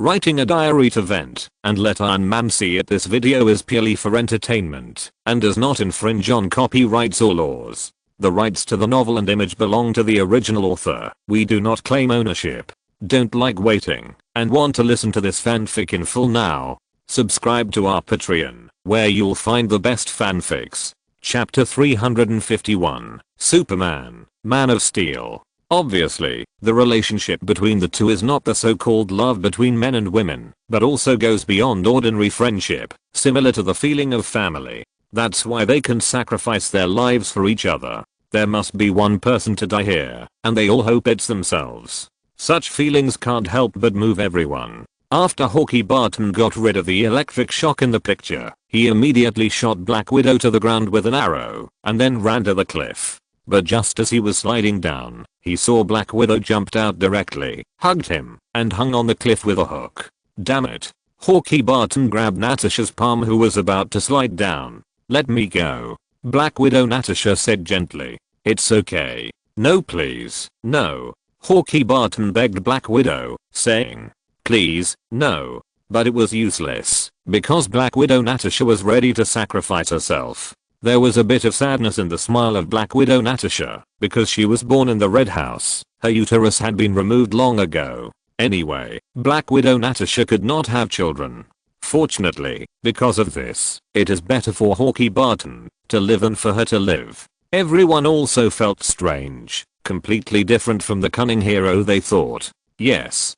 writing a diary to vent, and let Iron Man see it. This video is purely for entertainment, and does not infringe on copyrights or laws. The rights to the novel and image belong to the original author. We do not claim ownership. Don't like waiting, and want to listen to this fanfic in full now? Subscribe to our Patreon, where you'll find the best fanfics. Chapter 351, Superman, Man of Steel. Obviously, the relationship between the two is not the so-called love between men and women, but also goes beyond ordinary friendship, similar to the feeling of family. That's why they can sacrifice their lives for each other. There must be one person to die here, and they all hope it's themselves. Such feelings can't help but move everyone. After Hawkeye Barton got rid of the electric shock in the picture, he immediately shot Black Widow to the ground with an arrow, and then ran to the cliff. But just as he was sliding down, he saw Black Widow jumped out directly, hugged him, and hung on the cliff with a hook. Damn it. Hawkeye Barton grabbed Natasha's palm, who was about to slide down. Let me go. Black Widow. Natasha said gently. It's okay. No, please, no. Hawkeye Barton begged Black Widow, saying, please, no. But it was useless, because Black Widow Natasha was ready to sacrifice herself. There was a bit of sadness in the smile of Black Widow Natasha, because she was born in the Red House. Her uterus had been removed long ago. Anyway, Black Widow Natasha could not have children. Fortunately, because of this, it is better for Hawkeye Barton to live than for her to live. Everyone also felt strange, completely different from the cunning hero they thought. Yes,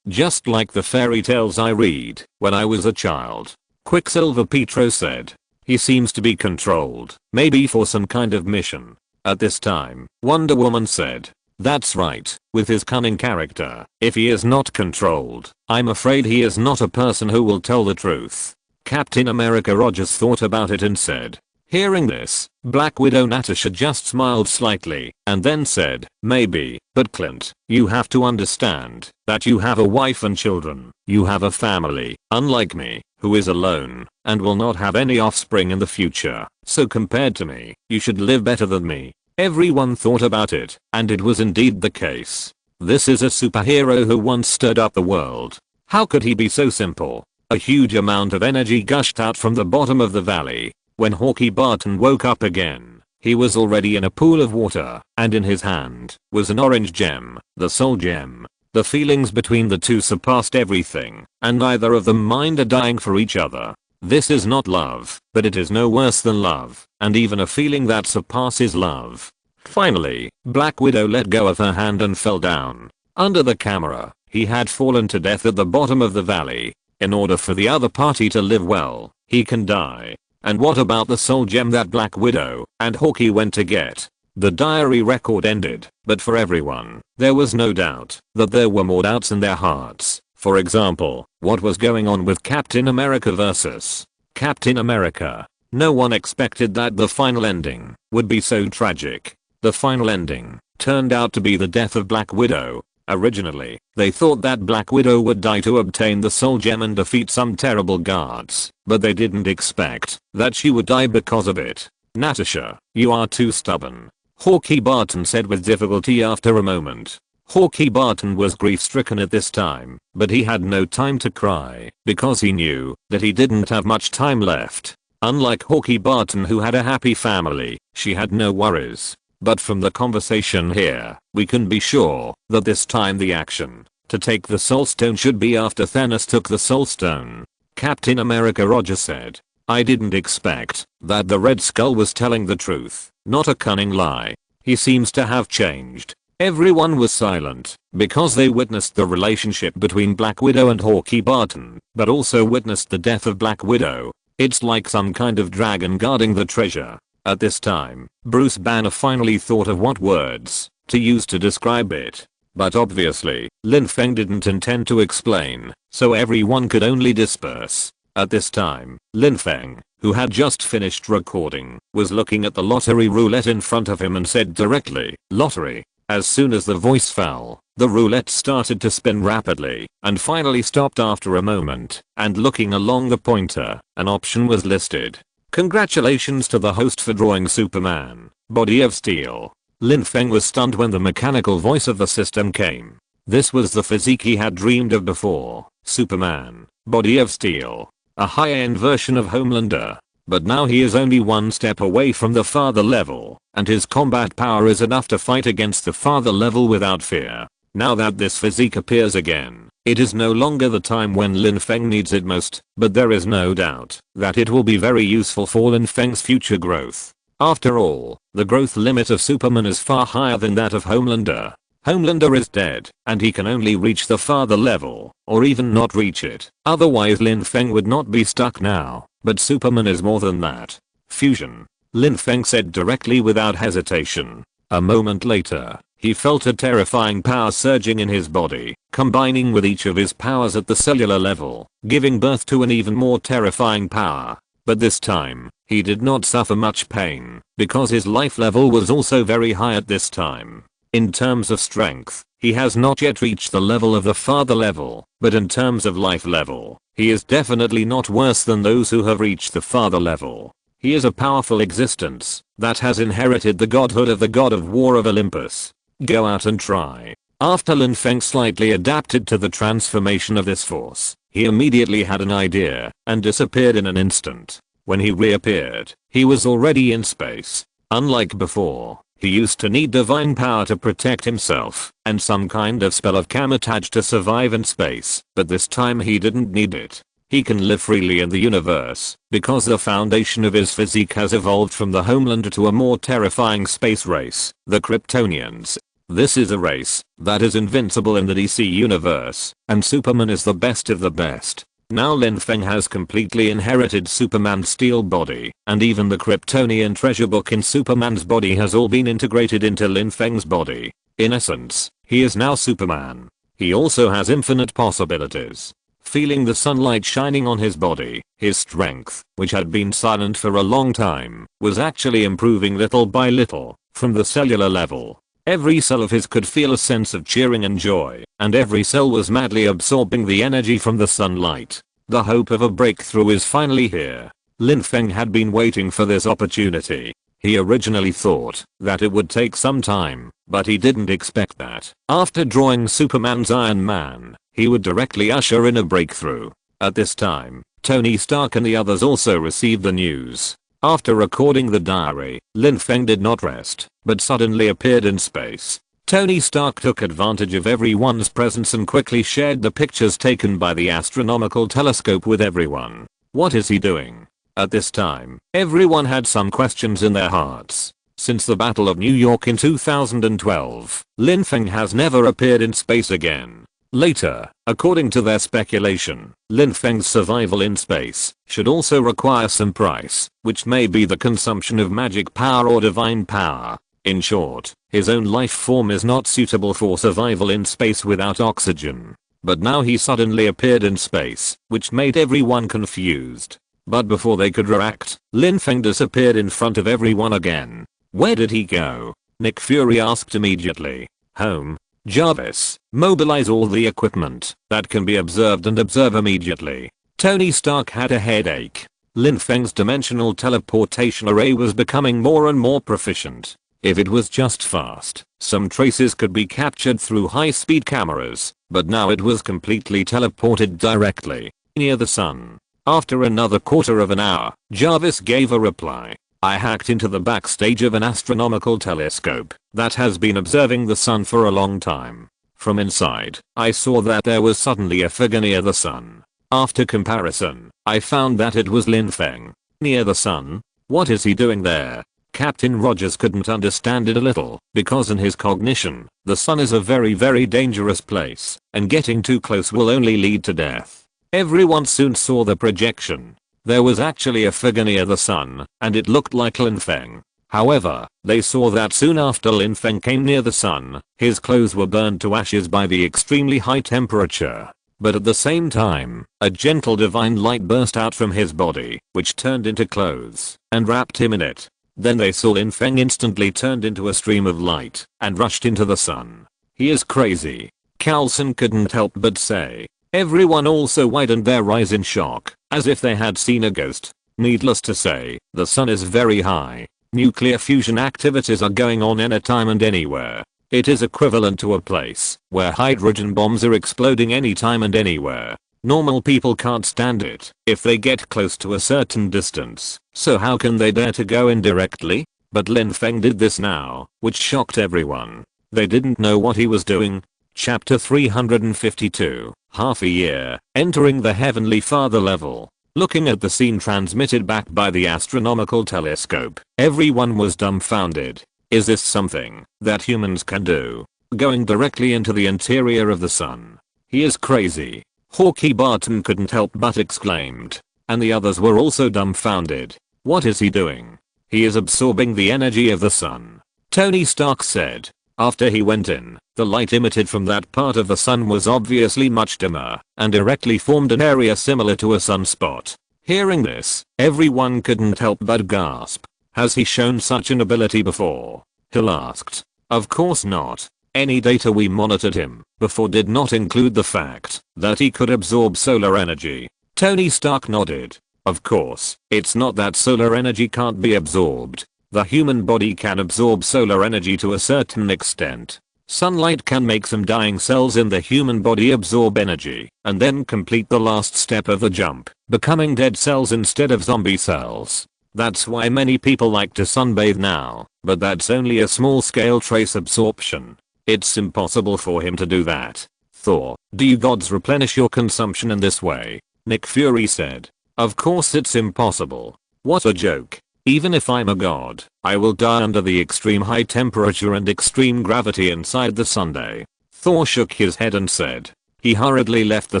just like the fairy tales I read when I was a child. Quicksilver Pietro said. He seems to be controlled, maybe for some kind of mission. At this time, Wonder Woman said. That's right, with his cunning character, if he is not controlled, I'm afraid he is not a person who will tell the truth. Captain America Rogers thought about it and said. Hearing this, Black Widow Natasha just smiled slightly, and then said, maybe, but Clint, you have to understand that you have a wife and children. You have a family, unlike me, who is alone, and will not have any offspring in the future. So compared to me, you should live better than me. Everyone thought about it, and it was indeed the case. This is a superhero who once stirred up the world. How could he be so simple? A huge amount of energy gushed out from the bottom of the valley. When Hawkeye Barton woke up again, he was already in a pool of water, and in his hand was an orange gem, the soul gem. The feelings between the two surpassed everything, and neither of them minded dying for each other. This is not love, but it is no worse than love, and even a feeling that surpasses love. Finally, Black Widow let go of her hand and fell down. Under the camera, he had fallen to death at the bottom of the valley. In order for the other party to live well, he can die. And what about the soul gem that Black Widow and Hawkeye went to get? The diary record ended, but for everyone, there was no doubt that there were more doubts in their hearts. For example, what was going on with Captain America versus Captain America? No one expected that the final ending would be so tragic. The final ending turned out to be the death of Black Widow. Originally, they thought that Black Widow would die to obtain the soul gem and defeat some terrible guards, but they didn't expect that she would die because of it. Natasha, you are too stubborn. Hawkeye Barton said with difficulty after a moment. Hawkeye Barton was grief-stricken at this time, but he had no time to cry, because he knew that he didn't have much time left. Unlike Hawkeye Barton, who had a happy family, she had no worries. But from the conversation here, we can be sure that this time the action to take the Soul Stone should be after Thanos took the Soul Stone. Captain America Rogers said. I didn't expect that the Red Skull was telling the truth, not a cunning lie. He seems to have changed. Everyone was silent, because they witnessed the relationship between Black Widow and Hawkeye Barton, but also witnessed the death of Black Widow. It's like some kind of dragon guarding the treasure. At this time, Bruce Banner finally thought of what words to use to describe it. But obviously, Lin Feng didn't intend to explain, so everyone could only disperse. At this time, Lin Feng, who had just finished recording, was looking at the lottery roulette in front of him and said directly, lottery. As soon as the voice fell, the roulette started to spin rapidly, and finally stopped after a moment, and looking along the pointer, an option was listed. Congratulations to the host for drawing Superman, Body of Steel. Lin Feng was stunned when the mechanical voice of the system came. This was the physique he had dreamed of before. Superman, body of steel. A high-end version of Homelander. But now he is only one step away from the father level, and his combat power is enough to fight against the father level without fear. Now that this physique appears again, it is no longer the time when Lin Feng needs it most, but there is no doubt that it will be very useful for Lin Feng's future growth. After all, the growth limit of Superman is far higher than that of Homelander. Homelander is dead, and he can only reach the father level, or even not reach it. Otherwise Lin Feng would not be stuck now, but Superman is more than that. Fusion. Lin Feng said directly without hesitation. A moment later, he felt a terrifying power surging in his body, combining with each of his powers at the cellular level, giving birth to an even more terrifying power. But this time, he did not suffer much pain, because his life level was also very high at this time. In terms of strength, he has not yet reached the level of the father level, but in terms of life level, he is definitely not worse than those who have reached the father level. He is a powerful existence that has inherited the godhood of the god of war of Olympus. Go out and try. After Lin Feng slightly adapted to the transformation of this force, he immediately had an idea and disappeared in an instant. When he reappeared, he was already in space. Unlike before, he used to need divine power to protect himself and some kind of spell of camouflage to survive in space, but this time he didn't need it. He can live freely in the universe because the foundation of his physique has evolved from the Homelander to a more terrifying space race, the Kryptonians. This is a race that is invincible in the DC universe, and Superman is the best of the best. Now Lin Feng has completely inherited Superman's steel body, and even the Kryptonian treasure book in Superman's body has all been integrated into Lin Feng's body. In essence, he is now Superman. He also has infinite possibilities. Feeling the sunlight shining on his body, his strength, which had been silent for a long time, was actually improving little by little, from the cellular level. Every cell of his could feel a sense of cheering and joy, and every cell was madly absorbing the energy from the sunlight. The hope of a breakthrough is finally here. Lin Feng had been waiting for this opportunity. He originally thought that it would take some time, but he didn't expect that after drawing Superman's Iron Man, he would directly usher in a breakthrough. At this time, Tony Stark and the others also received the news. After recording the diary, Lin Feng did not rest, but suddenly appeared in space. Tony Stark took advantage of everyone's presence and quickly shared the pictures taken by the astronomical telescope with everyone. What is he doing? At this time, everyone had some questions in their hearts. Since the Battle of New York in 2012, Lin Feng has never appeared in space again. Later, according to their speculation, Lin Feng's survival in space should also require some price, which may be the consumption of magic power or divine power. In short, his own life form is not suitable for survival in space without oxygen. But now he suddenly appeared in space, which made everyone confused. But before they could react, Lin Feng disappeared in front of everyone again. Where did he go? Nick Fury asked immediately. Home. Jarvis, mobilize all the equipment that can be observed and observe immediately. Tony Stark had a headache. Lin Feng's dimensional teleportation array was becoming more and more proficient. If it was just fast, some traces could be captured through high-speed cameras, but now it was completely teleported directly near the sun. After another quarter of an hour, Jarvis gave a reply. I hacked into the backstage of an astronomical telescope that has been observing the sun for a long time. From inside, I saw that there was suddenly a figure near the sun. After comparison, I found that it was Lin Feng. Near the sun? What is he doing there? Captain Rogers couldn't understand it a little, because in his cognition, the sun is a very dangerous place, and getting too close will only lead to death. Everyone soon saw the projection. There was actually a figure near the sun, and it looked like Lin Feng. However, they saw that soon after Lin Feng came near the sun, his clothes were burned to ashes by the extremely high temperature. But at the same time, a gentle divine light burst out from his body, which turned into clothes, and wrapped him in it. Then they saw Lin Feng instantly turned into a stream of light, and rushed into the sun. He is crazy. Coulson couldn't help but say. Everyone also widened their eyes in shock, as if they had seen a ghost. Needless to say, the sun is very high. Nuclear fusion activities are going on anytime and anywhere. It is equivalent to a place where hydrogen bombs are exploding anytime and anywhere. Normal people can't stand it if they get close to a certain distance, so how can they dare to go indirectly? But Lin Feng did this now, which shocked everyone. They didn't know what he was doing. Chapter 352, half a year, entering the Heavenly Father level. Looking at the scene transmitted back by the astronomical telescope, everyone was dumbfounded. Is this something that humans can do? Going directly into the interior of the sun. He is crazy. Hawkeye Barton couldn't help but exclaimed. And the others were also dumbfounded. What is he doing? He is absorbing the energy of the sun. Tony Stark said. After he went in, the light emitted from that part of the sun was obviously much dimmer, and directly formed an area similar to a sunspot. Hearing this, everyone couldn't help but gasp. Has he shown such an ability before? Hill asked. Of course not. Any data we monitored him before did not include the fact that he could absorb solar energy. Tony Stark nodded. Of course, it's not that solar energy can't be absorbed. The human body can absorb solar energy to a certain extent. Sunlight can make some dying cells in the human body absorb energy and then complete the last step of the jump, becoming dead cells instead of zombie cells. That's why many people like to sunbathe now, but that's only a small scale trace absorption. It's impossible for him to do that. Thor, do you gods replenish your consumption in this way? Nick Fury said. Of course it's impossible. What a joke. Even if I'm a god, I will die under the extreme high temperature and extreme gravity inside the Sunday. Thor shook his head and said. He hurriedly left the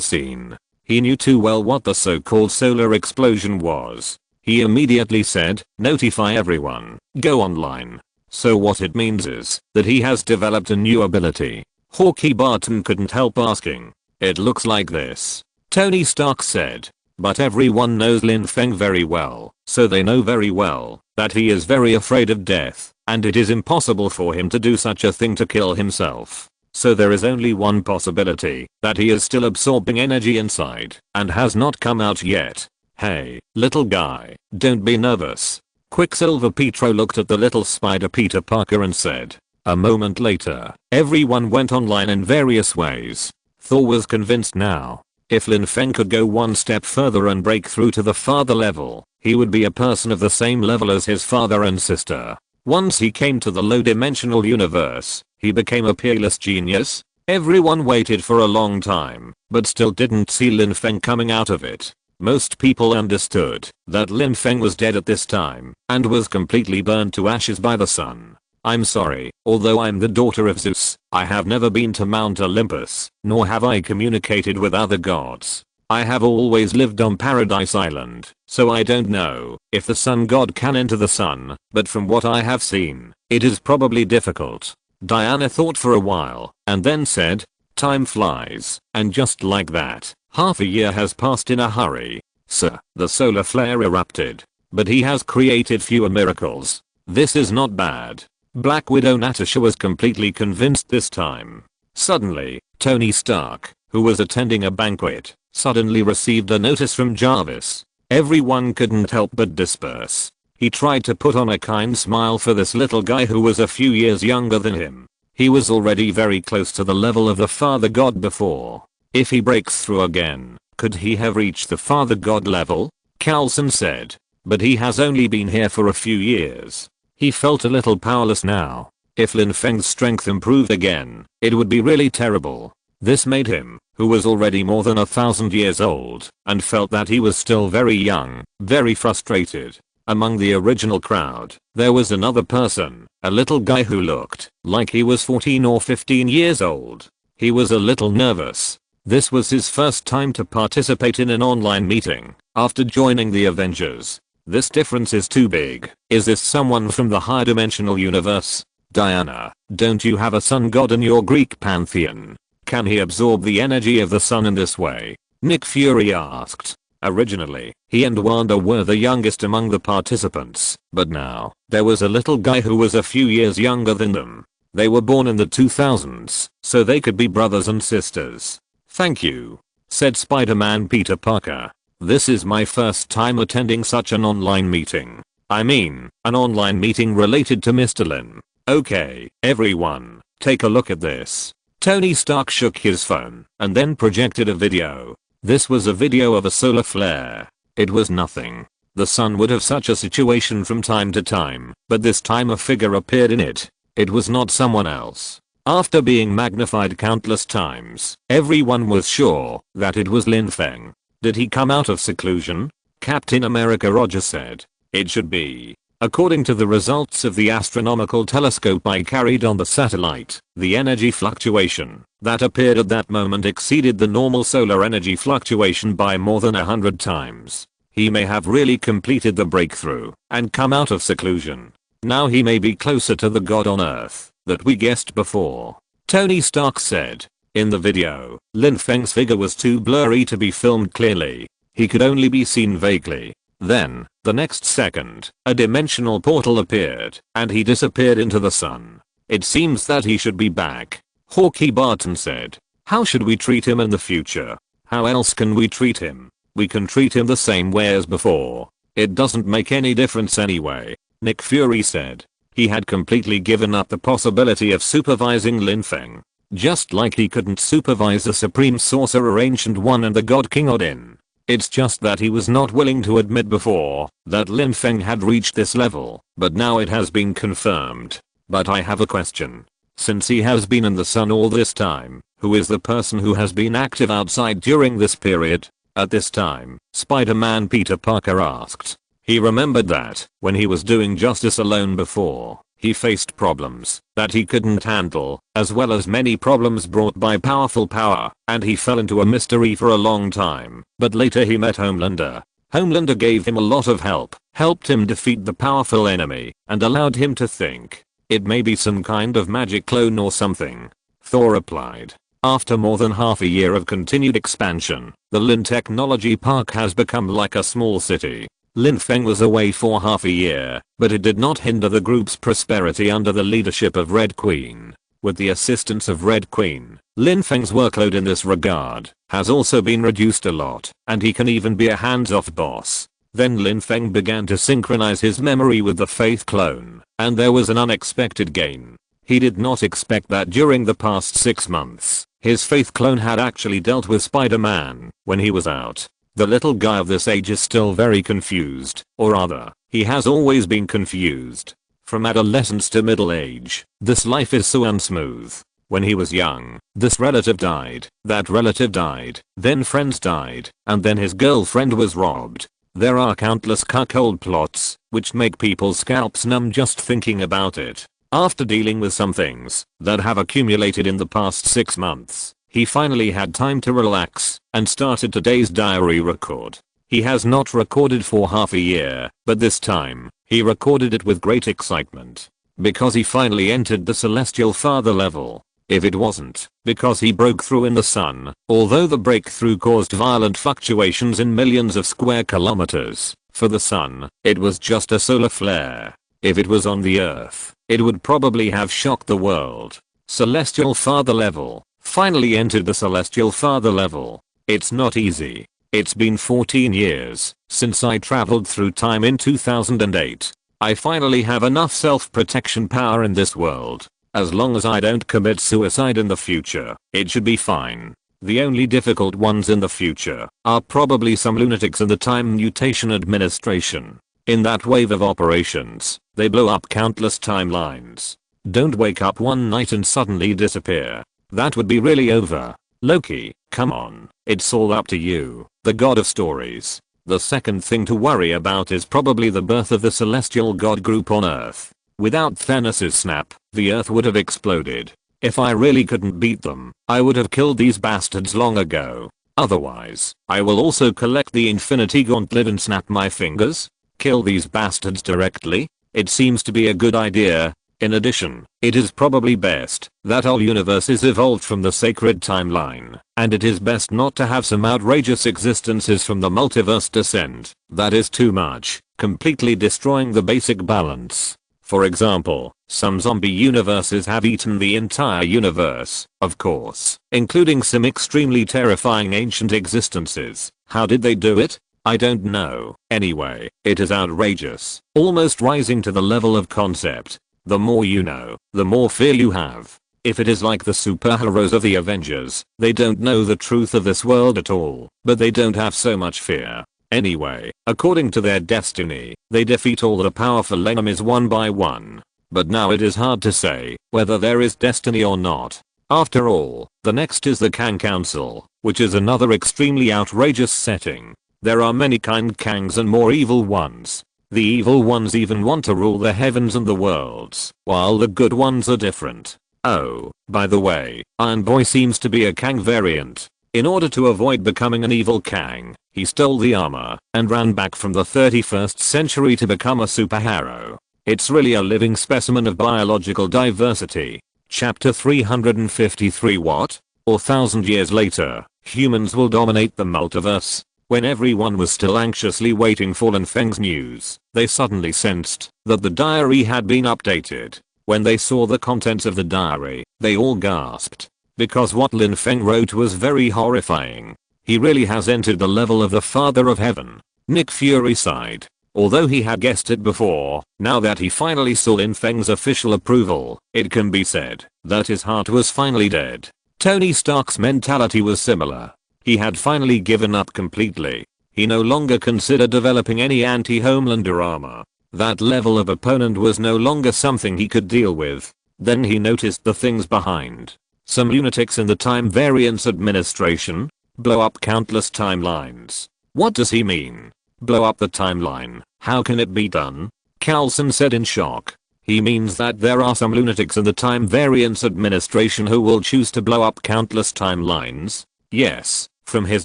scene. He knew too well what the so-called solar explosion was. He immediately said, notify everyone, go online. So what it means is that he has developed a new ability. Hawkeye Barton couldn't help asking. It looks like this. Tony Stark said. But everyone knows Lin Feng very well, so they know very well that he is very afraid of death, and it is impossible for him to do such a thing to kill himself. So there is only one possibility, that he is still absorbing energy inside and has not come out yet. Hey, little guy, don't be nervous. Quicksilver Pietro looked at the little spider Peter Parker and said. A moment later, everyone went online in various ways. Thor was convinced now. If Lin Feng could go one step further and break through to the father level, he would be a person of the same level as his father and sister. Once he came to the low-dimensional universe, he became a peerless genius. Everyone waited for a long time, but still didn't see Lin Feng coming out of it. Most people understood that Lin Feng was dead at this time and was completely burned to ashes by the sun. I'm sorry, although I'm the daughter of Zeus, I have never been to Mount Olympus, nor have I communicated with other gods. I have always lived on Paradise Island, so I don't know if the sun god can enter the sun, but from what I have seen, it is probably difficult. Diana thought for a while, and then said, time flies, and just like that, half a year has passed in a hurry. Sir, the solar flare erupted, but he has created fewer miracles. This is not bad. Black Widow Natasha was completely convinced this time. Suddenly, Tony Stark, who was attending a banquet, suddenly received a notice from Jarvis. Everyone couldn't help but disperse. He tried to put on a kind smile for this little guy who was a few years younger than him. He was already very close to the level of the Father God before. If he breaks through again, could he have reached the Father God level? Coulson said. But he has only been here for a few years. He felt a little powerless now. If Lin Feng's strength improved again, it would be really terrible. This made him, who was already more than 1,000 years old, and felt that he was still very young, very frustrated. Among the original crowd, there was another person, a little guy who looked like he was 14 or 15 years old. He was a little nervous. This was his first time to participate in an online meeting after joining the Avengers. This difference is too big. Is this someone from the higher dimensional universe? Diana, don't you have a sun god in your Greek pantheon? Can he absorb the energy of the sun in this way? Nick Fury asked. Originally, he and Wanda were the youngest among the participants, but now, there was a little guy who was a few years younger than them. They were born in the 2000s, so they could be brothers and sisters. Thank you, said Spider-Man Peter Parker. This is my first time attending such an online meeting. I mean, an online meeting related to Mr. Lin. Okay, everyone, take a look at this. Tony Stark shook his phone and then projected a video. This was a video of a solar flare. It was nothing. The sun would have such a situation from time to time, but this time a figure appeared in it. It was not someone else. After being magnified countless times, everyone was sure that it was Lin Feng. Did he come out of seclusion? Captain America Roger said. It should be. According to the results of the astronomical telescope I carried on the satellite, the energy fluctuation that appeared at that moment exceeded the normal solar energy fluctuation by more than 100 times. He may have really completed the breakthrough and come out of seclusion. Now he may be closer to the God on Earth that we guessed before. Tony Stark said. In the video, Lin Feng's figure was too blurry to be filmed clearly. He could only be seen vaguely. Then, the next second, a dimensional portal appeared, and he disappeared into the sun. It seems that he should be back. Hawkeye Barton said. How should we treat him in the future? How else can we treat him? We can treat him the same way as before. It doesn't make any difference anyway. Nick Fury said. He had completely given up the possibility of supervising Lin Feng. Just like he couldn't supervise the Supreme Sorcerer Ancient One and the God King Odin. It's just that he was not willing to admit before that Lin Feng had reached this level, but now it has been confirmed. But I have a question. Since he has been in the sun all this time, who is the person who has been active outside during this period? At this time, Spider-Man Peter Parker asked. He remembered that, when he was doing Justice alone before, he faced problems that he couldn't handle, as well as many problems brought by powerful power, and he fell into a mystery for a long time. But later he met Homelander. Homelander gave him a lot of help, helped him defeat the powerful enemy, and allowed him to think. It may be some kind of magic clone or something. Thor replied. After more than half a year of continued expansion, the Lin Technology Park has become like a small city. Lin Feng was away for half a year, but it did not hinder the group's prosperity under the leadership of Red Queen. With the assistance of Red Queen, Lin Feng's workload in this regard has also been reduced a lot, and he can even be a hands-off boss. Then Lin Feng began to synchronize his memory with the Faith clone, and there was an unexpected gain. He did not expect that during the past 6 months, his Faith clone had actually dealt with Spider-Man when he was out. The little guy of this age is still very confused, or rather, he has always been confused. From adolescence to middle age, this life is so unsmooth. When he was young, this relative died, that relative died, then friends died, and then his girlfriend was robbed. There are countless cuckold plots, which make people's scalps numb just thinking about it. After dealing with some things that have accumulated in the past 6 months, he finally had time to relax and started today's diary record. He has not recorded for half a year, but this time, he recorded it with great excitement. Because he finally entered the Celestial Father level. If it wasn't because he broke through in the sun, although the breakthrough caused violent fluctuations in millions of square kilometers, for the sun, it was just a solar flare. If it was on the Earth, it would probably have shocked the world. Celestial Father level. Finally entered the Celestial Father level. It's not easy. It's been 14 years since I traveled through time in 2008. I finally have enough self-protection power in this world. As long as I don't commit suicide in the future, it should be fine. The only difficult ones in the future are probably some lunatics in the Time Mutation Administration. In that wave of operations, they blow up countless timelines. Don't wake up one night and suddenly disappear. That would be really over. Loki, come on, it's all up to you, the god of stories. The second thing to worry about is probably the birth of the celestial god group on Earth. Without Thanos' snap, the Earth would have exploded. If I really couldn't beat them, I would have killed these bastards long ago. Otherwise, I will also collect the Infinity Gauntlet and snap my fingers. Kill these bastards directly? It seems to be a good idea. In addition, it is probably best that all universes evolved from the sacred timeline, and it is best not to have some outrageous existences from the multiverse descend. That is too much, completely destroying the basic balance. For example, some zombie universes have eaten the entire universe, of course, including some extremely terrifying ancient existences. How did they do it? I don't know. Anyway, it is outrageous, almost rising to the level of concept. The more you know, the more fear you have. If it is like the superheroes of the Avengers, they don't know the truth of this world at all, but they don't have so much fear. Anyway, according to their destiny, they defeat all the powerful enemies one by one. But now it is hard to say whether there is destiny or not. After all, the next is the Kang Council, which is another extremely outrageous setting. There are many kind Kangs and more evil ones. The evil ones even want to rule the heavens and the worlds, while the good ones are different. Oh, by the way, Iron Boy seems to be a Kang variant. In order to avoid becoming an evil Kang, he stole the armor and ran back from the 31st century to become a superhero. It's really a living specimen of biological diversity. Chapter 353. What? Or 1,000 years later, humans will dominate the multiverse. When everyone was still anxiously waiting for Lin Feng's news, they suddenly sensed that the diary had been updated. When they saw the contents of the diary, they all gasped. Because what Lin Feng wrote was very horrifying. He really has entered the level of the Father of Heaven. Nick Fury sighed. Although he had guessed it before, now that he finally saw Lin Feng's official approval, it can be said that his heart was finally dead. Tony Stark's mentality was similar. He had finally given up completely. He no longer considered developing any anti-Homelander armor. That level of opponent was no longer something he could deal with. Then he noticed the things behind. Some lunatics in the Time Variance Administration blow up countless timelines. What does he mean? Blow up the timeline? How can it be done? Coulson said in shock. He means that there are some lunatics in the Time Variance Administration who will choose to blow up countless timelines? Yes, from his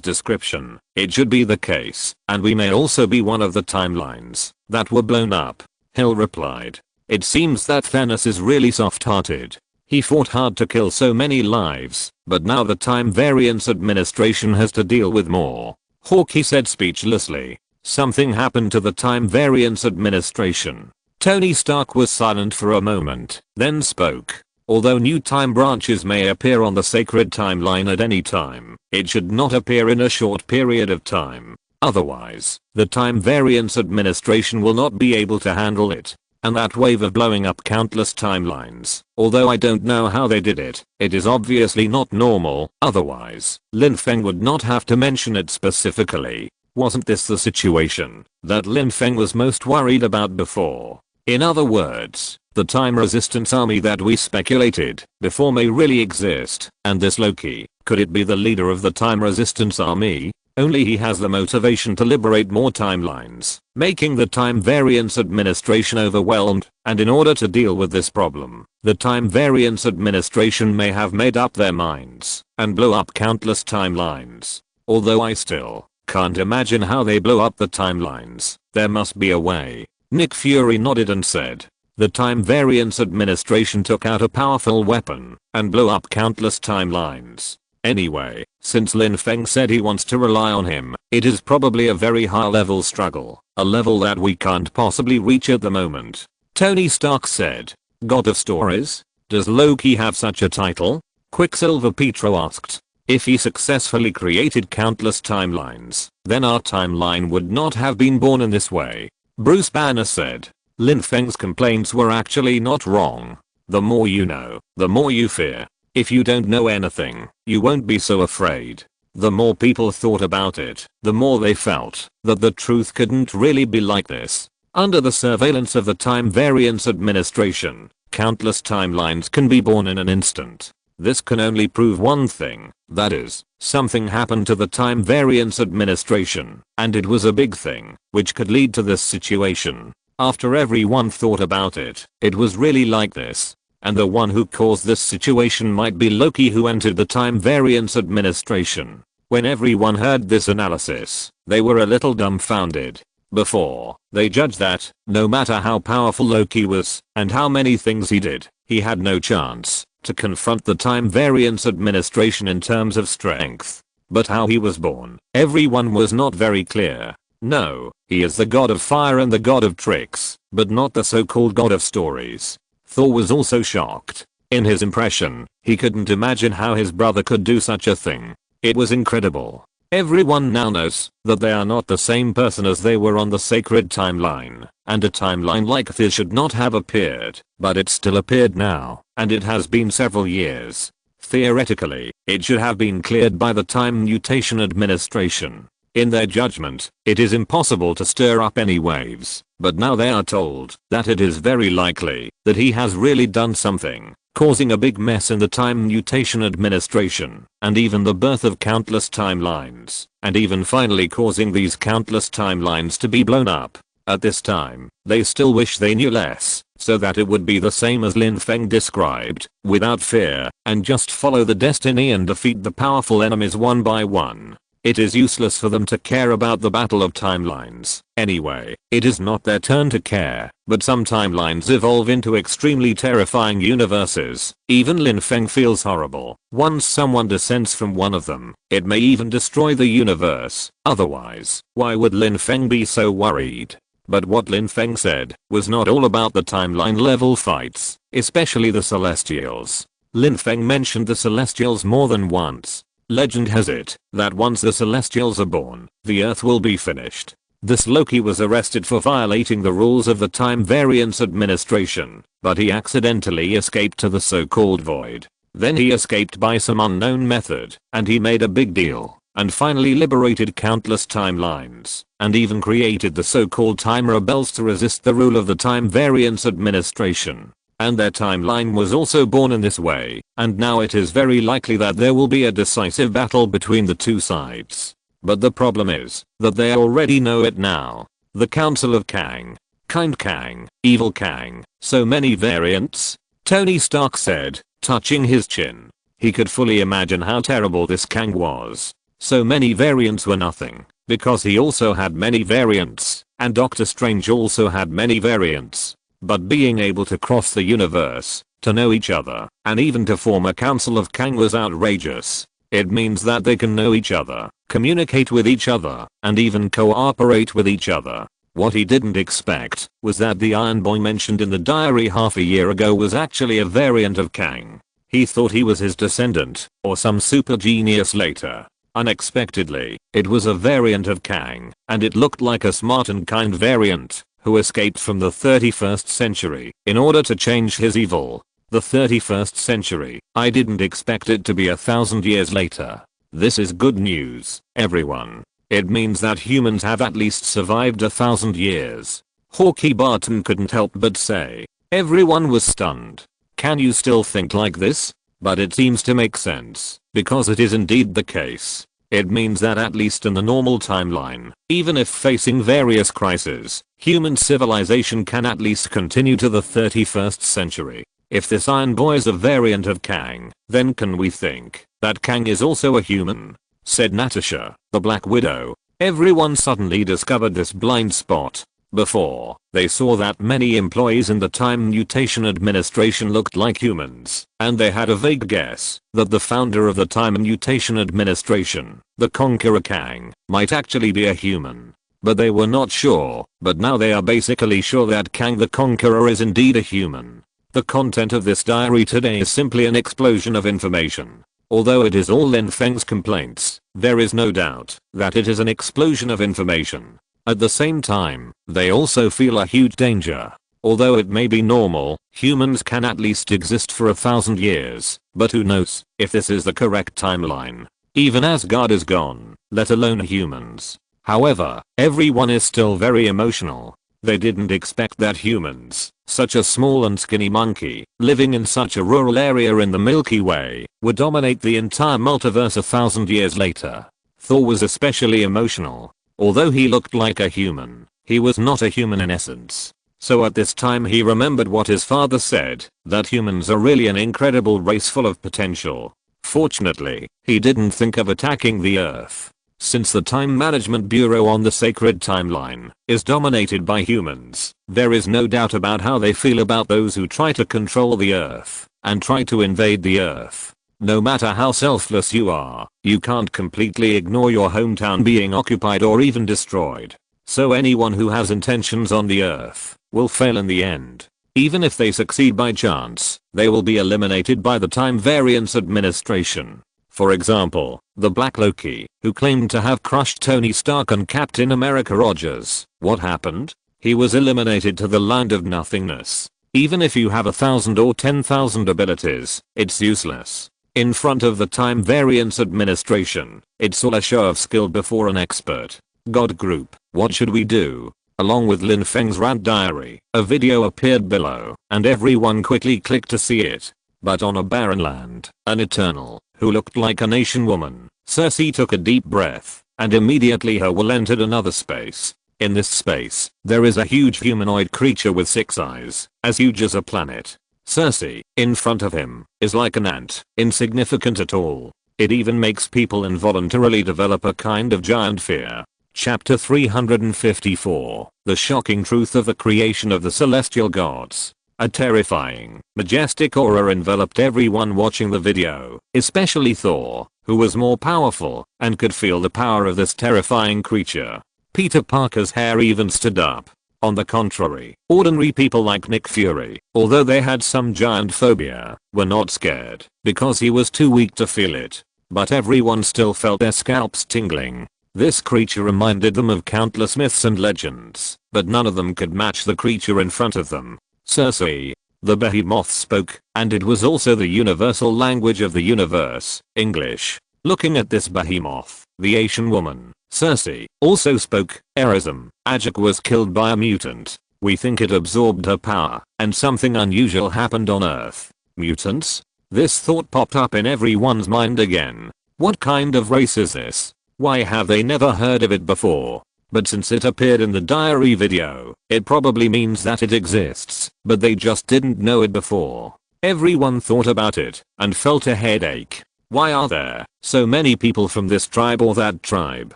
description, it should be the case, and we may also be one of the timelines that were blown up. Hill replied. It seems that Thanos is really soft-hearted. He fought hard to kill so many lives, but now the Time Variance Administration has to deal with more. Hawkeye said speechlessly. Something happened to the Time Variance Administration. Tony Stark was silent for a moment, then spoke. Although new time branches may appear on the sacred timeline at any time, it should not appear in a short period of time. Otherwise, the Time Variance Administration will not be able to handle it. And that wave of blowing up countless timelines, although I don't know how they did it, it is obviously not normal. Otherwise, Lin Feng would not have to mention it specifically. Wasn't this the situation that Lin Feng was most worried about before? In other words, the Time Resistance Army that we speculated before may really exist, and this Loki, could it be the leader of the Time Resistance Army? Only he has the motivation to liberate more timelines, making the Time Variance Administration overwhelmed, and in order to deal with this problem, the Time Variance Administration may have made up their minds and blow up countless timelines. Although I still can't imagine how they blow up the timelines. There must be a way. Nick Fury nodded and said, the Time Variance Administration took out a powerful weapon and blew up countless timelines. Anyway, since Lin Feng said he wants to rely on him, it is probably a very high level struggle, a level that we can't possibly reach at the moment. Tony Stark said. God of Stories? Does Loki have such a title? Quicksilver Petro asked. If he successfully created countless timelines, then our timeline would not have been born in this way. Bruce Banner said. Lin Feng's complaints were actually not wrong. The more you know, the more you fear. If you don't know anything, you won't be so afraid. The more people thought about it, the more they felt that the truth couldn't really be like this. Under the surveillance of the Time Variance Administration, countless timelines can be born in an instant. This can only prove one thing, that is, something happened to the Time Variance Administration, and it was a big thing, which could lead to this situation. After everyone thought about it, it was really like this. And the one who caused this situation might be Loki, who entered the Time Variance Administration. When everyone heard this analysis, they were a little dumbfounded. Before, they judged that, no matter how powerful Loki was, and how many things he did, he had no chance to confront the Time Variance Administration in terms of strength. But how he was born, everyone was not very clear. No, he is the god of fire and the god of tricks, but not the so-called god of stories. Thor was also shocked. In his impression, he couldn't imagine how his brother could do such a thing. It was incredible. Everyone now knows that they are not the same person as they were on the sacred timeline, and a timeline like this should not have appeared, but it still appeared now, and it has been several years. Theoretically, it should have been cleared by the Time Mutation Administration. In their judgment, it is impossible to stir up any waves, but now they are told that it is very likely that he has really done something, causing a big mess in the Time Mutation Administration, and even the birth of countless timelines, and even finally causing these countless timelines to be blown up. At this time, they still wish they knew less, so that it would be the same as Lin Feng described, without fear, and just follow the destiny and defeat the powerful enemies one by one. It is useless for them to care about the battle of timelines. Anyway, it is not their turn to care, but some timelines evolve into extremely terrifying universes. Even Lin Feng feels horrible. Once someone descends from one of them, it may even destroy the universe. Otherwise, why would Lin Feng be so worried? But what Lin Feng said was not all about the timeline level fights, especially the Celestials. Lin Feng mentioned the Celestials more than once. Legend has it that once the Celestials are born, the Earth will be finished. This Loki was arrested for violating the rules of the Time Variance Administration, but he accidentally escaped to the so-called void. Then he escaped by some unknown method, and he made a big deal, and finally liberated countless timelines, and even created the so-called Time Rebels to resist the rule of the Time Variance Administration. And their timeline was also born in this way, and now it is very likely that there will be a decisive battle between the two sides. But the problem is that they already know it now. The Council of Kang. Kind Kang, Evil Kang, so many variants, Tony Stark said, touching his chin. He could fully imagine how terrible this Kang was. So many variants were nothing, because he also had many variants, and Doctor Strange also had many variants. But being able to cross the universe, to know each other, and even to form a Council of Kang was outrageous. It means that they can know each other, communicate with each other, and even cooperate with each other. What he didn't expect was that the Iron Boy mentioned in the diary half a year ago was actually a variant of Kang. He thought he was his descendant, or some super genius later. Unexpectedly, it was a variant of Kang, and it looked like a smart and kind variant who escaped from the 31st century in order to change his evil. The 31st century, I didn't expect it to be 1,000 years later. This is good news, everyone. It means that humans have at least survived 1,000 years. Hawkeye Barton couldn't help but say. Everyone was stunned. Can you still think like this? But it seems to make sense, because it is indeed the case. It means that at least in the normal timeline, even if facing various crises, human civilization can at least continue to the 31st century. If this Iron Boy is a variant of Kang, then can we think that Kang is also a human? Said Natasha, the Black Widow. Everyone suddenly discovered this blind spot. Before, they saw that many employees in the Time Mutation Administration looked like humans, and they had a vague guess that the founder of the Time Mutation Administration, the Conqueror Kang, might actually be a human. But they were not sure, but now they are basically sure that Kang the Conqueror is indeed a human. The content of this diary today is simply an explosion of information. Although it is all Lin Feng's complaints, there is no doubt that it is an explosion of information. At the same time, they also feel a huge danger. Although it may be normal, humans can at least exist for 1,000 years, but who knows if this is the correct timeline. Even Asgard is gone, let alone humans. However, everyone is still very emotional. They didn't expect that humans, such a small and skinny monkey, living in such a rural area in the Milky Way, would dominate the entire multiverse 1,000 years later. Thor was especially emotional. Although he looked like a human, he was not a human in essence. So at this time he remembered what his father said, that humans are really an incredible race full of potential. Fortunately, he didn't think of attacking the Earth. Since the Time Management Bureau on the Sacred Timeline is dominated by humans, there is no doubt about how they feel about those who try to control the Earth and try to invade the Earth. No matter how selfless you are, you can't completely ignore your hometown being occupied or even destroyed. So anyone who has intentions on the Earth will fail in the end. Even if they succeed by chance, they will be eliminated by the Time Variance Administration. For example, the Black Loki, who claimed to have crushed Tony Stark and Captain America Rogers. What happened? He was eliminated to the land of nothingness. Even if you have 1,000 or 10,000 abilities, it's useless. In front of the Time Variance Administration, it's all a show of skill before an expert. God group, what should we do? Along with Lin Feng's rant diary, a video appeared below, and everyone quickly clicked to see it. But on a barren land, an Eternal, who looked like a nation woman, Cersei took a deep breath, and immediately her will entered another space. In this space, there is a huge humanoid creature with 6 eyes, as huge as a planet. Cersei, in front of him, is like an ant, insignificant at all. It even makes people involuntarily develop a kind of giant fear. Chapter 354, The Shocking Truth of the Creation of the Celestial Gods. A terrifying, majestic aura enveloped everyone watching the video, especially Thor, who was more powerful and could feel the power of this terrifying creature. Peter Parker's hair even stood up. On the contrary, ordinary people like Nick Fury, although they had some giant phobia, were not scared because he was too weak to feel it. But everyone still felt their scalps tingling. This creature reminded them of countless myths and legends, but none of them could match the creature in front of them. Cersei. The behemoth spoke, and it was also the universal language of the universe, English. Looking at this behemoth, the Asian woman, Cersei, also spoke. Erism. Ajak was killed by a mutant. We think it absorbed her power, and something unusual happened on Earth. Mutants? This thought popped up in everyone's mind again. What kind of race is this? Why have they never heard of it before? But since it appeared in the diary video, it probably means that it exists, but they just didn't know it before. Everyone thought about it, and felt a headache. Why are there so many people from this tribe or that tribe?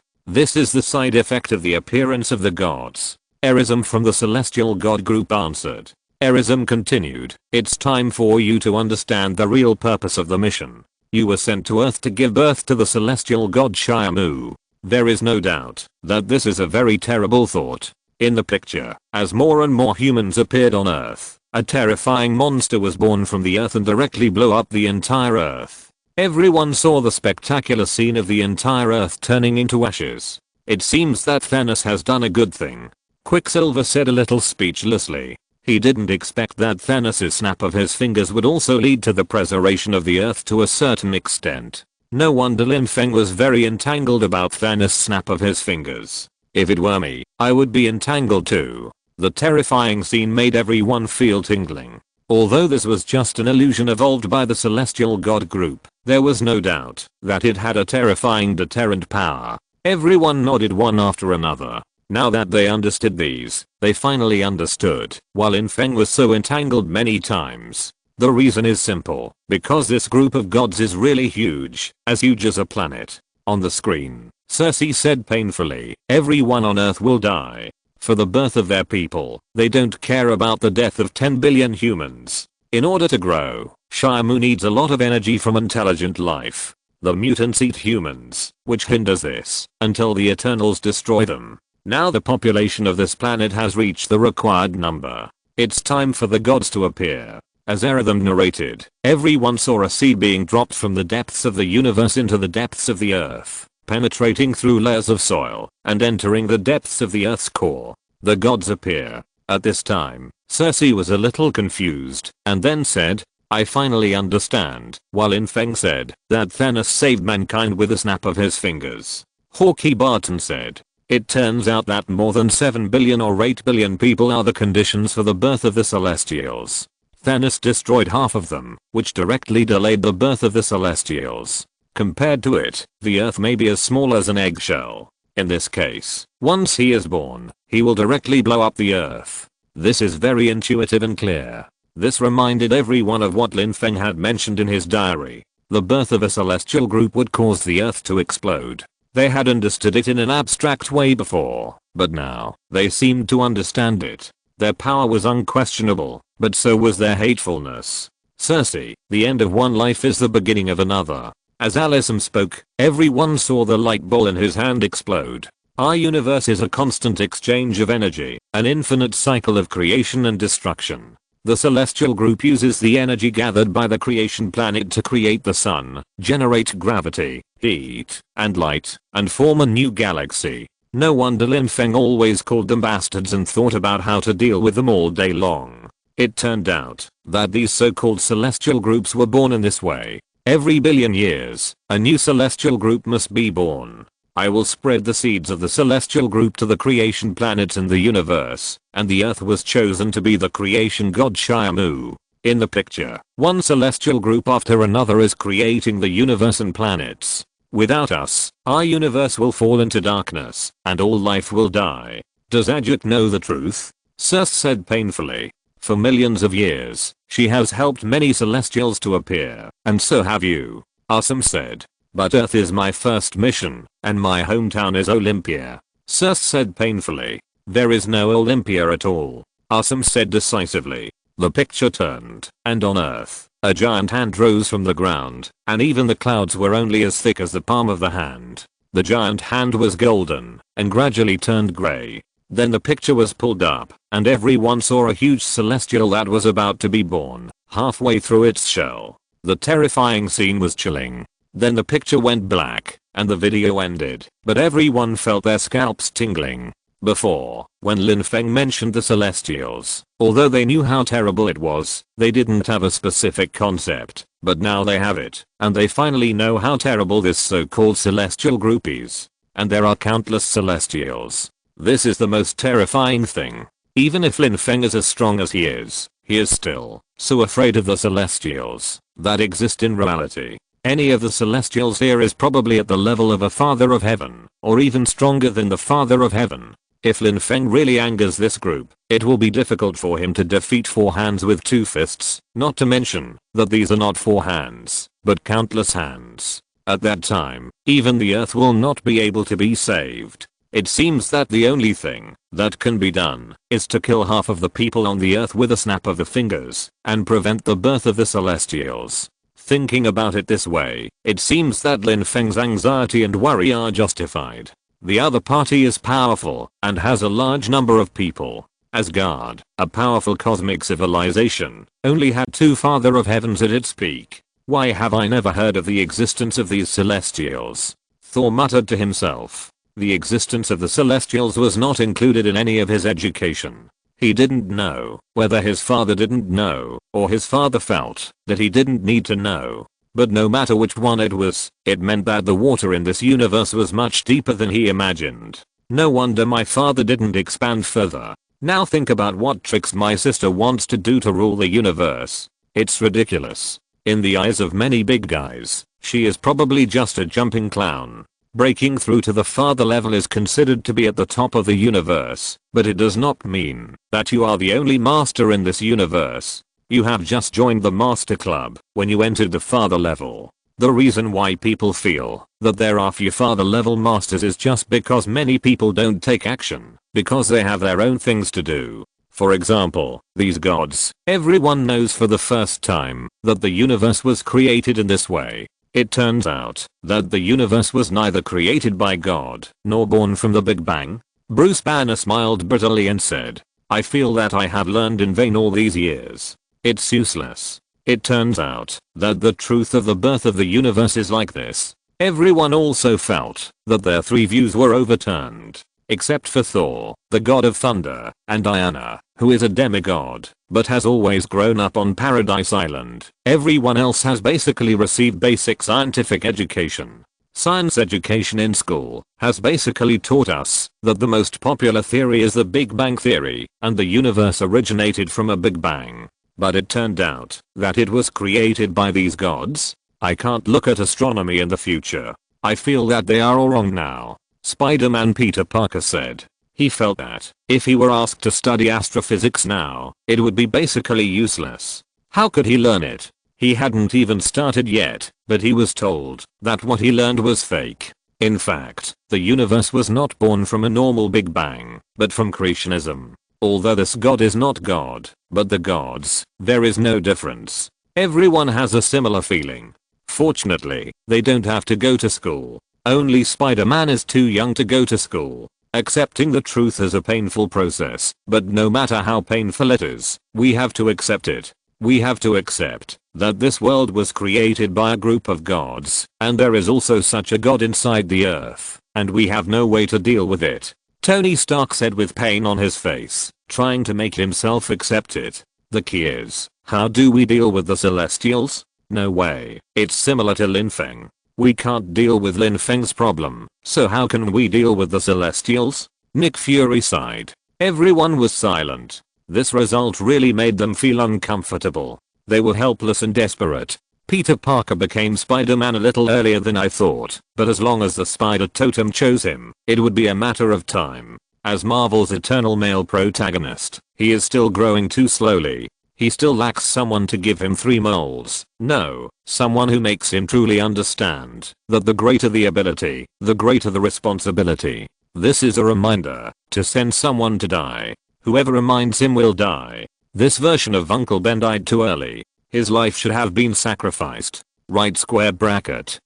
This is the side effect of the appearance of the gods. Erism from the Celestial God group answered. Erism continued, it's time for you to understand the real purpose of the mission. You were sent to Earth to give birth to the Celestial God Shiamu. There is no doubt that this is a very terrible thought. In the picture, as more and more humans appeared on Earth, a terrifying monster was born from the Earth and directly blew up the entire Earth. Everyone saw the spectacular scene of the entire Earth turning into ashes. It seems that Thanos has done a good thing. Quicksilver said a little speechlessly. He didn't expect that Thanos' snap of his fingers would also lead to the preservation of the Earth to a certain extent. No wonder Lin Feng was very entangled about Thanos' snap of his fingers. If it were me, I would be entangled too. The terrifying scene made everyone feel tingling. Although this was just an illusion evolved by the Celestial God group, there was no doubt that it had a terrifying deterrent power. Everyone nodded one after another. Now that they understood these, they finally understood why Lin Feng was so entangled many times. The reason is simple, because this group of gods is really huge as a planet. On the screen, Cersei said painfully, everyone on Earth will die. For the birth of their people, they don't care about the death of 10 billion humans. In order to grow, Shiamu needs a lot of energy from intelligent life. The mutants eat humans, which hinders this, until the Eternals destroy them. Now the population of this planet has reached the required number. It's time for the gods to appear. As Erism narrated, everyone saw a seed being dropped from the depths of the universe into the depths of the Earth, penetrating through layers of soil, and entering the depths of the Earth's core. The gods appear. At this time, Cersei was a little confused, and then said, I finally understand, while Lin Feng said that Thanos saved mankind with a snap of his fingers. Hawkeye Barton said, it turns out that more than 7 billion or 8 billion people are the conditions for the birth of the Celestials. Thanos destroyed half of them, which directly delayed the birth of the Celestials. Compared to it, the Earth may be as small as an eggshell. In this case, once he is born, he will directly blow up the Earth. This is very intuitive and clear. This reminded everyone of what Lin Feng had mentioned in his diary. The birth of a celestial group would cause the Earth to explode. They had understood it in an abstract way before, but now, they seemed to understand it. Their power was unquestionable, but so was their hatefulness. Cersei, the end of one life is the beginning of another. As Alicent spoke, everyone saw the light ball in his hand explode. Our universe is a constant exchange of energy, an infinite cycle of creation and destruction. The celestial group uses the energy gathered by the creation planet to create the sun, generate gravity, heat, and light, and form a new galaxy. No wonder Lin Feng always called them bastards and thought about how to deal with them all day long. It turned out that these so-called celestial groups were born in this way. Every billion years, a new celestial group must be born. I will spread the seeds of the celestial group to the creation planets in the universe, and the earth was chosen to be the creation god Shiamu. In the picture, one celestial group after another is creating the universe and planets. Without us, our universe will fall into darkness, and all life will die. Does Ajit know the truth? Sus said painfully. For millions of years, she has helped many celestials to appear, and so have you. Asum said. But Earth is my first mission, and my hometown is Olympia. Sus said painfully. There is no Olympia at all. Asum said decisively. The picture turned, and on Earth, a giant hand rose from the ground, and even the clouds were only as thick as the palm of the hand. The giant hand was golden, and gradually turned grey. Then the picture was pulled up, and everyone saw a huge celestial that was about to be born, halfway through its shell. The terrifying scene was chilling. Then the picture went black, and the video ended, but everyone felt their scalps tingling. Before, when Lin Feng mentioned the celestials, although they knew how terrible it was, they didn't have a specific concept, but now they have it, and they finally know how terrible this so-called celestial group is. And there are countless celestials. This is the most terrifying thing. Even if Lin Feng is as strong as he is still so afraid of the celestials that exist in reality. Any of the celestials here is probably at the level of a Father of Heaven, or even stronger than the Father of Heaven. If Lin Feng really angers this group, it will be difficult for him to defeat 4 hands with 2 fists, not to mention that these are not 4 hands, but countless hands. At that time, even the earth will not be able to be saved. It seems that the only thing that can be done is to kill half of the people on the earth with a snap of the fingers and prevent the birth of the celestials. Thinking about it this way, it seems that Lin Feng's anxiety and worry are justified. The other party is powerful and has a large number of people. Asgard, a powerful cosmic civilization, only had 2 Father of Heavens at its peak. Why have I never heard of the existence of these celestials? Thor muttered to himself. The existence of the celestials was not included in any of his education. He didn't know whether his father didn't know, or his father felt that he didn't need to know. But no matter which one it was, it meant that the water in this universe was much deeper than he imagined. No wonder my father didn't expand further. Now think about what tricks my sister wants to do to rule the universe. It's ridiculous. In the eyes of many big guys, she is probably just a jumping clown. Breaking through to the Father level is considered to be at the top of the universe, but it does not mean that you are the only master in this universe. You have just joined the Master Club when you entered the Father level. The reason why people feel that there are few Father level masters is just because many people don't take action, because they have their own things to do. For example, these gods. Everyone knows for the first time that the universe was created in this way. It turns out that the universe was neither created by God nor born from the Big Bang. Bruce Banner smiled bitterly and said, I feel that I have learned in vain all these years. It's useless. It turns out that the truth of the birth of the universe is like this. Everyone also felt that their 3 views were overturned. Except for Thor, the god of thunder, and Diana, who is a demigod, but has always grown up on Paradise Island. Everyone else has basically received basic scientific education. Science education in school has basically taught us that the most popular theory is the Big Bang theory, and the universe originated from a Big Bang. But it turned out that it was created by these gods. I can't look at astronomy in the future. I feel that they are all wrong now. Spider-Man Peter Parker said. He felt that if he were asked to study astrophysics now, it would be basically useless. How could he learn it? He hadn't even started yet, but he was told that what he learned was fake. In fact, the universe was not born from a normal Big Bang, but from creationism. Although this god is not God, but the gods, there is no difference. Everyone has a similar feeling. Fortunately, they don't have to go to school. Only Spider-Man is too young to go to school. Accepting the truth is a painful process, but no matter how painful it is, we have to accept it. We have to accept that this world was created by a group of gods, and there is also such a god inside the earth, and we have no way to deal with it. Tony Stark said with pain on his face, trying to make himself accept it. The key is, how do we deal with the Celestials? No way. It's similar to Lin Feng. We can't deal with Lin Feng's problem, so how can we deal with the Celestials? Nick Fury sighed. Everyone was silent. This result really made them feel uncomfortable. They were helpless and desperate. Peter Parker became Spider-Man a little earlier than I thought, but as long as the Spider Totem chose him, it would be a matter of time. As Marvel's eternal male protagonist, he is still growing too slowly. He still lacks someone to give him 3 moles. No, someone who makes him truly understand that the greater the ability, the greater the responsibility. This is a reminder to send someone to die. Whoever reminds him will die. This version of Uncle Ben died too early. His life should have been sacrificed. Right square bracket.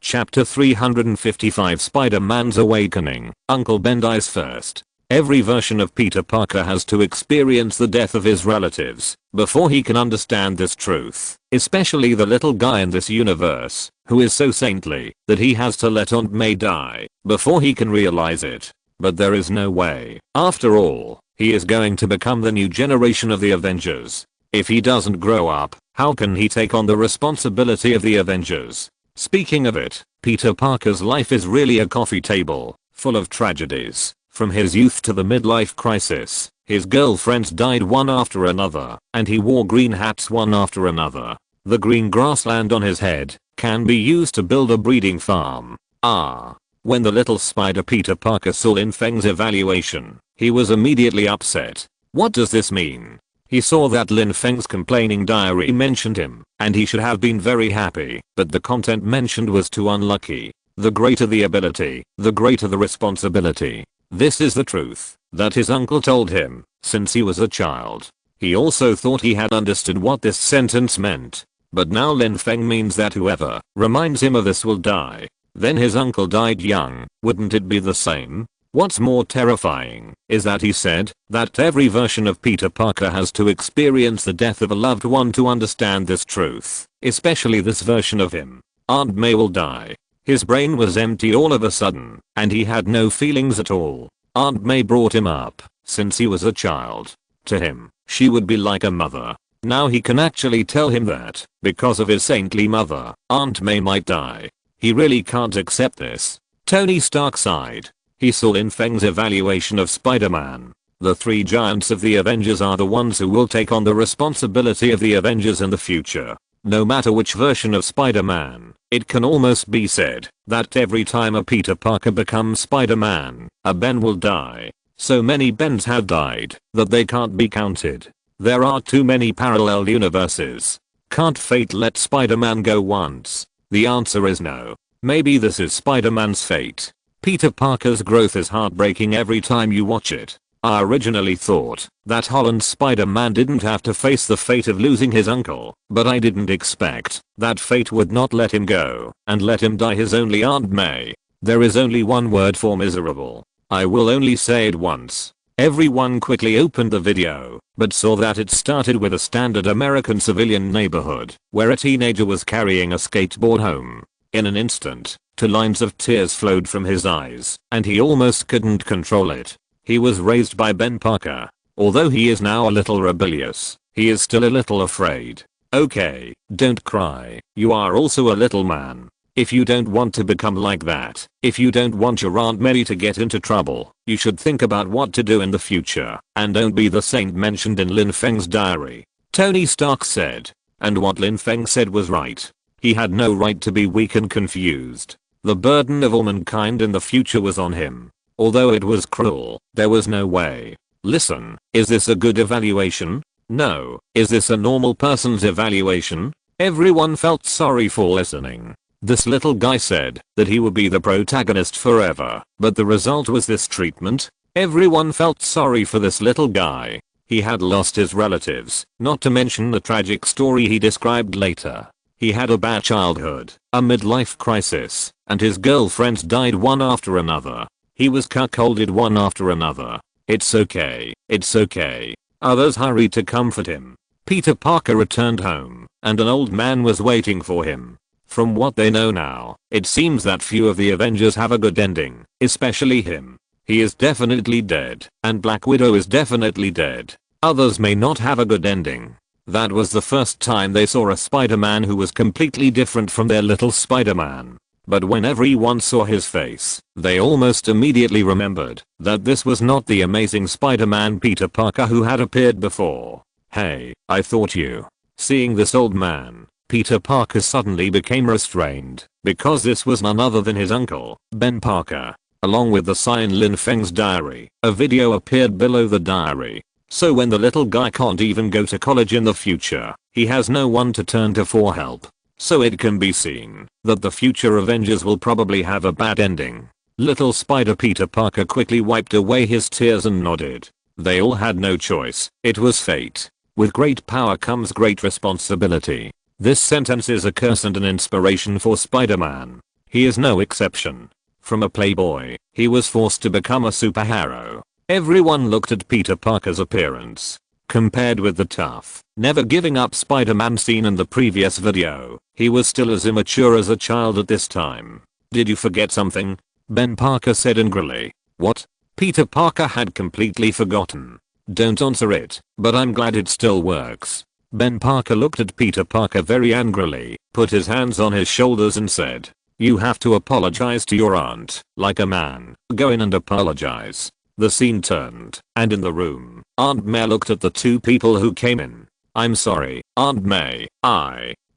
Chapter 355 Spider-Man's Awakening. Uncle Ben dies first. Every version of Peter Parker has to experience the death of his relatives before he can understand this truth. Especially the little guy in this universe, who is so saintly that he has to let Aunt May die before he can realize it. But there is no way. After all, he is going to become the new generation of the Avengers. If he doesn't grow up, how can he take on the responsibility of the Avengers? Speaking of it, Peter Parker's life is really a coffee table, full of tragedies. From his youth to the midlife crisis, his girlfriends died one after another, and he wore green hats one after another. The green grassland on his head can be used to build a breeding farm. When the little spider Peter Parker saw Lin Feng's evaluation, he was immediately upset. What does this mean? He saw that Lin Feng's complaining diary mentioned him, and he should have been very happy, but the content mentioned was too unlucky. The greater the ability, the greater the responsibility. This is the truth that his uncle told him since he was a child. He also thought he had understood what this sentence meant. But now Lin Feng means that whoever reminds him of this will die. Then his uncle died young, wouldn't it be the same? What's more terrifying is that he said that every version of Peter Parker has to experience the death of a loved one to understand this truth, especially this version of him. Aunt May will die. His brain was empty all of a sudden, and he had no feelings at all. Aunt May brought him up since he was a child. To him, she would be like a mother. Now he can actually tell him that, because of his saintly mother, Aunt May might die. He really can't accept this. Tony Stark sighed. He saw Lin Feng's evaluation of Spider-Man. The 3 giants of the Avengers are the ones who will take on the responsibility of the Avengers in the future. No matter which version of Spider-Man, it can almost be said that every time a Peter Parker becomes Spider-Man, a Ben will die. So many Bens have died that they can't be counted. There are too many parallel universes. Can't fate let Spider-Man go once? The answer is no. Maybe this is Spider-Man's fate. Peter Parker's growth is heartbreaking every time you watch it. I originally thought that Holland's Spider-Man didn't have to face the fate of losing his uncle, but I didn't expect that fate would not let him go and let him die his only Aunt May. There is only one word for miserable. I will only say it once. Everyone quickly opened the video, but saw that it started with a standard American civilian neighborhood, where a teenager was carrying a skateboard home. In an instant, 2 lines of tears flowed from his eyes, and he almost couldn't control it. He was raised by Ben Parker. Although he is now a little rebellious, he is still a little afraid. Okay, don't cry. You are also a little man. If you don't want to become like that, if you don't want your Aunt May to get into trouble, you should think about what to do in the future, and don't be the saint mentioned in Lin Feng's diary. Tony Stark said. And what Lin Feng said was right. He had no right to be weak and confused. The burden of all mankind in the future was on him. Although it was cruel, there was no way. Listen, is this a good evaluation? No. Is this a normal person's evaluation? Everyone felt sorry for listening. This little guy said that he would be the protagonist forever, but the result was this treatment. Everyone felt sorry for this little guy. He had lost his relatives, not to mention the tragic story he described later. He had a bad childhood, a midlife crisis, and his girlfriends died one after another. He was cuckolded one after another. It's okay, it's okay. Others hurried to comfort him. Peter Parker returned home, and an old man was waiting for him. From what they know now, it seems that few of the Avengers have a good ending, especially him. He is definitely dead, and Black Widow is definitely dead. Others may not have a good ending. That was the first time they saw a Spider-Man who was completely different from their little Spider-Man. But when everyone saw his face, they almost immediately remembered that this was not the amazing Spider-Man Peter Parker who had appeared before. Hey, I thought you. Seeing this old man, Peter Parker suddenly became restrained because this was none other than his uncle, Ben Parker. Along with the sign Lin Feng's diary, a video appeared below the diary. So when the little guy can't even go to college in the future, he has no one to turn to for help. So it can be seen that the future Avengers will probably have a bad ending. Little Spider Peter Parker quickly wiped away his tears and nodded. They all had no choice, it was fate. With great power comes great responsibility. This sentence is a curse and an inspiration for Spider-Man. He is no exception. From a playboy, he was forced to become a superhero. Everyone looked at Peter Parker's appearance. Compared with the tough, never giving up Spider-Man seen in the previous video, he was still as immature as a child at this time. Did you forget something? Ben Parker said angrily. What? Peter Parker had completely forgotten. Don't answer it, but I'm glad it still works. Ben Parker looked at Peter Parker very angrily, put his hands on his shoulders and said, "You have to apologize to your aunt, like a man. Go in and apologize." The scene turned, and in the room, Aunt May looked at the two people who came in. "I'm sorry, Aunt May,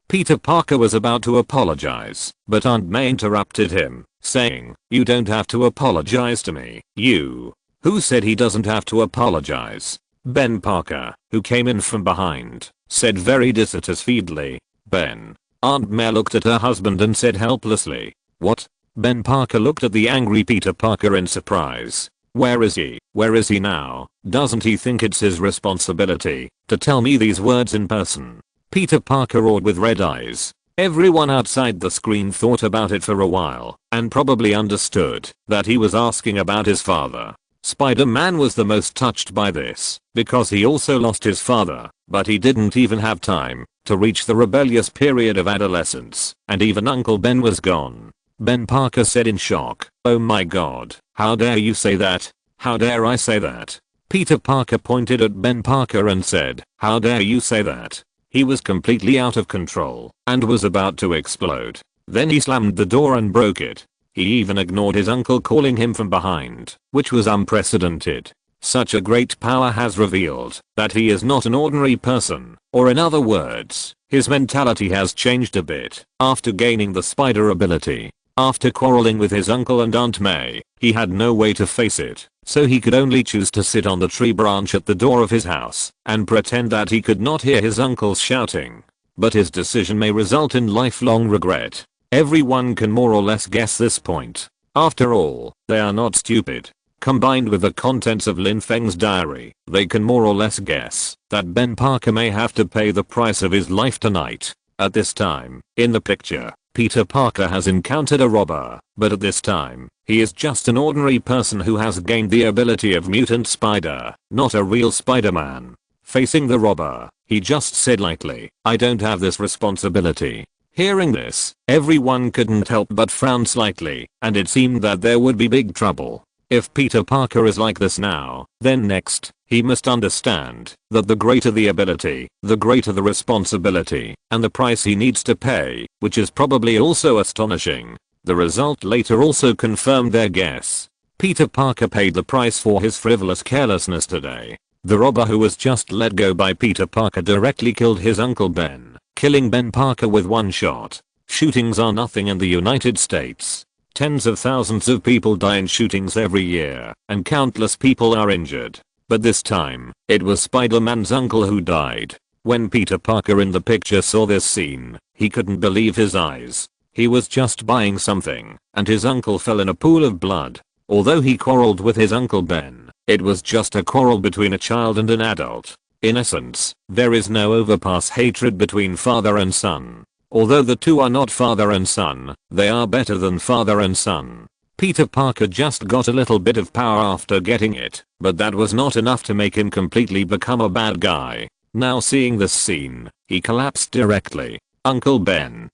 Peter Parker was about to apologize, but Aunt May interrupted him, saying, "You don't have to apologize to me, you." "Who said he doesn't have to apologize?" Ben Parker, who came in from behind, said very dissatisfiedly. "Ben." Aunt May looked at her husband and said helplessly, "What?" Ben Parker looked at the angry Peter Parker in surprise. Where is he? Where is he now? Doesn't he think it's his responsibility to tell me these words in person? Peter Parker roared with red eyes. Everyone outside the screen thought about it for a while and probably understood that he was asking about his father. Spider-Man was the most touched by this because he also lost his father, but he didn't even have time to reach the rebellious period of adolescence, and even Uncle Ben was gone. Ben Parker said in shock, "Oh my god, how dare you say that? How dare I say that?" Peter Parker pointed at Ben Parker and said, "How dare you say that?" He was completely out of control and was about to explode. Then he slammed the door and broke it. He even ignored his uncle calling him from behind, which was unprecedented. Such a great power has revealed that he is not an ordinary person, or in other words, his mentality has changed a bit after gaining the spider ability. After quarreling with his uncle and Aunt May, he had no way to face it, so he could only choose to sit on the tree branch at the door of his house and pretend that he could not hear his uncles shouting. But his decision may result in lifelong regret. Everyone can more or less guess this point. After all, they are not stupid. Combined with the contents of Lin Feng's diary, they can more or less guess that Ben Parker may have to pay the price of his life tonight. At this time, in the picture, Peter Parker has encountered a robber, but at this time, he is just an ordinary person who has gained the ability of Mutant Spider, not a real Spider-Man. Facing the robber, he just said lightly, "I don't have this responsibility." Hearing this, everyone couldn't help but frown slightly, and it seemed that there would be big trouble. If Peter Parker is like this now, then next, he must understand that the greater the ability, the greater the responsibility, and the price he needs to pay, which is probably also astonishing. The result later also confirmed their guess. Peter Parker paid the price for his frivolous carelessness today. The robber who was just let go by Peter Parker directly killed his Uncle Ben, killing Ben Parker with one shot. Shootings are nothing in the United States. Tens of thousands of people die in shootings every year, and countless people are injured. But this time, it was Spider-Man's uncle who died. When Peter Parker in the picture saw this scene, he couldn't believe his eyes. He was just buying something, and his uncle fell in a pool of blood. Although he quarreled with his Uncle Ben, it was just a quarrel between a child and an adult. In essence, there is no overpass hatred between father and son. Although the two are not father and son, they are better than father and son. Peter Parker just got a little bit of power after getting it, but that was not enough to make him completely become a bad guy. Now seeing this scene, he collapsed directly. Uncle Ben,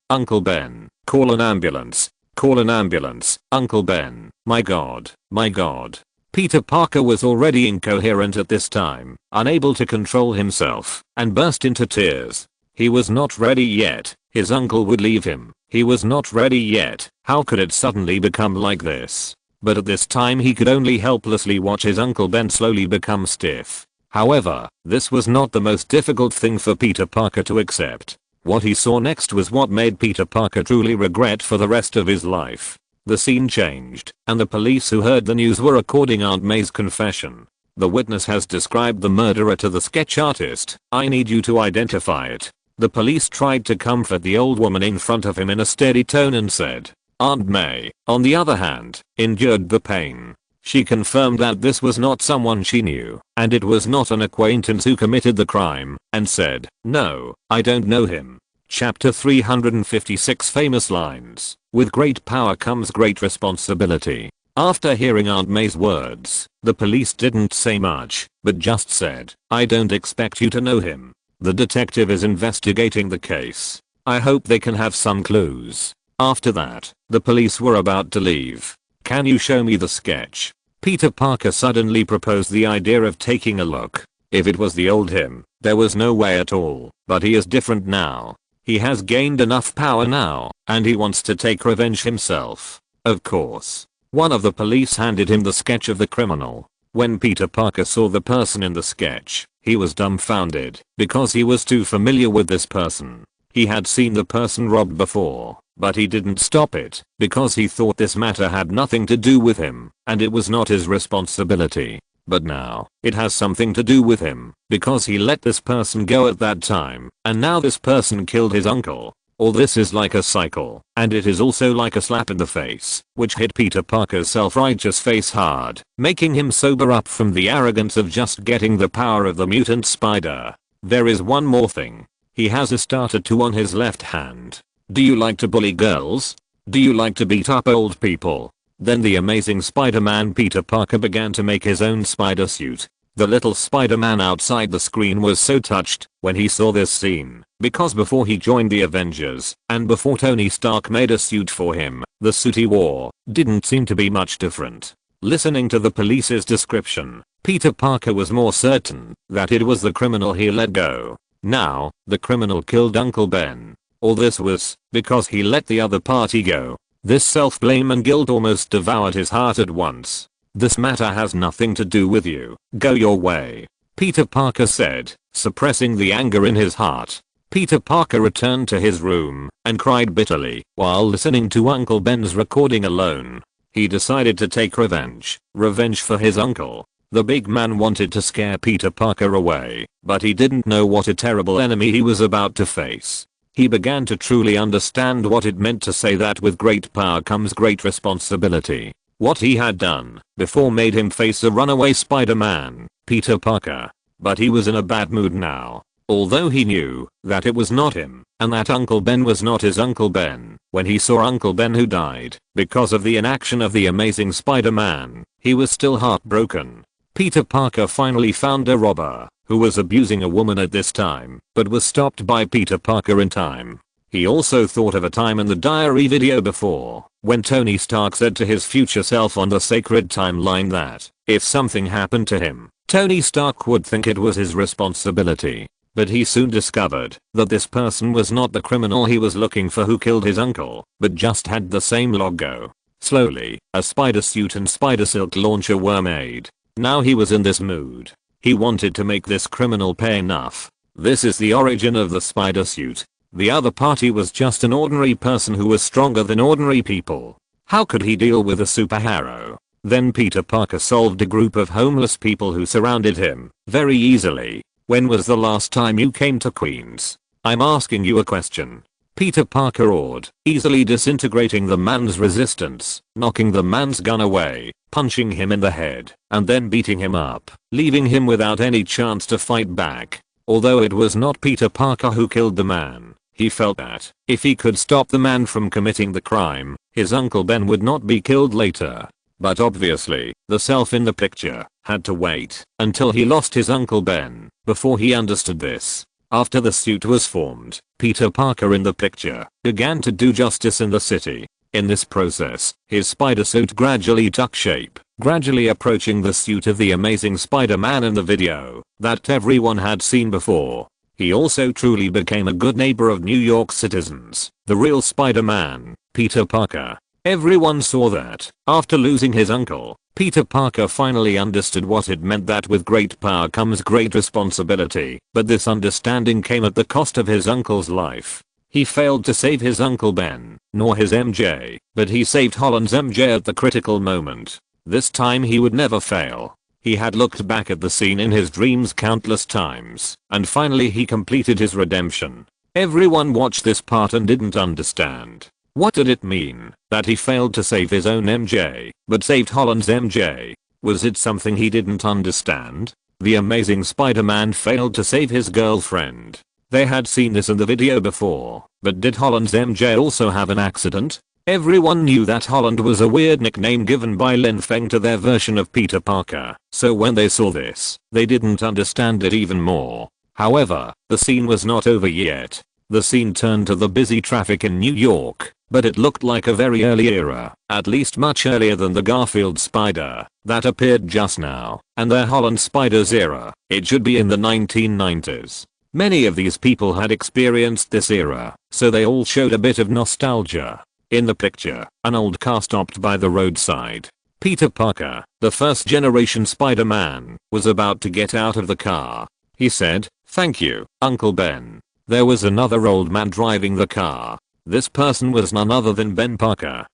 call an ambulance, Uncle Ben, my god, Peter Parker was already incoherent at this time, unable to control himself, and burst into tears. He was not ready yet. His uncle would leave him. He was not ready yet. How could it suddenly become like this? But at this time he could only helplessly watch his Uncle Ben slowly become stiff. However, this was not the most difficult thing for Peter Parker to accept. What he saw next was what made Peter Parker truly regret for the rest of his life. The scene changed, and the police who heard the news were recording Aunt May's confession. The witness has described the murderer to the sketch artist. I need you to identify it. The police tried to comfort the old woman in front of him in a steady tone and said, Aunt May, on the other hand, endured the pain. She confirmed that this was not someone she knew, and it was not an acquaintance who committed the crime, and said, no, I don't know him. Chapter 356 Famous Lines. With great power comes great responsibility. After hearing Aunt May's words, the police didn't say much, but just said, I don't expect you to know him. The detective is investigating the case. I hope they can have some clues. After that, the police were about to leave. Can you show me the sketch? Peter Parker suddenly proposed the idea of taking a look. If it was the old him, there was no way at all, but he is different now. He has gained enough power now, and he wants to take revenge himself. Of course. One of the police handed him the sketch of the criminal. When Peter Parker saw the person in the sketch, he was dumbfounded, because he was too familiar with this person. He had seen the person robbed before, but he didn't stop it, because he thought this matter had nothing to do with him, and it was not his responsibility. But now, it has something to do with him, because he let this person go at that time, and now this person killed his uncle. All this is like a cycle, and it is also like a slap in the face, which hit Peter Parker's self-righteous face hard, making him sober up from the arrogance of just getting the power of the mutant spider. There is one more thing. He has a star tattoo on his left hand. Do you like to bully girls? Do you like to beat up old people? Then the Amazing Spider-Man Peter Parker began to make his own spider suit. The little Spider-Man outside the screen was so touched when he saw this scene, because before he joined the Avengers, and before Tony Stark made a suit for him, the suit he wore didn't seem to be much different. Listening to the police's description, Peter Parker was more certain that it was the criminal he let go. Now, the criminal killed Uncle Ben. All this was because he let the other party go. This self-blame and guilt almost devoured his heart at once. This matter has nothing to do with you. Go your way. Peter Parker said, suppressing the anger in his heart. Peter Parker returned to his room and cried bitterly while listening to Uncle Ben's recording alone. He decided to take revenge. Revenge for his uncle. The big man wanted to scare Peter Parker away, but he didn't know what a terrible enemy he was about to face. He began to truly understand what it meant to say that with great power comes great responsibility. What he had done before made him face a runaway Spider-Man, Peter Parker. But he was in a bad mood now. Although he knew that it was not him, and that Uncle Ben was not his Uncle Ben, when he saw Uncle Ben who died because of the inaction of the Amazing Spider-Man, he was still heartbroken. Peter Parker finally found a robber who was abusing a woman at this time, but was stopped by Peter Parker in time. He also thought of a time in the diary video before, when Tony Stark said to his future self on the sacred timeline that, if something happened to him, Tony Stark would think it was his responsibility. But he soon discovered that this person was not the criminal he was looking for who killed his uncle, but just had the same logo. Slowly, a spider suit and spider silk launcher were made. Now he was in this mood. He wanted to make this criminal pay enough. This is the origin of the spider suit. The other party was just an ordinary person who was stronger than ordinary people. How could he deal with a superhero? Then Peter Parker solved a group of homeless people who surrounded him very easily. When was the last time you came to Queens? I'm asking you a question. Peter Parker roared, easily disintegrating the man's resistance, knocking the man's gun away, punching him in the head, and then beating him up, leaving him without any chance to fight back. Although it was not Peter Parker who killed the man, he felt that if he could stop the man from committing the crime, his Uncle Ben would not be killed later. But obviously, the self in the picture had to wait until he lost his Uncle Ben before he understood this. After the suit was formed, Peter Parker in the picture began to do justice in the city. In this process, his spider suit gradually took shape, gradually approaching the suit of the Amazing Spider-Man in the video that everyone had seen before. He also truly became a good neighbor of New York citizens, the real Spider-Man, Peter Parker. Everyone saw that, after losing his uncle, Peter Parker finally understood what it meant that with great power comes great responsibility, but this understanding came at the cost of his uncle's life. He failed to save his Uncle Ben, nor his MJ, but he saved Holland's MJ at the critical moment. This time he would never fail. He had looked back at the scene in his dreams countless times, and finally he completed his redemption. Everyone watched this part and didn't understand. What did it mean that he failed to save his own MJ, but saved Holland's MJ? Was it something he didn't understand? The Amazing Spider-Man failed to save his girlfriend. They had seen this in the video before, but did Holland's MJ also have an accident? Everyone knew that Holland was a weird nickname given by Lin Feng to their version of Peter Parker, so when they saw this, they didn't understand it even more. However, the scene was not over yet. The scene turned to the busy traffic in New York, but it looked like a very early era, at least much earlier than the Garfield spider that appeared just now, and their Holland Spider's era. It should be in the 1990s. Many of these people had experienced this era, so they all showed a bit of nostalgia. In the picture, an old car stopped by the roadside. Peter Parker, the first generation Spider-Man, was about to get out of the car. He said, "Thank you, Uncle Ben." There was another old man driving the car. This person was none other than Ben Parker.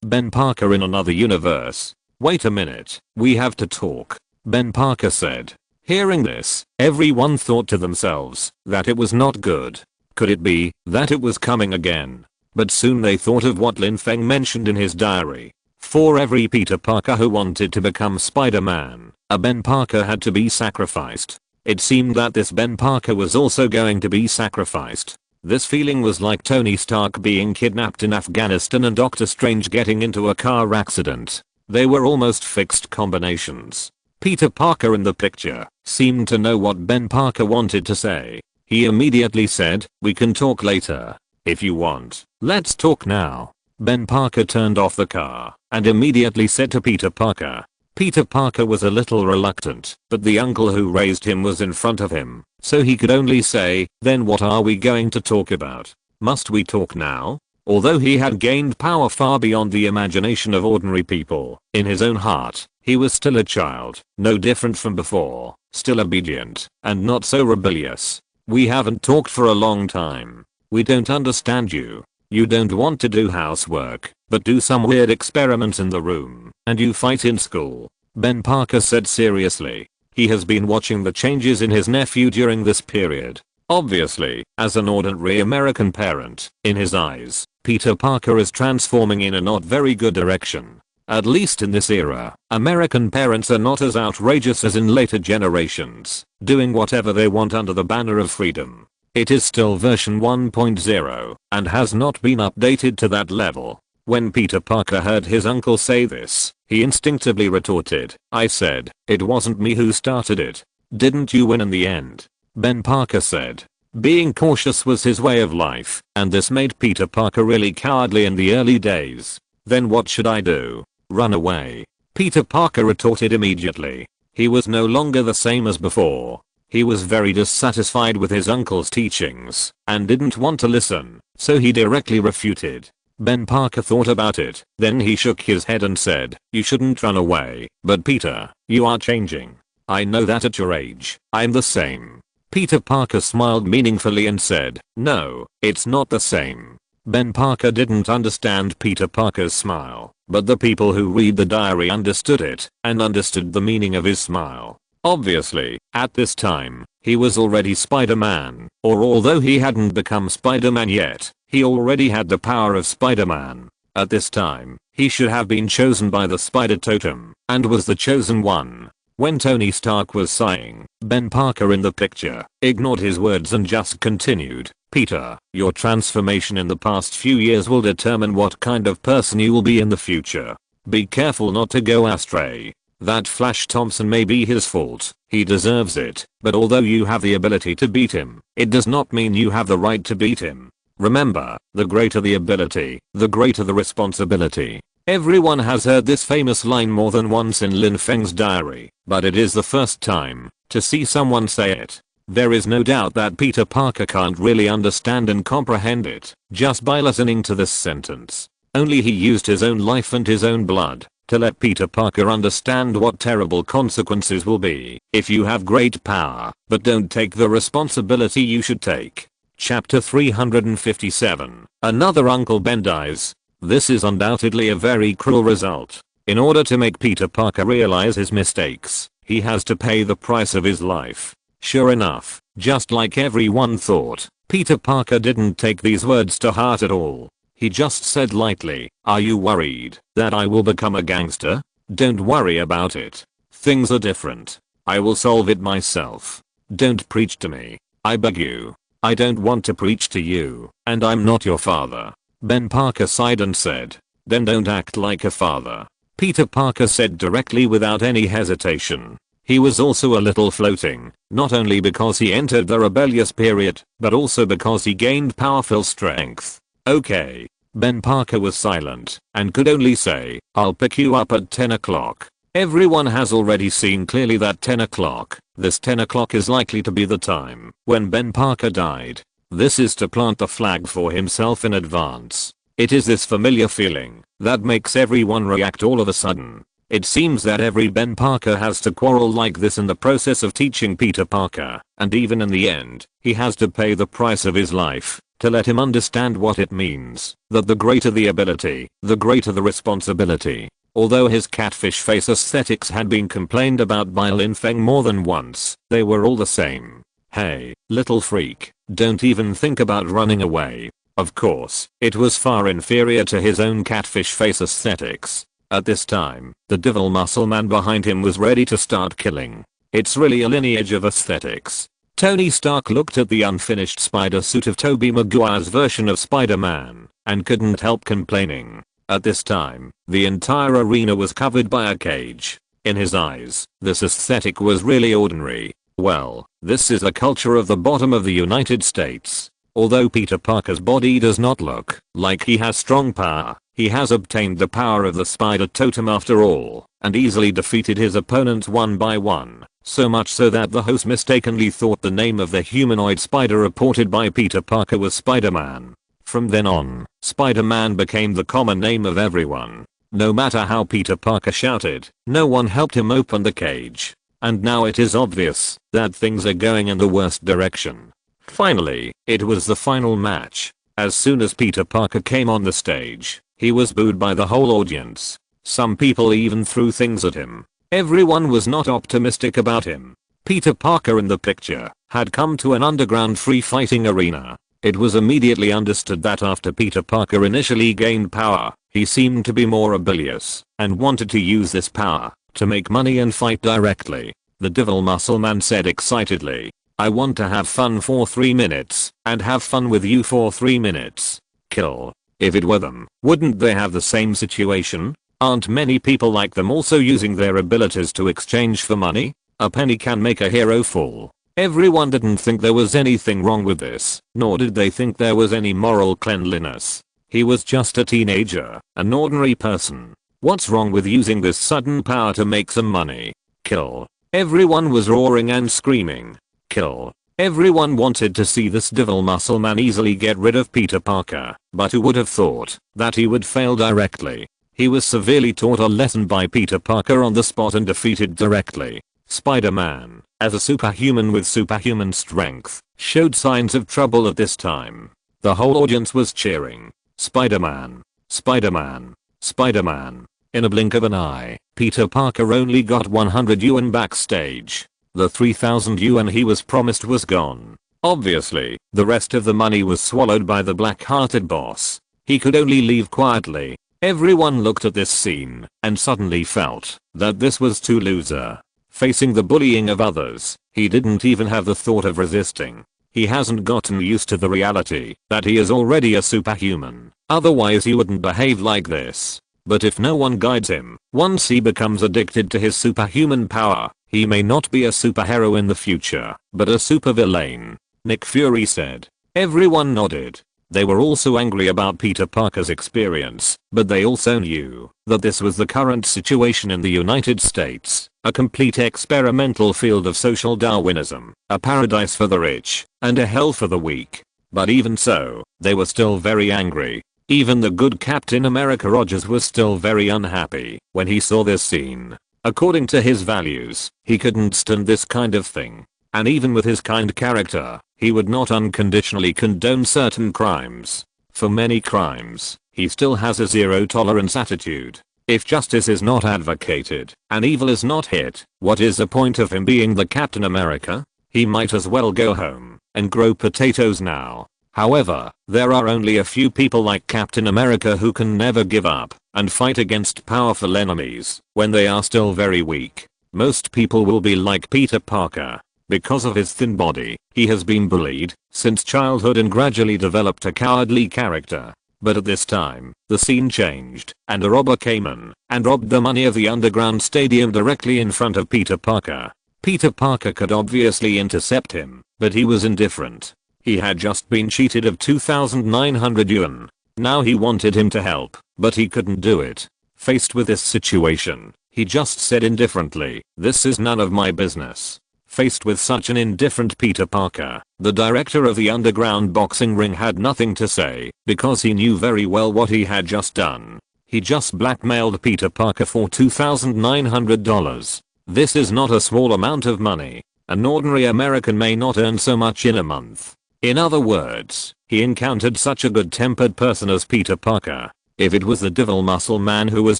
Ben Parker in another universe. "Wait a minute, we have to talk," Ben Parker said. Hearing this, everyone thought to themselves that it was not good. Could it be that it was coming again? But soon they thought of what Lin Feng mentioned in his diary. For every Peter Parker who wanted to become Spider-Man, a Ben Parker had to be sacrificed. It seemed that this Ben Parker was also going to be sacrificed. This feeling was like Tony Stark being kidnapped in Afghanistan and Doctor Strange getting into a car accident. They were almost fixed combinations. Peter Parker in the picture seemed to know what Ben Parker wanted to say. He immediately said, "We can talk later. If you want, let's talk now." Ben Parker turned off the car and immediately said to Peter Parker. Peter Parker was a little reluctant, but the uncle who raised him was in front of him, so he could only say, "Then what are we going to talk about? Must we talk now?" Although he had gained power far beyond the imagination of ordinary people, in his own heart, he was still a child, no different from before, still obedient, and not so rebellious. "We haven't talked for a long time. We don't understand you. You don't want to do housework, but do some weird experiments in the room, and you fight in school," Ben Parker said seriously. He has been watching the changes in his nephew during this period. Obviously, as an ordinary American parent, in his eyes, Peter Parker is transforming in a not very good direction. At least in this era, American parents are not as outrageous as in later generations, doing whatever they want under the banner of freedom. It is still version 1.0 and has not been updated to that level. When Peter Parker heard his uncle say this, he instinctively retorted, "I said, it wasn't me who started it. Didn't you win in the end?" Ben Parker said. Being cautious was his way of life, and this made Peter Parker really cowardly in the early days. "Then what should I do? Run away?" Peter Parker retorted immediately. He was no longer the same as before. He was very dissatisfied with his uncle's teachings and didn't want to listen, so he directly refuted. Ben Parker thought about it, then he shook his head and said, "You shouldn't run away, but Peter, you are changing. I know that at your age, I'm the same." Peter Parker smiled meaningfully and said, "No, it's not the same." Ben Parker didn't understand Peter Parker's smile, but the people who read the diary understood it and understood the meaning of his smile. Obviously, at this time, he was already Spider-Man, or although he hadn't become Spider-Man yet, he already had the power of Spider-Man. At this time, he should have been chosen by the Spider Totem, and was the chosen one. When Tony Stark was sighing, Ben Parker in the picture ignored his words and just continued, "Peter, your transformation in the past few years will determine what kind of person you will be in the future. Be careful not to go astray. That Flash Thompson may be his fault, he deserves it, but although you have the ability to beat him, it does not mean you have the right to beat him. Remember, the greater the ability, the greater the responsibility. Everyone has heard this famous line more than once in Lin Feng's diary, but it is the first time to see someone say it. There is no doubt that Peter Parker can't really understand and comprehend it just by listening to this sentence. Only he used his own life and his own blood to let Peter Parker understand what terrible consequences will be if you have great power but don't take the responsibility you should take. Chapter 357. Another Uncle Ben dies. This is undoubtedly a very cruel result. In order to make Peter Parker realize his mistakes, he has to pay the price of his life. Sure enough, just like everyone thought, Peter Parker didn't take these words to heart at all. He just said lightly, "Are you worried that I will become a gangster? Don't worry about it. Things are different. I will solve it myself. Don't preach to me. I beg you. I don't want to preach to you, and I'm not your father." Ben Parker sighed and said, "Then don't act like a father." Peter Parker said directly without any hesitation. He was also a little floating, not only because he entered the rebellious period, but also because he gained powerful strength. Okay. Ben Parker was silent and could only say, "I'll pick you up at 10 o'clock. Everyone has already seen clearly that 10 o'clock, this 10 o'clock is likely to be the time when Ben Parker died. This is to plant the flag for himself in advance. It is this familiar feeling that makes everyone react all of a sudden. It seems that every Ben Parker has to quarrel like this in the process of teaching Peter Parker, and even in the end, he has to pay the price of his life to let him understand what it means, that the greater the ability, the greater the responsibility. Although his catfish face aesthetics had been complained about by Lin Feng more than once, they were all the same. Hey, little freak, don't even think about running away. Of course, it was far inferior to his own catfish face aesthetics. At this time, the Devil Muscle Man behind him was ready to start killing. It's really a lineage of aesthetics. Tony Stark looked at the unfinished spider suit of Tobey Maguire's version of Spider-Man and couldn't help complaining. At this time, the entire arena was covered by a cage. In his eyes, this aesthetic was really ordinary. Well, this is the culture of the bottom of the United States. Although Peter Parker's body does not look like he has strong power, he has obtained the power of the spider totem after all, and easily defeated his opponents one by one, so much so that the host mistakenly thought the name of the humanoid spider reported by Peter Parker was Spider-Man. From then on, Spider-Man became the common name of everyone. No matter how Peter Parker shouted, no one helped him open the cage. And now it is obvious that things are going in the worst direction. Finally, it was the final match. As soon as Peter Parker came on the stage, he was booed by the whole audience. Some people even threw things at him. Everyone was not optimistic about him. Peter Parker in the picture had come to an underground free fighting arena. It was immediately understood that after Peter Parker initially gained power, he seemed to be more rebellious and wanted to use this power to make money and fight directly. The Devil Muscle Man said excitedly, "I want to have fun for 3 minutes and have fun with you for 3 minutes. Kill." If it were them, wouldn't they have the same situation? Aren't many people like them also using their abilities to exchange for money? A penny can make a hero fall. Everyone didn't think there was anything wrong with this, nor did they think there was any moral cleanliness. He was just a teenager, an ordinary person. What's wrong with using this sudden power to make some money? Kill. Everyone was roaring and screaming. Kill. Everyone wanted to see this Devil Muscle Man easily get rid of Peter Parker, but who would have thought that he would fail directly? He was severely taught a lesson by Peter Parker on the spot and defeated directly. Spider-Man, as a superhuman with superhuman strength, showed signs of trouble at this time. The whole audience was cheering. Spider-Man. Spider-Man. Spider-Man. In a blink of an eye, Peter Parker only got 100 yuan backstage. The 3,000 yuan he was promised was gone. Obviously, the rest of the money was swallowed by the black-hearted boss. He could only leave quietly. Everyone looked at this scene and suddenly felt that this was too loser. Facing the bullying of others, he didn't even have the thought of resisting. He hasn't gotten used to the reality that he is already a superhuman. Otherwise he wouldn't behave like this. But if no one guides him, once he becomes addicted to his superhuman power, he may not be a superhero in the future, but a supervillain. Nick Fury said. Everyone nodded. They were also angry about Peter Parker's experience, but they also knew that this was the current situation in the United States, a complete experimental field of social Darwinism, a paradise for the rich, and a hell for the weak. But even so, they were still very angry. Even the good Captain America Rogers was still very unhappy when he saw this scene. According to his values, he couldn't stand this kind of thing. And even with his kind character, he would not unconditionally condone certain crimes. For many crimes, he still has a zero tolerance attitude. If justice is not advocated and evil is not hit, what is the point of him being the Captain America? He might as well go home and grow potatoes now. However, there are only a few people like Captain America who can never give up and fight against powerful enemies when they are still very weak. Most people will be like Peter Parker. Because of his thin body, he has been bullied since childhood and gradually developed a cowardly character. But at this time, the scene changed, and a robber came in and robbed the money of the underground stadium directly in front of Peter Parker. Peter Parker could obviously intercept him, but he was indifferent. He had just been cheated of 2,900 yuan. Now he wanted him to help, but he couldn't do it. Faced with this situation, he just said indifferently, "This is none of my business." Faced with such an indifferent Peter Parker, the director of the underground boxing ring had nothing to say because he knew very well what he had just done. He just blackmailed Peter Parker for $2,900. This is not a small amount of money. An ordinary American may not earn so much in a month. In other words, he encountered such a good-tempered person as Peter Parker. If it was the Devil Muscle Man who was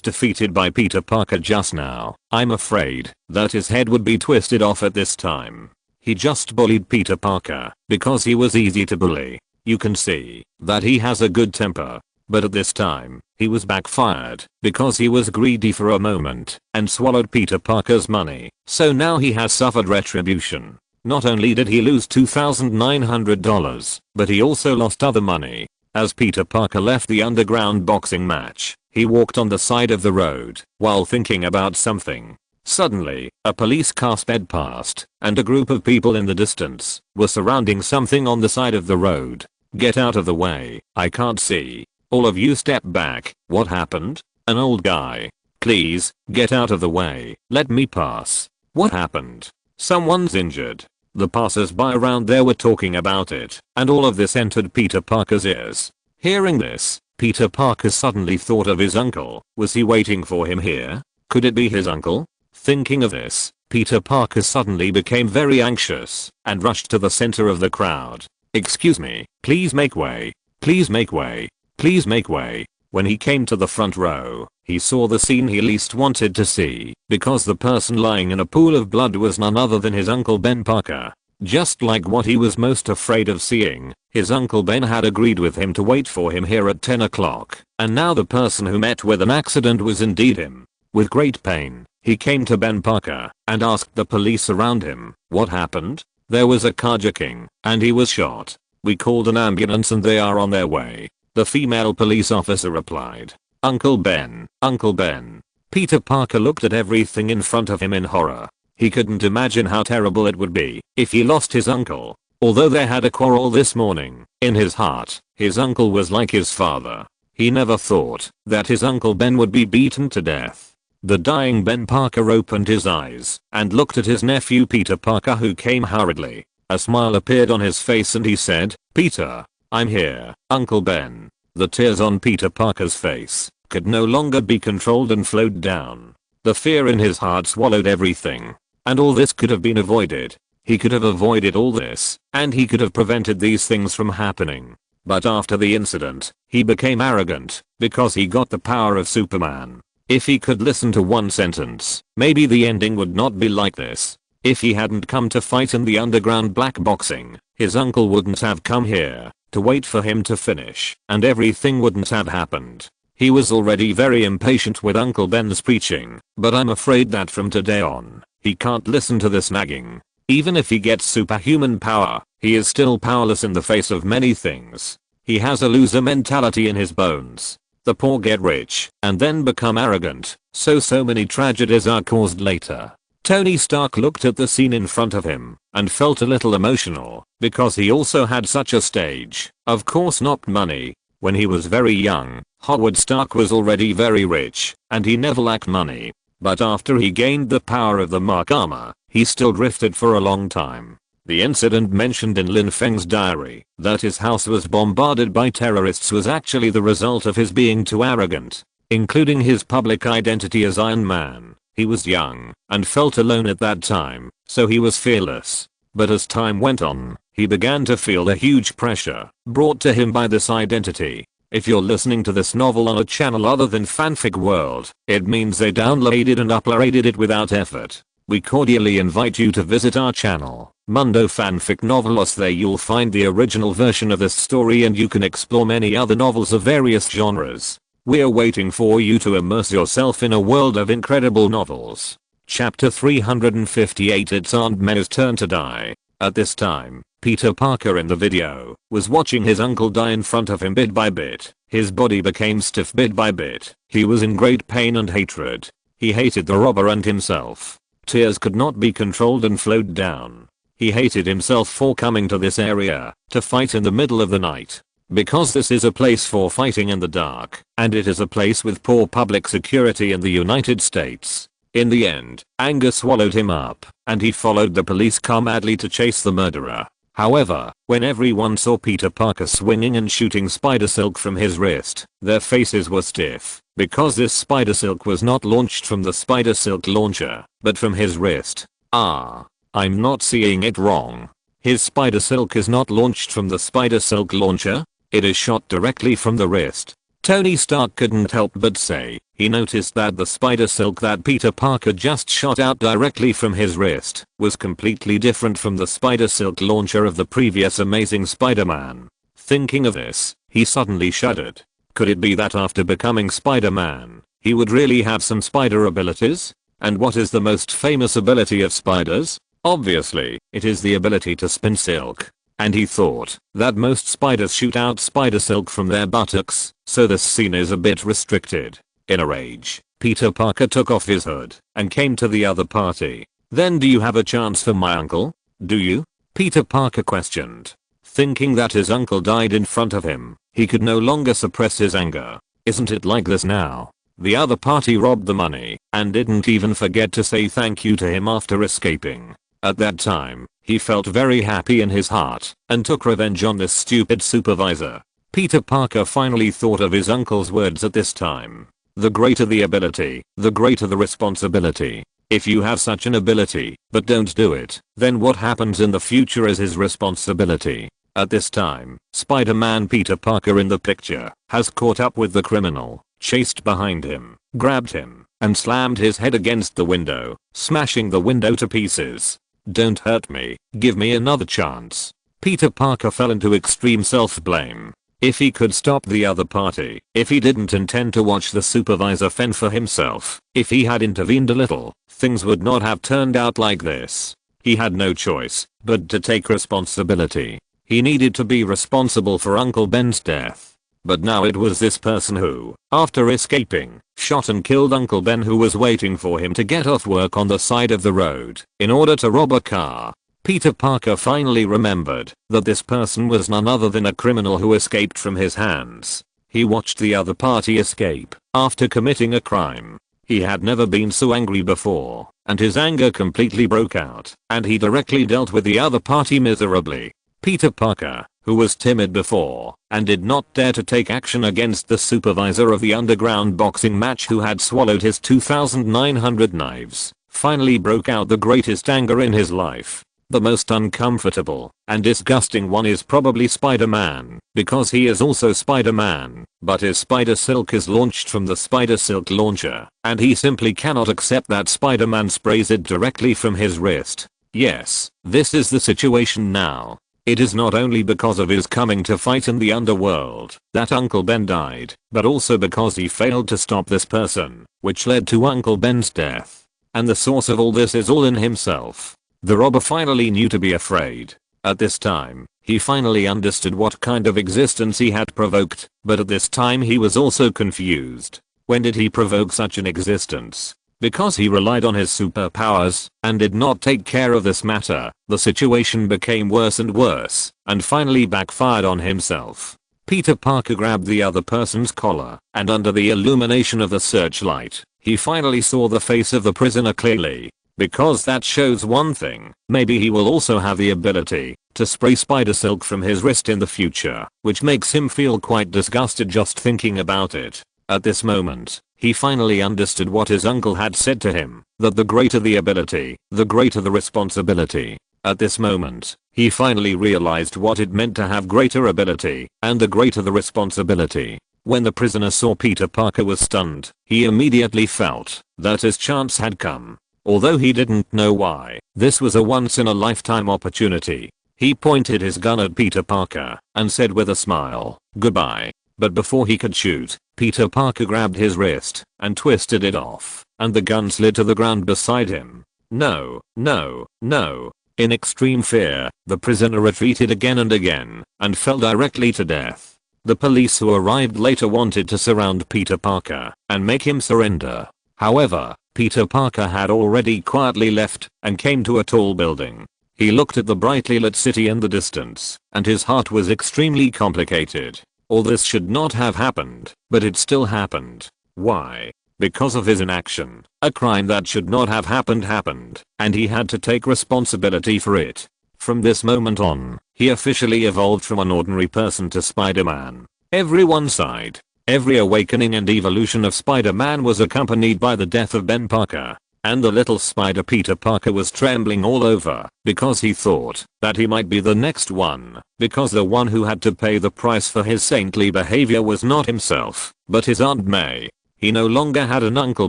defeated by Peter Parker just now, I'm afraid that his head would be twisted off at this time. He just bullied Peter Parker because he was easy to bully. You can see that he has a good temper. But at this time, he was backfired because he was greedy for a moment and swallowed Peter Parker's money. So now he has suffered retribution. Not only did he lose $2,900, but he also lost other money. As Peter Parker left the underground boxing match, he walked on the side of the road while thinking about something. Suddenly, a police car sped past, and a group of people in the distance were surrounding something on the side of the road. "Get out of the way, I can't see. All of you step back." "What happened?" "An old guy." "Please, get out of the way, let me pass." "What happened?" "Someone's injured." The passers-by around there were talking about it, and all of this entered Peter Parker's ears. Hearing this, Peter Parker suddenly thought of his uncle. Was he waiting for him here? Could it be his uncle? Thinking of this, Peter Parker suddenly became very anxious and rushed to the center of the crowd. "Excuse me, please make way. Please make way. Please make way." When he came to the front row, he saw the scene he least wanted to see, because the person lying in a pool of blood was none other than his Uncle Ben Parker. Just like what he was most afraid of seeing, his Uncle Ben had agreed with him to wait for him here at 10 o'clock, and now the person who met with an accident was indeed him. With great pain, he came to Ben Parker and asked the police around him, "What happened?" "There was a carjacking, and he was shot. We called an ambulance and they are on their way," the female police officer replied. Uncle Ben, Uncle Ben. Peter Parker looked at everything in front of him in horror. He couldn't imagine how terrible it would be if he lost his uncle. Although they had a quarrel this morning, in his heart, his uncle was like his father. He never thought that his Uncle Ben would be beaten to death. The dying Ben Parker opened his eyes and looked at his nephew Peter Parker, who came hurriedly. A smile appeared on his face and he said, "Peter, I'm here, Uncle Ben." The tears on Peter Parker's face could no longer be controlled and flowed down. The fear in his heart swallowed everything. And all this could have been avoided. He could have avoided all this, and he could have prevented these things from happening. But after the incident, he became arrogant because he got the power of Superman. If he could listen to one sentence, maybe the ending would not be like this. If he hadn't come to fight in the underground black boxing, his uncle wouldn't have come here to wait for him to finish, and everything wouldn't have happened. He was already very impatient with Uncle Ben's preaching, but I'm afraid that from today on, he can't listen to this nagging. Even if he gets superhuman power, he is still powerless in the face of many things. He has a loser mentality in his bones. The poor get rich and then become arrogant, so many tragedies are caused later. Tony Stark looked at the scene in front of him and felt a little emotional because he also had such a stage, of course not money. When he was very young, Howard Stark was already very rich and he never lacked money. But after he gained the power of the Mark armor, he still drifted for a long time. The incident mentioned in Lin Feng's diary, that his house was bombarded by terrorists, was actually the result of his being too arrogant, including his public identity as Iron Man. He was young and felt alone at that time, so he was fearless. But as time went on, he began to feel a huge pressure brought to him by this identity. If you're listening to this novel on a channel other than Fanfic World, it means they downloaded and uploaded it without effort. We cordially invite you to visit our channel, Mundo Fanfic Novelos. There you'll find the original version of this story and you can explore many other novels of various genres. We're waiting for you to immerse yourself in a world of incredible novels. Chapter 358. It's Aunt May's turn to die. At this time, Peter Parker in the video was watching his uncle die in front of him bit by bit. His body became stiff bit by bit. He was in great pain and hatred. He hated the robber and himself. Tears could not be controlled and flowed down. He hated himself for coming to this area to fight in the middle of the night. Because this is a place for fighting in the dark, and it is a place with poor public security in the United States. In the end, anger swallowed him up, and he followed the police car madly to chase the murderer. However, when everyone saw Peter Parker swinging and shooting spider silk from his wrist, their faces were stiff, because this spider silk was not launched from the spider silk launcher, but from his wrist. I'm not seeing it wrong. His spider silk is not launched from the spider silk launcher. It is shot directly from the wrist. Tony Stark couldn't help but say he noticed that the spider silk that Peter Parker just shot out directly from his wrist was completely different from the spider silk launcher of the previous Amazing Spider-Man. Thinking of this, he suddenly shuddered. Could it be that after becoming Spider-Man, he would really have some spider abilities? And what is the most famous ability of spiders? Obviously, it is the ability to spin silk. And he thought that most spiders shoot out spider silk from their buttocks, so this scene is a bit restricted. In a rage, Peter Parker took off his hood and came to the other party. Then do you have a chance for my uncle? Do you? Peter Parker questioned. Thinking that his uncle died in front of him, he could no longer suppress his anger. Isn't it like this now? The other party robbed the money and didn't even forget to say thank you to him after escaping. At that time, he felt very happy in his heart and took revenge on this stupid supervisor. Peter Parker finally thought of his uncle's words at this time. The greater the ability, the greater the responsibility. If you have such an ability, but don't do it, then what happens in the future is his responsibility. At this time, Spider-Man Peter Parker in the picture has caught up with the criminal, chased behind him, grabbed him, and slammed his head against the window, smashing the window to pieces. Don't hurt me, give me another chance. Peter Parker fell into extreme self-blame. If he could stop the other party, if he didn't intend to watch the supervisor fend for himself, if he had intervened a little, things would not have turned out like this. He had no choice but to take responsibility. He needed to be responsible for Uncle Ben's death. But now it was this person who, after escaping, shot and killed Uncle Ben, who was waiting for him to get off work on the side of the road in order to rob a car. Peter Parker finally remembered that this person was none other than a criminal who escaped from his hands. He watched the other party escape after committing a crime. He had never been so angry before, and his anger completely broke out, and he directly dealt with the other party miserably. Peter Parker, who was timid before and did not dare to take action against the supervisor of the underground boxing match who had swallowed his 2,900 knives, finally broke out the greatest anger in his life. The most uncomfortable and disgusting one is probably Spider-Man, because he is also Spider-Man, but his spider silk is launched from the spider silk launcher, and he simply cannot accept that Spider-Man sprays it directly from his wrist. Yes, this is the situation now. It is not only because of his coming to fight in the underworld that Uncle Ben died, but also because he failed to stop this person, which led to Uncle Ben's death. And the source of all this is all in himself. The robber finally knew to be afraid. At this time, he finally understood what kind of existence he had provoked, but at this time he was also confused. When did he provoke such an existence? Because he relied on his superpowers and did not take care of this matter, the situation became worse and worse, and finally backfired on himself. Peter Parker grabbed the other person's collar, and under the illumination of the searchlight, he finally saw the face of the prisoner clearly. Because that shows one thing, maybe he will also have the ability to spray spider silk from his wrist in the future, which makes him feel quite disgusted just thinking about it. At this moment, he finally understood what his uncle had said to him, that the greater the ability, the greater the responsibility. At this moment, he finally realized what it meant to have greater ability, and the greater the responsibility. When the prisoner saw Peter Parker was stunned, he immediately felt that his chance had come. Although he didn't know why, this was a once-in-a-lifetime opportunity. He pointed his gun at Peter Parker and said with a smile, "Goodbye." But before he could shoot, Peter Parker grabbed his wrist and twisted it off, and the gun slid to the ground beside him. No, no, no. In extreme fear, the prisoner retreated again and again, and fell directly to death. The police who arrived later wanted to surround Peter Parker and make him surrender. However, Peter Parker had already quietly left and came to a tall building. He looked at the brightly lit city in the distance, and his heart was extremely complicated. All this should not have happened, but it still happened. Why? Because of his inaction. A crime that should not have happened, and he had to take responsibility for it. From this moment on, he officially evolved from an ordinary person to Spider-Man. Everyone sighed. Every awakening and evolution of Spider-Man was accompanied by the death of Ben Parker. And the little spider Peter Parker was trembling all over because he thought that he might be the next one, because the one who had to pay the price for his saintly behavior was not himself, but his Aunt May. He no longer had an Uncle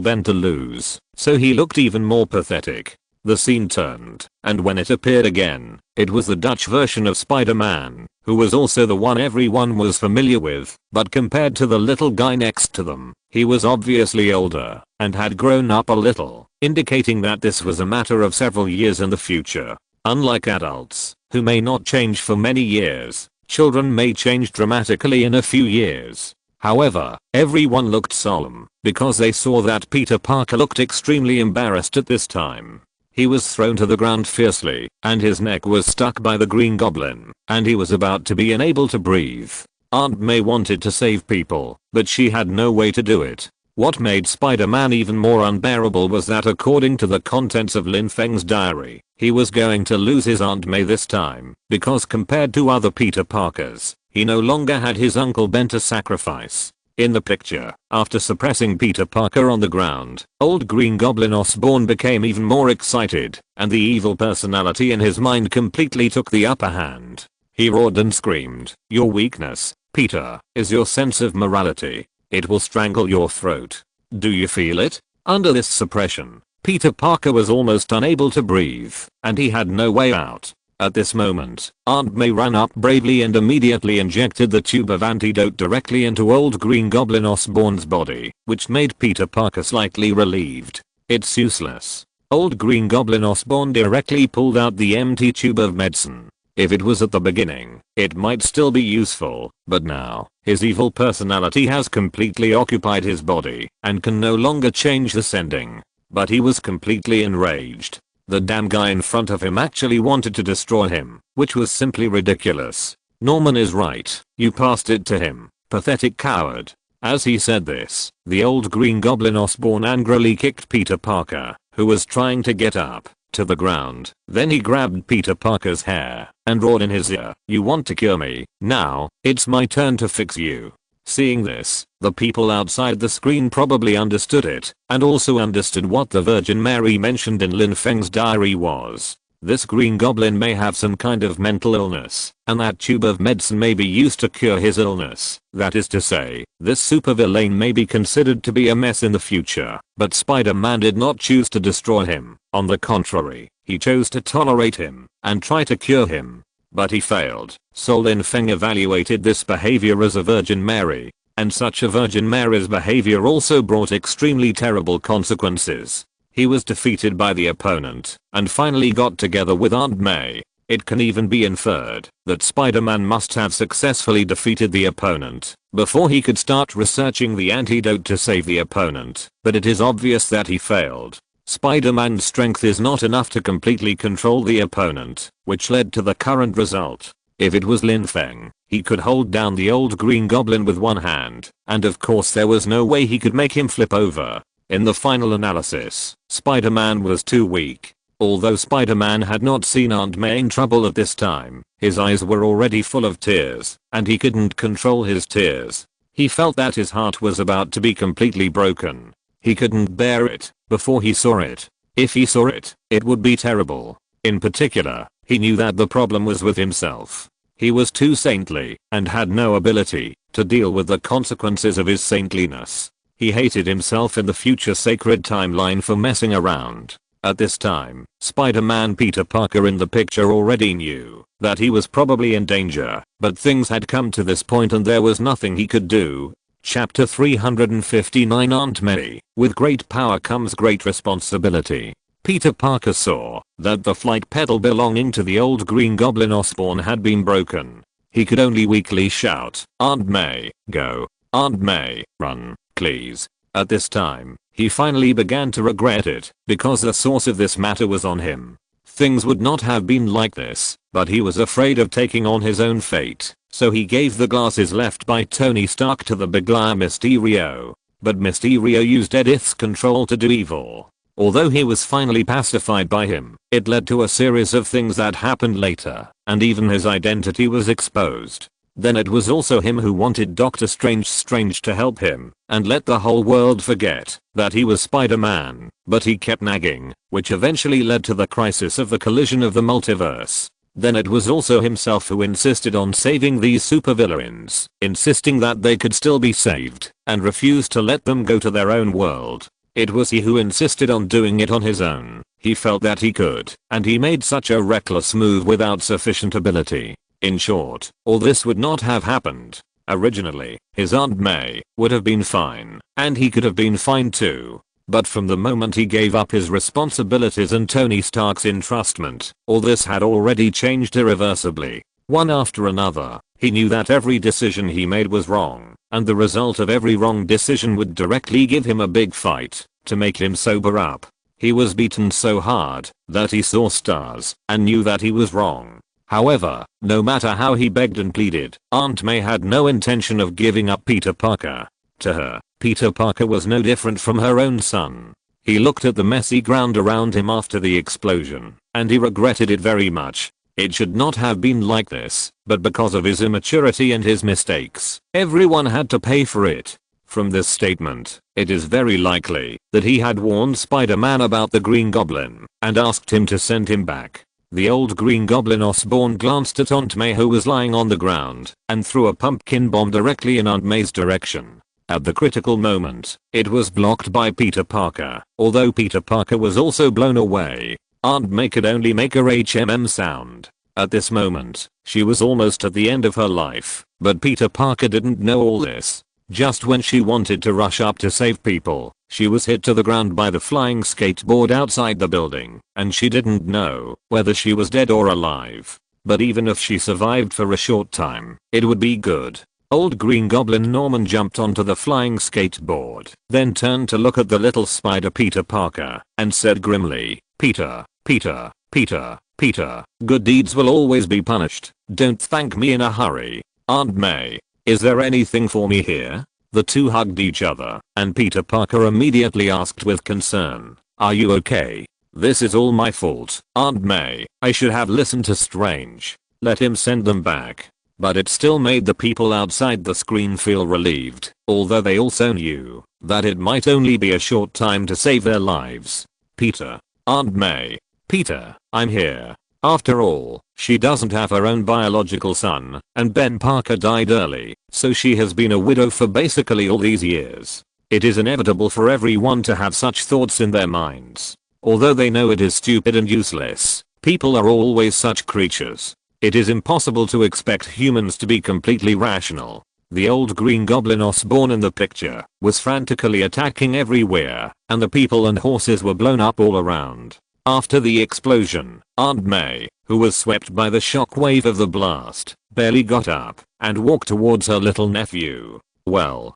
Ben to lose, so he looked even more pathetic. The scene turned, and when it appeared again, it was the Dutch version of Spider-Man, who was also the one everyone was familiar with, but compared to the little guy next to them, he was obviously older and had grown up a little, indicating that this was a matter of several years in the future. Unlike adults, who may not change for many years, children may change dramatically in a few years. However, everyone looked solemn because they saw that Peter Parker looked extremely embarrassed at this time. He was thrown to the ground fiercely, and his neck was stuck by the Green Goblin, and he was about to be unable to breathe. Aunt May wanted to save people, but she had no way to do it. What made Spider-Man even more unbearable was that according to the contents of Lin Feng's diary, he was going to lose his Aunt May this time, because compared to other Peter Parkers, he no longer had his Uncle Ben to sacrifice. In the picture, after suppressing Peter Parker on the ground, old Green Goblin Osborn became even more excited, and the evil personality in his mind completely took the upper hand. He roared and screamed, "Your weakness, Peter, is your sense of morality. It will strangle your throat. Do you feel it?" Under this suppression, Peter Parker was almost unable to breathe, and he had no way out. At this moment, Aunt May ran up bravely and immediately injected the tube of antidote directly into old Green Goblin Osborn's body, which made Peter Parker slightly relieved. "It's useless." Old Green Goblin Osborn directly pulled out the empty tube of medicine. If it was at the beginning, it might still be useful, but now, his evil personality has completely occupied his body and can no longer change the sending. But he was completely enraged. The damn guy in front of him actually wanted to destroy him, which was simply ridiculous. "Norman is right, you passed it to him, pathetic coward." As he said this, the old Green Goblin Osborn angrily kicked Peter Parker, who was trying to get up, to the ground. Then he grabbed Peter Parker's hair and roared in his ear, "You want to cure me? Now, it's my turn to fix you." Seeing this, the people outside the screen probably understood it, and also understood what the Virgin Mary mentioned in Lin Feng's diary was. This Green Goblin may have some kind of mental illness, and that tube of medicine may be used to cure his illness. That is to say, this supervillain may be considered to be a mess in the future, but Spider-Man did not choose to destroy him. On the contrary, he chose to tolerate him and try to cure him. But he failed, so Lin Feng evaluated this behavior as a Virgin Mary, and such a Virgin Mary's behavior also brought extremely terrible consequences. He was defeated by the opponent, and finally got together with Aunt May. It can even be inferred that Spider-Man must have successfully defeated the opponent, before he could start researching the antidote to save the opponent, but it is obvious that he failed. Spider-Man's strength is not enough to completely control the opponent, which led to the current result. If it was Lin Feng, he could hold down the old Green Goblin with one hand, and of course there was no way he could make him flip over. In the final analysis, Spider-Man was too weak. Although Spider-Man had not seen Aunt May in trouble at this time, his eyes were already full of tears, and he couldn't control his tears. He felt that his heart was about to be completely broken. He couldn't bear it before he saw it. If he saw it, it would be terrible. In particular, he knew that the problem was with himself. He was too saintly and had no ability to deal with the consequences of his saintliness. He hated himself in the future sacred timeline for messing around. At this time, Spider-Man Peter Parker in the picture already knew that he was probably in danger, but things had come to this point and there was nothing he could do. Chapter 359 Aunt May. With great power comes great responsibility. Peter Parker saw that the flight pedal belonging to the old Green Goblin Osborn had been broken. He could only weakly shout, "Aunt May, go. Aunt May, run, please." At this time, he finally began to regret it, because the source of this matter was on him. Things would not have been like this, but he was afraid of taking on his own fate, so he gave the glasses left by Tony Stark to the beggar Mysterio. But Mysterio used Edith's control to do evil. Although he was finally pacified by him, it led to a series of things that happened later, and even his identity was exposed. Then it was also him who wanted Doctor Strange to help him, and let the whole world forget that he was Spider-Man, but he kept nagging, which eventually led to the crisis of the collision of the multiverse. Then it was also himself who insisted on saving these supervillains, insisting that they could still be saved, and refused to let them go to their own world. It was he who insisted on doing it on his own. He felt that he could, and he made such a reckless move without sufficient ability. In short, all this would not have happened. Originally, his Aunt May would have been fine, and he could have been fine too. But from the moment he gave up his responsibilities and Tony Stark's entrustment, all this had already changed irreversibly. One after another, he knew that every decision he made was wrong, and the result of every wrong decision would directly give him a big fight to make him sober up. He was beaten so hard that he saw stars and knew that he was wrong. However, no matter how he begged and pleaded, Aunt May had no intention of giving up Peter Parker. To her, Peter Parker was no different from her own son. He looked at the messy ground around him after the explosion, and he regretted it very much. It should not have been like this, but because of his immaturity and his mistakes, everyone had to pay for it. From this statement, it is very likely that he had warned Spider-Man about the Green Goblin and asked him to send him back. The old Green Goblin Osborn glanced at Aunt May, who was lying on the ground, and threw a pumpkin bomb directly in Aunt May's direction. At the critical moment, it was blocked by Peter Parker. Although Peter Parker was also blown away, Aunt May could only make a HMM sound. At this moment, she was almost at the end of her life, but Peter Parker didn't know all this. Just when she wanted to rush up to save people, she was hit to the ground by the flying skateboard outside the building, and she didn't know whether she was dead or alive. But even if she survived for a short time, it would be good. Old Green Goblin Norman jumped onto the flying skateboard, then turned to look at the little spider Peter Parker, and said grimly, "Peter, Peter, Peter, Peter, good deeds will always be punished. Don't thank me in a hurry. Aunt May, is there anything for me here?" The two hugged each other, and Peter Parker immediately asked with concern, "Are you okay?" "This is all my fault, Aunt May. I should have listened to Strange. Let him send them back." But it still made the people outside the screen feel relieved, although they also knew that it might only be a short time to save their lives. "Peter, Aunt May, Peter, I'm here." After all, she doesn't have her own biological son, and Ben Parker died early, so she has been a widow for basically all these years. It is inevitable for everyone to have such thoughts in their minds. Although they know it is stupid and useless, people are always such creatures. It is impossible to expect humans to be completely rational. The old Green Goblin Osborn in the picture was frantically attacking everywhere, and the people and horses were blown up all around. After the explosion, Aunt May, who was swept by the shockwave of the blast, barely got up and walked towards her little nephew. Well.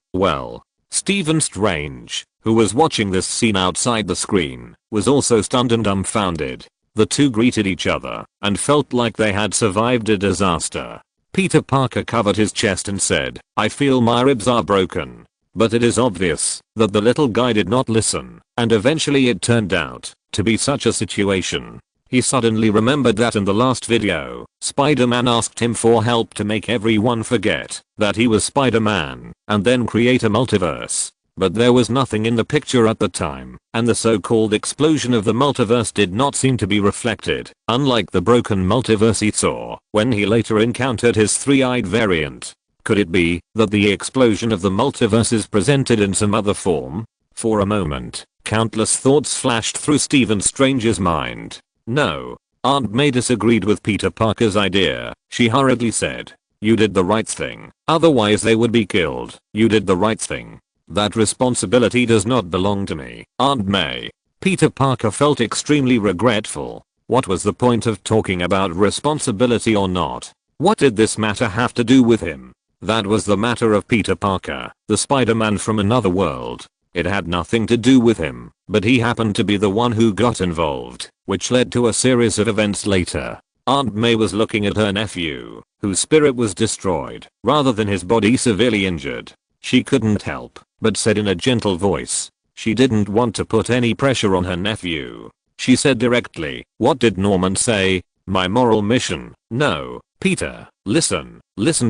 Stephen Strange, who was watching this scene outside the screen, was also stunned and dumbfounded. The two greeted each other and felt like they had survived a disaster. Peter Parker covered his chest and said, "I feel my ribs are broken." But it is obvious that the little guy did not listen, and eventually it turned out to be such a situation. He suddenly remembered that in the last video, Spider-Man asked him for help to make everyone forget that he was Spider-Man and then create a multiverse. But there was nothing in the picture at the time, and the so-called explosion of the multiverse did not seem to be reflected, unlike the broken multiverse he saw when he later encountered his three-eyed variant. Could it be that the explosion of the multiverse is presented in some other form? For a moment, countless thoughts flashed through Stephen Strange's mind. No. Aunt May disagreed with Peter Parker's idea. She hurriedly said, "You did the right thing, otherwise they would be killed. You did the right thing. That responsibility does not belong to me, Aunt May." Peter Parker felt extremely regretful. What was the point of talking about responsibility or not? What did this matter have to do with him? That was the matter of Peter Parker, the Spider-Man from another world. It had nothing to do with him, but he happened to be the one who got involved, which led to a series of events later. Aunt May was looking at her nephew, whose spirit was destroyed, rather than his body severely injured. She couldn't help but said in a gentle voice. She didn't want to put any pressure on her nephew. She said directly, "What did Norman say? My moral mission?" "No, Peter, listen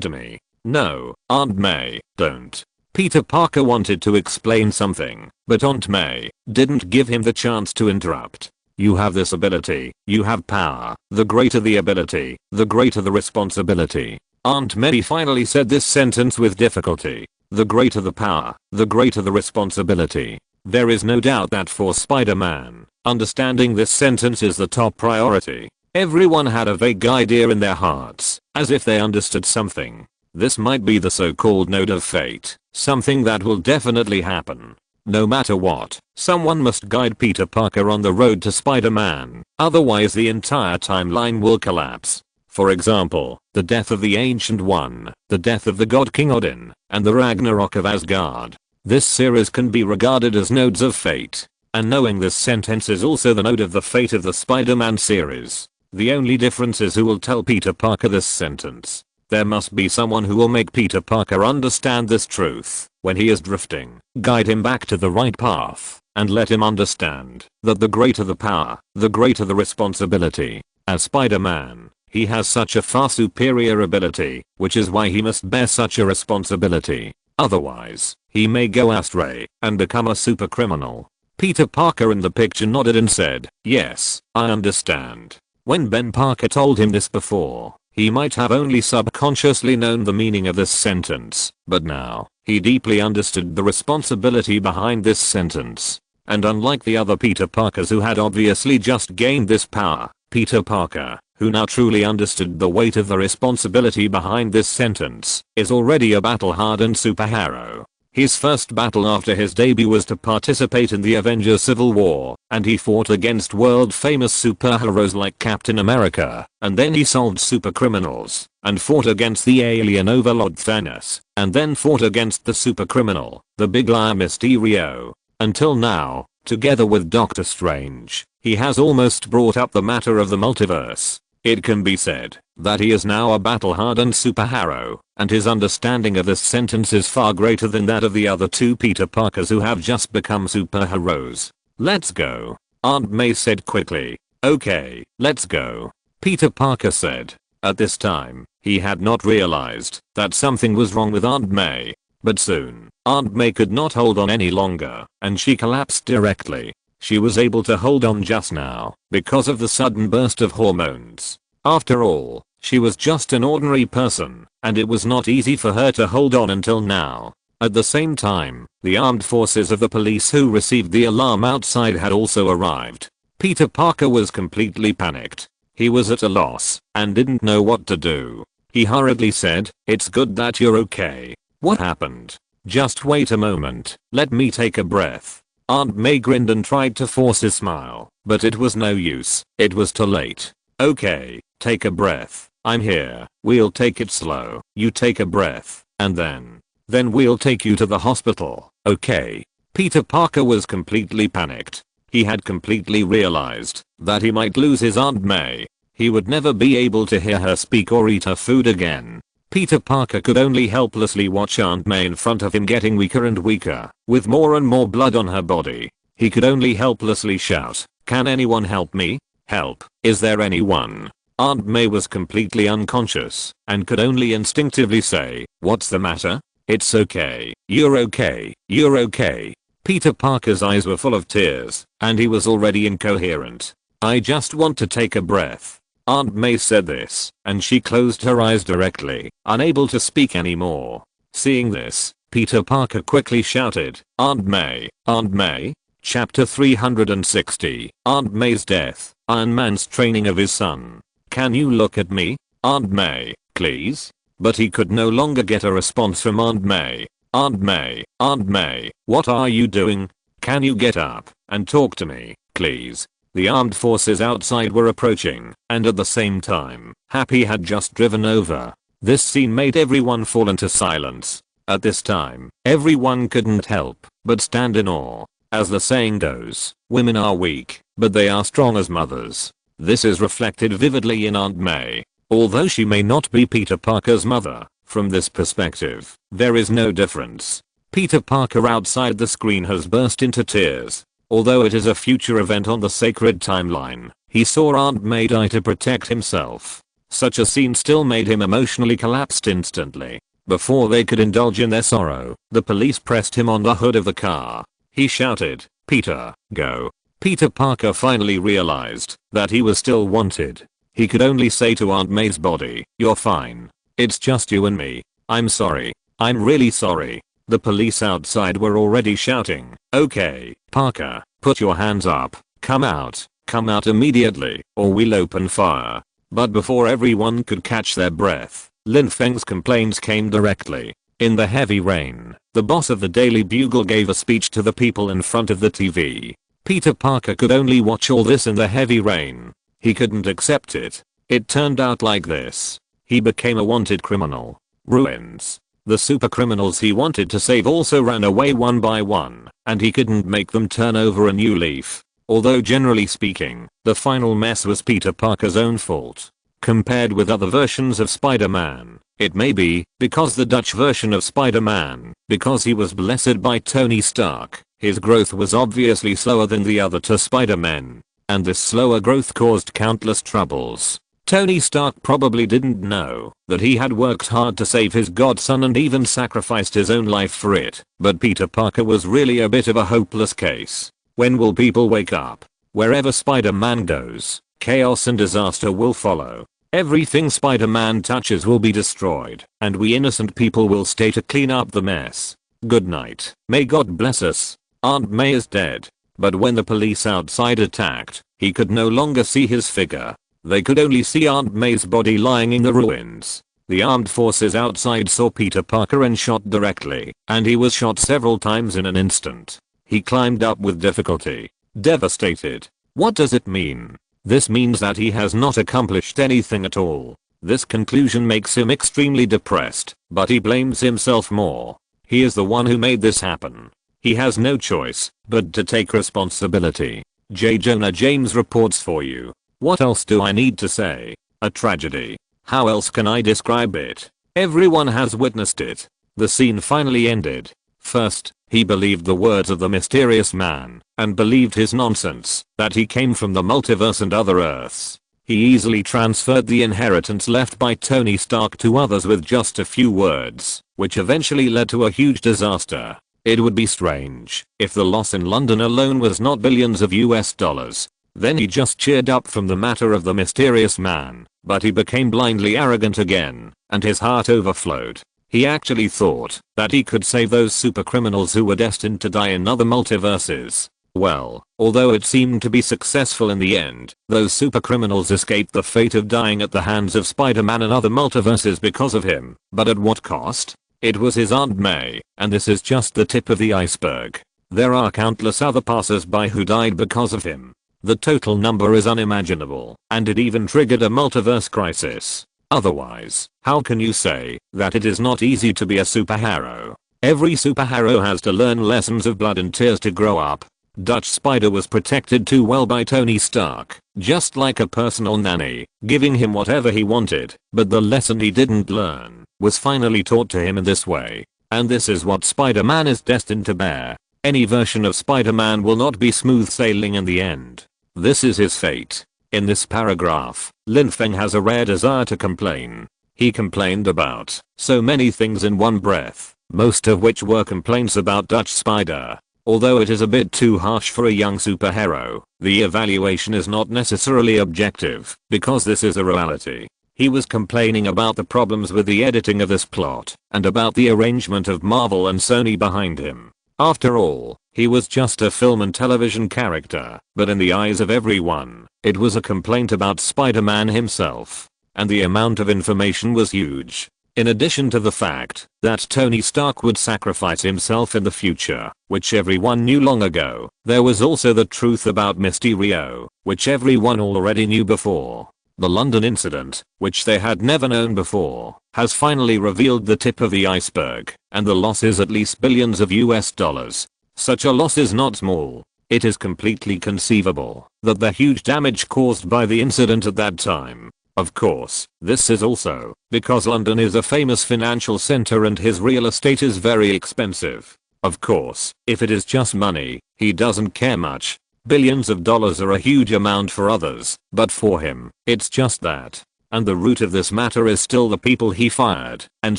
to me." "No, Aunt May, don't." Peter Parker wanted to explain something, but Aunt May didn't give him the chance to interrupt. "You have this ability, you have power. The greater the ability, the greater the responsibility." Aunt May finally said this sentence with difficulty. The greater the power, the greater the responsibility. There is no doubt that for Spider-Man, understanding this sentence is the top priority. Everyone had a vague idea in their hearts, as if they understood something. This might be the so-called node of fate, something that will definitely happen. No matter what, someone must guide Peter Parker on the road to Spider-Man, otherwise the entire timeline will collapse. For example, the death of the Ancient One, the death of the God King Odin, and the Ragnarok of Asgard. This series can be regarded as nodes of fate, and knowing this sentence is also the node of the fate of the Spider-Man series. The only difference is who will tell Peter Parker this sentence. There must be someone who will make Peter Parker understand this truth when he is drifting, guide him back to the right path, and let him understand that the greater the power, the greater the responsibility. As Spider-Man, he has such a far superior ability, which is why he must bear such a responsibility. Otherwise, he may go astray and become a super criminal. Peter Parker in the picture nodded and said, "Yes, I understand." When Ben Parker told him this before, he might have only subconsciously known the meaning of this sentence, but now, he deeply understood the responsibility behind this sentence. And unlike the other Peter Parkers who had obviously just gained this power, Peter Parker, who now truly understood the weight of the responsibility behind this sentence, is already a battle-hardened superhero. His first battle after his debut was to participate in the Avengers Civil War, and he fought against world-famous superheroes like Captain America, and then he solved supercriminals, and fought against the alien overlord Thanos, and then fought against the supercriminal, the Big Liar Mysterio. Until now, together with Doctor Strange, he has almost brought up the matter of the multiverse. It can be said that he is now a battle-hardened superhero, and his understanding of this sentence is far greater than that of the other two Peter Parkers who have just become superheroes. "Let's go," Aunt May said quickly. "Okay, let's go," Peter Parker said. At this time, he had not realized that something was wrong with Aunt May. But soon, Aunt May could not hold on any longer, and she collapsed directly. She was able to hold on just now because of the sudden burst of hormones. After all, she was just an ordinary person, and it was not easy for her to hold on until now. At the same time, the armed forces of the police who received the alarm outside had also arrived. Peter Parker was completely panicked. He was at a loss and didn't know what to do. He hurriedly said, "It's good that you're okay. What happened? Just wait a moment, let me take a breath." Aunt May grinned and tried to force a smile, but it was no use. It was too late. "Okay, take a breath. I'm here. We'll take it slow. You take a breath, and then." Then we'll take you to the hospital, okay? Peter Parker was completely panicked. He had completely realized that he might lose his Aunt May. He would never be able to hear her speak or eat her food again. Peter Parker could only helplessly watch Aunt May in front of him getting weaker and weaker, with more and more blood on her body. He could only helplessly shout, "Can anyone help me? Help, is there anyone?" Aunt May was completely unconscious and could only instinctively say, "What's the matter? It's okay, you're okay, you're okay." Peter Parker's eyes were full of tears, and he was already incoherent. "I just want to take a breath." Aunt May said this, and she closed her eyes directly, unable to speak anymore. Seeing this, Peter Parker quickly shouted, "Aunt May, Aunt May?" Chapter 360, Aunt May's death, Iron Man's training of his son. "Can you look at me, Aunt May, please?" But he could no longer get a response from Aunt May. "Aunt May, Aunt May, what are you doing? Can you get up and talk to me, please?" The armed forces outside were approaching, and at the same time, Happy had just driven over. This scene made everyone fall into silence. At this time, everyone couldn't help but stand in awe. As the saying goes, women are weak, but they are strong as mothers. This is reflected vividly in Aunt May. Although she may not be Peter Parker's mother, from this perspective, there is no difference. Peter Parker outside the screen has burst into tears. Although it is a future event on the sacred timeline, he saw Aunt May die to protect himself. Such a scene still made him emotionally collapsed instantly. Before they could indulge in their sorrow, the police pressed him on the hood of the car. He shouted, "Peter, go." Peter Parker finally realized that he was still wanted. He could only say to Aunt May's body, "You're fine. It's just you and me. I'm sorry. I'm really sorry." The police outside were already shouting, "Okay, Parker, put your hands up. Come out immediately, or we'll open fire." But before everyone could catch their breath, Lin Feng's complaints came directly. In the heavy rain, the boss of the Daily Bugle gave a speech to the people in front of the TV. Peter Parker could only watch all this in the heavy rain. He couldn't accept it. It turned out like this. He became a wanted criminal. Ruins. The super criminals he wanted to save also ran away one by one, and he couldn't make them turn over a new leaf. Although generally speaking, the final mess was Peter Parker's own fault. Compared with other versions of Spider-Man, it may be because the Dutch version of Spider-Man, because he was blessed by Tony Stark, his growth was obviously slower than the other two Spider-Men, and this slower growth caused countless troubles. Tony Stark probably didn't know that he had worked hard to save his godson and even sacrificed his own life for it, but Peter Parker was really a bit of a hopeless case. When will people wake up? Wherever Spider-Man goes, chaos and disaster will follow. Everything Spider-Man touches will be destroyed, and we innocent people will stay to clean up the mess. Good night. May God bless us. Aunt May is dead. But when the police outside attacked, he could no longer see his figure. They could only see Aunt May's body lying in the ruins. The armed forces outside saw Peter Parker and shot directly, and he was shot several times in an instant. He climbed up with difficulty. Devastated. What does it mean? This means that he has not accomplished anything at all. This conclusion makes him extremely depressed, but he blames himself more. He is the one who made this happen. He has no choice but to take responsibility. J. Jonah James reports for you. What else do I need to say? A tragedy. How else can I describe it? Everyone has witnessed it. The scene finally ended. First, he believed the words of the mysterious man, and believed his nonsense, that he came from the multiverse and other Earths. He easily transferred the inheritance left by Tony Stark to others with just a few words, which eventually led to a huge disaster. It would be strange if the loss in London alone was not billions of US dollars. Then he just cheered up from the matter of the mysterious man, but he became blindly arrogant again, and his heart overflowed. He actually thought that he could save those super criminals who were destined to die in other multiverses. Well, although it seemed to be successful in the end, those super criminals escaped the fate of dying at the hands of Spider-Man and other multiverses because of him, but at what cost? It was his Aunt May, and this is just the tip of the iceberg. There are countless other passers-by who died because of him. The total number is unimaginable, and it even triggered a multiverse crisis. Otherwise, how can you say that it is not easy to be a superhero? Every superhero has to learn lessons of blood and tears to grow up. Dutch Spider was protected too well by Tony Stark, just like a personal nanny, giving him whatever he wanted, but the lesson he didn't learn was finally taught to him in this way. And this is what Spider-Man is destined to bear. Any version of Spider-Man will not be smooth sailing in the end. This is his fate. In this paragraph, Lin Feng has a rare desire to complain. He complained about so many things in one breath, most of which were complaints about Dutch Spider. Although it is a bit too harsh for a young superhero, the evaluation is not necessarily objective, because this is a reality. He was complaining about the problems with the editing of this plot, and about the arrangement of Marvel and Sony behind him. After all, he was just a film and television character, but in the eyes of everyone, it was a complaint about Spider-Man himself. And the amount of information was huge. In addition to the fact that Tony Stark would sacrifice himself in the future, which everyone knew long ago, there was also the truth about Mysterio, which everyone already knew before. The London incident, which they had never known before, has finally revealed the tip of the iceberg, and the loss is at least billions of US dollars. Such a loss is not small. It is completely conceivable that the huge damage caused by the incident at that time. Of course, this is also because London is a famous financial center and his real estate is very expensive. Of course, if it is just money, he doesn't care much. Billions of dollars are a huge amount for others, but for him, it's just that. And the root of this matter is still the people he fired, and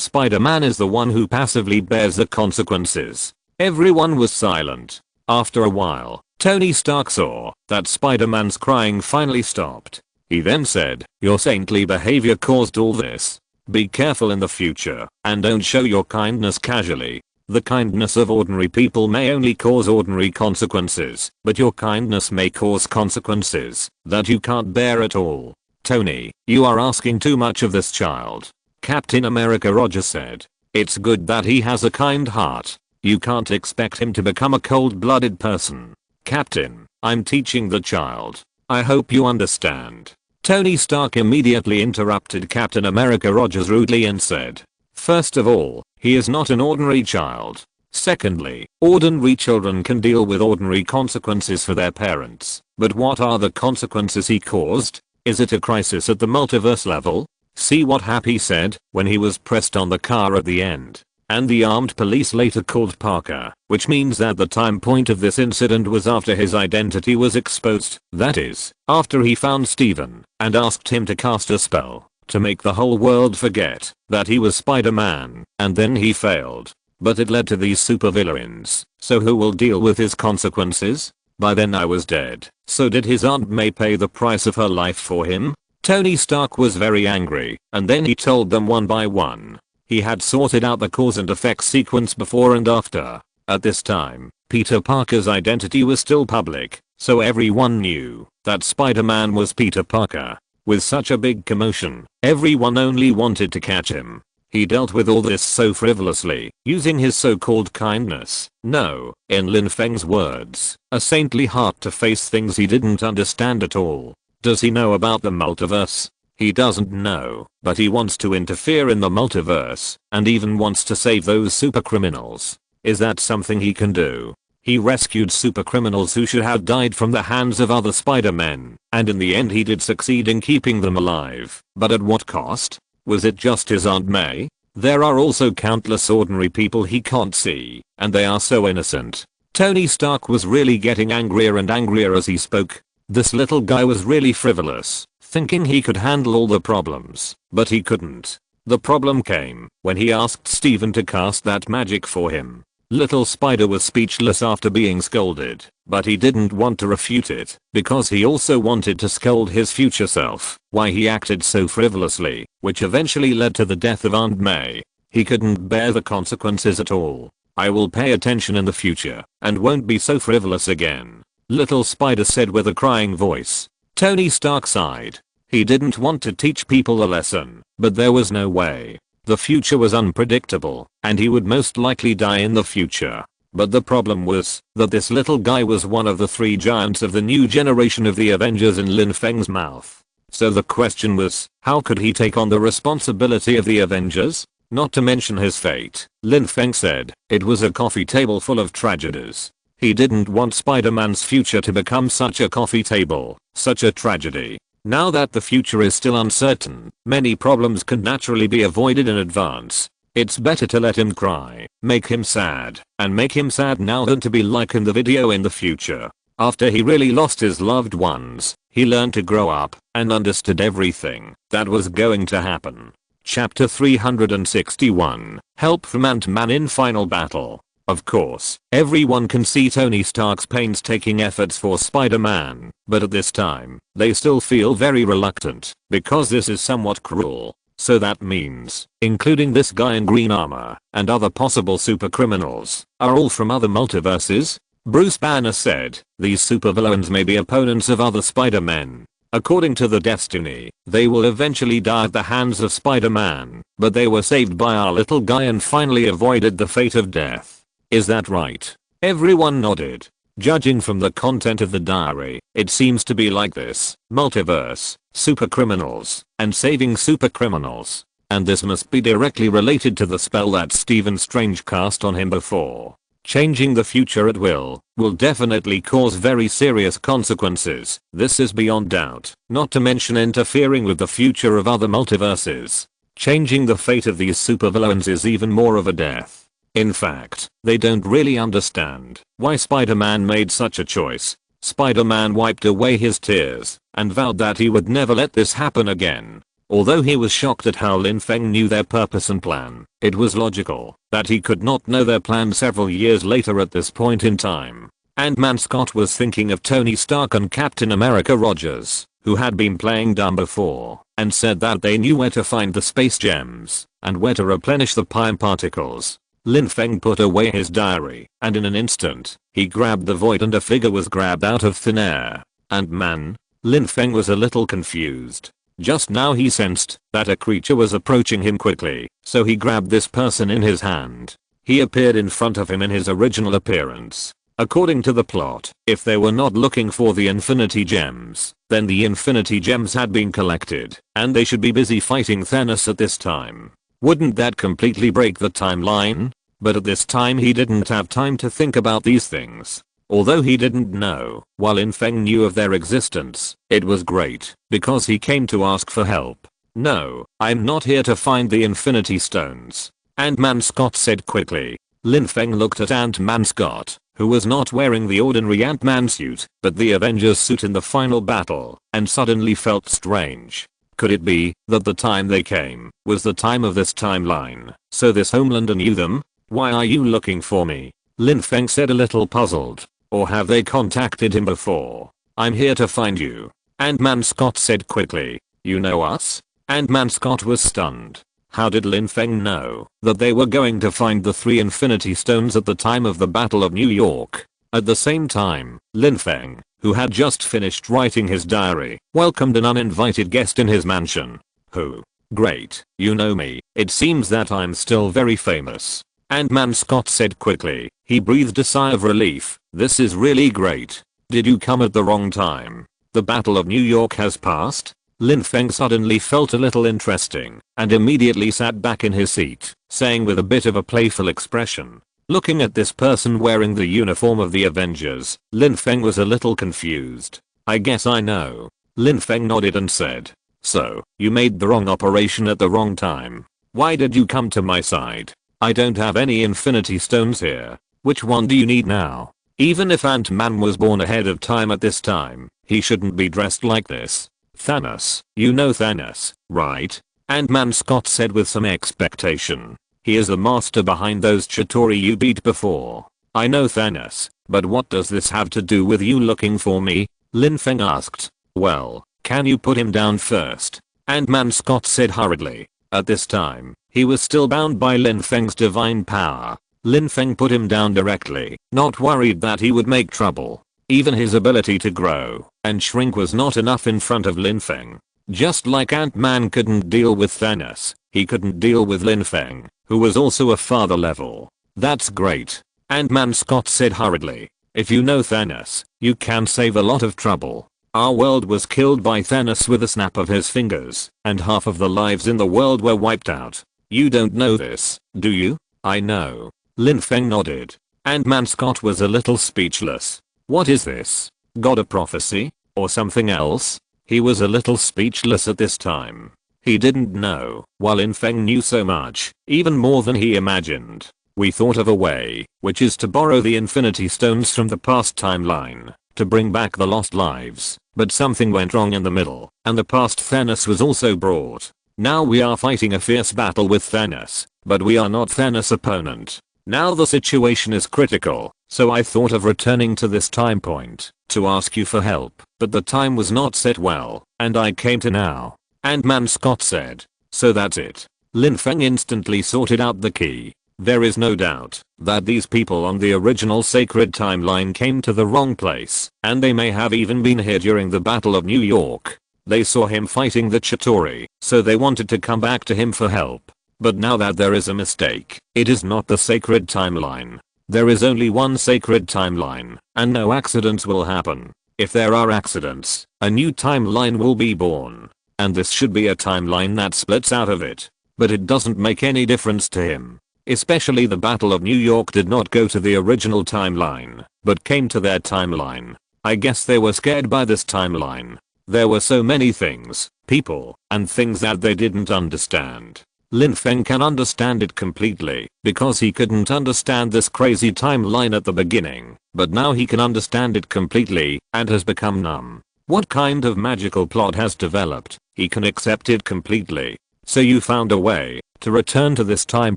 Spider-Man is the one who passively bears the consequences. Everyone was silent. After a while, Tony Stark saw that Spider-Man's crying finally stopped. He then said, "Your saintly behavior caused all this. Be careful in the future, and don't show your kindness casually. The kindness of ordinary people may only cause ordinary consequences, but your kindness may cause consequences that you can't bear at all. Tony, you are asking too much of this child." Captain America Roger said. "It's good that he has a kind heart. You can't expect him to become a cold-blooded person. Captain, I'm teaching the child. I hope you understand." Tony Stark immediately interrupted Captain America Rogers rudely and said, "First of all, he is not an ordinary child. Secondly, ordinary children can deal with ordinary consequences for their parents. But what are the consequences he caused? Is it a crisis at the multiverse level? See what Happy said when he was pressed on the car at the end. And the armed police later called Parker, which means that the time point of this incident was after his identity was exposed, that is, after he found Steven and asked him to cast a spell to make the whole world forget that he was Spider-Man, and then he failed. But it led to these supervillains, so who will deal with his consequences? By then I was dead, so did his Aunt May pay the price of her life for him?" Tony Stark was very angry, and then he told them one by one. He had sorted out the cause and effect sequence before and after. At this time, Peter Parker's identity was still public, so everyone knew that Spider-Man was Peter Parker. With such a big commotion, everyone only wanted to catch him. He dealt with all this so frivolously, using his so-called kindness, no, in Lin Feng's words, a saintly heart to face things he didn't understand at all. Does he know about the multiverse? He doesn't know, but he wants to interfere in the multiverse, and even wants to save those supercriminals. Is that something he can do? He rescued supercriminals who should have died from the hands of other Spider-Men, and in the end he did succeed in keeping them alive, but at what cost? Was it just his Aunt May? There are also countless ordinary people he can't see, and they are so innocent. Tony Stark was really getting angrier and angrier as he spoke. This little guy was really frivolous, thinking he could handle all the problems, but he couldn't. The problem came when he asked Steven to cast that magic for him. Little Spider was speechless after being scolded, but he didn't want to refute it, because he also wanted to scold his future self, why he acted so frivolously, which eventually led to the death of Aunt May. He couldn't bear the consequences at all. "I will pay attention in the future, and won't be so frivolous again," Little Spider said with a crying voice. Tony Stark sighed. He didn't want to teach people a lesson, but there was no way. The future was unpredictable, and he would most likely die in the future. But the problem was that this little guy was one of the three giants of the new generation of the Avengers in Lin Feng's mouth. So the question was, how could he take on the responsibility of the Avengers? Not to mention his fate. Lin Feng said, it was a coffee table full of tragedies. He didn't want Spider-Man's future to become such a coffee table, such a tragedy. Now that the future is still uncertain, many problems can naturally be avoided in advance. It's better to let him cry, make him sad, and make him sad now than to be like in the video in the future. After he really lost his loved ones, he learned to grow up and understood everything that was going to happen. Chapter 361, Help from Ant-Man in Final Battle. Of course, everyone can see Tony Stark's painstaking efforts for Spider-Man, but at this time, they still feel very reluctant, because this is somewhat cruel. So that means, including this guy in green armor, and other possible supercriminals, are all from other multiverses? Bruce Banner said, these supervillains may be opponents of other Spider-Men. According to the Destiny, they will eventually die at the hands of Spider-Man, but they were saved by our little guy and finally avoided the fate of death. Is that right? Everyone nodded. Judging from the content of the diary, it seems to be like this: multiverse, supercriminals, and saving supercriminals. And this must be directly related to the spell that Stephen Strange cast on him before. Changing the future at will definitely cause very serious consequences. This is beyond doubt, not to mention interfering with the future of other multiverses. Changing the fate of these supervillains is even more of a death. In fact, they don't really understand why Spider-Man made such a choice. Spider-Man wiped away his tears and vowed that he would never let this happen again. Although he was shocked at how Lin Feng knew their purpose and plan, it was logical that he could not know their plan several years later at this point in time. Ant-Man Scott was thinking of Tony Stark and Captain America Rogers, who had been playing dumb before, and said that they knew where to find the space gems and where to replenish the Pym particles. Lin Feng put away his diary, and in an instant, he grabbed the void and a figure was grabbed out of thin air. Ant-Man? Lin Feng was a little confused. Just now he sensed that a creature was approaching him quickly, so he grabbed this person in his hand. He appeared in front of him in his original appearance. According to the plot, if they were not looking for the Infinity Gems, then the Infinity Gems had been collected, and they should be busy fighting Thanos at this time. Wouldn't that completely break the timeline? But at this time he didn't have time to think about these things. Although he didn't know, while Lin Feng knew of their existence, it was great, because he came to ask for help. No, I'm not here to find the Infinity Stones, Ant-Man Scott said quickly. Lin Feng looked at Ant-Man Scott, who was not wearing the ordinary Ant-Man suit, but the Avengers suit in the final battle, and suddenly felt strange. Could it be that the time they came was the time of this timeline, so this Homelander knew them? Why are you looking for me? Lin Feng said, a little puzzled. Or have they contacted him before? I'm here to find you, Ant-Man Scott said quickly. You know us? Ant-Man Scott was stunned. How did Lin Feng know that they were going to find the 3 Infinity Stones at the time of the Battle of New York? At the same time, Lin Feng, who had just finished writing his diary, welcomed an uninvited guest in his mansion. Who? Great, you know me. It seems that I'm still very famous, Ant-Man Scott said quickly. He breathed a sigh of relief. This is really great. Did you come at the wrong time? The Battle of New York has passed? Lin Feng suddenly felt a little interesting, and immediately sat back in his seat, saying with a bit of a playful expression. Looking at this person wearing the uniform of the Avengers, Lin Feng was a little confused. I guess I know. Lin Feng nodded and said. So, you made the wrong operation at the wrong time. Why did you come to my side? I don't have any Infinity Stones here. Which one do you need now? Even if Ant-Man was born ahead of time at this time, he shouldn't be dressed like this. Thanos, you know Thanos, right? Ant-Man Scott said with some expectation. He is the master behind those Chitauri you beat before. I know Thanos, but what does this have to do with you looking for me? Lin Feng asked. Well, can you put him down first? Ant-Man Scott said hurriedly. At this time, he was still bound by Lin Feng's divine power. Lin Feng put him down directly, not worried that he would make trouble. Even his ability to grow and shrink was not enough in front of Lin Feng. Just like Ant-Man couldn't deal with Thanos, he couldn't deal with Lin Feng, who was also a father level. That's great, Ant-Man Scott said hurriedly. If you know Thanos, you can save a lot of trouble. Our world was killed by Thanos with a snap of his fingers, and half of the lives in the world were wiped out. You don't know this, do you? I know. Lin Feng nodded. Ant-Man Scott was a little speechless. What is this? God a prophecy? Or something else? He was a little speechless at this time. He didn't know, while Lin Feng knew so much, even more than he imagined. We thought of a way, which is to borrow the Infinity Stones from the past timeline, to bring back the lost lives, but something went wrong in the middle, and the past Thanos was also brought. Now we are fighting a fierce battle with Thanos, but we are not Thanos' opponent. Now the situation is critical, so I thought of returning to this time point, to ask you for help, but the time was not set well, and I came to now. Ant-Man Scott said. So that's it. Lin Feng instantly sorted out the key. There is no doubt that these people on the original sacred timeline came to the wrong place, and they may have even been here during the Battle of New York. They saw him fighting the Chitauri, so they wanted to come back to him for help. But now that there is a mistake, it is not the sacred timeline. There is only one sacred timeline, and no accidents will happen. If there are accidents, a new timeline will be born. And this should be a timeline that splits out of it. But it doesn't make any difference to him. Especially the Battle of New York did not go to the original timeline, but came to their timeline. I guess they were scared by this timeline. There were so many things, people, and things that they didn't understand. Lin Feng can understand it completely, because he couldn't understand this crazy timeline at the beginning, but now he can understand it completely, and has become numb. What kind of magical plot has developed? He can accept it completely. So you found a way to return to this time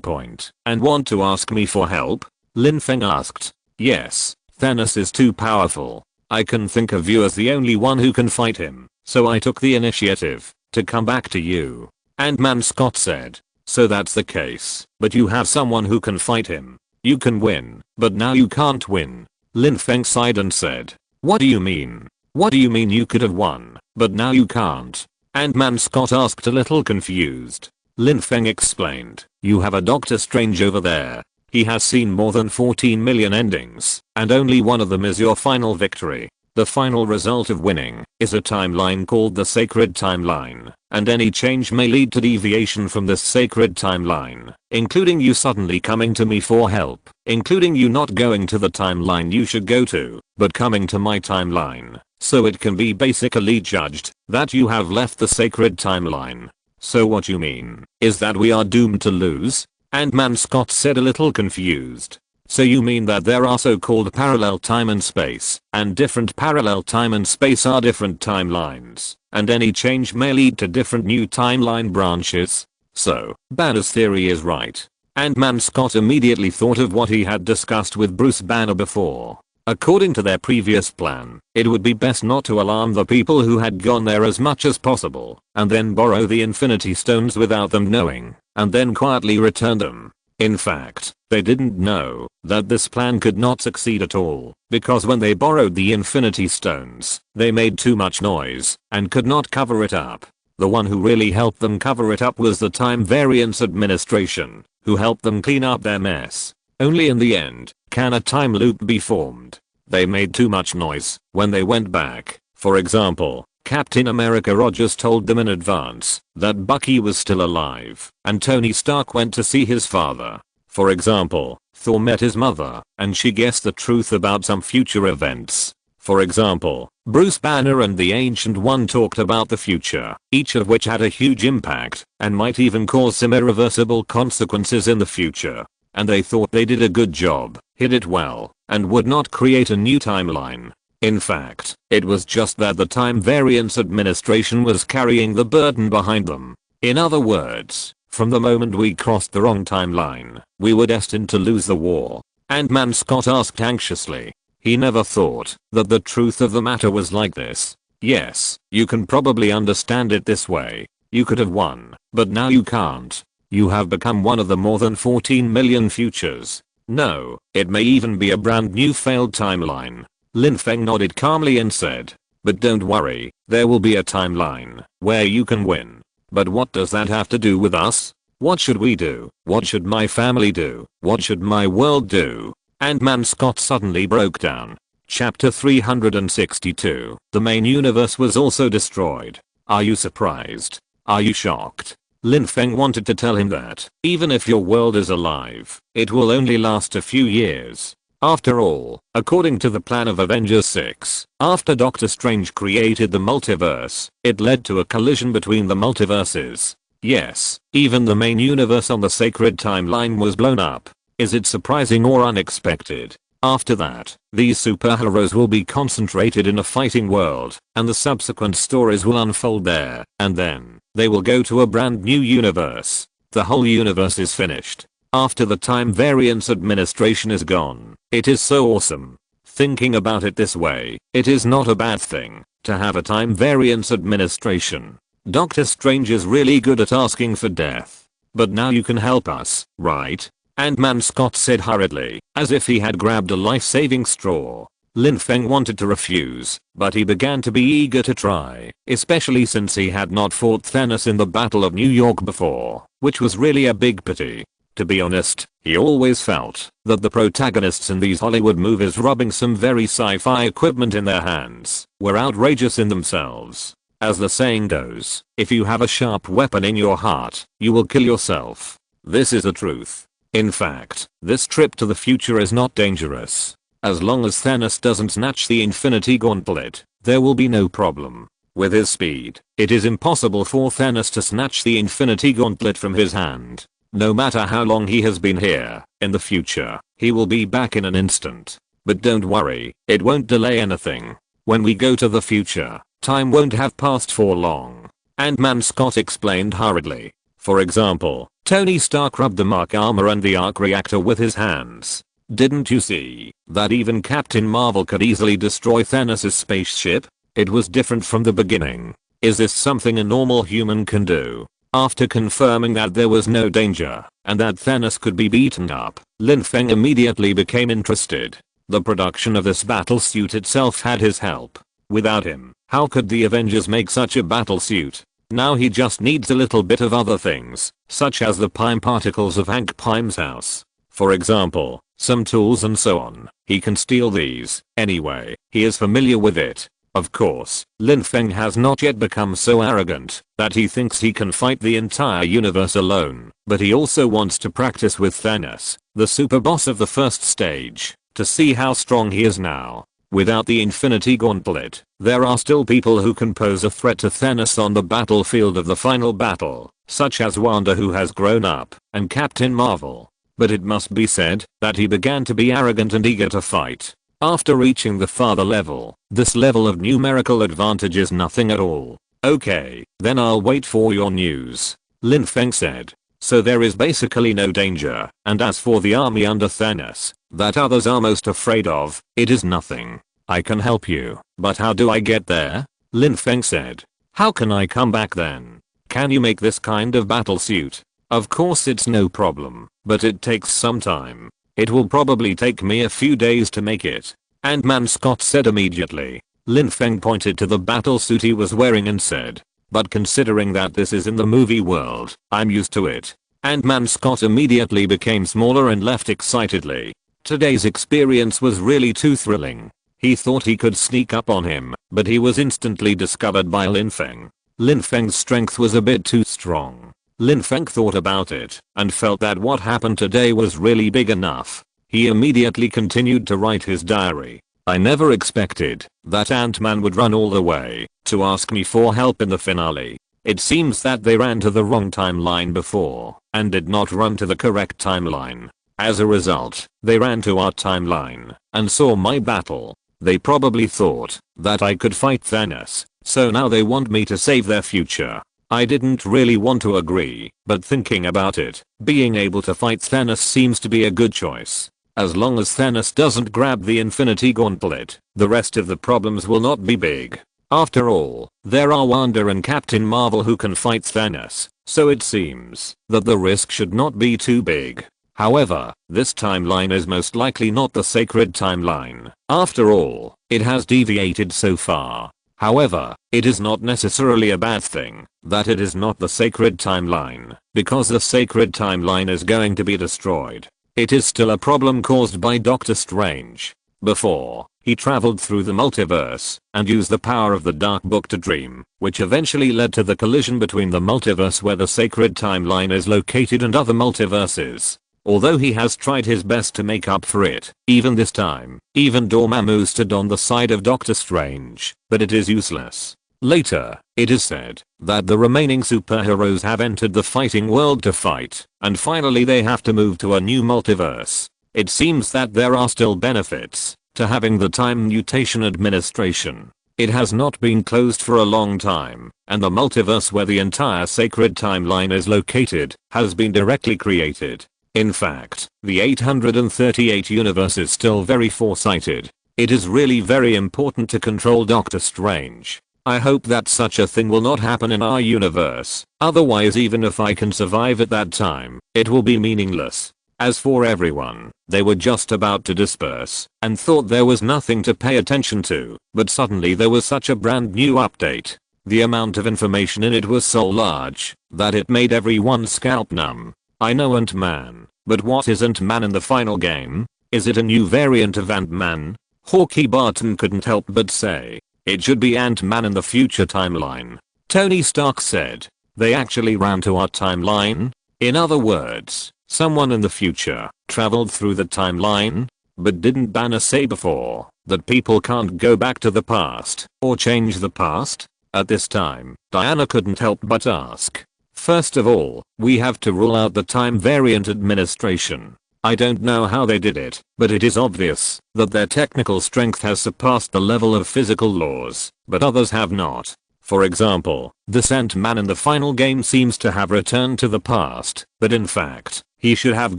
point and want to ask me for help? Lin Feng asked. Yes, Thanos is too powerful. I can think of you as the only one who can fight him, so I took the initiative to come back to you. Ant-Man Scott said. So that's the case, but you have someone who can fight him. You can win, but now you can't win. Lin Feng sighed and said. What do you mean? What do you mean you could have won, but now you can't? Ant-Man Scott asked a little confused. Lin Feng explained. You have a Doctor Strange over there. He has seen more than 14 million endings, and only one of them is your final victory. The final result of winning is a timeline called the Sacred Timeline, and any change may lead to deviation from this sacred timeline, including you suddenly coming to me for help, including you not going to the timeline you should go to, but coming to my timeline. So it can be basically judged that you have left the sacred timeline. So what you mean is that we are doomed to lose? Ant-Man Scott said a little confused. So you mean that there are so-called parallel time and space, and different parallel time and space are different timelines, and any change may lead to different new timeline branches? So, Banner's theory is right. Ant-Man Scott immediately thought of what he had discussed with Bruce Banner before. According to their previous plan, it would be best not to alarm the people who had gone there as much as possible, and then borrow the Infinity Stones without them knowing, and then quietly return them. In fact, they didn't know that this plan could not succeed at all, because when they borrowed the Infinity Stones, they made too much noise and could not cover it up. The one who really helped them cover it up was the Time Variance Administration, who helped them clean up their mess. Only in the end can a time loop be formed. They made too much noise when they went back. For example, Captain America Rogers told them in advance that Bucky was still alive, and Tony Stark went to see his father. For example, Thor met his mother, and she guessed the truth about some future events. For example, Bruce Banner and the Ancient One talked about the future, each of which had a huge impact, and might even cause some irreversible consequences in the future. And they thought they did a good job, hid it well, and would not create a new timeline. In fact, it was just that the Time Variance Administration was carrying the burden behind them. In other words, from the moment we crossed the wrong timeline, we were destined to lose the war. Ant-Man Scott asked anxiously. He never thought that the truth of the matter was like this. Yes, you can probably understand it this way. You could have won, but now you can't. You have become one of the more than 14 million futures. No, it may even be a brand new failed timeline. Lin Feng nodded calmly and said, but don't worry, there will be a timeline where you can win. But what does that have to do with us? What should we do? What should my family do? What should my world do? Ant-Man Scott suddenly broke down. Chapter 362. The main universe was also destroyed. Are you surprised? Are you shocked? Lin Feng wanted to tell him that, even if your world is alive, it will only last a few years. After all, according to the plan of Avengers 6, after Doctor Strange created the multiverse, it led to a collision between the multiverses. Yes, even the main universe on the sacred timeline was blown up. Is it surprising or unexpected? After that, these superheroes will be concentrated in a fighting world, and the subsequent stories will unfold there, and then, they will go to a brand new universe. The whole universe is finished. After the time variance administration is gone. It is so awesome. Thinking about it this way, it is not a bad thing to have a time variance administration. Doctor Strange is really good at asking for death. But now you can help us, right? Ant-Man Scott said hurriedly, as if he had grabbed a life-saving straw. Lin Feng wanted to refuse, but he began to be eager to try, especially since he had not fought Thanos in the Battle of New York before, which was really a big pity. To be honest, he always felt that the protagonists in these Hollywood movies rubbing some very sci-fi equipment in their hands were outrageous in themselves. As the saying goes, if you have a sharp weapon in your heart, you will kill yourself. This is the truth. In fact, this trip to the future is not dangerous. As long as Thanos doesn't snatch the Infinity Gauntlet, there will be no problem. With his speed, it is impossible for Thanos to snatch the Infinity Gauntlet from his hand. No matter how long he has been here, in the future, he will be back in an instant. But don't worry, it won't delay anything. When we go to the future, time won't have passed for long. Ant-Man Scott explained hurriedly. For example, Tony Stark rubbed the Mark armor and the arc reactor with his hands. Didn't you see that even Captain Marvel could easily destroy Thanos' spaceship? It was different from the beginning. Is this something a normal human can do? After confirming that there was no danger and that Thanos could be beaten up, Lin Feng immediately became interested. The production of this battle suit itself had his help. Without him, how could the Avengers make such a battle suit? Now he just needs a little bit of other things, such as the Pym particles of Hank Pym's house. For example, some tools and so on. He can steal these. Anyway, he is familiar with it. Of course, Lin Feng has not yet become so arrogant that he thinks he can fight the entire universe alone, but he also wants to practice with Thanos, the super boss of the first stage, to see how strong he is now. Without the Infinity Gauntlet, there are still people who can pose a threat to Thanos on the battlefield of the final battle, such as Wanda who has grown up, and Captain Marvel. But it must be said that he began to be arrogant and eager to fight. After reaching the father level, this level of numerical advantage is nothing at all. Okay, then I'll wait for your news. Lin Feng said. So there is basically no danger, and as for the army under Thanos, that others are most afraid of, it is nothing. I can help you, but how do I get there? Lin Feng said. How can I come back then? Can you make this kind of battle suit? Of course it's no problem, but it takes some time. It will probably take me a few days to make it. Ant-Man Scott said immediately. Lin Feng pointed to the battle suit he was wearing and said, but considering that this is in the movie world, I'm used to it. Ant-Man Scott immediately became smaller and left excitedly. Today's experience was really too thrilling. He thought he could sneak up on him, but he was instantly discovered by Lin Feng. Lin Feng's strength was a bit too strong. Lin Feng thought about it and felt that what happened today was really big enough. He immediately continued to write his diary. I never expected that Ant-Man would run all the way to ask me for help in the finale. It seems that they ran to the wrong timeline before and did not run to the correct timeline. As a result, they ran to our timeline and saw my battle. They probably thought that I could fight Thanos, so now they want me to save their future. I didn't really want to agree, but thinking about it, being able to fight Thanos seems to be a good choice. As long as Thanos doesn't grab the Infinity Gauntlet, the rest of the problems will not be big. After all, there are Wanda and Captain Marvel who can fight Thanos, so it seems that the risk should not be too big. However, this timeline is most likely not the sacred timeline. After all, it has deviated so far. However, it is not necessarily a bad thing that it is not the sacred timeline, because the sacred timeline is going to be destroyed. It is still a problem caused by Doctor Strange. Before, He traveled through the multiverse and used the power of the Dark Book to dream, which eventually led to the collision between the multiverse where the sacred timeline is located and other multiverses. Although he has tried his best to make up for it, even this time, even Dormammu stood on the side of Doctor Strange, but it is useless. Later, it is said that the remaining superheroes have entered the fighting world to fight, and finally they have to move to a new multiverse. It seems that there are still benefits to having the Time Mutation Administration. It has not been closed for a long time, and the multiverse where the entire sacred timeline is located has been directly created. In fact, the 838 universe is still very foresighted. It is really very important to control Doctor Strange. I hope that such a thing will not happen in our universe, otherwise even if I can survive at that time, it will be meaningless. As for everyone, they were just about to disperse and thought there was nothing to pay attention to, but suddenly there was such a brand new update. The amount of information in it was so large that it made everyone's scalp numb. I know Ant-Man, but what is Ant-Man in the final game? Is it a new variant of Ant-Man? Hawkeye Barton couldn't help but say, it should be Ant-Man in the future timeline. Tony Stark said, they actually ran to our timeline? In other words, someone in the future traveled through the timeline? But didn't Banner say before that people can't go back to the past or change the past? At this time, Diana couldn't help but ask. First of all, we have to rule out the Time Variant Administration. I don't know how they did it, but it is obvious that their technical strength has surpassed the level of physical laws, but others have not. For example, this Ant-Man in the final game seems to have returned to the past, but in fact, he should have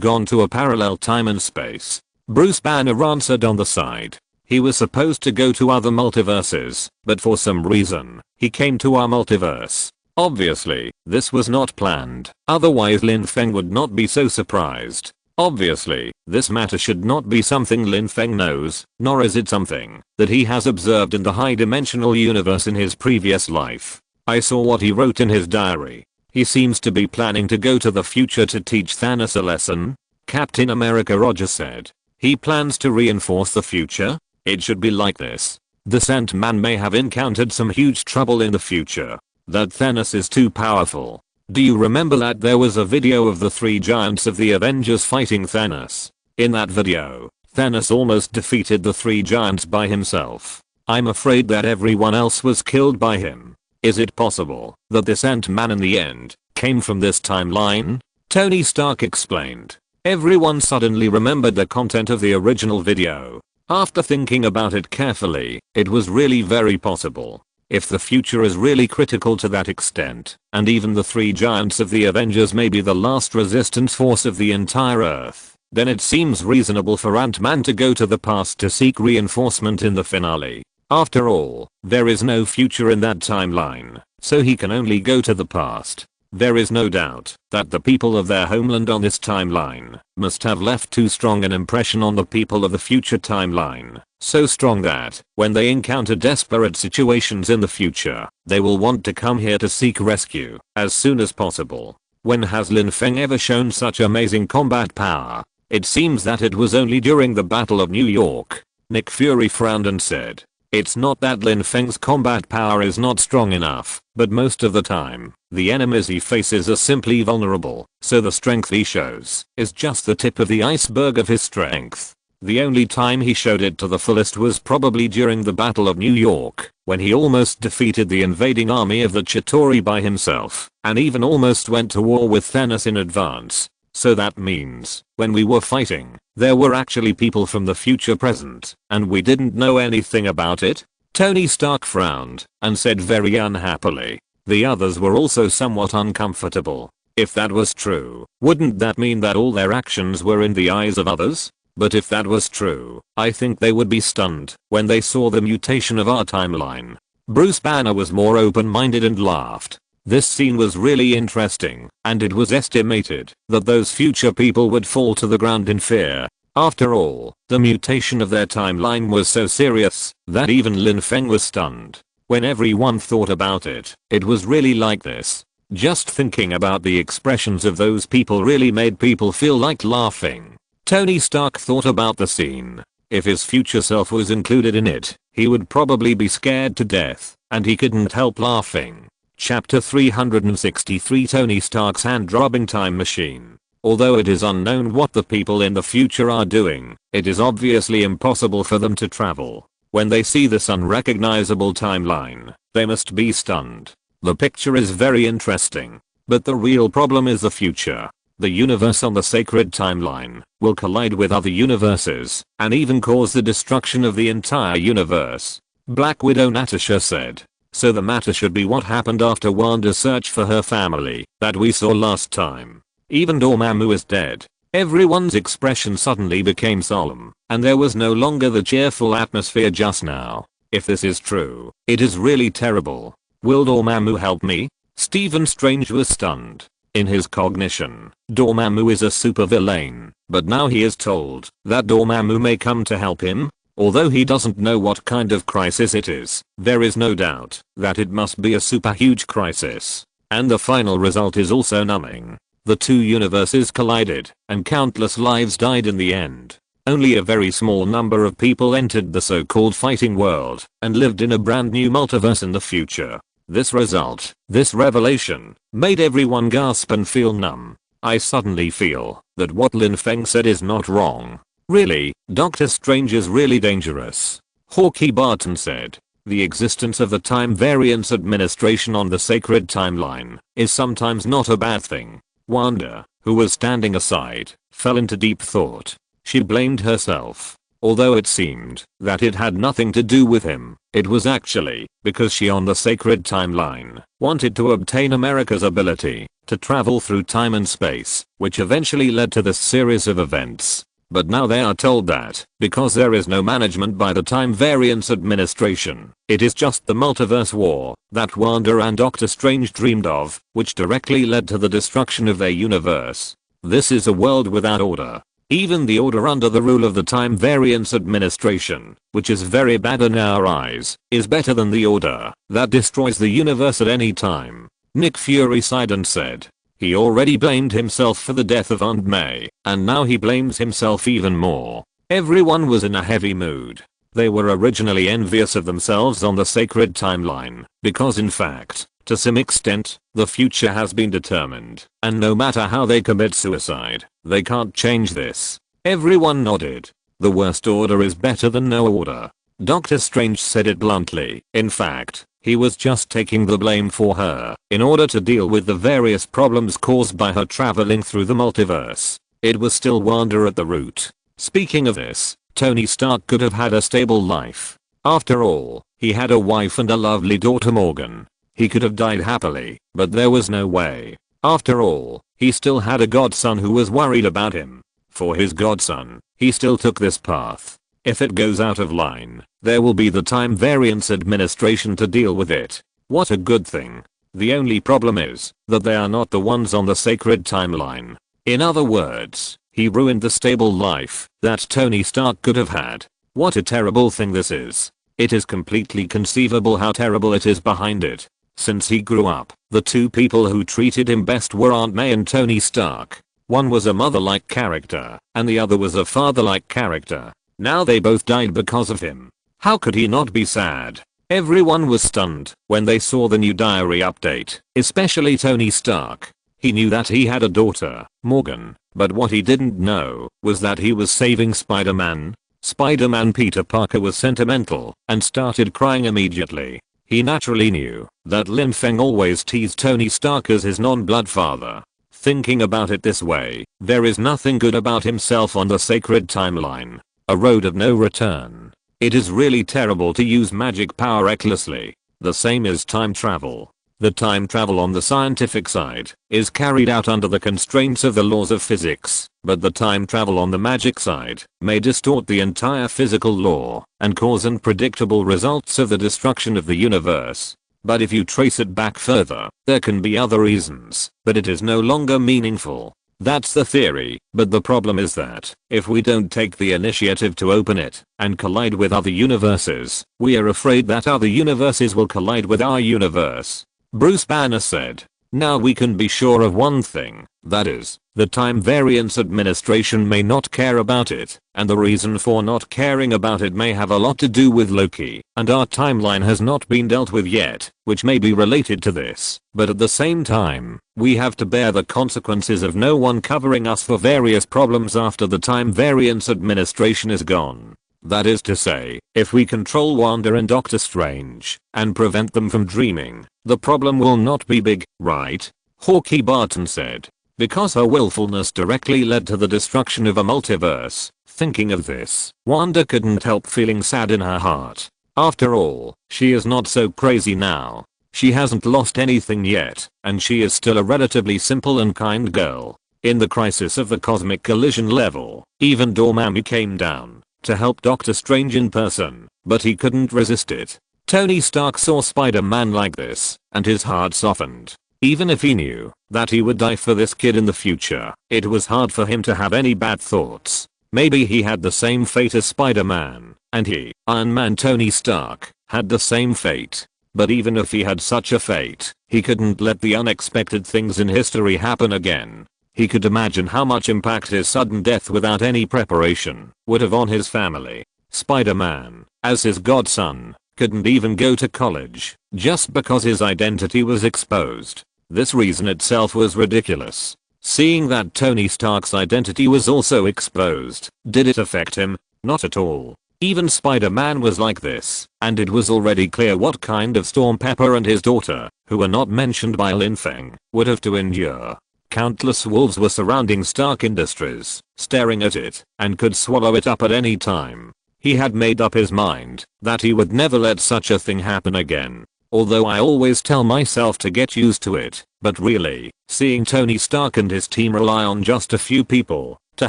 gone to a parallel time and space. Bruce Banner answered on the side. He was supposed to go to other multiverses, but for some reason, he came to our multiverse. Obviously, this was not planned, otherwise Lin Feng would not be so surprised. Obviously, this matter should not be something Lin Feng knows, nor is it something that he has observed in the high-dimensional universe in his previous life. I saw what he wrote in his diary. He seems to be planning to go to the future to teach Thanos a lesson. Captain America Roger said. He plans to reinforce the future? It should be like this. This Ant-Man may have encountered some huge trouble in the future. That Thanos is too powerful. Do you remember that there was a video of the three giants of the Avengers fighting Thanos? In that video, Thanos almost defeated the three giants by himself. I'm afraid that everyone else was killed by him. Is it possible that this Ant-Man in the end came from this timeline? Tony Stark explained. Everyone suddenly remembered the content of the original video. After thinking about it carefully, it was really very possible. If the future is really critical to that extent, and even the three giants of the Avengers may be the last resistance force of the entire Earth, then it seems reasonable for Ant-Man to go to the past to seek reinforcement in the finale. After all, there is no future in that timeline, so he can only go to the past. There is no doubt that the people of their homeland on this timeline must have left too strong an impression on the people of the future timeline. So strong that, when they encounter desperate situations in the future, they will want to come here to seek rescue as soon as possible. When has Lin Feng ever shown such amazing combat power? It seems that it was only during the Battle of New York. Nick Fury frowned and said, it's not that Lin Feng's combat power is not strong enough, but most of the time, the enemies he faces are simply vulnerable, so the strength he shows is just the tip of the iceberg of his strength. The only time he showed it to the fullest was probably during the Battle of New York, when he almost defeated the invading army of the Chitauri by himself, and even almost went to war with Thanos in advance. So that means, when we were fighting, there were actually people from the future present, and we didn't know anything about it? Tony Stark frowned, and said very unhappily. The others were also somewhat uncomfortable. If that was true, wouldn't that mean that all their actions were in the eyes of others? But if that was true, I think they would be stunned when they saw the mutation of our timeline. Bruce Banner was more open-minded and laughed. This scene was really interesting, and it was estimated that those future people would fall to the ground in fear. After all, the mutation of their timeline was so serious that even Lin Feng was stunned. When everyone thought about it, it was really like this. Just thinking about the expressions of those people really made people feel like laughing. Tony Stark thought about the scene. If his future self was included in it, he would probably be scared to death, and he couldn't help laughing. Chapter 363 Tony Stark's hand-robbing time machine. Although it is unknown what the people in the future are doing, it is obviously impossible for them to travel. When they see this unrecognizable timeline, they must be stunned. The picture is very interesting. But the real problem is the future. The universe on the sacred timeline will collide with other universes and even cause the destruction of the entire universe. Black Widow Natasha said. So the matter should be what happened after Wanda's search for her family that we saw last time. Even Dormammu is dead. Everyone's expression suddenly became solemn, and there was no longer the cheerful atmosphere just now. If this is true, it is really terrible. Will Dormammu help me? Stephen Strange was stunned. In his cognition, Dormammu is a supervillain, but now he is told that Dormammu may come to help him. Although he doesn't know what kind of crisis it is, there is no doubt that it must be a super huge crisis. And the final result is also numbing. The two universes collided, and countless lives died in the end. Only a very small number of people entered the so-called fighting world and lived in a brand new multiverse in the future. This result, this revelation, made everyone gasp and feel numb. I suddenly feel that what Lin Feng said is not wrong. Really, Doctor Strange is really dangerous. Hawkeye Barton said. The existence of the Time Variance Administration on the sacred timeline is sometimes not a bad thing. Wanda, who was standing aside, fell into deep thought. She blamed herself. Although it seemed that it had nothing to do with him, it was actually because she on the sacred timeline wanted to obtain America's ability to travel through time and space, which eventually led to this series of events. But now they are told that, because there is no management by the Time Variance Administration, it is just the multiverse war that Wanda and Doctor Strange dreamed of, which directly led to the destruction of their universe. This is a world without order. Even the order under the rule of the Time Variance Administration, which is very bad in our eyes, is better than the order that destroys the universe at any time. Nick Fury sighed and said. He already blamed himself for the death of Aunt May, and now he blames himself even more. Everyone was in a heavy mood. They were originally envious of themselves on the sacred timeline, because in fact, to some extent, the future has been determined, and no matter how they commit suicide, they can't change this. Everyone nodded. The worst order is better than no order. Doctor Strange said it bluntly. In fact, he was just taking the blame for her in order to deal with the various problems caused by her traveling through the multiverse. It was still Wanda at the root. Speaking of this, Tony Stark could have had a stable life. After all, he had a wife and a lovely daughter Morgan. He could have died happily, but there was no way. After all, he still had a godson who was worried about him. For his godson, he still took this path. If it goes out of line, there will be the Time Variance Administration to deal with it. What a good thing. The only problem is that they are not the ones on the sacred timeline. In other words, he ruined the stable life that Tony Stark could have had. What a terrible thing this is. It is completely conceivable how terrible it is behind it. Since he grew up, the two people who treated him best were Aunt May and Tony Stark. One was a mother-like character, and the other was a father-like character. Now they both died because of him. How could he not be sad? Everyone was stunned when they saw the new diary update, especially Tony Stark. He knew that he had a daughter, Morgan, but what he didn't know was that he was saving Spider-Man. Spider-Man Peter Parker was sentimental and started crying immediately. He naturally knew that Lin Feng always teased Tony Stark as his non-blood father. Thinking about it this way, there is nothing good about himself on the sacred timeline. A road of no return. It is really terrible to use magic power recklessly. The same is time travel. The time travel on the scientific side is carried out under the constraints of the laws of physics, but the time travel on the magic side may distort the entire physical law and cause unpredictable results of the destruction of the universe. But if you trace it back further, there can be other reasons, but it is no longer meaningful. That's the theory, but the problem is that, if we don't take the initiative to open it and collide with other universes, we are afraid that other universes will collide with our universe. Bruce Banner said. Now we can be sure of one thing, that is, the Time Variance Administration may not care about it, and the reason for not caring about it may have a lot to do with Loki, and our timeline has not been dealt with yet, which may be related to this, but at the same time, we have to bear the consequences of no one covering us for various problems after the Time Variance Administration is gone. That is to say, if we control Wanda and Doctor Strange, and prevent them from dreaming, the problem will not be big, right? Hawkeye Barton said. Because her willfulness directly led to the destruction of a multiverse. Thinking of this, Wanda couldn't help feeling sad in her heart. After all, she is not so crazy now. She hasn't lost anything yet, and she is still a relatively simple and kind girl. In the crisis of the cosmic collision level, even Dormammu came down to help Doctor Strange in person, but he couldn't resist it. Tony Stark saw Spider-Man like this, and his heart softened. Even if he knew that he would die for this kid in the future, it was hard for him to have any bad thoughts. Maybe he had the same fate as Spider-Man, and he, Iron Man Tony Stark, had the same fate. But even if he had such a fate, he couldn't let the unexpected things in history happen again. He could imagine how much impact his sudden death without any preparation would have on his family. Spider-Man, as his godson, couldn't even go to college just because his identity was exposed. This reason itself was ridiculous. Seeing that Tony Stark's identity was also exposed, did it affect him? Not at all. Even Spider-Man was like this, and it was already clear what kind of storm Pepper and his daughter, who were not mentioned by Lin Feng, would have to endure. Countless wolves were surrounding Stark Industries, staring at it, and could swallow it up at any time. He had made up his mind that he would never let such a thing happen again. Although I always tell myself to get used to it, but really, seeing Tony Stark and his team rely on just a few people to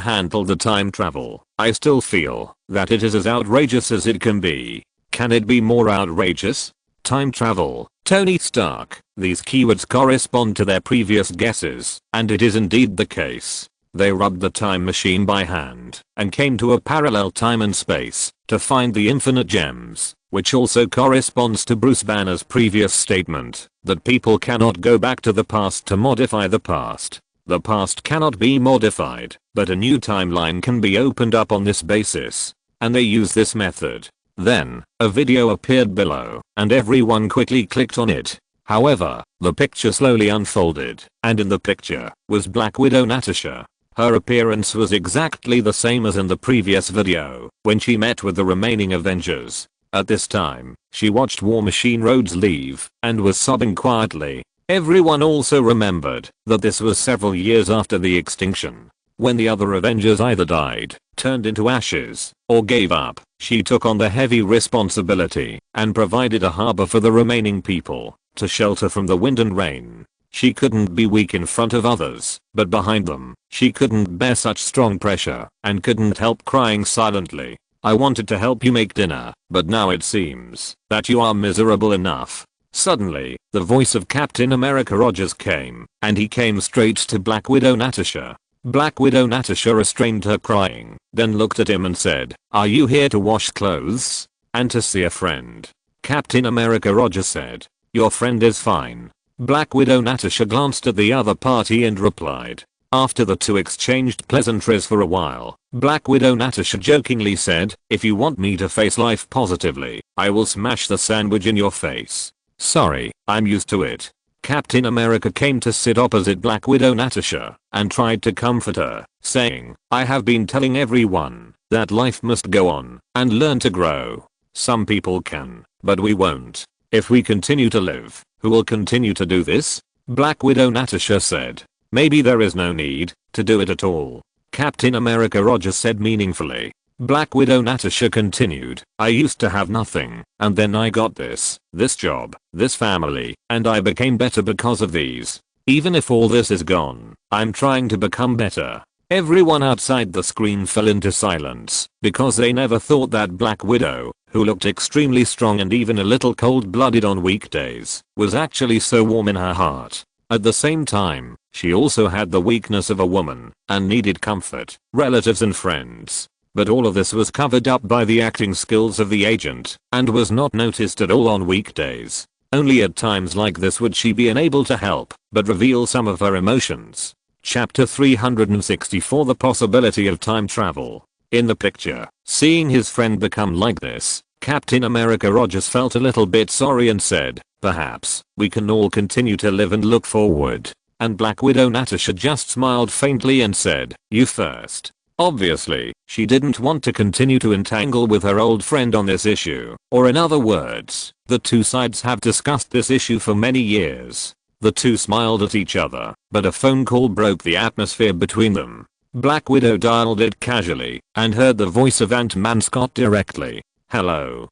handle the time travel, I still feel that it is as outrageous as it can be. Can it be more outrageous? Time travel, Tony Stark. These keywords correspond to their previous guesses, and it is indeed the case. They rubbed the time machine by hand and came to a parallel time and space to find the infinite gems, which also corresponds to Bruce Banner's previous statement that people cannot go back to the past to modify the past. The past cannot be modified, but a new timeline can be opened up on this basis. And they use this method. Then, a video appeared below, and everyone quickly clicked on it. However, the picture slowly unfolded, and in the picture was Black Widow Natasha. Her appearance was exactly the same as in the previous video, when she met with the remaining Avengers. At this time, she watched War Machine Rhodes leave, and was sobbing quietly. Everyone also remembered that this was several years after the extinction. When the other Avengers either died, turned into ashes, or gave up, she took on the heavy responsibility and provided a harbor for the remaining people to shelter from the wind and rain. She couldn't be weak in front of others, but behind them, she couldn't bear such strong pressure and couldn't help crying silently. I wanted to help you make dinner, but now it seems that you are miserable enough. Suddenly, the voice of Captain America Rogers came, and he came straight to Black Widow Natasha. Black Widow Natasha restrained her crying, then looked at him and said, "Are you here to wash clothes? And to see a friend?" Captain America Rogers said, "Your friend is fine." Black Widow Natasha glanced at the other party and replied. After the two exchanged pleasantries for a while, Black Widow Natasha jokingly said, "If you want me to face life positively, I will smash the sandwich in your face." "Sorry, I'm used to it." Captain America came to sit opposite Black Widow Natasha and tried to comfort her, saying, "I have been telling everyone that life must go on and learn to grow. Some people can, but we won't. If we continue to live, who will continue to do this?" Black Widow Natasha said, "Maybe there is no need to do it at all." Captain America Rogers said meaningfully. Black Widow Natasha continued, "I used to have nothing, and then I got this job, this family, and I became better because of these. Even if all this is gone, I'm trying to become better." Everyone outside the screen fell into silence, because they never thought that Black Widow, who looked extremely strong and even a little cold-blooded on weekdays, was actually so warm in her heart. At the same time, she also had the weakness of a woman, and needed comfort, relatives and friends. But all of this was covered up by the acting skills of the agent, and was not noticed at all on weekdays. Only at times like this would she be unable to help but reveal some of her emotions. Chapter 364, The Possibility of Time Travel. In the picture, seeing his friend become like this, Captain America Rogers felt a little bit sorry and said, "Perhaps we can all continue to live and look forward." And Black Widow Natasha just smiled faintly and said, "You first." Obviously, she didn't want to continue to entangle with her old friend on this issue, or in other words, the two sides have discussed this issue for many years. The two smiled at each other, but a phone call broke the atmosphere between them. Black Widow dialed it casually and heard the voice of Ant-Man Scott directly. "Hello,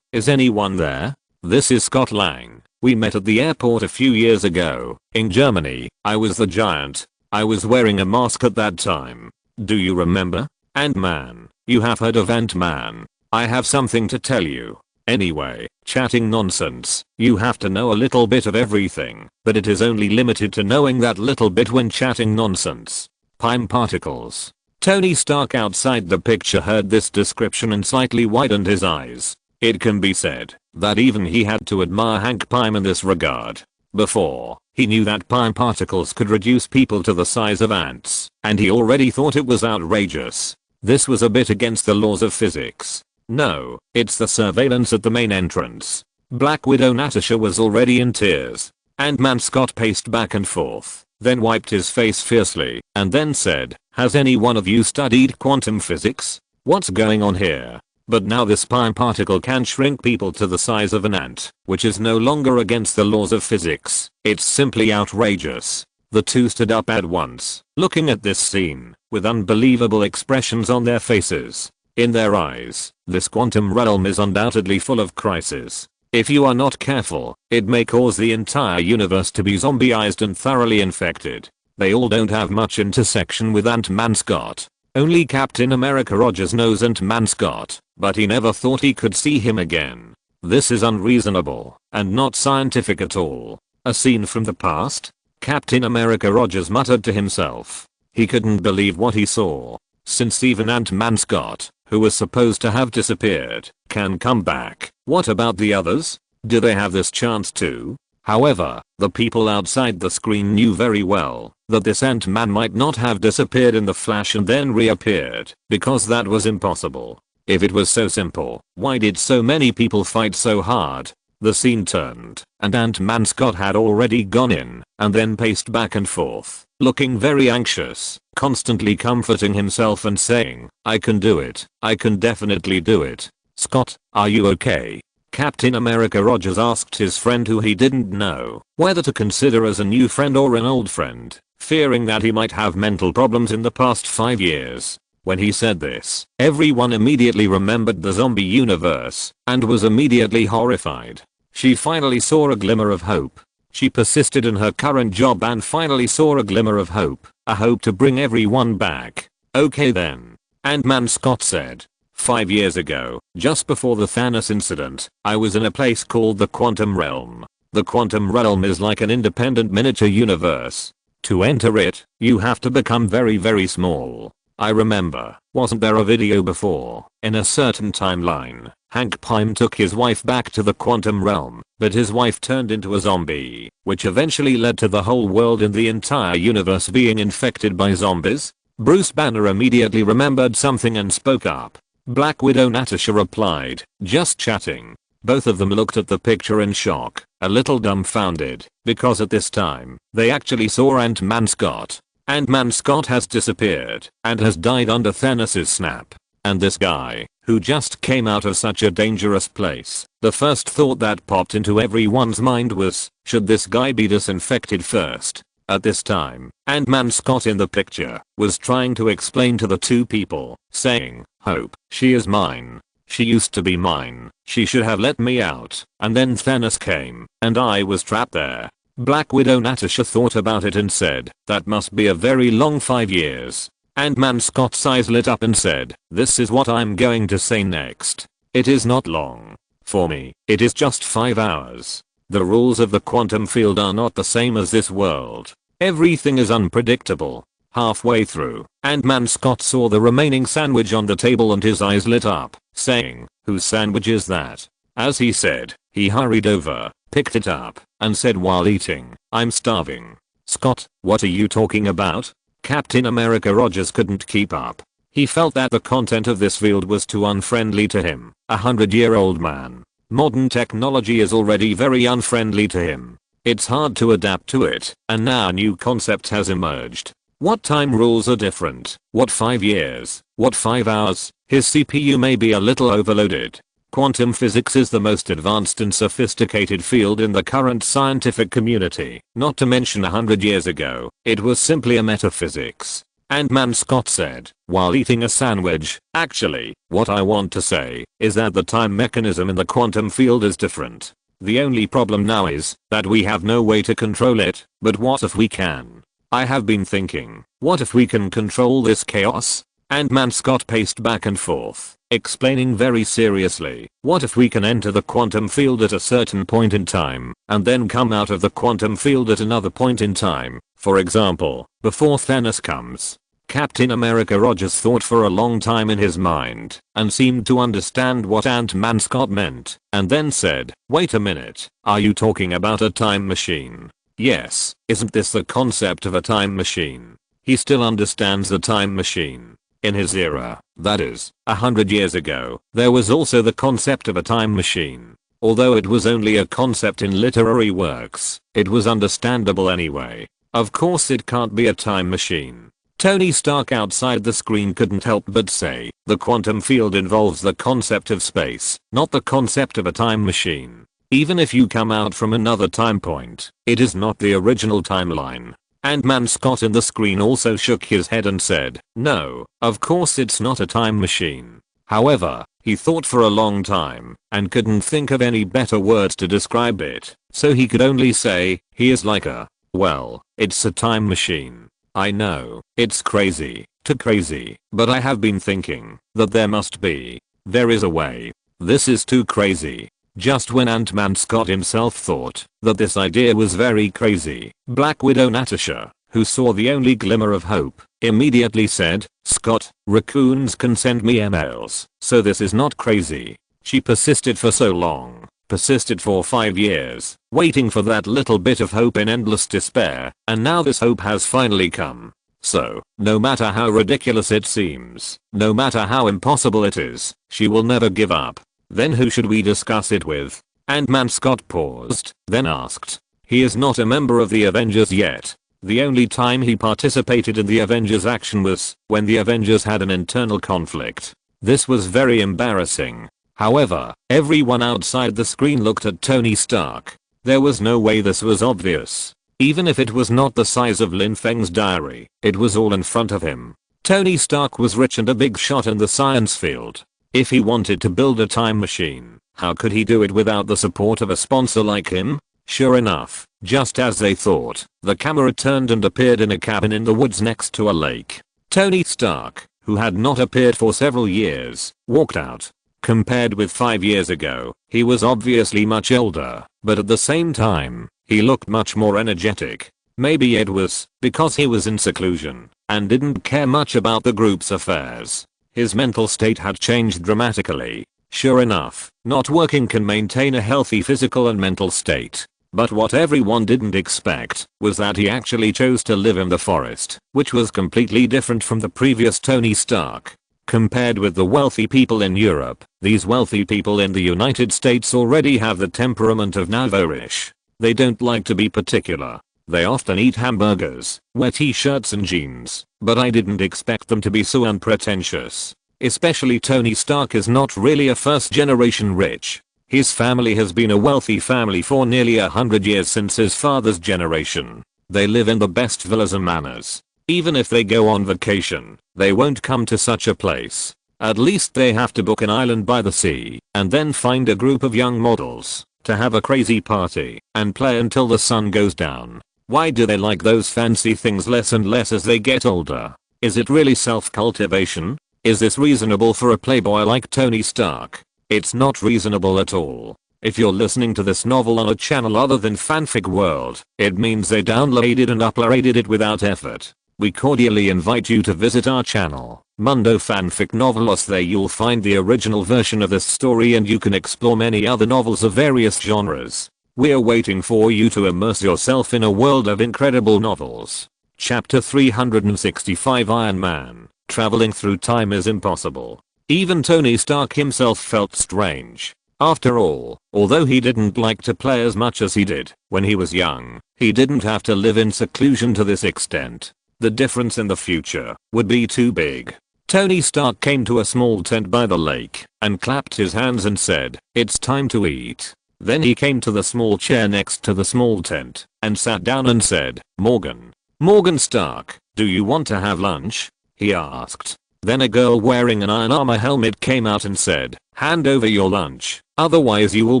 is anyone there? This is Scott Lang. We met at the airport a few years ago, in Germany. I was the Giant. I was wearing a mask at that time. Do you remember? Ant-Man, you have heard of Ant-Man. I have something to tell you. Anyway, chatting nonsense. You have to know a little bit of everything, but it is only limited to knowing that little bit when chatting nonsense. Pym particles." Tony Stark outside the picture heard this description and slightly widened his eyes. It can be said that even he had to admire Hank Pym in this regard. Before, he knew that Pym particles could reduce people to the size of ants, and he already thought it was outrageous. This was a bit against the laws of physics. No, it's the surveillance at the main entrance. Black Widow Natasha was already in tears. Ant-Man Scott paced back and forth, then wiped his face fiercely, and then said, "Has any one of you studied quantum physics? What's going on here?" But now this Pym particle can shrink people to the size of an ant, which is no longer against the laws of physics. It's simply outrageous. The two stood up at once, looking at this scene, with unbelievable expressions on their faces. In their eyes, this quantum realm is undoubtedly full of crises. If you are not careful, it may cause the entire universe to be zombieized and thoroughly infected. They all don't have much intersection with Ant-Man Scott. Only Captain America Rogers knows Ant-Man Scott, but he never thought he could see him again. This is unreasonable, and not scientific at all. A scene from the past? Captain America Rogers muttered to himself. He couldn't believe what he saw. Since even Ant-Man Scott, who was supposed to have disappeared, can come back, what about the others? Do they have this chance too? However, the people outside the screen knew very well that this Ant-Man might not have disappeared in the flash and then reappeared, because that was impossible. If it was so simple, why did so many people fight so hard? The scene turned, and Ant-Man Scott had already gone in, and then paced back and forth, looking very anxious, constantly comforting himself and saying, "I can do it. I can definitely do it." "Scott, are you okay?" Captain America Rogers asked his friend, who he didn't know whether to consider as a new friend or an old friend, fearing that he might have mental problems in the past 5 years. When he said this, everyone immediately remembered the zombie universe and was immediately horrified. She finally saw a glimmer of hope. She persisted in her current job and finally saw a glimmer of hope, a hope to bring everyone back. "Okay then," Ant-Man Scott said. 5 years ago, just before the Thanos incident, I was in a place called the Quantum Realm. The Quantum Realm is like an independent miniature universe. To enter it, you have to become very very small. I remember, wasn't there a video before, in a certain timeline, Hank Pym took his wife back to the Quantum Realm, but his wife turned into a zombie, which eventually led to the whole world and the entire universe being infected by zombies? Bruce Banner immediately remembered something and spoke up. Black Widow Natasha replied, "Just chatting." Both of them looked at the picture in shock, a little dumbfounded, because at this time, they actually saw Ant-Man Scott. Ant-Man Scott has disappeared and has died under Thanos' snap. And this guy, who just came out of such a dangerous place, the first thought that popped into everyone's mind was, should this guy be disinfected first? At this time, Ant-Man Scott in the picture was trying to explain to the two people, saying, "Hope, she is mine. She used to be mine. She should have let me out. And then Thanos came, and I was trapped there." Black Widow Natasha thought about it and said, "That must be a very long 5 years." Ant-Man Scott's eyes lit up and said, "This is what I'm going to say next. It is not long. For me, it is just 5 hours. The rules of the quantum field are not the same as this world. Everything is unpredictable." Halfway through, Ant-Man Scott saw the remaining sandwich on the table and his eyes lit up, saying, "Whose sandwich is that?" As he said, He hurried over, picked it up, and said while eating, "I'm starving." "Scott, what are you talking about?" Captain America Rogers couldn't keep up. He felt that the content of this field was too unfriendly to him, a 100-year-old man. Modern technology is already very unfriendly to him. It's hard to adapt to it, and now a new concept has emerged. What time rules are different? What 5 years? What 5 hours? His CPU may be a little overloaded. Quantum physics is the most advanced and sophisticated field in the current scientific community. Not to mention 100 years ago, it was simply a metaphysics. Ant-Man Scott said, while eating a sandwich, "Actually, what I want to say is that the time mechanism in the quantum field is different. The only problem now is that we have no way to control it, but what if we can? I have been thinking, what if we can control this chaos?" Ant-Man Scott paced back and forth, explaining very seriously, "What if we can enter the quantum field at a certain point in time, and then come out of the quantum field at another point in time, for example, before Thanos comes?" Captain America Rogers thought for a long time in his mind, and seemed to understand what Ant-Man Scott meant, and then said, "Wait a minute, are you talking about a time machine?" "Yes, isn't this the concept of a time machine?" He still understands the time machine. In his era, that is, 100 years ago, there was also the concept of a time machine. Although it was only a concept in literary works, it was understandable anyway. Of course it can't be a time machine. Tony Stark outside the screen couldn't help but say, "The quantum field involves the concept of space, not the concept of a time machine. Even if you come out from another time point, it is not the original timeline." Ant-Man Scott in the screen also shook his head and said, "No, of course it's not a time machine." However, he thought for a long time, and couldn't think of any better words to describe it, so he could only say, "He is like a, well, it's a time machine. I know, it's crazy, too crazy, but I have been thinking that there is a way. This is too crazy." Just when Ant-Man Scott himself thought that this idea was very crazy, Black Widow Natasha, who saw the only glimmer of hope, immediately said, "Scott, raccoons can send me emails, so this is not crazy." She persisted for so long, persisted for 5 years, waiting for that little bit of hope in endless despair, and now this hope has finally come. So, no matter how ridiculous it seems, no matter how impossible it is, she will never give up. "Then who should we discuss it with?" Ant-Man Scott paused, then asked. He is not a member of the Avengers yet. The only time he participated in the Avengers action was when the Avengers had an internal conflict. This was very embarrassing. However, everyone outside the screen looked at Tony Stark. There was no way this was obvious. Even if it was not the size of Lin Feng's diary, it was all in front of him. Tony Stark was rich and a big shot in the science field. If he wanted to build a time machine, how could he do it without the support of a sponsor like him? Sure enough, just as they thought, the camera turned and appeared in a cabin in the woods next to a lake. Tony Stark, who had not appeared for several years, walked out. Compared with 5 years ago, he was obviously much older, but at the same time, he looked much more energetic. Maybe it was because he was in seclusion and didn't care much about the group's affairs. His mental state had changed dramatically. Sure enough, not working can maintain a healthy physical and mental state. But what everyone didn't expect was that he actually chose to live in the forest, which was completely different from the previous Tony Stark. Compared with the wealthy people in Europe, these wealthy people in the United States already have the temperament of Navorish. They don't like to be particular. They often eat hamburgers, wear t-shirts and jeans, but I didn't expect them to be so unpretentious. Especially Tony Stark is not really a first-generation rich. His family has been a wealthy family for nearly 100 years since his father's generation. They live in the best villas and manors. Even if they go on vacation, they won't come to such a place. At least they have to book an island by the sea, and then find a group of young models to have a crazy party and play until the sun goes down. Why do they like those fancy things less and less as they get older? Is it really self-cultivation? Is this reasonable for a playboy like Tony Stark? It's not reasonable at all. If you're listening to this novel on a channel other than Fanfic World, it means they downloaded and uploaded it without effort. We cordially invite you to visit our channel. Mundo Fanfic Novelos. There you'll find the original version of this story and you can explore many other novels of various genres. We're waiting for you to immerse yourself in a world of incredible novels. Chapter 365 Iron Man. Traveling through time is impossible. Even Tony Stark himself felt strange. After all, although he didn't like to play as much as he did when he was young, he didn't have to live in seclusion to this extent. The difference in the future would be too big. Tony Stark came to a small tent by the lake and clapped his hands and said, "It's time to eat." Then he came to the small chair next to the small tent and sat down and said, Morgan Stark, do you want to have lunch?" he asked. Then a girl wearing an iron armor helmet came out and said, "Hand over your lunch, otherwise you will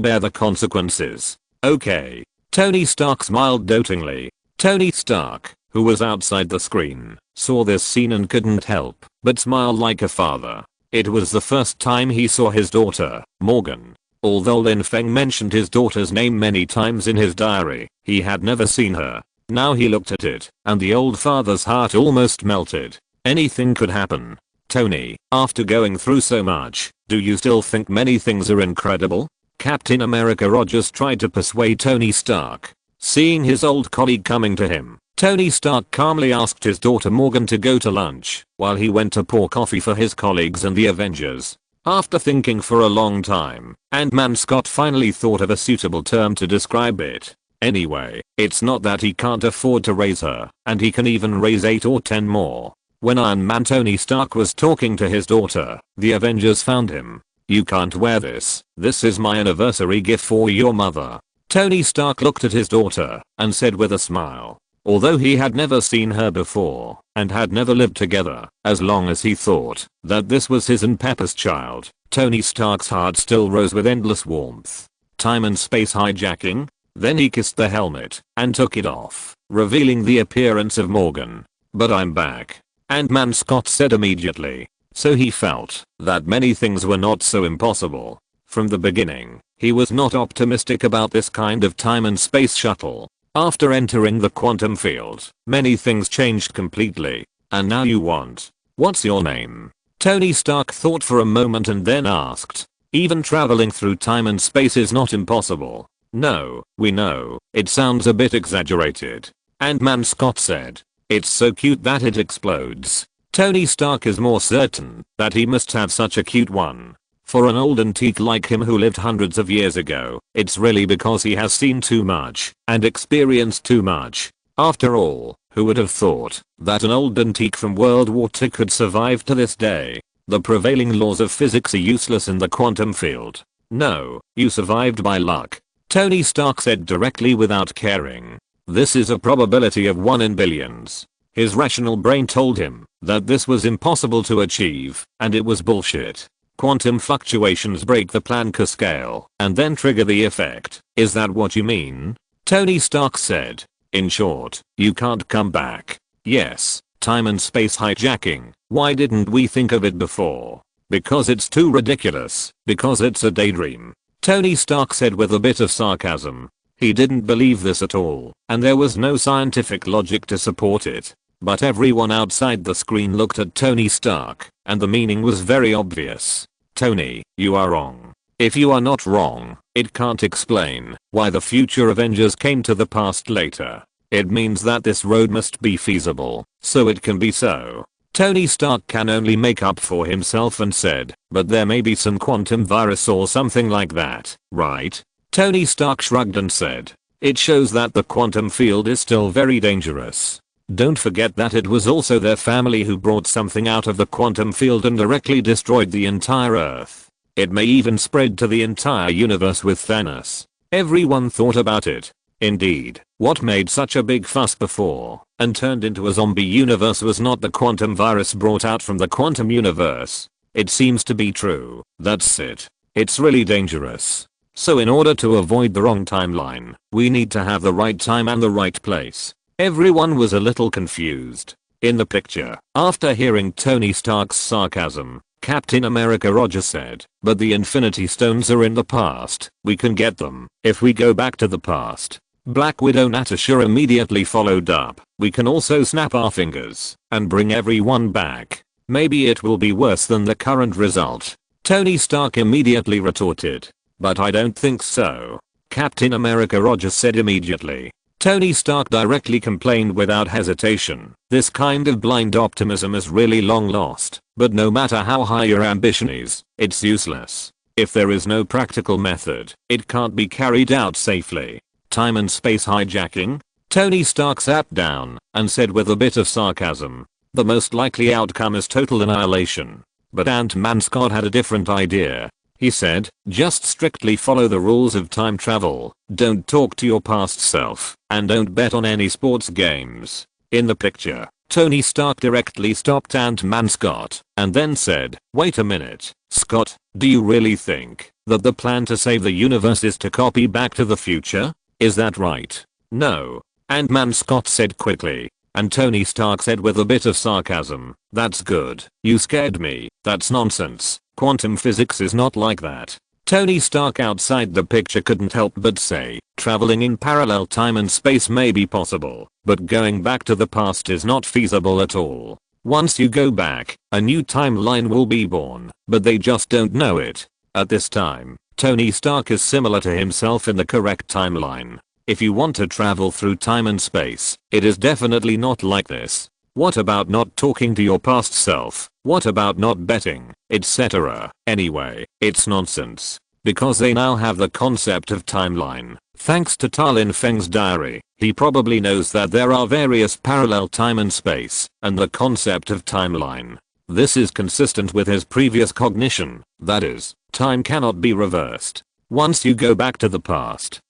bear the consequences." "Okay." Tony Stark smiled dotingly. Tony Stark, who was outside the screen, saw this scene and couldn't help but smile like a father. It was the first time he saw his daughter, Morgan. Although Lin Feng mentioned his daughter's name many times in his diary, he had never seen her. Now he looked at it, and the old father's heart almost melted. Anything could happen. "Tony, after going through so much, do you still think many things are incredible?" Captain America Rogers tried to persuade Tony Stark. Seeing his old colleague coming to him, Tony Stark calmly asked his daughter Morgan to go to lunch while he went to pour coffee for his colleagues and the Avengers. After thinking for a long time, Ant-Man Scott finally thought of a suitable term to describe it. Anyway, it's not that he can't afford to raise her, and he can even raise 8 or 10 more. When Iron Man Tony Stark was talking to his daughter, the Avengers found him. "You can't wear this. This is my anniversary gift for your mother." Tony Stark looked at his daughter and said with a smile. Although he had never seen her before and had never lived together, as long as he thought that this was his and Pepper's child, Tony Stark's heart still rose with endless warmth. Time and space hijacking? Then he kissed the helmet and took it off, revealing the appearance of Morgan. "But I'm back," Ant-Man Scott said immediately. So he felt that many things were not so impossible. From the beginning, he was not optimistic about this kind of time and space shuttle. After entering the quantum field, many things changed completely. "And now you want. What's your name?" Tony Stark thought for a moment and then asked. "Even traveling through time and space is not impossible." "No, we know, it sounds a bit exaggerated," Ant-Man Scott said. "It's so cute that it explodes." Tony Stark is more certain that he must have such a cute one. For an old antique like him who lived hundreds of years ago, it's really because he has seen too much and experienced too much. After all, who would have thought that an old antique from World War II could survive to this day? The prevailing laws of physics are useless in the quantum field. "No, you survived by luck," Tony Stark said directly without caring. "This is a probability of 1 in billions." His rational brain told him that this was impossible to achieve, and it was bullshit. Quantum fluctuations break the Planck scale and then trigger the effect. "Is that what you mean?" Tony Stark said. "In short, you can't come back." "Yes, time and space hijacking. Why didn't we think of it before?" "Because it's too ridiculous. Because it's a daydream," Tony Stark said with a bit of sarcasm. He didn't believe this at all, and there was no scientific logic to support it. But everyone outside the screen looked at Tony Stark, and the meaning was very obvious. "Tony, you are wrong. If you are not wrong, it can't explain why the future Avengers came to the past later. It means that this road must be feasible, so it can be so." Tony Stark can only make up for himself and said, "But there may be some quantum virus or something like that, right?" Tony Stark shrugged and said, "It shows that the quantum field is still very dangerous. Don't forget that it was also their family who brought something out of the quantum field and directly destroyed the entire Earth. It may even spread to the entire universe with Thanos." Everyone thought about it. Indeed, what made such a big fuss before and turned into a zombie universe was not the quantum virus brought out from the quantum universe. It seems to be true. That's it. It's really dangerous. So in order to avoid the wrong timeline, we need to have the right time and the right place. Everyone was a little confused. In the picture, after hearing Tony Stark's sarcasm, Captain America Rogers said, "But the Infinity Stones are in the past. We can get them if we go back to the past." Black Widow Natasha immediately followed up. "We can also snap our fingers and bring everyone back." Maybe it will be worse than the current result. Tony Stark immediately retorted. But I don't think so. Captain America Rogers said immediately. Tony Stark directly complained without hesitation. This kind of blind optimism is really long lost, but no matter how high your ambition is, it's useless. If there is no practical method, it can't be carried out safely. Time and space hijacking? Tony Stark sat down and said with a bit of sarcasm. The most likely outcome is total annihilation. But Ant-Man Scott had a different idea. He said, just strictly follow the rules of time travel, don't talk to your past self, and don't bet on any sports games. In the picture, Tony Stark directly stopped Ant-Man Scott and then said, wait a minute, Scott, do you really think that the plan to save the universe is to copy Back to the Future? Is that right? No. Ant-Man Scott said quickly. And Tony Stark said with a bit of sarcasm, that's good. You scared me. That's nonsense. Quantum physics is not like that. Tony Stark outside the picture couldn't help but say, traveling in parallel time and space may be possible, but going back to the past is not feasible at all. Once you go back, a new timeline will be born, but they just don't know it. At this time, Tony Stark is similar to himself in the correct timeline. If you want to travel through time and space, it is definitely not like this. What about not talking to your past self? What about not betting, etc. Anyway, it's nonsense. Because they now have the concept of timeline. Thanks to Ta Lin Feng's diary, he probably knows that there are various parallel time and space, and the concept of timeline. This is consistent with his previous cognition, that is, time cannot be reversed. Once you go back to the past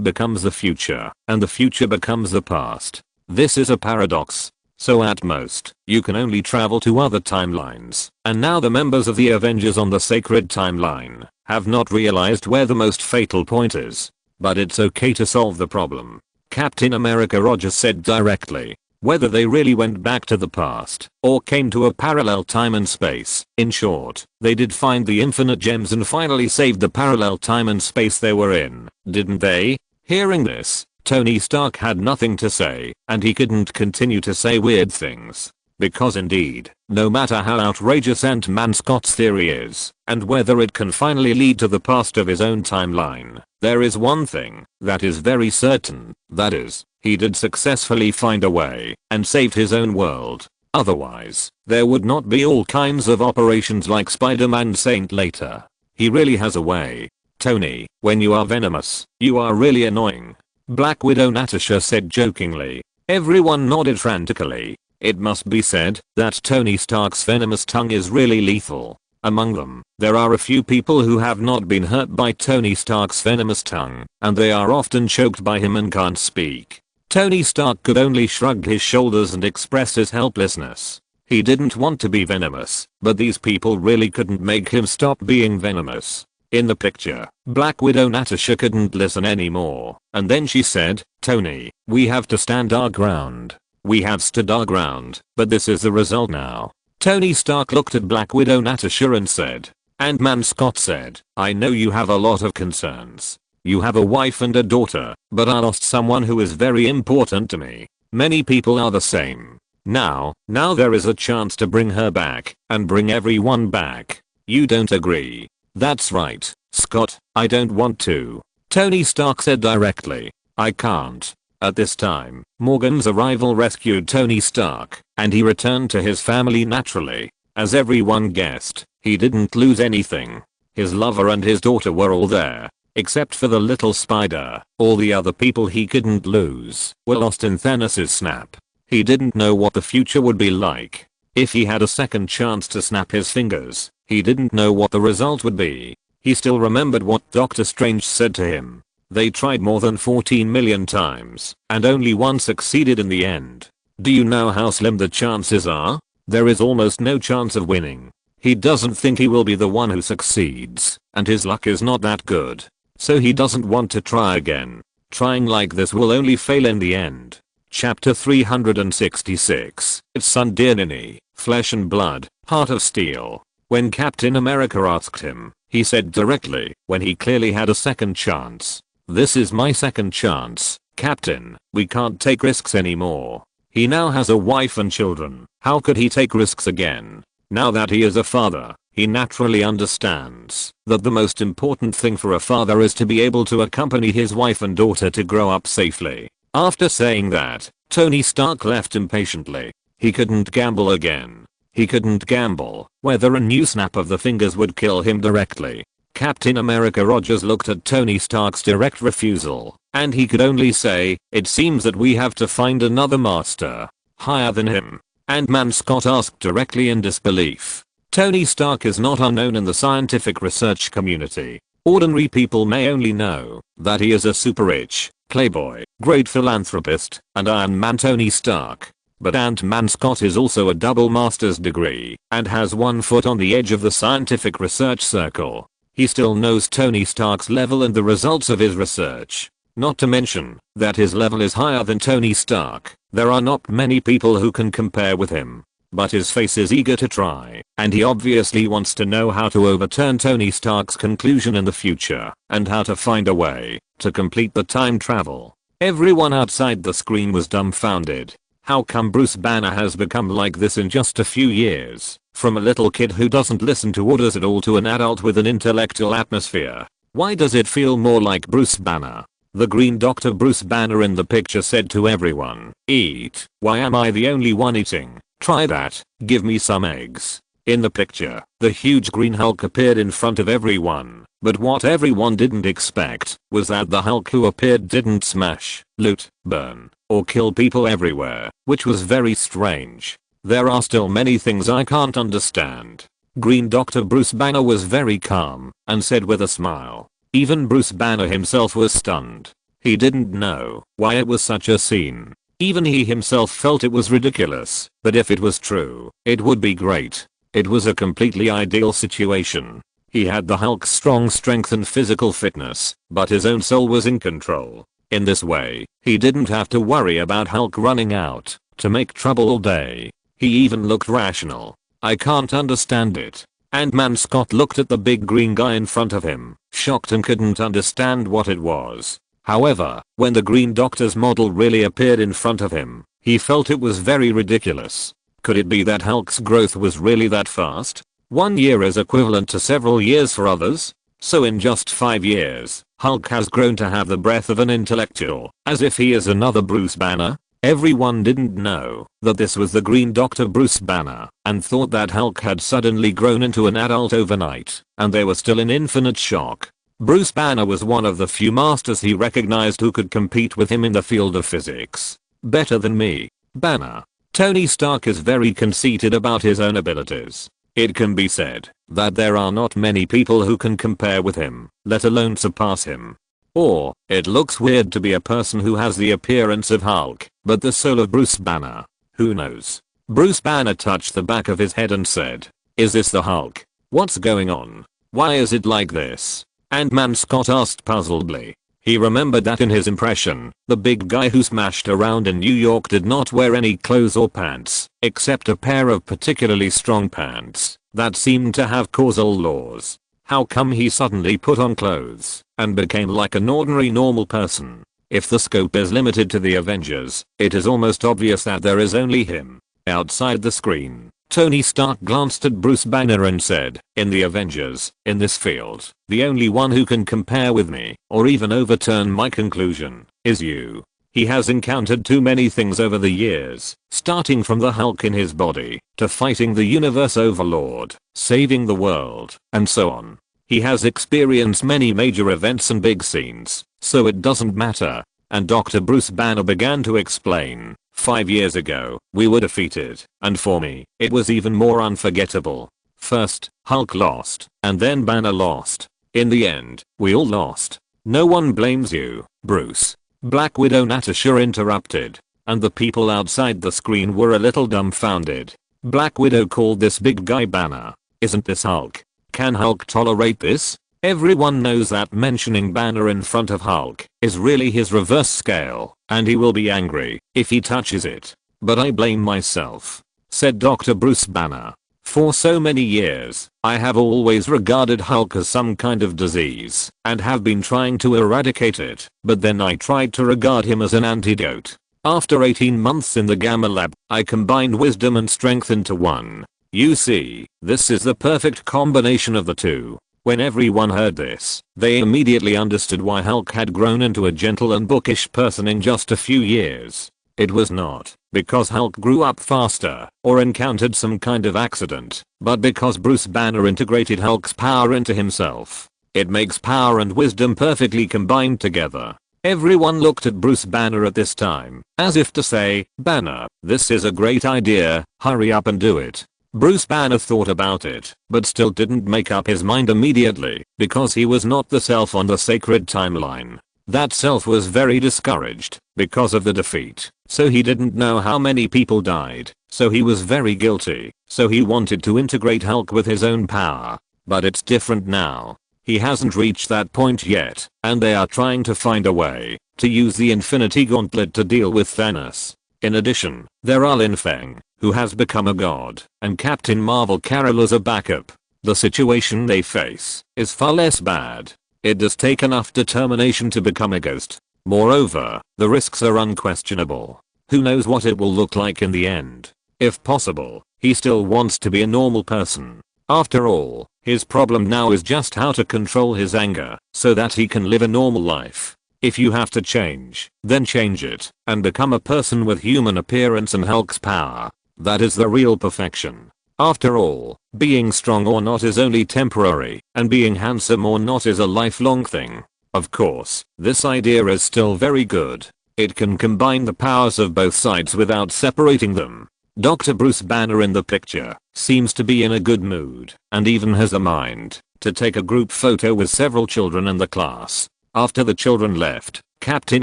becomes the future, and the future becomes the past. This is a paradox. So at most, you can only travel to other timelines. And now the members of the Avengers on the sacred timeline have not realized where the most fatal point is. But it's okay to solve the problem. Captain America Rogers said directly. Whether they really went back to the past or came to a parallel time and space, in short, they did find the infinite gems and finally saved the parallel time and space they were in, didn't they? Hearing this, Tony Stark had nothing to say, and he couldn't continue to say weird things. Because indeed, no matter how outrageous Ant-Man Scott's theory is, and whether it can finally lead to the past of his own timeline, there is one thing that is very certain, that is, he did successfully find a way and saved his own world. Otherwise, there would not be all kinds of operations like Spider-Man Saint later. He really has a way. Tony, when you are venomous, you are really annoying. Black Widow Natasha said jokingly. Everyone nodded frantically. It must be said that Tony Stark's venomous tongue is really lethal. Among them, there are a few people who have not been hurt by Tony Stark's venomous tongue, and they are often choked by him and can't speak. Tony Stark could only shrug his shoulders and express his helplessness. He didn't want to be venomous, but these people really couldn't make him stop being venomous. In the picture, Black Widow Natasha couldn't listen anymore, and then she said, Tony, we have to stand our ground. We have stood our ground, but this is the result now. Tony Stark looked at Black Widow Natasha and said. Ant-Man Scott said, I know you have a lot of concerns. You have a wife and a daughter, but I lost someone who is very important to me. Many people are the same. Now there is a chance to bring her back, and bring everyone back. You don't agree? That's right, Scott, I don't want to. Tony Stark said directly. I can't. At this time, Morgan's arrival rescued Tony Stark, and he returned to his family naturally. As everyone guessed, he didn't lose anything. His lover and his daughter were all there. Except for the little spider, all the other people he couldn't lose were lost in Thanos' snap. He didn't know what the future would be like. If he had a second chance to snap his fingers, he didn't know what the result would be. He still remembered what Doctor Strange said to him. They tried more than 14 million times, and only one succeeded in the end. Do you know how slim the chances are? There is almost no chance of winning. He doesn't think he will be the one who succeeds, and his luck is not that good. So he doesn't want to try again. Trying like this will only fail in the end. Chapter 366. It's Sundernini, Flesh and Blood, Heart of Steel. When Captain America asked him, he said directly, when he clearly had a second chance. This is my second chance, Captain. We can't take risks anymore. He now has a wife and children. How could he take risks again? Now that he is a father, he naturally understands that the most important thing for a father is to be able to accompany his wife and daughter to grow up safely. After saying that, Tony Stark left impatiently. He couldn't gamble again. He couldn't gamble whether a new snap of the fingers would kill him directly. Captain America Rogers looked at Tony Stark's direct refusal, and he could only say, "It seems that we have to find another master higher than him." Ant-Man Scott asked directly in disbelief. Tony Stark is not unknown in the scientific research community. Ordinary people may only know that he is a super rich, playboy, great philanthropist, and Iron Man Tony Stark. But Ant-Man Scott is also a double master's degree and has one foot on the edge of the scientific research circle. He still knows Tony Stark's level and the results of his research. Not to mention that his level is higher than Tony Stark. There are not many people who can compare with him. But his face is eager to try, and he obviously wants to know how to overturn Tony Stark's conclusion in the future, and how to find a way to complete the time travel. Everyone outside the screen was dumbfounded. How come Bruce Banner has become like this in just a few years? From a little kid who doesn't listen to orders at all to an adult with an intellectual atmosphere. Why does it feel more like Bruce Banner? The Green Doctor Bruce Banner in the picture said to everyone, "Eat. Why am I the only one eating? Try that. Give me some eggs." In the picture, the huge green Hulk appeared in front of everyone, but what everyone didn't expect was that the Hulk who appeared didn't smash, loot, burn, or kill people everywhere, which was very strange. There are still many things I can't understand. Green Doctor Bruce Banner was very calm and said with a smile. Even Bruce Banner himself was stunned. He didn't know why it was such a scene. Even he himself felt it was ridiculous, but if it was true, it would be great. It was a completely ideal situation. He had the Hulk's strong strength and physical fitness, but his own soul was in control. In this way, he didn't have to worry about Hulk running out to make trouble all day. He even looked rational. I can't understand it. Ant-Man Scott looked at the big green guy in front of him, shocked and couldn't understand what it was. However, when the Green Doctor's model really appeared in front of him, he felt it was very ridiculous. Could it be that Hulk's growth was really that fast? 1 year is equivalent to several years for others. So in just 5 years, Hulk has grown to have the breadth of an intellectual, as if he is another Bruce Banner. Everyone didn't know that this was the Green Doctor Bruce Banner, and thought that Hulk had suddenly grown into an adult overnight, and they were still in infinite shock. Bruce Banner was one of the few masters he recognized who could compete with him in the field of physics. Better than me. Banner. Tony Stark is very conceited about his own abilities. It can be said that there are not many people who can compare with him, let alone surpass him. Or, it looks weird to be a person who has the appearance of Hulk, but the soul of Bruce Banner. Who knows? Bruce Banner touched the back of his head and said, "Is this the Hulk? What's going on? Why is it like this?" Ant-Man Scott asked puzzledly. He remembered that in his impression, the big guy who smashed around in New York did not wear any clothes or pants, except a pair of particularly strong pants that seemed to have causal laws. How come he suddenly put on clothes and became like an ordinary normal person? If the scope is limited to the Avengers, it is almost obvious that there is only him. Outside the screen, Tony Stark glanced at Bruce Banner and said, "In the Avengers, in this field, the only one who can compare with me, or even overturn my conclusion, is you." He has encountered too many things over the years, starting from the Hulk in his body, to fighting the universe overlord, saving the world, and so on. He has experienced many major events and big scenes, so it doesn't matter. And Dr. Bruce Banner began to explain, 5 years ago, we were defeated, and for me, it was even more unforgettable. First, Hulk lost, and then Banner lost. In the end, we all lost. No one blames you, Bruce. Black Widow Natasha interrupted, and the people outside the screen were a little dumbfounded. Black Widow called this big guy Banner. Isn't this Hulk? Can Hulk tolerate this? Everyone knows that mentioning Banner in front of Hulk is really his reverse scale, and he will be angry if he touches it. But I blame myself, said Dr. Bruce Banner. For so many years, I have always regarded Hulk as some kind of disease and have been trying to eradicate it, but then I tried to regard him as an antidote. After 18 months in the Gamma Lab, I combined wisdom and strength into one. You see, this is the perfect combination of the two. When everyone heard this, they immediately understood why Hulk had grown into a gentle and bookish person in just a few years. It was not because Hulk grew up faster or encountered some kind of accident, but because Bruce Banner integrated Hulk's power into himself. It makes power and wisdom perfectly combined together. Everyone looked at Bruce Banner at this time, as if to say, Banner, this is a great idea, hurry up and do it. Bruce Banner thought about it, but still didn't make up his mind immediately, because he was not the self on the sacred timeline. That self was very discouraged, because of the defeat, so he didn't know how many people died, so he was very guilty, so he wanted to integrate Hulk with his own power. But it's different now. He hasn't reached that point yet, and they are trying to find a way to use the Infinity Gauntlet to deal with Thanos. In addition, there are Lin Feng, who has become a god, and Captain Marvel Carol as a backup. The situation they face is far less bad. It does take enough determination to become a ghost. Moreover, the risks are unquestionable. Who knows what it will look like in the end? If possible, he still wants to be a normal person. After all, his problem now is just how to control his anger so that he can live a normal life. If you have to change, then change it and become a person with human appearance and Hulk's power. That is the real perfection. After all, being strong or not is only temporary, and being handsome or not is a lifelong thing. Of course, this idea is still very good. It can combine the powers of both sides without separating them. Dr. Bruce Banner in the picture seems to be in a good mood and even has a mind to take a group photo with several children in the class. After the children left, Captain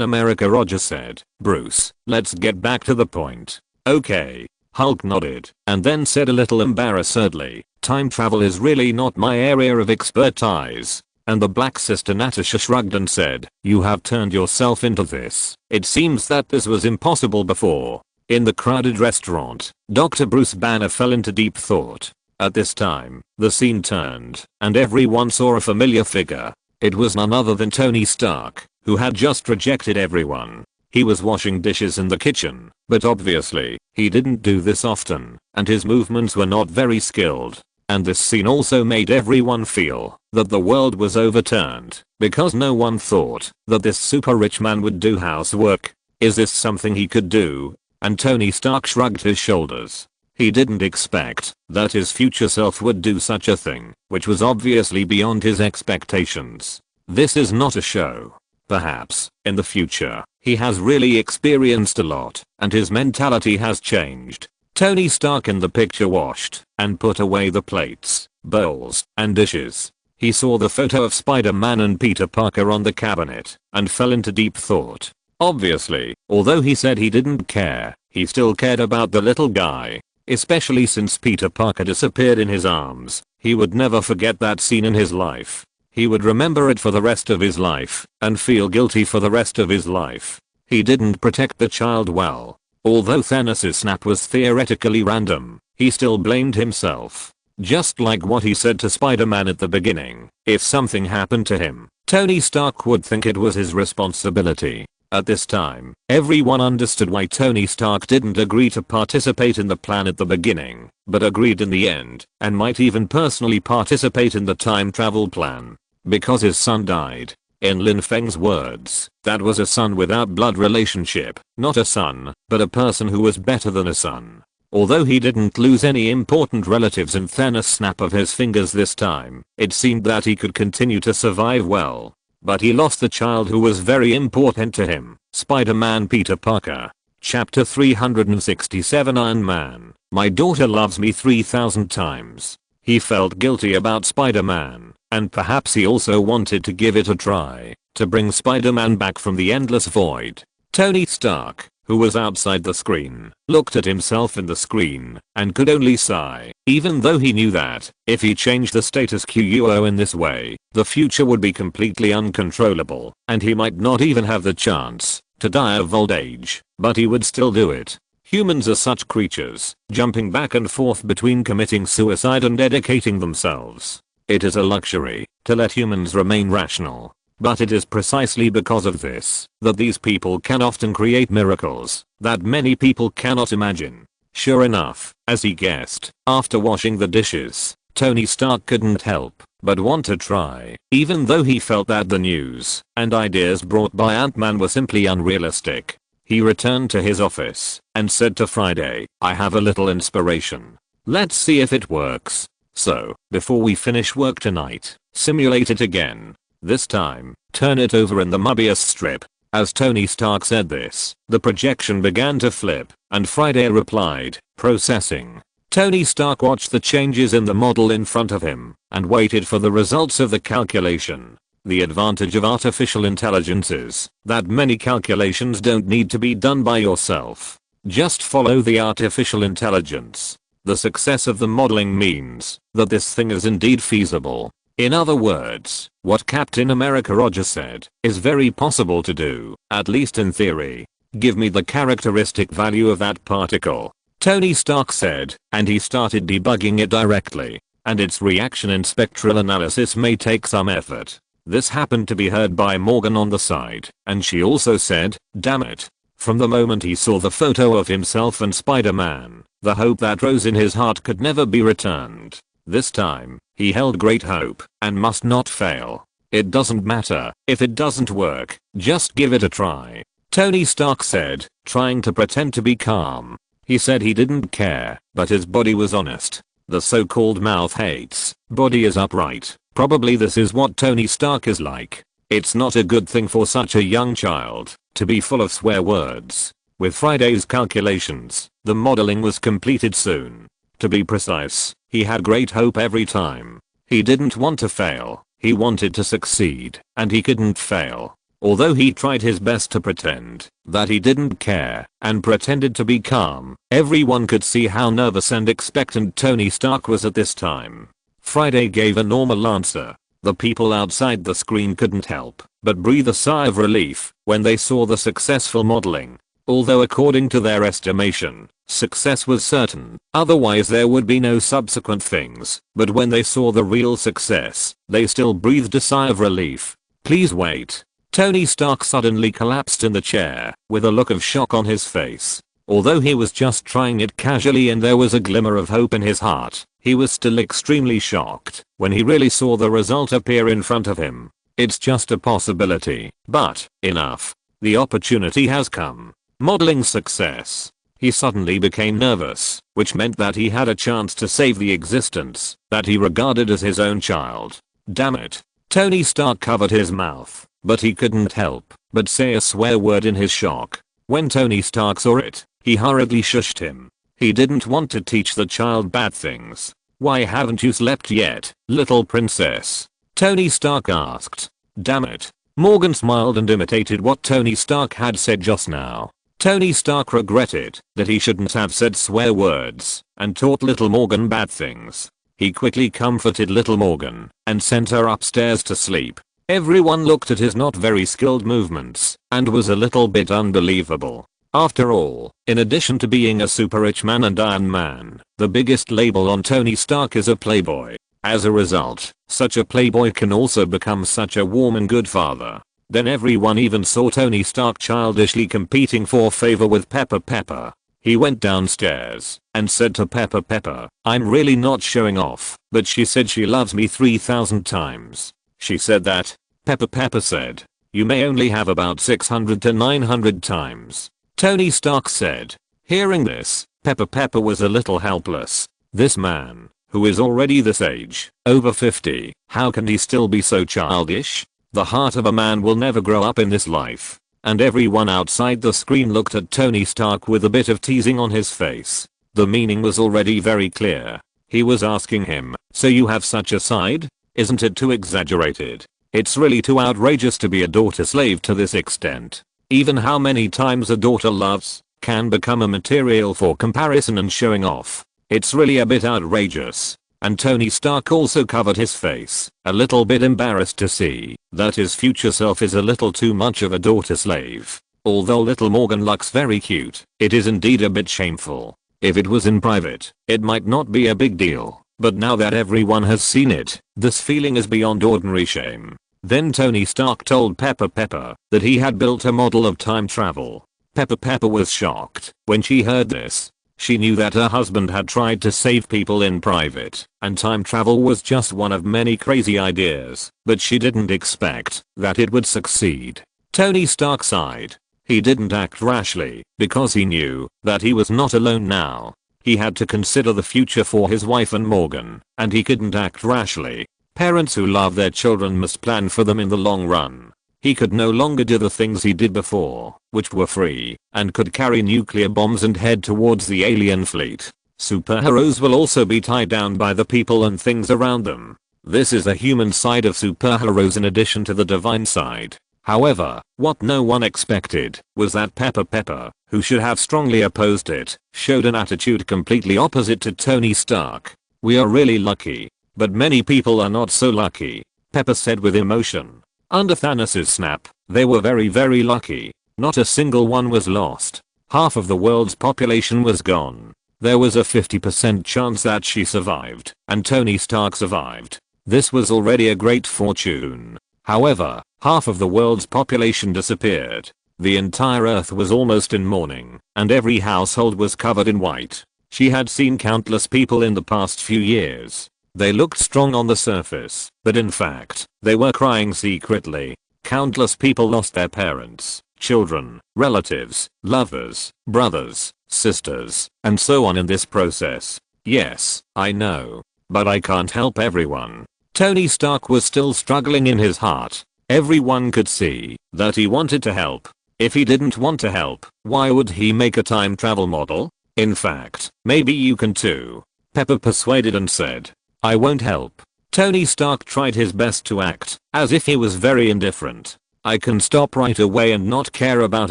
America Roger said, "Bruce, let's get back to the point." "Okay." Hulk nodded and then said a little embarrassedly, "Time travel is really not my area of expertise." And the Black Sister Natasha shrugged and said, "You have turned yourself into this. It seems that this was impossible before." In the crowded restaurant, Dr. Bruce Banner fell into deep thought. At this time, the scene turned, and everyone saw a familiar figure. It was none other than Tony Stark, who had just rejected everyone. He was washing dishes in the kitchen, but obviously, he didn't do this often, and his movements were not very skilled. And this scene also made everyone feel that the world was overturned, because no one thought that this super rich man would do housework. Is this something he could do? And Tony Stark shrugged his shoulders. He didn't expect that his future self would do such a thing, which was obviously beyond his expectations. This is not a show. Perhaps, in the future, he has really experienced a lot, and his mentality has changed. Tony Stark in the picture washed and put away the plates, bowls, and dishes. He saw the photo of Spider-Man and Peter Parker on the cabinet and fell into deep thought. Obviously, although he said he didn't care, he still cared about the little guy. Especially since Peter Parker disappeared in his arms. He would never forget that scene in his life. He would remember it for the rest of his life and feel guilty for the rest of his life. He didn't protect the child well. Although Thanos' snap was theoretically random, he still blamed himself. Just like what he said to Spider-Man at the beginning. If something happened to him, Tony Stark would think it was his responsibility. At this time, everyone understood why Tony Stark didn't agree to participate in the plan at the beginning, but agreed in the end, and might even personally participate in the time travel plan. Because his son died. In Lin Feng's words, that was a son without blood relationship, not a son, but a person who was better than a son. Although he didn't lose any important relatives in Thanos' snap of his fingers this time, it seemed that he could continue to survive well. But he lost the child who was very important to him, Spider-Man Peter Parker. Chapter 367 Iron Man, my daughter loves me 3,000 times. He felt guilty about Spider-Man, and perhaps he also wanted to give it a try, to bring Spider-Man back from the endless void. Tony Stark, who was outside the screen, looked at himself in the screen, and could only sigh, even though he knew that, if he changed the status quo in this way, the future would be completely uncontrollable, and he might not even have the chance to die of old age, but he would still do it. Humans are such creatures, jumping back and forth between committing suicide and dedicating themselves. It is a luxury to let humans remain rational. But it is precisely because of this that these people can often create miracles that many people cannot imagine. Sure enough, as he guessed, after washing the dishes, Tony Stark couldn't help but want to try, even though he felt that the news and ideas brought by Ant-Man were simply unrealistic. He returned to his office and said to Friday, "I have a little inspiration. Let's see if it works. So, before we finish work tonight, simulate it again. This time, turn it over in the Mobius strip." As Tony Stark said this, the projection began to flip, and Friday replied, "Processing." Tony Stark watched the changes in the model in front of him and waited for the results of the calculation. The advantage of artificial intelligence is that many calculations don't need to be done by yourself. Just follow the artificial intelligence. The success of the modeling means that this thing is indeed feasible. In other words, what Captain America Roger said is very possible to do, at least in theory. Give me the characteristic value of that particle, Tony Stark said, and he started debugging it directly. And its reaction in spectral analysis may take some effort. This happened to be heard by Morgan on the side, and she also said, "Damn it." From the moment he saw the photo of himself and Spider-Man, the hope that rose in his heart could never be returned. This time, he held great hope and must not fail. It doesn't matter if it doesn't work, just give it a try, Tony Stark said, trying to pretend to be calm. He said he didn't care, but his body was honest. The so-called mouth hates, body is upright. Probably this is what Tony Stark is like. It's not a good thing for such a young child to be full of swear words. With Friday's calculations, the modeling was completed soon. To be precise, he had great hope every time. He didn't want to fail, he wanted to succeed, and he couldn't fail. Although he tried his best to pretend that he didn't care and pretended to be calm, everyone could see how nervous and expectant Tony Stark was at this time. Friday gave a normal answer. The people outside the screen couldn't help but breathe a sigh of relief when they saw the successful modeling. Although according to their estimation, success was certain, otherwise there would be no subsequent things, but when they saw the real success, they still breathed a sigh of relief. Please wait. Tony Stark suddenly collapsed in the chair, with a look of shock on his face. Although he was just trying it casually and there was a glimmer of hope in his heart, he was still extremely shocked when he really saw the result appear in front of him. It's just a possibility, but, enough. The opportunity has come. Modeling success. He suddenly became nervous, which meant that he had a chance to save the existence that he regarded as his own child. Damn it. Tony Stark covered his mouth, but he couldn't help but say a swear word in his shock. When Tony Stark saw it, he hurriedly shushed him. He didn't want to teach the child bad things. "Why haven't you slept yet, little princess?" Tony Stark asked. "Damn it." Morgan smiled and imitated what Tony Stark had said just now. Tony Stark regretted that he shouldn't have said swear words and taught little Morgan bad things. He quickly comforted little Morgan and sent her upstairs to sleep. Everyone looked at his not very skilled movements and was a little bit unbelievable. After all, in addition to being a super rich man and Iron Man, the biggest label on Tony Stark is a playboy. As a result, such a playboy can also become such a warm and good father. Then everyone even saw Tony Stark childishly competing for favor with Pepper Pepper. He went downstairs and said to Pepper Pepper, "I'm really not showing off, but she said she loves me 3,000 times. She said that." Pepper Pepper said, "You may only have about 600 to 900 times." Tony Stark said. Hearing this, Pepper Pepper was a little helpless. This man, who is already this age, over 50, how can he still be so childish? The heart of a man will never grow up in this life. And everyone outside the screen looked at Tony Stark with a bit of teasing on his face. The meaning was already very clear. He was asking him, "So you have such a side? Isn't it too exaggerated? It's really too outrageous to be a daughter slave to this extent. Even how many times a daughter loves can become a material for comparison and showing off. It's really a bit outrageous." And Tony Stark also covered his face, a little bit embarrassed to see that his future self is a little too much of a daughter slave. Although little Morgan looks very cute, it is indeed a bit shameful. If it was in private, it might not be a big deal, but now that everyone has seen it, this feeling is beyond ordinary shame. Then Tony Stark told Pepper that he had built a model of time travel. Pepper was shocked when she heard this. She knew that her husband had tried to save people in private, and time travel was just one of many crazy ideas, but she didn't expect that it would succeed. Tony Stark sighed. He didn't act rashly, because he knew that he was not alone now. He had to consider the future for his wife and Morgan, and he couldn't act rashly. Parents who love their children must plan for them in the long run. He could no longer do the things he did before, which were free, and could carry nuclear bombs and head towards the alien fleet. Superheroes will also be tied down by the people and things around them. This is the human side of superheroes in addition to the divine side. However, what no one expected was that Pepper, who should have strongly opposed it, showed an attitude completely opposite to Tony Stark. "We are really lucky, but many people are not so lucky," Pepper said with emotion. Under Thanos' snap, they were very lucky. Not a single one was lost. Half of the world's population was gone. There was a 50% chance that she survived, and Tony Stark survived. This was already a great fortune. However, half of the world's population disappeared. The entire Earth was almost in mourning, and every household was covered in white. She had seen countless people in the past few years. They looked strong on the surface, but in fact, they were crying secretly. Countless people lost their parents, children, relatives, lovers, brothers, sisters, and so on in this process. Yes, I know. But I can't help everyone. Tony Stark was still struggling in his heart. Everyone could see that he wanted to help. If he didn't want to help, why would he make a time travel model? In fact, maybe you can too. Pepper persuaded and said, "I won't help." Tony Stark tried his best to act as if he was very indifferent. "I can stop right away and not care about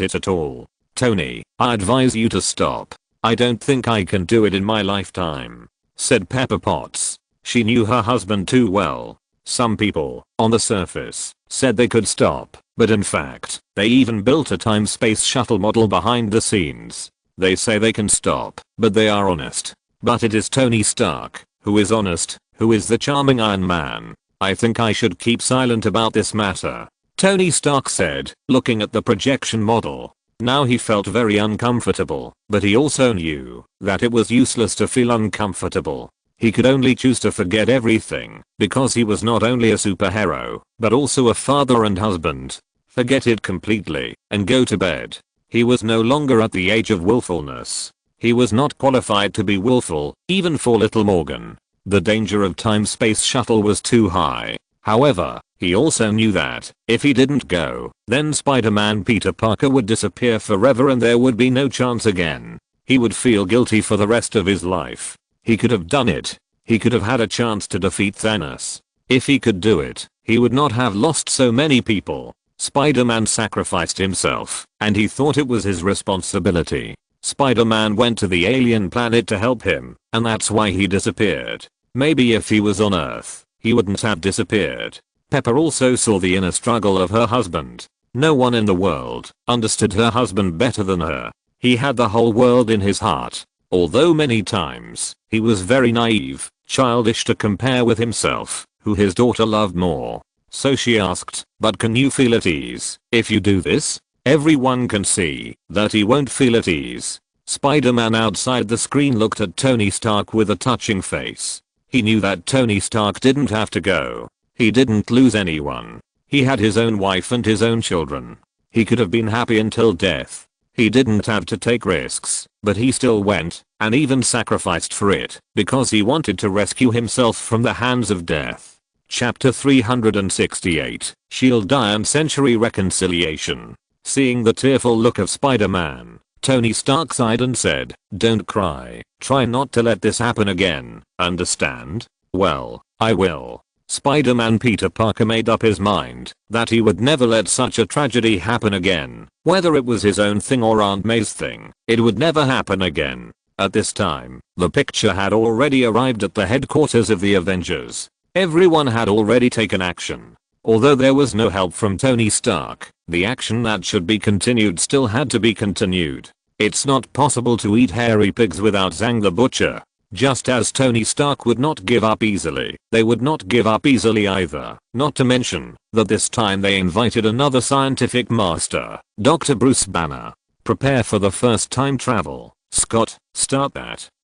it at all. Tony, I advise you to stop. I don't think I can do it in my lifetime," said Pepper Potts. She knew her husband too well. Some people, on the surface, said they could stop, but in fact, they even built a time-space shuttle model behind the scenes. They say they can stop, but they are honest. But it is Tony Stark who is honest, who is the charming Iron Man. "I think I should keep silent about this matter," Tony Stark said, looking at the projection model. Now he felt very uncomfortable, but he also knew that it was useless to feel uncomfortable. He could only choose to forget everything, because he was not only a superhero, but also a father and husband. Forget it completely, and go to bed. He was no longer at the age of willfulness. He was not qualified to be willful, even for little Morgan. The danger of time-space shuttle was too high. However, he also knew that, if he didn't go, then Spider-Man Peter Parker would disappear forever and there would be no chance again. He would feel guilty for the rest of his life. He could have done it. He could have had a chance to defeat Thanos. If he could do it, he would not have lost so many people. Spider-Man sacrificed himself, and he thought it was his responsibility. Spider-Man went to the alien planet to help him, and that's why he disappeared. Maybe if he was on Earth, he wouldn't have disappeared. Pepper also saw the inner struggle of her husband. No one in the world understood her husband better than her. He had the whole world in his heart. Although many times, he was very naive, childish to compare with himself, who his daughter loved more. So she asked, "But can you feel at ease if you do this?" Everyone can see that he won't feel at ease. Spider-Man outside the screen looked at Tony Stark with a touching face. He knew that Tony Stark didn't have to go. He didn't lose anyone. He had his own wife and his own children. He could have been happy until death. He didn't have to take risks, but he still went, and even sacrificed for it, because he wanted to rescue himself from the hands of death. Chapter 368, S.H.I.E.L.D. Iron Century Reconciliation. Seeing the tearful look of Spider-Man, Tony Stark sighed and said, "Don't cry. Try not to let this happen again, understand?" "Well, I will." Spider-Man Peter Parker made up his mind that he would never let such a tragedy happen again. Whether it was his own thing or Aunt May's thing, it would never happen again. At this time, the picture had already arrived at the headquarters of the Avengers. Everyone had already taken action. Although there was no help from Tony Stark, the action that should be continued still had to be continued. It's not possible to eat hairy pigs without Zang the Butcher. Just as Tony Stark would not give up easily, they would not give up easily either. Not to mention that this time they invited another scientific master, Dr. Bruce Banner. Prepare for the first time travel. Scott, start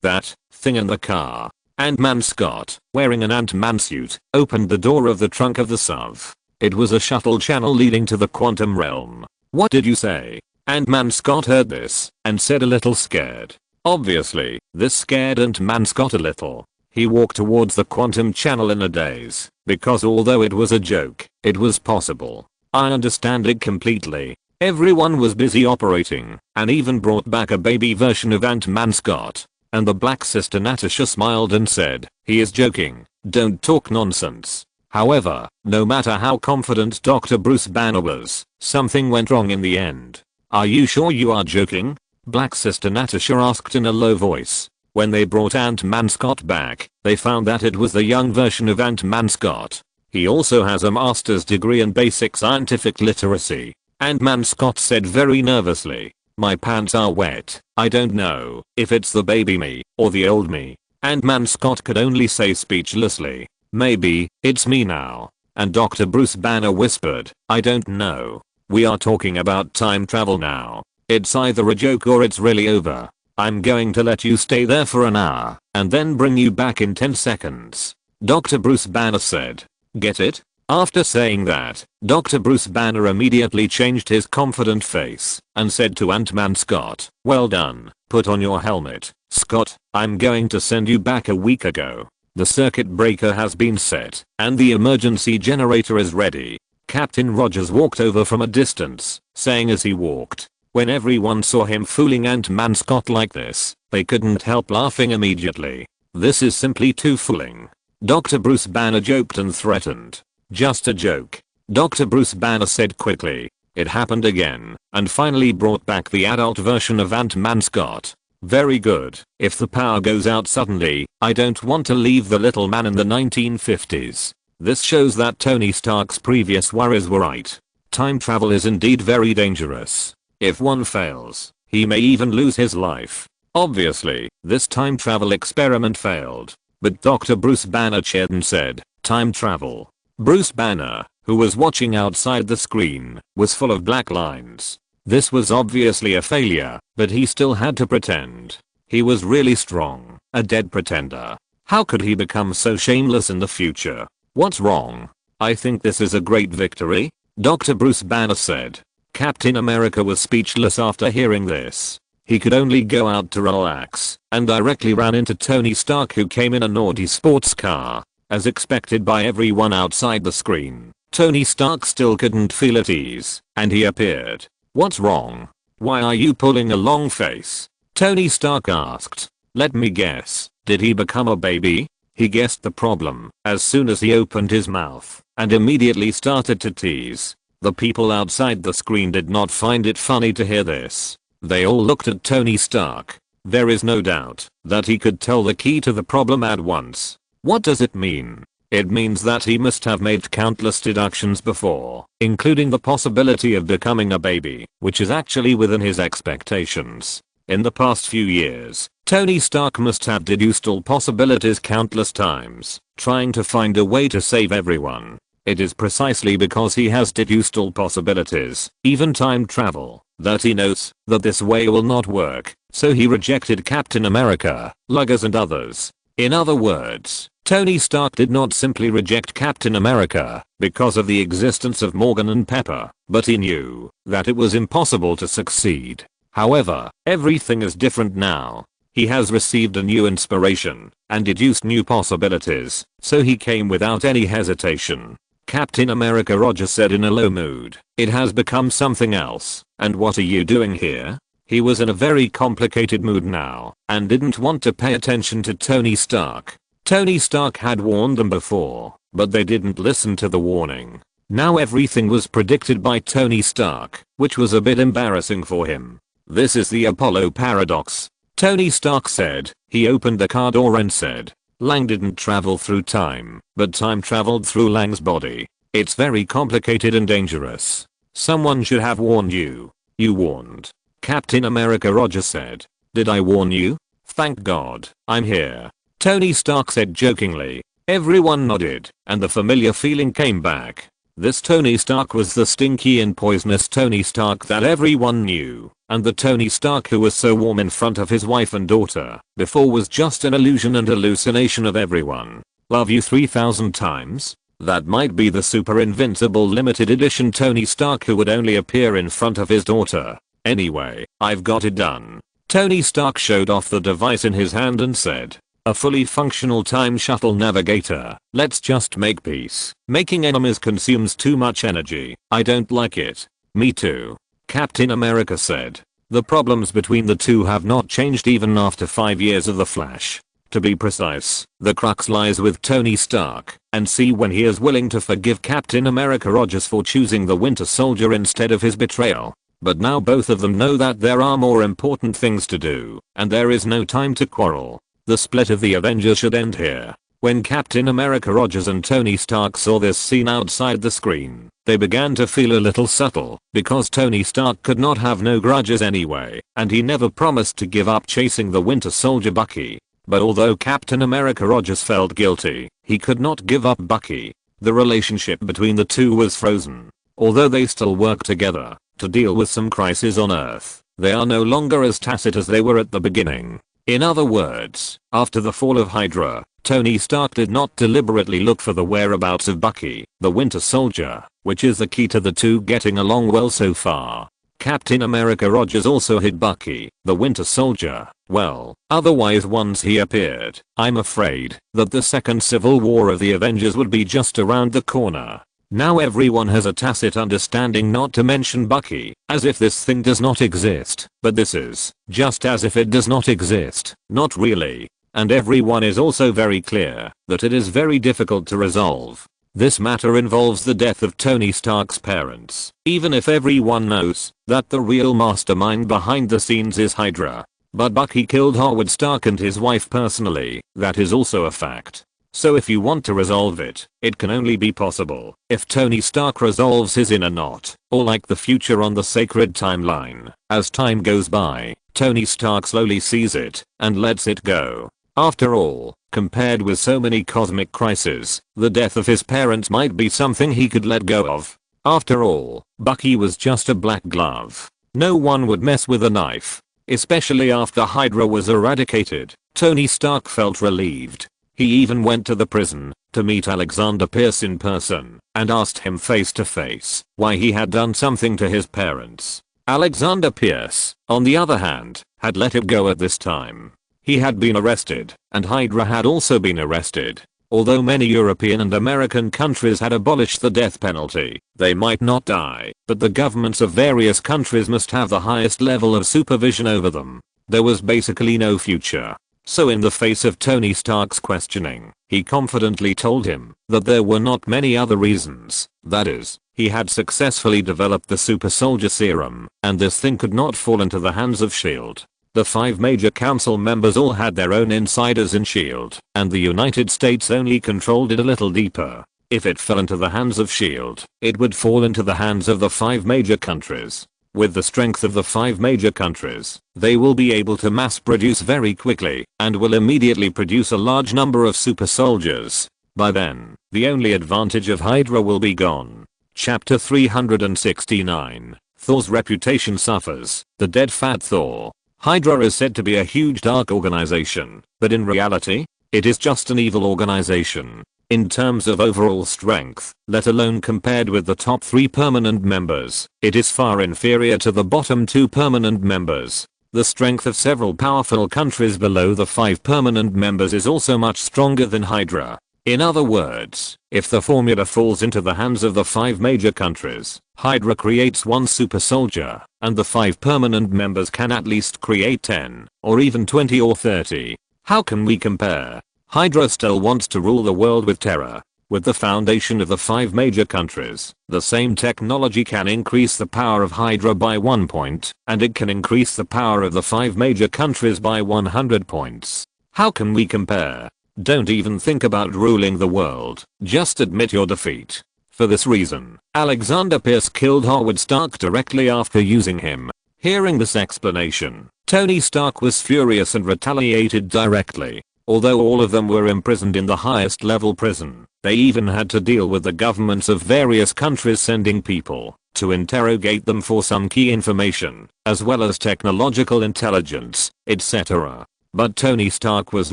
that thing in the car. Ant-Man Scott, wearing an Ant-Man suit, opened the door of the trunk of the SUV. It was a shuttle channel leading to the quantum realm. What did you say? Ant-Man Scott heard this and said, a little scared. Obviously, this scared Ant-Man Scott a little. He walked towards the quantum channel in a daze, because although it was a joke, it was possible. I understand it completely. Everyone was busy operating, and even brought back a baby version of Ant-Man Scott. And the Black Sister Natasha smiled and said, he is joking, don't talk nonsense. However, no matter how confident Dr. Bruce Banner was, something went wrong in the end. Are you sure you are joking? Black Sister Natasha asked in a low voice. When they brought Ant-Man Scott back, they found that it was the young version of Ant-Man Scott. He also has a master's degree in basic scientific literacy. Ant-Man Scott said very nervously, my pants are wet. I don't know if it's the baby me or the old me. Ant-Man Scott could only say speechlessly, maybe it's me now. And Dr. Bruce Banner whispered, I don't know. We are talking about time travel now. It's either a joke or it's really over. I'm going to let you stay there for an hour and then bring you back in 10 seconds. Dr. Bruce Banner said. Get it? After saying that, Dr. Bruce Banner immediately changed his confident face and said to Ant-Man Scott, well done, put on your helmet. Scott, I'm going to send you back a week ago. The circuit breaker has been set and the emergency generator is ready. Captain Rogers walked over from a distance, saying as he walked. When everyone saw him fooling Ant-Man Scott like this, they couldn't help laughing immediately. This is simply too fooling. Dr. Bruce Banner joked and threatened. Just a joke. Dr. Bruce Banner said quickly. It happened again, and finally brought back the adult version of Ant-Man Scott. Very good. If the power goes out suddenly, I don't want to leave the little man in the 1950s. This shows that Tony Stark's previous worries were right. Time travel is indeed very dangerous. If one fails, he may even lose his life. Obviously, this time travel experiment failed. But Dr. Bruce Banner cheered and said, time travel. Bruce Banner, who was watching outside the screen, was full of black lines. This was obviously a failure, but he still had to pretend. He was really strong, a dead pretender. How could he become so shameless in the future? What's wrong? I think this is a great victory, Dr. Bruce Banner said. Captain America was speechless after hearing this. He could only go out to relax and directly ran into Tony Stark, who came in a naughty sports car. As expected by everyone outside the screen, Tony Stark still couldn't feel at ease, and he appeared. What's wrong? Why are you pulling a long face? Tony Stark asked. Let me guess, did he become a baby? He guessed the problem as soon as he opened his mouth and immediately started to tease. The people outside the screen did not find it funny to hear this. They all looked at Tony Stark. There is no doubt that he could tell the key to the problem at once. What does it mean? It means that he must have made countless deductions before, including the possibility of becoming a baby, which is actually within his expectations. In the past few years, Tony Stark must have deduced all possibilities countless times, trying to find a way to save everyone. It is precisely because he has deduced all possibilities, even time travel, that he knows that this way will not work, so he rejected Captain America, Luggers and others. In other words, Tony Stark did not simply reject Captain America because of the existence of Morgan and Pepper, but he knew that it was impossible to succeed. However, everything is different now. He has received a new inspiration and deduced new possibilities, so he came without any hesitation. Captain America Rogers said in a low mood, it has become something else, and what are you doing here? He was in a very complicated mood now, and didn't want to pay attention to Tony Stark. Tony Stark had warned them before, but they didn't listen to the warning. Now everything was predicted by Tony Stark, which was a bit embarrassing for him. This is the Apollo paradox. Tony Stark said. He opened the car door and said, Lang didn't travel through time, but time traveled through Lang's body. It's very complicated and dangerous. Someone should have warned you. You warned. Captain America Rogers said. Did I warn you? Thank God, I'm here. Tony Stark said jokingly. Everyone nodded, and the familiar feeling came back. This Tony Stark was the stinky and poisonous Tony Stark that everyone knew, and the Tony Stark who was so warm in front of his wife and daughter before was just an illusion and hallucination of everyone. Love you 3000 times? That might be the super invincible limited edition Tony Stark who would only appear in front of his daughter. Anyway, I've got it done. Tony Stark showed off the device in his hand and said, a fully functional time shuttle navigator. Let's just make peace. Making enemies consumes too much energy. I don't like it. Me too. Captain America said. The problems between the two have not changed even after 5 years of The Flash. To be precise, the crux lies with Tony Stark, and see when he is willing to forgive Captain America Rogers for choosing the Winter Soldier instead of his betrayal. But now both of them know that there are more important things to do, and there is no time to quarrel. The split of the Avengers should end here. When Captain America Rogers and Tony Stark saw this scene outside the screen, they began to feel a little subtle, because Tony Stark could not have no grudges anyway, and he never promised to give up chasing the Winter Soldier Bucky. But although Captain America Rogers felt guilty, he could not give up Bucky. The relationship between the two was frozen. Although they still work together to deal with some crisis on Earth, they are no longer as tacit as they were at the beginning. In other words, after the fall of Hydra, Tony Stark did not deliberately look for the whereabouts of Bucky, the Winter Soldier, which is the key to the two getting along well so far. Captain America Rogers also hid Bucky, the Winter Soldier, well, otherwise once he appeared, I'm afraid that the second civil war of the Avengers would be just around the corner. Now everyone has a tacit understanding not to mention Bucky, as if this thing does not exist, but this is just as if it does not exist, not really. And everyone is also very clear that it is very difficult to resolve. This matter involves the death of Tony Stark's parents, even if everyone knows that the real mastermind behind the scenes is Hydra. But Bucky killed Howard Stark and his wife personally, that is also a fact. So if you want to resolve it, it can only be possible if Tony Stark resolves his inner knot, or like the future on the sacred timeline. As time goes by, Tony Stark slowly sees it and lets it go. After all, compared with so many cosmic crises, the death of his parents might be something he could let go of. After all, Bucky was just a black glove. No one would mess with a knife. Especially after Hydra was eradicated, Tony Stark felt relieved. He even went to the prison to meet Alexander Pierce in person and asked him face to face why he had done something to his parents. Alexander Pierce, on the other hand, had let it go at this time. He had been arrested, and Hydra had also been arrested. Although many European and American countries had abolished the death penalty, they might not die, but the governments of various countries must have the highest level of supervision over them. There was basically no future. So in the face of Tony Stark's questioning, he confidently told him that there were not many other reasons. That is, he had successfully developed the super soldier serum, and this thing could not fall into the hands of S.H.I.E.L.D. The 5 major council members all had their own insiders in S.H.I.E.L.D., and the United States only controlled it a little deeper. If it fell into the hands of S.H.I.E.L.D., it would fall into the hands of the 5 major countries. With the strength of the 5 major countries, they will be able to mass produce very quickly and will immediately produce a large number of super soldiers. By then, the only advantage of Hydra will be gone. Chapter 369. Thor's reputation suffers. The dead fat Thor. Hydra is said to be a huge dark organization, but in reality, it is just an evil organization. In terms of overall strength, let alone compared with the top 3 permanent members, it is far inferior to the bottom 2 permanent members. The strength of several powerful countries below the 5 permanent members is also much stronger than Hydra. In other words, if the formula falls into the hands of the 5 major countries, Hydra creates 1 super soldier, and the 5 permanent members can at least create 10, or even 20 or 30. How can we compare? Hydra still wants to rule the world with terror. With the foundation of the 5 major countries, the same technology can increase the power of Hydra by 1 point, and it can increase the power of the 5 major countries by 100 points. How can we compare? Don't even think about ruling the world, just admit your defeat. For this reason, Alexander Pierce killed Howard Stark directly after using him. Hearing this explanation, Tony Stark was furious and retaliated directly. Although all of them were imprisoned in the highest level prison, they even had to deal with the governments of various countries sending people to interrogate them for some key information, as well as technological intelligence, etc. But Tony Stark was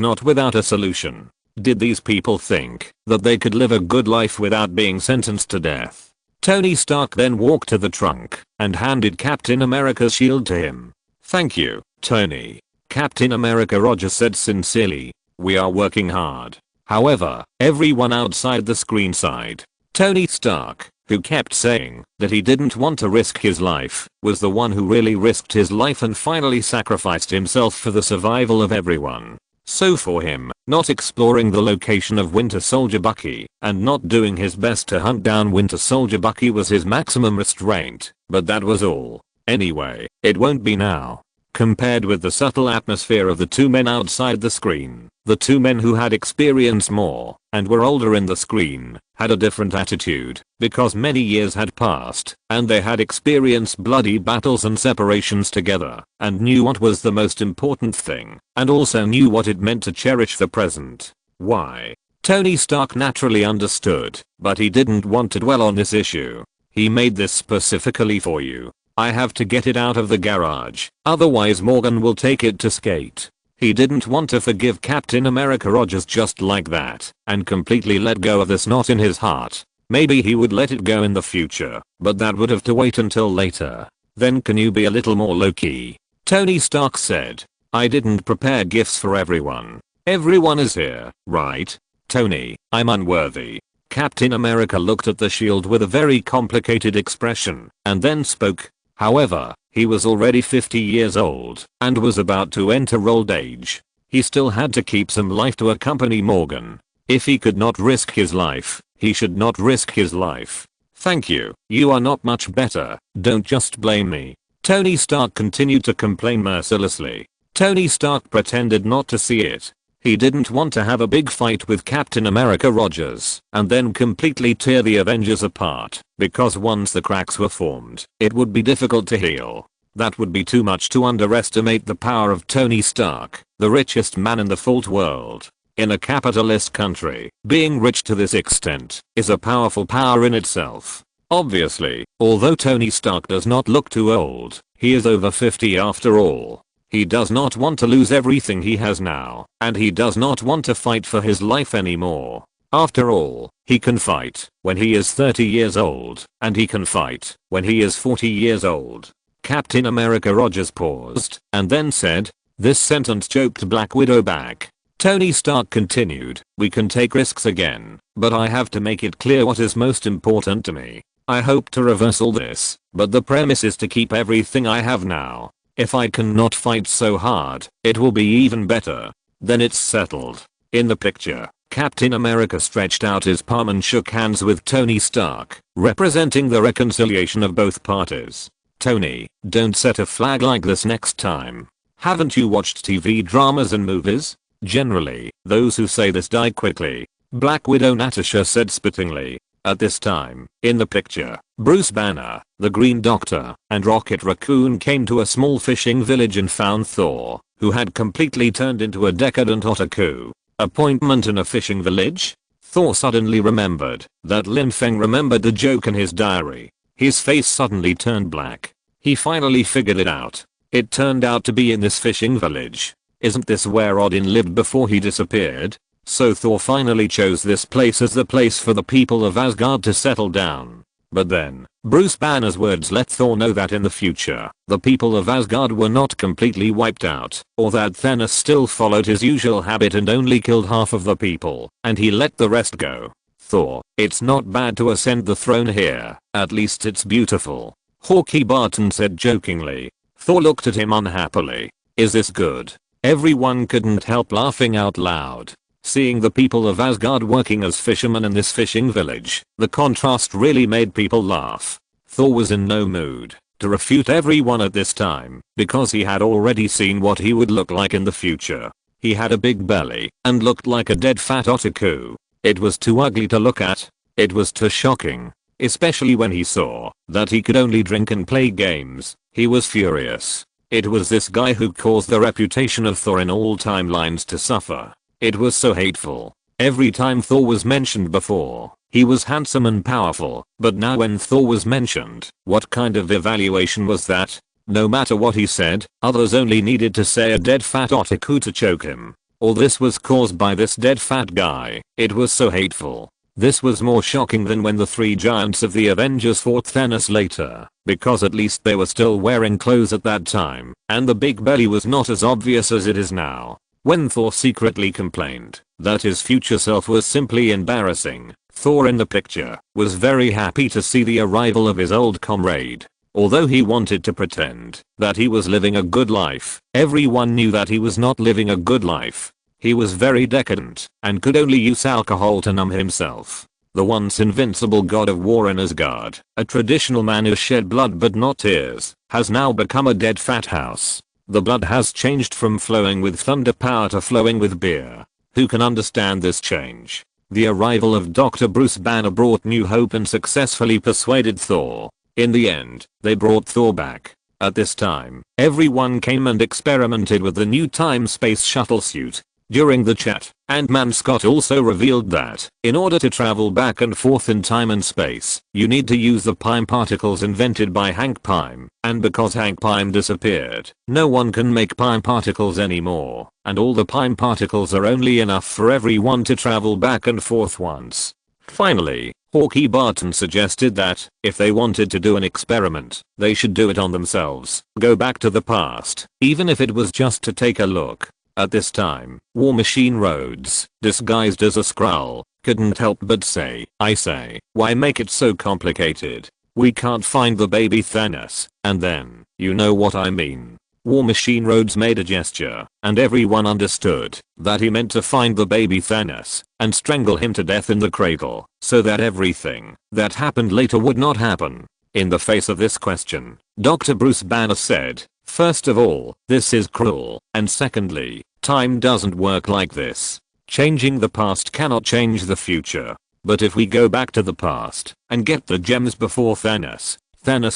not without a solution. Did these people think that they could live a good life without being sentenced to death? Tony Stark then walked to the trunk and handed Captain America's shield to him. "Thank you, Tony," Captain America Rogers said sincerely. "We are working hard." However, everyone outside the screen sighed. Tony Stark, who kept saying that he didn't want to risk his life, was the one who really risked his life and finally sacrificed himself for the survival of everyone. So for him, not exploring the location of Winter Soldier Bucky and not doing his best to hunt down Winter Soldier Bucky was his maximum restraint, but that was all. Anyway, it won't be now. Compared with the subtle atmosphere of the two men outside the screen, the two men who had experienced more and were older in the screen had a different attitude because many years had passed and they had experienced bloody battles and separations together and knew what was the most important thing and also knew what it meant to cherish the present. Why? Tony Stark naturally understood, but he didn't want to dwell on this issue. "He made this specifically for you. I have to get it out of the garage, otherwise Morgan will take it to Skate." He didn't want to forgive Captain America Rogers just like that and completely let go of this knot in his heart. Maybe he would let it go in the future, but that would have to wait until later. "Then can you be a little more low-key?" Tony Stark said. "I didn't prepare gifts for everyone. Everyone is here, right? Tony, I'm unworthy." Captain America looked at the shield with a very complicated expression and then spoke. However, he was already 50 years old and was about to enter old age. He still had to keep some life to accompany Morgan. If he could not risk his life, he should not risk his life. "Thank you, you are not much better, don't just blame me." Tony Stark continued to complain mercilessly. Tony Stark pretended not to see it. He didn't want to have a big fight with Captain America Rogers and then completely tear the Avengers apart, because once the cracks were formed, it would be difficult to heal. That would be too much to underestimate the power of Tony Stark, the richest man in the full world. In a capitalist country, being rich to this extent is a powerful power in itself. Obviously, although Tony Stark does not look too old, he is over 50 after all. He does not want to lose everything he has now, and he does not want to fight for his life anymore. After all, he can fight when he is 30 years old, and he can fight when he is 40 years old. Captain America Rogers paused, and then said, "This sentence choked Black Widow back." Tony Stark continued, "We can take risks again, but I have to make it clear what is most important to me. I hope to reverse all this, but the premise is to keep everything I have now. If I cannot fight so hard, it will be even better. Then it's settled." In the picture, Captain America stretched out his palm and shook hands with Tony Stark, representing the reconciliation of both parties. "Tony, don't set a flag like this next time. Haven't you watched TV dramas and movies? Generally, those who say this die quickly." Black Widow Natasha said spittingly. At this time, in the picture, Bruce Banner, the Green Doctor, and Rocket Raccoon came to a small fishing village and found Thor, who had completely turned into a decadent otaku. Appointment in a fishing village? Thor suddenly remembered that Lin Feng remembered the joke in his diary. His face suddenly turned black. He finally figured it out. It turned out to be in this fishing village. Isn't this where Odin lived before he disappeared? So Thor finally chose this place as the place for the people of Asgard to settle down. But then, Bruce Banner's words let Thor know that in the future, the people of Asgard were not completely wiped out, or that Thanos still followed his usual habit and only killed half of the people, and he let the rest go. Thor, it's not bad to ascend the throne here, at least it's beautiful. Hawkeye Barton said jokingly. Thor looked at him unhappily. Is this good? Everyone couldn't help laughing out loud. Seeing the people of Asgard working as fishermen in this fishing village, the contrast really made people laugh. Thor was in no mood to refute everyone at this time, because he had already seen what he would look like in the future. He had a big belly and looked like a dead fat otaku. It was too ugly to look at. It was too shocking. Especially when he saw that he could only drink and play games. He was furious. It was this guy who caused the reputation of Thor in all timelines to suffer. It was so hateful. Every time Thor was mentioned before, he was handsome and powerful, but now when Thor was mentioned, what kind of evaluation was that? No matter what he said, others only needed to say a dead fat otaku to choke him. All this was caused by this dead fat guy. It was so hateful. This was more shocking than when the three giants of the Avengers fought Thanos later, because at least they were still wearing clothes at that time, and the big belly was not as obvious as it is now. When Thor secretly complained that his future self was simply embarrassing, Thor in the picture was very happy to see the arrival of his old comrade. Although he wanted to pretend that he was living a good life, everyone knew that he was not living a good life. He was very decadent and could only use alcohol to numb himself. The once invincible god of war in Asgard, a traditional man who shed blood but not tears, has now become a dead fat house. The blood has changed from flowing with thunder power to flowing with beer. Who can understand this change? The arrival of Dr. Bruce Banner brought new hope and successfully persuaded Thor. In the end, they brought Thor back. At this time, everyone came and experimented with the new time-space shuttle suit. During the chat, Ant-Man Scott also revealed that, in order to travel back and forth in time and space, you need to use the Pym particles invented by Hank Pym, and because Hank Pym disappeared, no one can make Pym particles anymore, and all the Pym particles are only enough for everyone to travel back and forth once. Finally, Hawkeye Barton suggested that, if they wanted to do an experiment, they should do it on themselves, go back to the past, even if it was just to take a look. At this time, War Machine Rhodes, disguised as a Skrull, couldn't help but say, I say, why make it so complicated? We can't find the baby Thanos, and then, you know what I mean. War Machine Rhodes made a gesture, and everyone understood that he meant to find the baby Thanos and strangle him to death in the cradle, so that everything that happened later would not happen. In the face of this question, Dr. Bruce Banner said, first of all, this is cruel, and secondly, time doesn't work like this. Changing the past cannot change the future. But if we go back to the past and get the gems before Thanos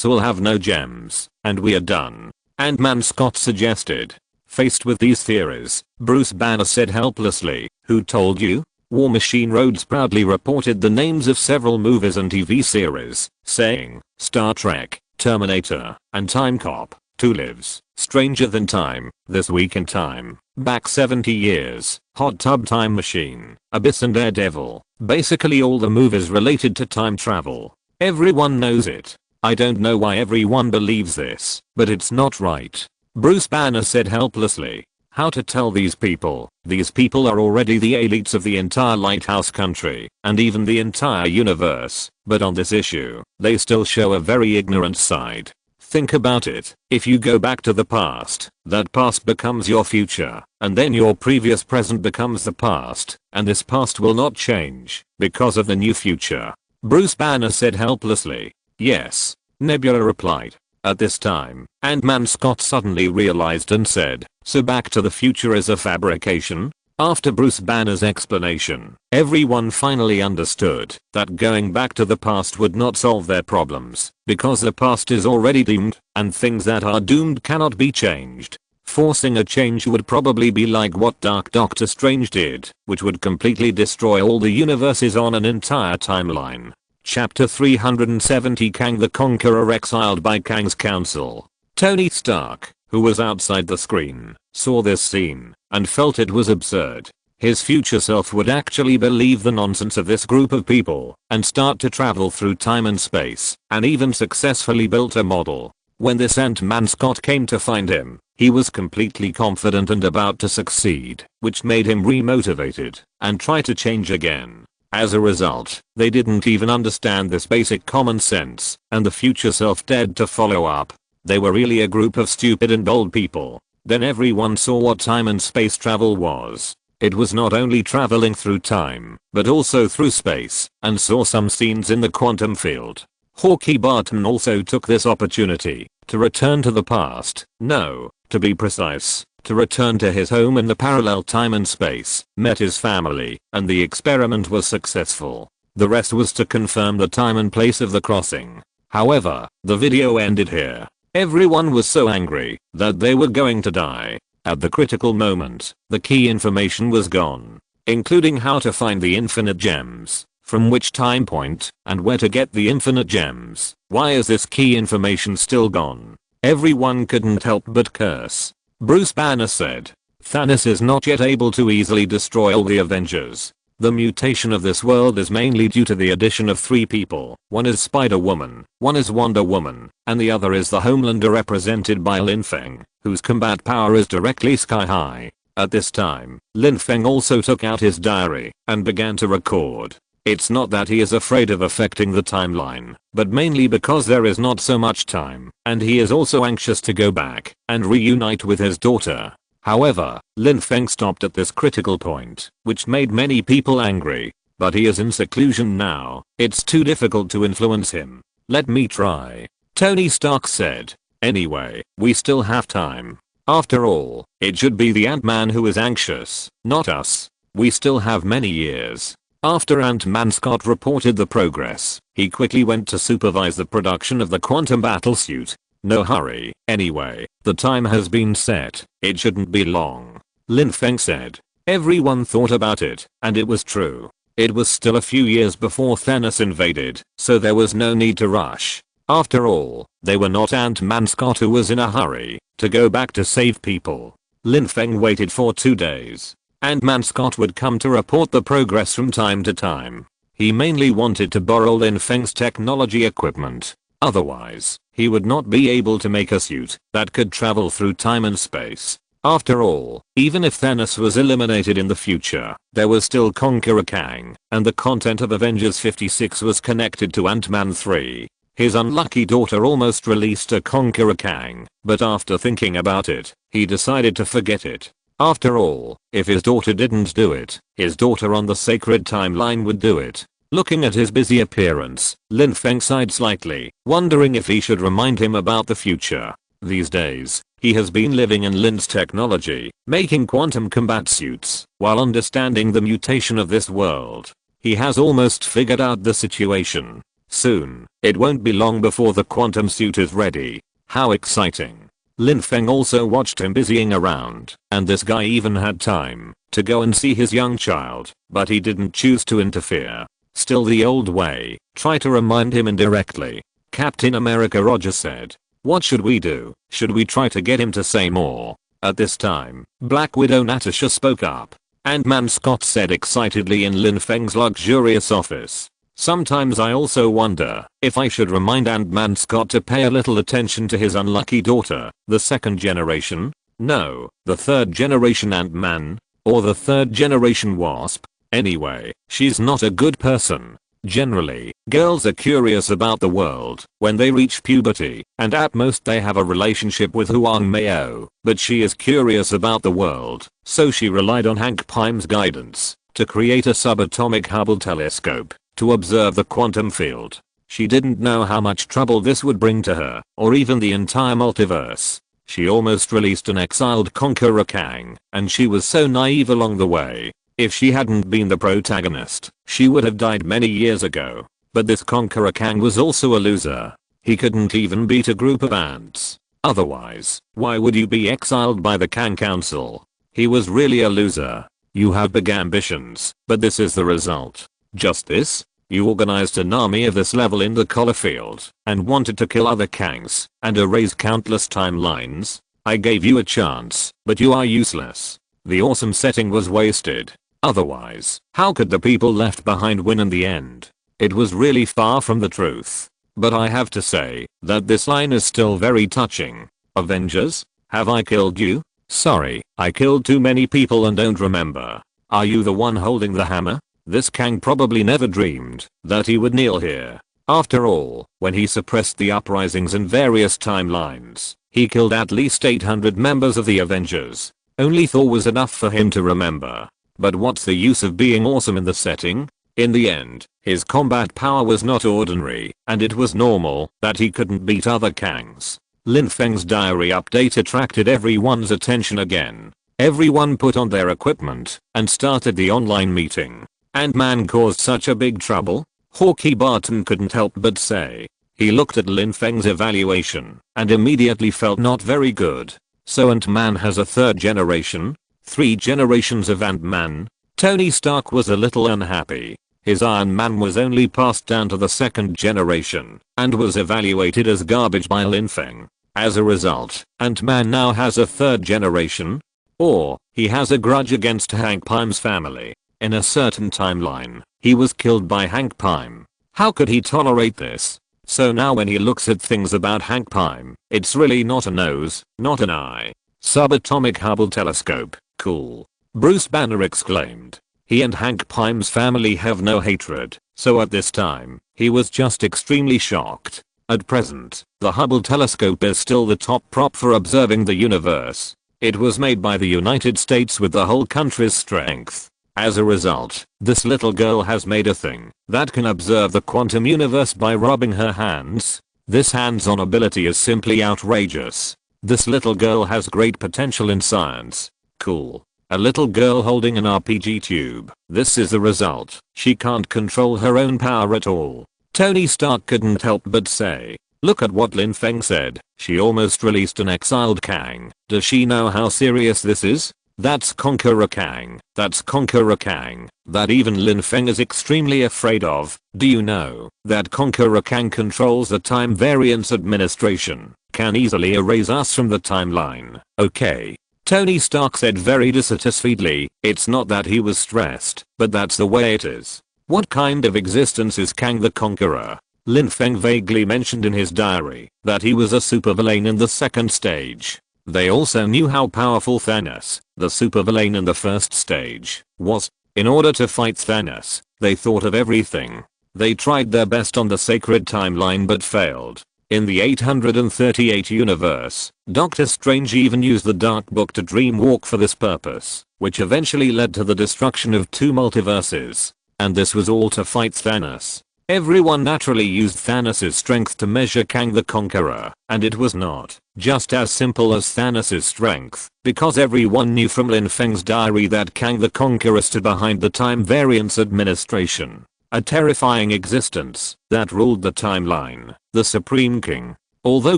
will have no gems, and we are done. Ant-Man Scott suggested. Faced with these theories, Bruce Banner said helplessly, who told you? War Machine Rhodes proudly reported the names of several movies and TV series, saying, Star Trek, Terminator, and Time Cop, Two Lives, Stranger Than Time, This Week in Time, Back 70 Years, Hot Tub Time Machine, Abyss and Daredevil, basically all the movies related to time travel. Everyone knows it. I don't know why everyone believes this, but it's not right. Bruce Banner said helplessly. How to tell these people? These people are already the elites of the entire Lighthouse country, and even the entire universe, but on this issue, they still show a very ignorant side. Think about it, if you go back to the past, that past becomes your future, and then your previous present becomes the past, and this past will not change, because of the new future. Bruce Banner said helplessly. Yes, Nebula replied. At this time, Ant-Man Scott suddenly realized and said, so Back to the Future is a fabrication? After Bruce Banner's explanation, everyone finally understood that going back to the past would not solve their problems, because the past is already doomed, and things that are doomed cannot be changed. Forcing a change would probably be like what Dark Doctor Strange did, which would completely destroy all the universes on an entire timeline. Chapter 370 Kang the Conqueror exiled by Kang's council. Tony Stark, who was outside the screen, saw this scene and felt it was absurd. His future self would actually believe the nonsense of this group of people and start to travel through time and space, and even successfully built a model. When this Ant-Man Scott came to find him, he was completely confident and about to succeed, which made him remotivated and try to change again. As a result, they didn't even understand this basic common sense, and the future self dared to follow up. They were really a group of stupid and old people. Then everyone saw what time and space travel was. It was not only traveling through time, but also through space, and saw some scenes in the quantum field. Hawkeye Barton also took this opportunity to return to the past. No, to be precise, to return to his home in the parallel time and space, met his family, and the experiment was successful. The rest was to confirm the time and place of the crossing. However, the video ended here. Everyone was so angry that they were going to die. At the critical moment, the key information was gone, including how to find the infinite gems, from which time point, and where to get the infinite gems. Why is this key information still gone? Everyone couldn't help but curse. Bruce Banner said, Thanos is not yet able to easily destroy all the Avengers. The mutation of this world is mainly due to the addition of 3 people. One is Spider-Woman, one is Wonder Woman, and the other is the Homelander represented by Lin Feng, whose combat power is directly sky high. At this time, Lin Feng also took out his diary and began to record. It's not that he is afraid of affecting the timeline, but mainly because there is not so much time, and he is also anxious to go back and reunite with his daughter. However, Lin Feng stopped at this critical point, which made many people angry. But he is in seclusion now, it's too difficult to influence him. Let me try. Tony Stark said. Anyway, we still have time. After all, it should be the Ant-Man who is anxious, not us. We still have many years. After Ant-Man Scott reported the progress, he quickly went to supervise the production of the quantum battlesuit. No hurry. Anyway, the time has been set. It shouldn't be long. Lin Feng said. Everyone thought about it, and it was true. It was still a few years before Thanos invaded, so there was no need to rush. After all, they were not Ant-Man Scott who was in a hurry to go back to save people. Lin Feng waited for 2 days. Ant-Man Scott would come to report the progress from time to time. He mainly wanted to borrow Lin Feng's technology equipment. Otherwise, he would not be able to make a suit that could travel through time and space. After all, even if Thanos was eliminated in the future, there was still Conqueror Kang, and the content of Avengers 56 was connected to Ant-Man 3. His unlucky daughter almost released a Conqueror Kang, but after thinking about it, he decided to forget it. After all, if his daughter didn't do it, his daughter on the sacred timeline would do it. Looking at his busy appearance, Lin Feng sighed slightly, wondering if he should remind him about the future. These days, he has been living in Lin's technology, making quantum combat suits, while understanding the mutation of this world. He has almost figured out the situation. Soon, it won't be long before the quantum suit is ready. How exciting. Lin Feng also watched him busying around, and this guy even had time to go and see his young child, but he didn't choose to interfere. Still the old way, try to remind him indirectly. Captain America Roger said. What should we do? Should we try to get him to say more? At this time, Black Widow Natasha spoke up. Ant-Man Scott said excitedly in Lin Feng's luxurious office. Sometimes I also wonder if I should remind Ant-Man Scott to pay a little attention to his unlucky daughter, the 2nd generation? No, the 3rd generation Ant-Man? Or the 3rd generation Wasp? Anyway, she's not a good person. Generally, girls are curious about the world when they reach puberty, and at most they have a relationship with Huang Mao, but she is curious about the world, so she relied on Hank Pym's guidance to create a subatomic Hubble telescope to observe the quantum field. She didn't know how much trouble this would bring to her, or even the entire multiverse. She almost released an exiled Conqueror Kang, and she was so naive along the way. If she hadn't been the protagonist, she would have died many years ago. But this Conqueror Kang was also a loser. He couldn't even beat a group of ants. Otherwise, why would you be exiled by the Kang Council? He was really a loser. You have big ambitions, but this is the result. Just this? You organized an army of this level in the Color Field, and wanted to kill other Kangs, and erase countless timelines? I gave you a chance, but you are useless. The awesome setting was wasted. Otherwise, how could the people left behind win in the end? It was really far from the truth. But I have to say that this line is still very touching. Avengers? Have I killed you? Sorry, I killed too many people and don't remember. Are you the one holding the hammer? This Kang probably never dreamed that he would kneel here. After all, when he suppressed the uprisings in various timelines, he killed at least 800 members of the Avengers. Only Thor was enough for him to remember. But what's the use of being awesome in the setting? In the end, his combat power was not ordinary, and it was normal that he couldn't beat other Kangs. Lin Feng's diary update attracted everyone's attention again. Everyone put on their equipment and started the online meeting. Ant-Man caused such a big trouble? Hawkeye Barton couldn't help but say. He looked at Lin Feng's evaluation and immediately felt not very good. So Ant-Man has a third generation? 3 generations of Ant-Man? Tony Stark was a little unhappy. His Iron Man was only passed down to the second generation and was evaluated as garbage by Lin Feng. As a result, Ant-Man now has a third generation? Or, he has a grudge against Hank Pym's family. In a certain timeline, he was killed by Hank Pym. How could he tolerate this? So now when he looks at things about Hank Pym, it's really not a nose, not an eye. Subatomic Hubble telescope, cool. Bruce Banner exclaimed. He and Hank Pym's family have no hatred, so at this time, he was just extremely shocked. At present, the Hubble telescope is still the top prop for observing the universe. It was made by the United States with the whole country's strength. As a result, this little girl has made a thing that can observe the quantum universe by rubbing her hands. This hands-on ability is simply outrageous. This little girl has great potential in science. Cool. A little girl holding an RPG tube. This is the result. She can't control her own power at all. Tony Stark couldn't help but say, look at what Lin Feng said. She almost released an exiled Kang. Does she know how serious this is? That's Conqueror Kang. That's Conqueror Kang. That even Lin Feng is extremely afraid of. Do you know that Conqueror Kang controls the Time Variance Administration? Can easily erase us from the timeline. Okay. Tony Stark said very dissatisfiedly. It's not that he was stressed, but that's the way it is. What kind of existence is Kang the Conqueror? Lin Feng vaguely mentioned in his diary that he was a supervillain in the second stage. They also knew how powerful Thanos, the supervillain in the first stage, was. In order to fight Thanos, they thought of everything. They tried their best on the sacred timeline but failed. In the 838 universe, Doctor Strange even used the Dark Book to dreamwalk for this purpose, which eventually led to the destruction of 2 multiverses. And this was all to fight Thanos. Everyone naturally used Thanos' strength to measure Kang the Conqueror, and it was not just as simple as Thanos' strength, because everyone knew from Lin Feng's diary that Kang the Conqueror stood behind the Time Variance Administration, a terrifying existence that ruled the timeline, the Supreme King. Although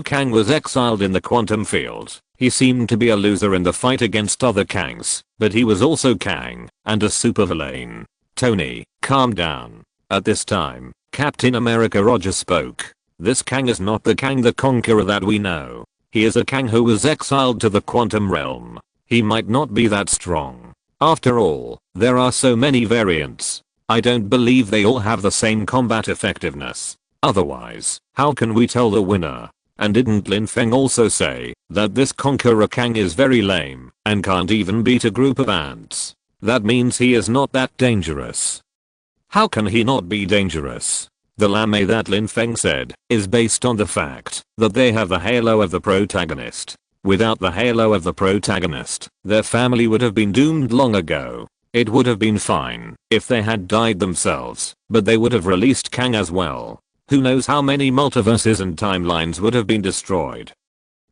Kang was exiled in the quantum field, he seemed to be a loser in the fight against other Kangs, but he was also Kang, and a supervillain. Tony, calm down. At this time, Captain America Roger spoke. This Kang is not the Kang the Conqueror that we know. He is a Kang who was exiled to the quantum realm. He might not be that strong. After all, there are so many variants. I don't believe they all have the same combat effectiveness. Otherwise, how can we tell the winner? And didn't Lin Feng also say that this Conqueror Kang is very lame and can't even beat a group of ants? That means he is not that dangerous. How can he not be dangerous? The lame that Lin Feng said is based on the fact that they have the halo of the protagonist. Without the halo of the protagonist, their family would have been doomed long ago. It would have been fine if they had died themselves, but they would have released Kang as well. Who knows how many multiverses and timelines would have been destroyed.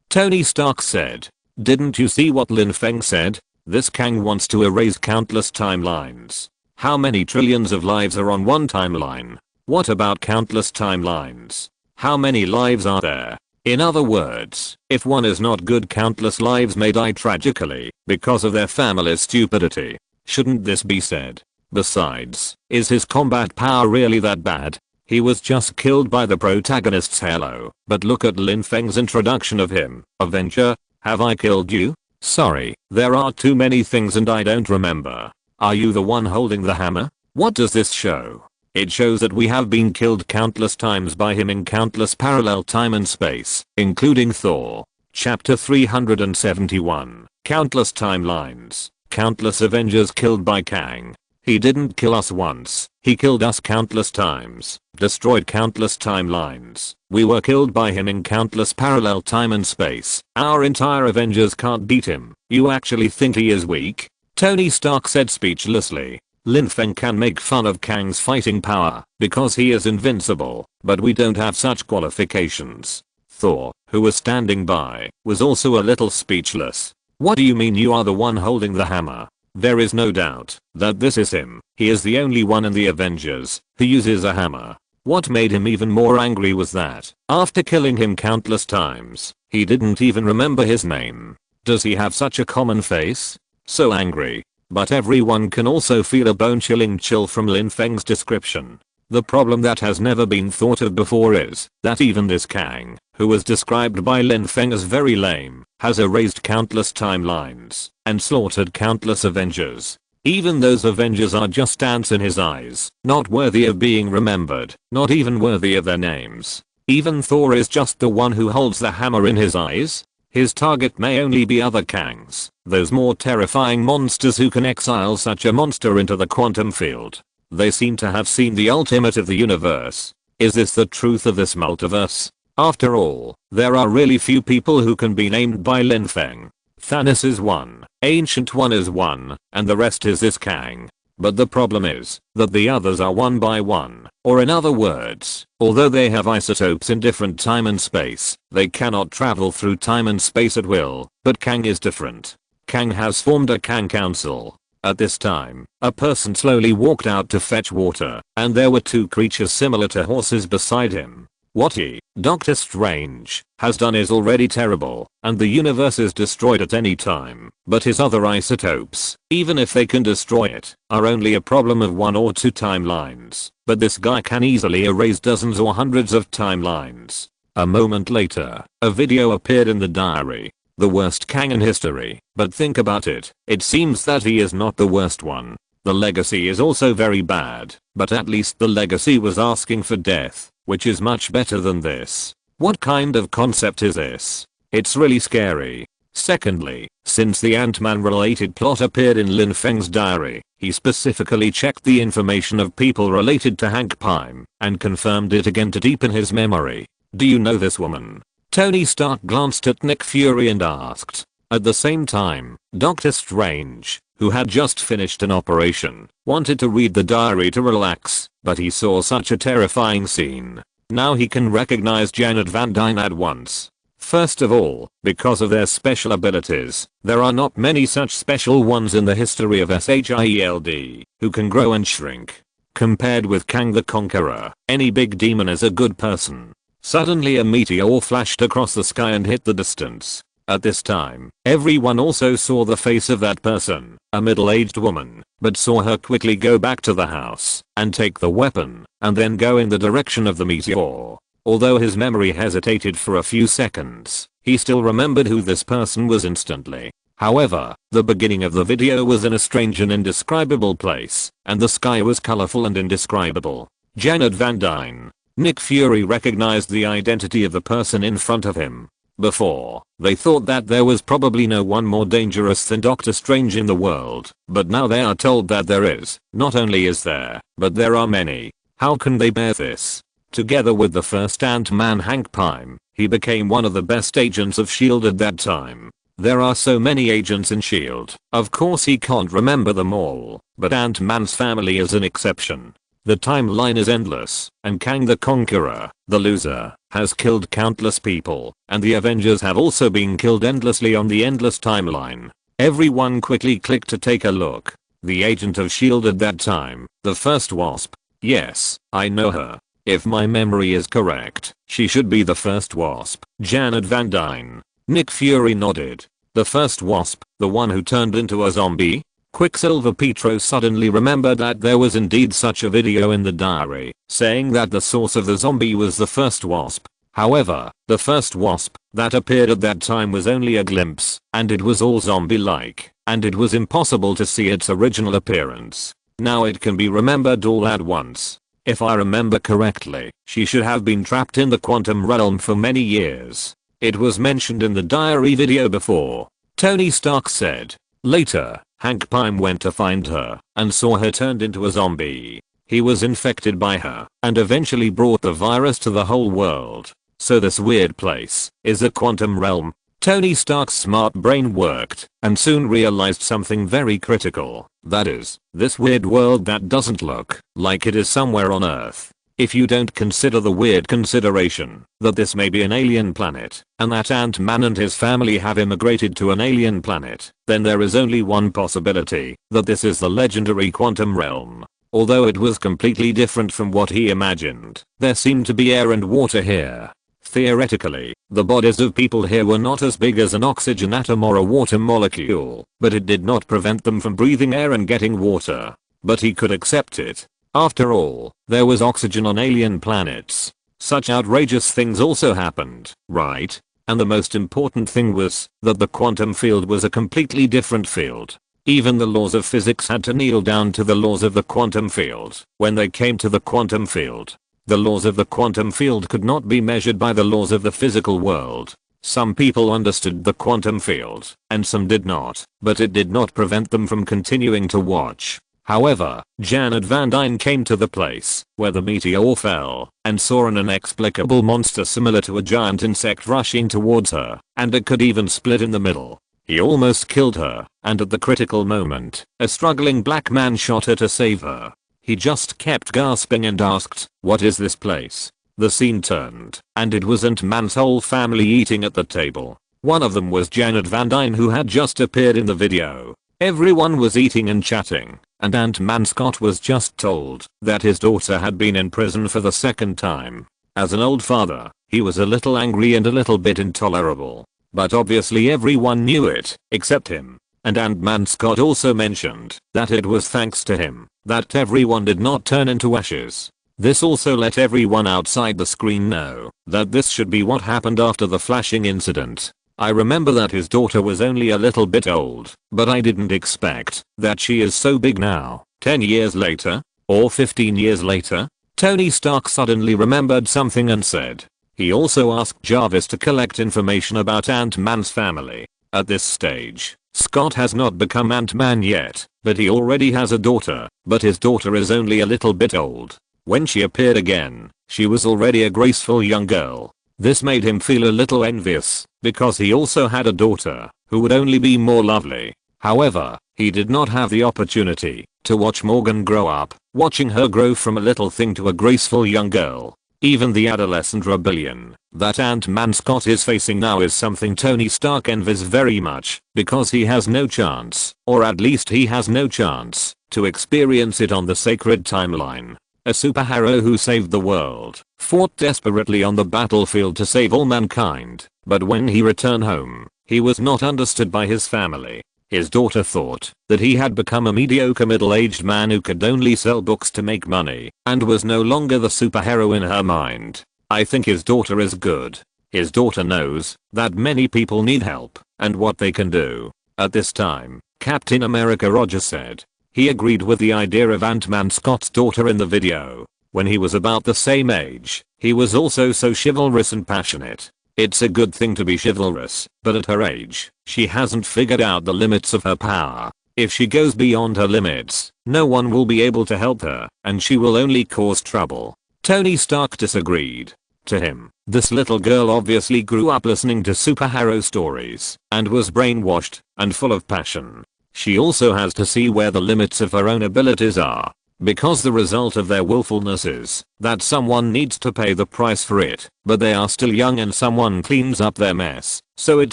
Tony Stark said, didn't you see what Lin Feng said? This Kang wants to erase countless timelines. How many trillions of lives are on one timeline? What about countless timelines? How many lives are there? In other words, if one is not good, countless lives may die tragically because of their family's stupidity. Shouldn't this be said? Besides, is his combat power really that bad? He was just killed by the protagonist's halo. But look at Lin Feng's introduction of him. Avenger, have I killed you? Sorry, there are too many things and I don't remember. Are you the one holding the hammer? What does this show? It shows that we have been killed countless times by him in countless parallel time and space, including Thor. Chapter 371. Countless timelines. Countless Avengers killed by Kang. He didn't kill us once, he killed us countless times, destroyed countless timelines. We were killed by him in countless parallel time and space. Our entire Avengers can't beat him. You actually think he is weak? Tony Stark said speechlessly. Lin Feng can make fun of Kang's fighting power because he is invincible, but we don't have such qualifications. Thor, who was standing by, was also a little speechless. What do you mean you are the one holding the hammer? There is no doubt that this is him. He is the only one in the Avengers who uses a hammer. What made him even more angry was that, after killing him countless times, he didn't even remember his name. Does he have such a common face? So angry. But everyone can also feel a bone-chilling chill from Lin Feng's description. The problem that has never been thought of before is that even this Kang, who was described by Lin Feng as very lame, has erased countless timelines and slaughtered countless Avengers. Even those Avengers are just ants in his eyes, not worthy of being remembered, not even worthy of their names. Even Thor is just the one who holds the hammer in his eyes. His target may only be other Kangs, those more terrifying monsters who can exile such a monster into the quantum field. They seem to have seen the ultimate of the universe. Is this the truth of this multiverse? After all, there are really few people who can be named by Lin Feng. Thanos is one, Ancient One is one, and the rest is this Kang. But the problem is that the others are one by one, or in other words, although they have isotopes in different time and space, they cannot travel through time and space at will. But Kang is different. Kang has formed a Kang Council. At this time, a person slowly walked out to fetch water, and there were two creatures similar to horses beside him. What he, Doctor Strange, has done is already terrible, and the universe is destroyed at any time. But his other isotopes, even if they can destroy it, are only a problem of 1 or 2 timelines. But this guy can easily erase dozens or hundreds of timelines. A moment later, a video appeared in the diary. The worst Kang in history. But think about it, it seems that he is not the worst one. The legacy is also very bad, but at least the legacy was asking for death, which is much better than this. What kind of concept is this? It's really scary. Secondly, since the Ant-Man related plot appeared in Lin Feng's diary, he specifically checked the information of people related to Hank Pym and confirmed it again to deepen his memory. Do you know this woman? Tony Stark glanced at Nick Fury and asked. At the same time, Doctor Strange, who had just finished an operation, wanted to read the diary to relax, but he saw such a terrifying scene. Now he can recognize Janet Van Dyne at once. First of all, because of their special abilities, there are not many such special ones in the history of SHIELD, who can grow and shrink. Compared with Kang the Conqueror, any big demon is a good person. Suddenly a meteor flashed across the sky and hit the distance. At this time, everyone also saw the face of that person, a middle-aged woman, but saw her quickly go back to the house and take the weapon and then go in the direction of the meteor. Although his memory hesitated for a few seconds, he still remembered who this person was instantly. However, the beginning of the video was in a strange and indescribable place, and the sky was colorful and indescribable. Janet Van Dyne. Nick Fury recognized the identity of the person in front of him. Before, they thought that there was probably no one more dangerous than Doctor Strange in the world, but now they are told that there is. Not only is there, but there are many. How can they bear this? Together with the first Ant-Man Hank Pym, he became one of the best agents of S.H.I.E.L.D. at that time. There are so many agents in S.H.I.E.L.D. Of course he can't remember them all, but Ant-Man's family is an exception. The timeline is endless, and Kang the Conqueror, the loser, has killed countless people, and the Avengers have also been killed endlessly on the endless timeline. Everyone quickly clicked to take a look. The agent of S.H.I.E.L.D. at that time, the first Wasp. Yes, I know her. If my memory is correct, she should be the first Wasp. Janet Van Dyne. Nick Fury nodded. The first Wasp, the one who turned into a zombie? Quicksilver Petro suddenly remembered that there was indeed such a video in the diary, saying that the source of the zombie was the first Wasp. However, the first Wasp that appeared at that time was only a glimpse, and it was all zombie-like, and it was impossible to see its original appearance. Now it can be remembered all at once. If I remember correctly, she should have been trapped in the quantum realm for many years. It was mentioned in the diary video before. Tony Stark said. Later, Hank Pym went to find her and saw her turned into a zombie. He was infected by her and eventually brought the virus to the whole world. So this weird place is a quantum realm. Tony Stark's smart brain worked and soon realized something very critical. That is, this weird world that doesn't look like it is somewhere on Earth. If you don't consider the weird consideration that this may be an alien planet and that Ant-Man and his family have immigrated to an alien planet, then there is only one possibility, that this is the legendary quantum realm. Although it was completely different from what he imagined, there seemed to be air and water here. Theoretically, the bodies of people here were not as big as an oxygen atom or a water molecule, but it did not prevent them from breathing air and getting water. But he could accept it. After all, there was oxygen on alien planets. Such outrageous things also happened, right? And the most important thing was that the quantum field was a completely different field. Even the laws of physics had to kneel down to the laws of the quantum field when they came to the quantum field. The laws of the quantum field could not be measured by the laws of the physical world. Some people understood the quantum field, and some did not, but it did not prevent them from continuing to watch. However, Janet Van Dyne came to the place where the meteor fell and saw an inexplicable monster similar to a giant insect rushing towards her, and it could even split in the middle. He almost killed her, and at the critical moment, a struggling black man shot her to save her. He just kept gasping and asked, "What is this place?" The scene turned, and it was Ant-Man's whole family eating at the table. One of them was Janet Van Dyne, who had just appeared in the video. Everyone was eating and chatting, and Ant-Man Scott was just told that his daughter had been in prison for the second time. As an old father, he was a little angry and a little bit intolerable. But obviously everyone knew it, except him. And Ant-Man Scott also mentioned that it was thanks to him that everyone did not turn into ashes. This also let everyone outside the screen know that this should be what happened after the flashing incident. I remember that his daughter was only a little bit old, but I didn't expect that she is so big now. 10 years later, or 15 years later, Tony Stark suddenly remembered something and said he also asked Jarvis to collect information about Ant-Man's family. At this stage, Scott has not become Ant-Man yet, but he already has a daughter, but his daughter is only a little bit old. When she appeared again, she was already a graceful young girl. This made him feel a little envious, because he also had a daughter, who would only be more lovely. However, he did not have the opportunity to watch Morgan grow up, watching her grow from a little thing to a graceful young girl. Even the adolescent rebellion that Ant-Man Scott is facing now is something Tony Stark envies very much, because he has no chance, or at least he has no chance, to experience it on the sacred timeline. A superhero who saved the world, fought desperately on the battlefield to save all mankind, but when he returned home, he was not understood by his family. His daughter thought that he had become a mediocre middle-aged man who could only sell books to make money, and was no longer the superhero in her mind. I think his daughter is good. His daughter knows that many people need help, and what they can do. At this time, Captain America Roger said he agreed with the idea of Ant-Man Scott's daughter in the video. When he was about the same age, he was also so chivalrous and passionate. It's a good thing to be chivalrous, but at her age, she hasn't figured out the limits of her power. If she goes beyond her limits, no one will be able to help her, and she will only cause trouble. Tony Stark disagreed. To him, this little girl obviously grew up listening to superhero stories, and was brainwashed, and full of passion. She also has to see where the limits of her own abilities are. Because the result of their willfulness is that someone needs to pay the price for it, but they are still young and someone cleans up their mess, so it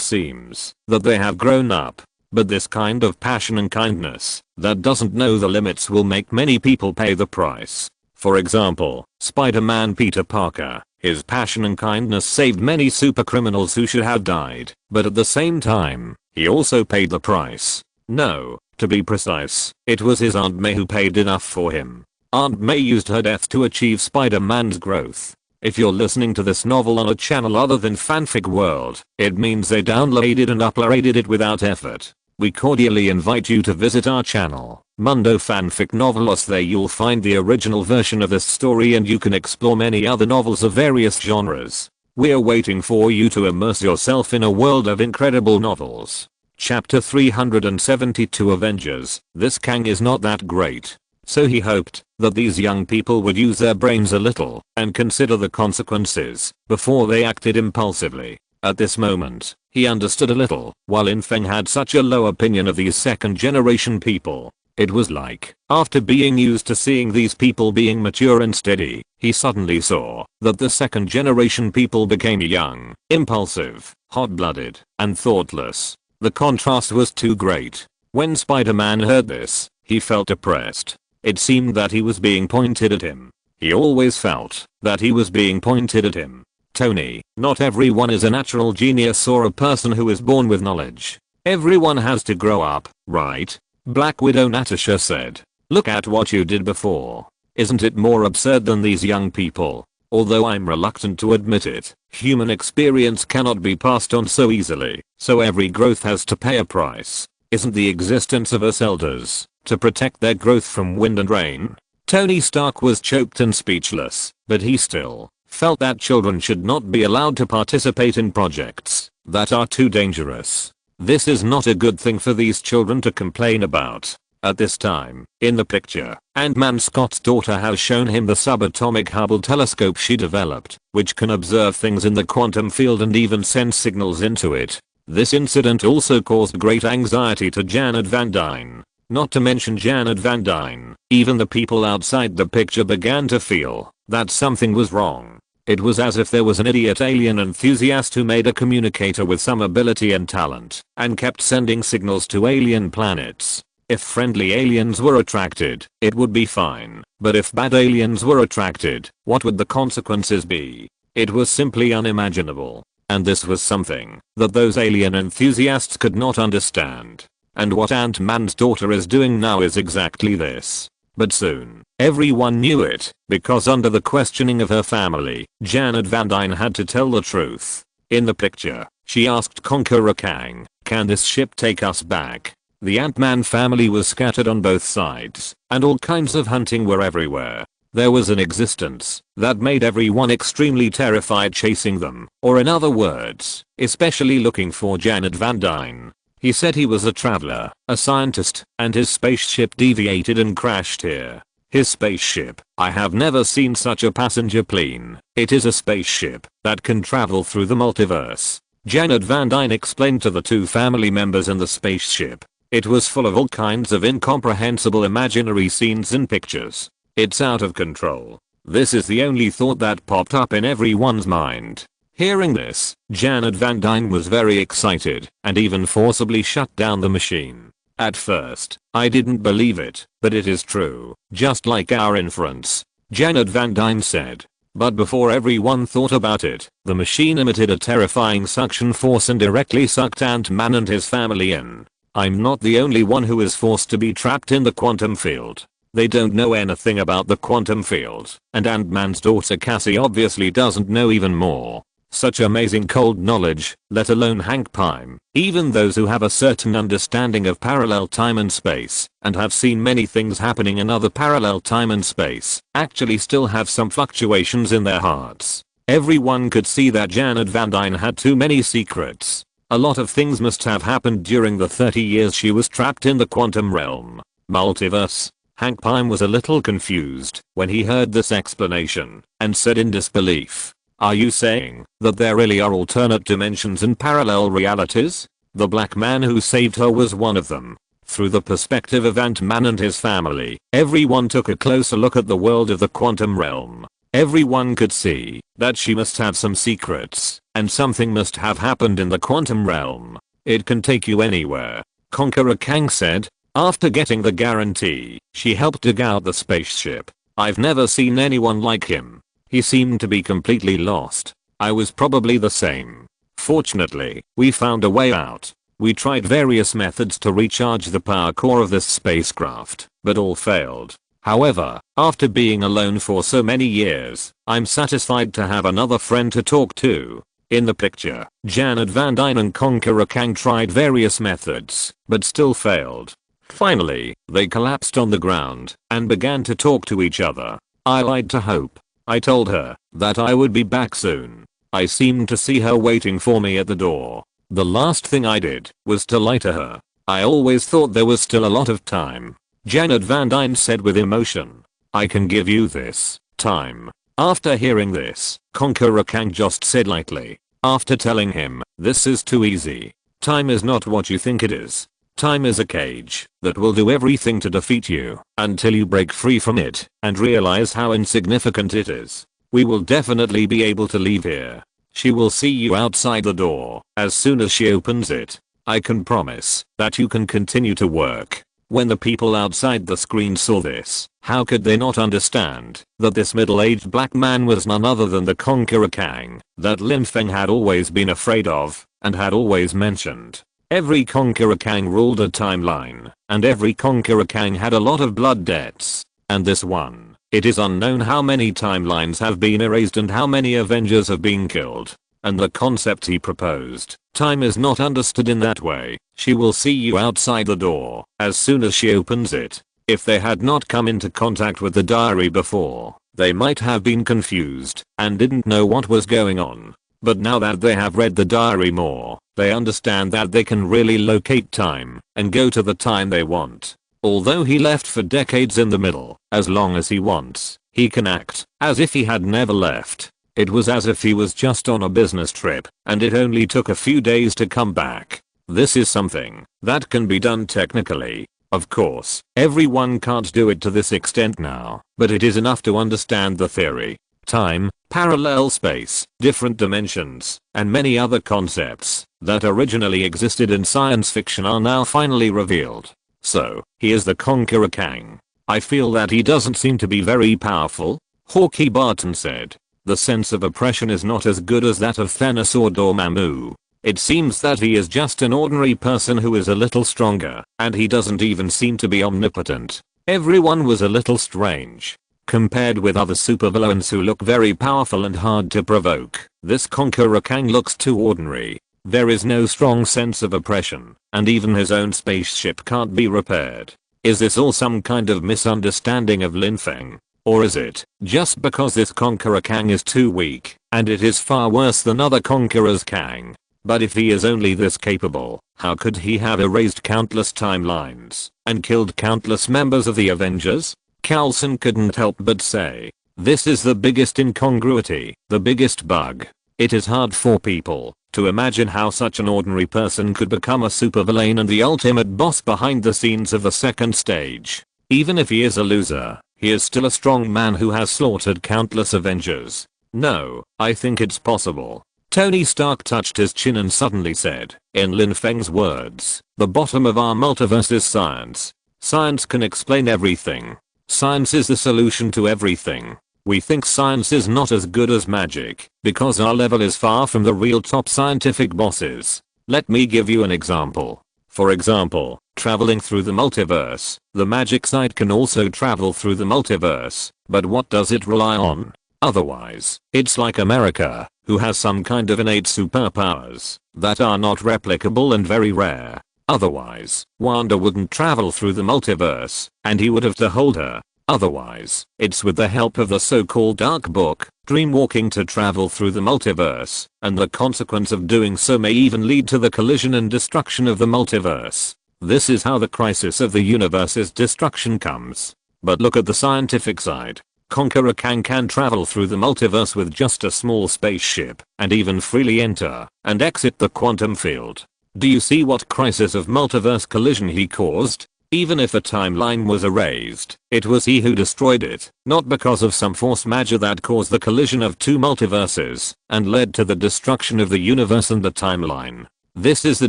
seems that they have grown up. But this kind of passion and kindness that doesn't know the limits will make many people pay the price. For example, Spider-Man Peter Parker, his passion and kindness saved many supercriminals who should have died, but at the same time, he also paid the price. No. To be precise, it was his Aunt May who paid enough for him. Aunt May used her death to achieve Spider-Man's growth. If you're listening to this novel on a channel other than Fanfic World, it means they downloaded and uploaded it without effort. We cordially invite you to visit our channel, Mundo Fanfic Novelos. There you'll find the original version of this story and you can explore many other novels of various genres. We're waiting for you to immerse yourself in a world of incredible novels. Chapter 372 Avengers. This Kang is not that great. So he hoped that these young people would use their brains a little and consider the consequences before they acted impulsively. At this moment, he understood a little, while In Feng had such a low opinion of these second generation people. It was like, after being used to seeing these people being mature and steady, he suddenly saw that the second generation people became young, impulsive, hot-blooded, and thoughtless. The contrast was too great. When Spider-Man heard this, he felt depressed. It seemed that he was being pointed at him. He always felt that he was being pointed at him. Tony, not everyone is a natural genius or a person who is born with knowledge. Everyone has to grow up, right? Black Widow Natasha said. Look at what you did before. Isn't it more absurd than these young people? Although I'm reluctant to admit it, human experience cannot be passed on so easily, so every growth has to pay a price. Isn't the existence of us elders to protect their growth from wind and rain? Tony Stark was choked and speechless, but he still felt that children should not be allowed to participate in projects that are too dangerous. This is not a good thing for these children to complain about. At this time, in the picture, Ant-Man Scott's daughter has shown him the subatomic Hubble telescope she developed, which can observe things in the quantum field and even send signals into it. This incident also caused great anxiety to Janet Van Dyne. Not to mention Janet Van Dyne, even the people outside the picture began to feel that something was wrong. It was as if there was an idiot alien enthusiast who made a communicator with some ability and talent, and kept sending signals to alien planets. If friendly aliens were attracted, it would be fine, but if bad aliens were attracted, what would the consequences be? It was simply unimaginable. And this was something that those alien enthusiasts could not understand. And what Ant-Man's daughter is doing now is exactly this. But soon, everyone knew it, because under the questioning of her family, Janet Van Dyne had to tell the truth. In the picture, she asked Conqueror Kang, "Can this ship take us back?" The Ant-Man family was scattered on both sides, and all kinds of hunting were everywhere. There was an existence that made everyone extremely terrified chasing them, or in other words, especially looking for Janet Van Dyne. He said he was a traveler, a scientist, and his spaceship deviated and crashed here. His spaceship, I have never seen such a passenger plane. It is a spaceship that can travel through the multiverse. Janet Van Dyne explained to the two family members in the spaceship. It was full of all kinds of incomprehensible imaginary scenes and pictures. It's out of control. This is the only thought that popped up in everyone's mind. Hearing this, Janet Van Dyne was very excited and even forcibly shut down the machine. At first, I didn't believe it, but it is true, just like our inference, Janet Van Dyne said. But before everyone thought about it, the machine emitted a terrifying suction force and directly sucked Ant-Man and his family in. I'm not the only one who is forced to be trapped in the quantum field. They don't know anything about the quantum field, and Ant-Man's daughter Cassie obviously doesn't know even more. Such amazing cold knowledge, let alone Hank Pym. Even those who have a certain understanding of parallel time and space, and have seen many things happening in other parallel time and space, actually still have some fluctuations in their hearts. Everyone could see that Janet Van Dyne had too many secrets. A lot of things must have happened during the 30 years she was trapped in the quantum realm. Multiverse. Hank Pym was a little confused when he heard this explanation, and said in disbelief, "Are you saying that there really are alternate dimensions and parallel realities?" The black man who saved her was one of them. Through the perspective of Ant-Man and his family, everyone took a closer look at the world of the quantum realm. Everyone could see that she must have some secrets, and something must have happened in the quantum realm. It can take you anywhere, Conqueror Kang said. After getting the guarantee, she helped dig out the spaceship. I've never seen anyone like him. He seemed to be completely lost. I was probably the same. Fortunately, we found a way out. We tried various methods to recharge the power core of this spacecraft, but all failed. However, after being alone for so many years, I'm satisfied to have another friend to talk to. In the picture, Janet Van Dyne and Conqueror Kang tried various methods, but still failed. Finally, they collapsed on the ground and began to talk to each other. I lied to Hope. I told her that I would be back soon. I seemed to see her waiting for me at the door. The last thing I did was to lie to her. I always thought there was still a lot of time. Janet Van Dyne said with emotion. I can give you this time. After hearing this, Conqueror Kang just said lightly. After telling him, this is too easy. Time is not what you think it is. Time is a cage that will do everything to defeat you until you break free from it and realize how insignificant it is. We will definitely be able to leave here. She will see you outside the door as soon as she opens it. I can promise that you can continue to work. When the people outside the screen saw this, how could they not understand that this middle-aged black man was none other than the Conqueror Kang that Lin Feng had always been afraid of and had always mentioned. Every Conqueror Kang ruled a timeline, and every Conqueror Kang had a lot of blood debts. And this one, it is unknown how many timelines have been erased and how many Avengers have been killed. And the concept he proposed, time is not understood in that way. She will see you outside the door as soon as she opens it. If they had not come into contact with the diary before, they might have been confused and didn't know what was going on. But now that they have read the diary more, they understand that they can really locate time and go to the time they want. Although he left for decades in the middle, as long as he wants, he can act as if he had never left. It was as if he was just on a business trip and it only took a few days to come back. This is something that can be done technically. Of course, everyone can't do it to this extent now, but it is enough to understand the theory. Time, parallel space, different dimensions, and many other concepts that originally existed in science fiction are now finally revealed. So, he is the Conqueror Kang. I feel that he doesn't seem to be very powerful, Hawkeye Barton said. The sense of oppression is not as good as that of Thanos or Dormammu. It seems that he is just an ordinary person who is a little stronger, and he doesn't even seem to be omnipotent. Everyone was a little strange. Compared with other supervillains who look very powerful and hard to provoke, this Conqueror Kang looks too ordinary. There is no strong sense of oppression, and even his own spaceship can't be repaired. Is this all some kind of misunderstanding of Lin Feng? Or is it just because this Conqueror Kang is too weak, and it is far worse than other Conquerors Kang? But if he is only this capable, how could he have erased countless timelines and killed countless members of the Avengers? Coulson couldn't help but say, this is the biggest incongruity, the biggest bug. It is hard for people to imagine how such an ordinary person could become a supervillain and the ultimate boss behind the scenes of the second stage. Even if he is a loser, he is still a strong man who has slaughtered countless Avengers. No, I think it's possible. Tony Stark touched his chin and suddenly said, in Lin Feng's words, the bottom of our multiverse is science. Science can explain everything. Science is the solution to everything. We think science is not as good as magic because our level is far from the real top scientific bosses. Let me give you an example. For example, traveling through the multiverse, the magic side can also travel through the multiverse, but what does it rely on? Otherwise, it's like America, who has some kind of innate superpowers that are not replicable and very rare. Otherwise, Wanda wouldn't travel through the multiverse, and he would have to hold her. Otherwise, it's with the help of the so-called Dark Book, dreamwalking to travel through the multiverse, and the consequence of doing so may even lead to the collision and destruction of the multiverse. This is how the crisis of the universe's destruction comes. But look at the scientific side. Conqueror Kang can travel through the multiverse with just a small spaceship, and even freely enter and exit the quantum field. Do you see what crisis of multiverse collision he caused? Even if a timeline was erased, it was he who destroyed it, not because of some force majeure that caused the collision of two multiverses and led to the destruction of the universe and the timeline. This is the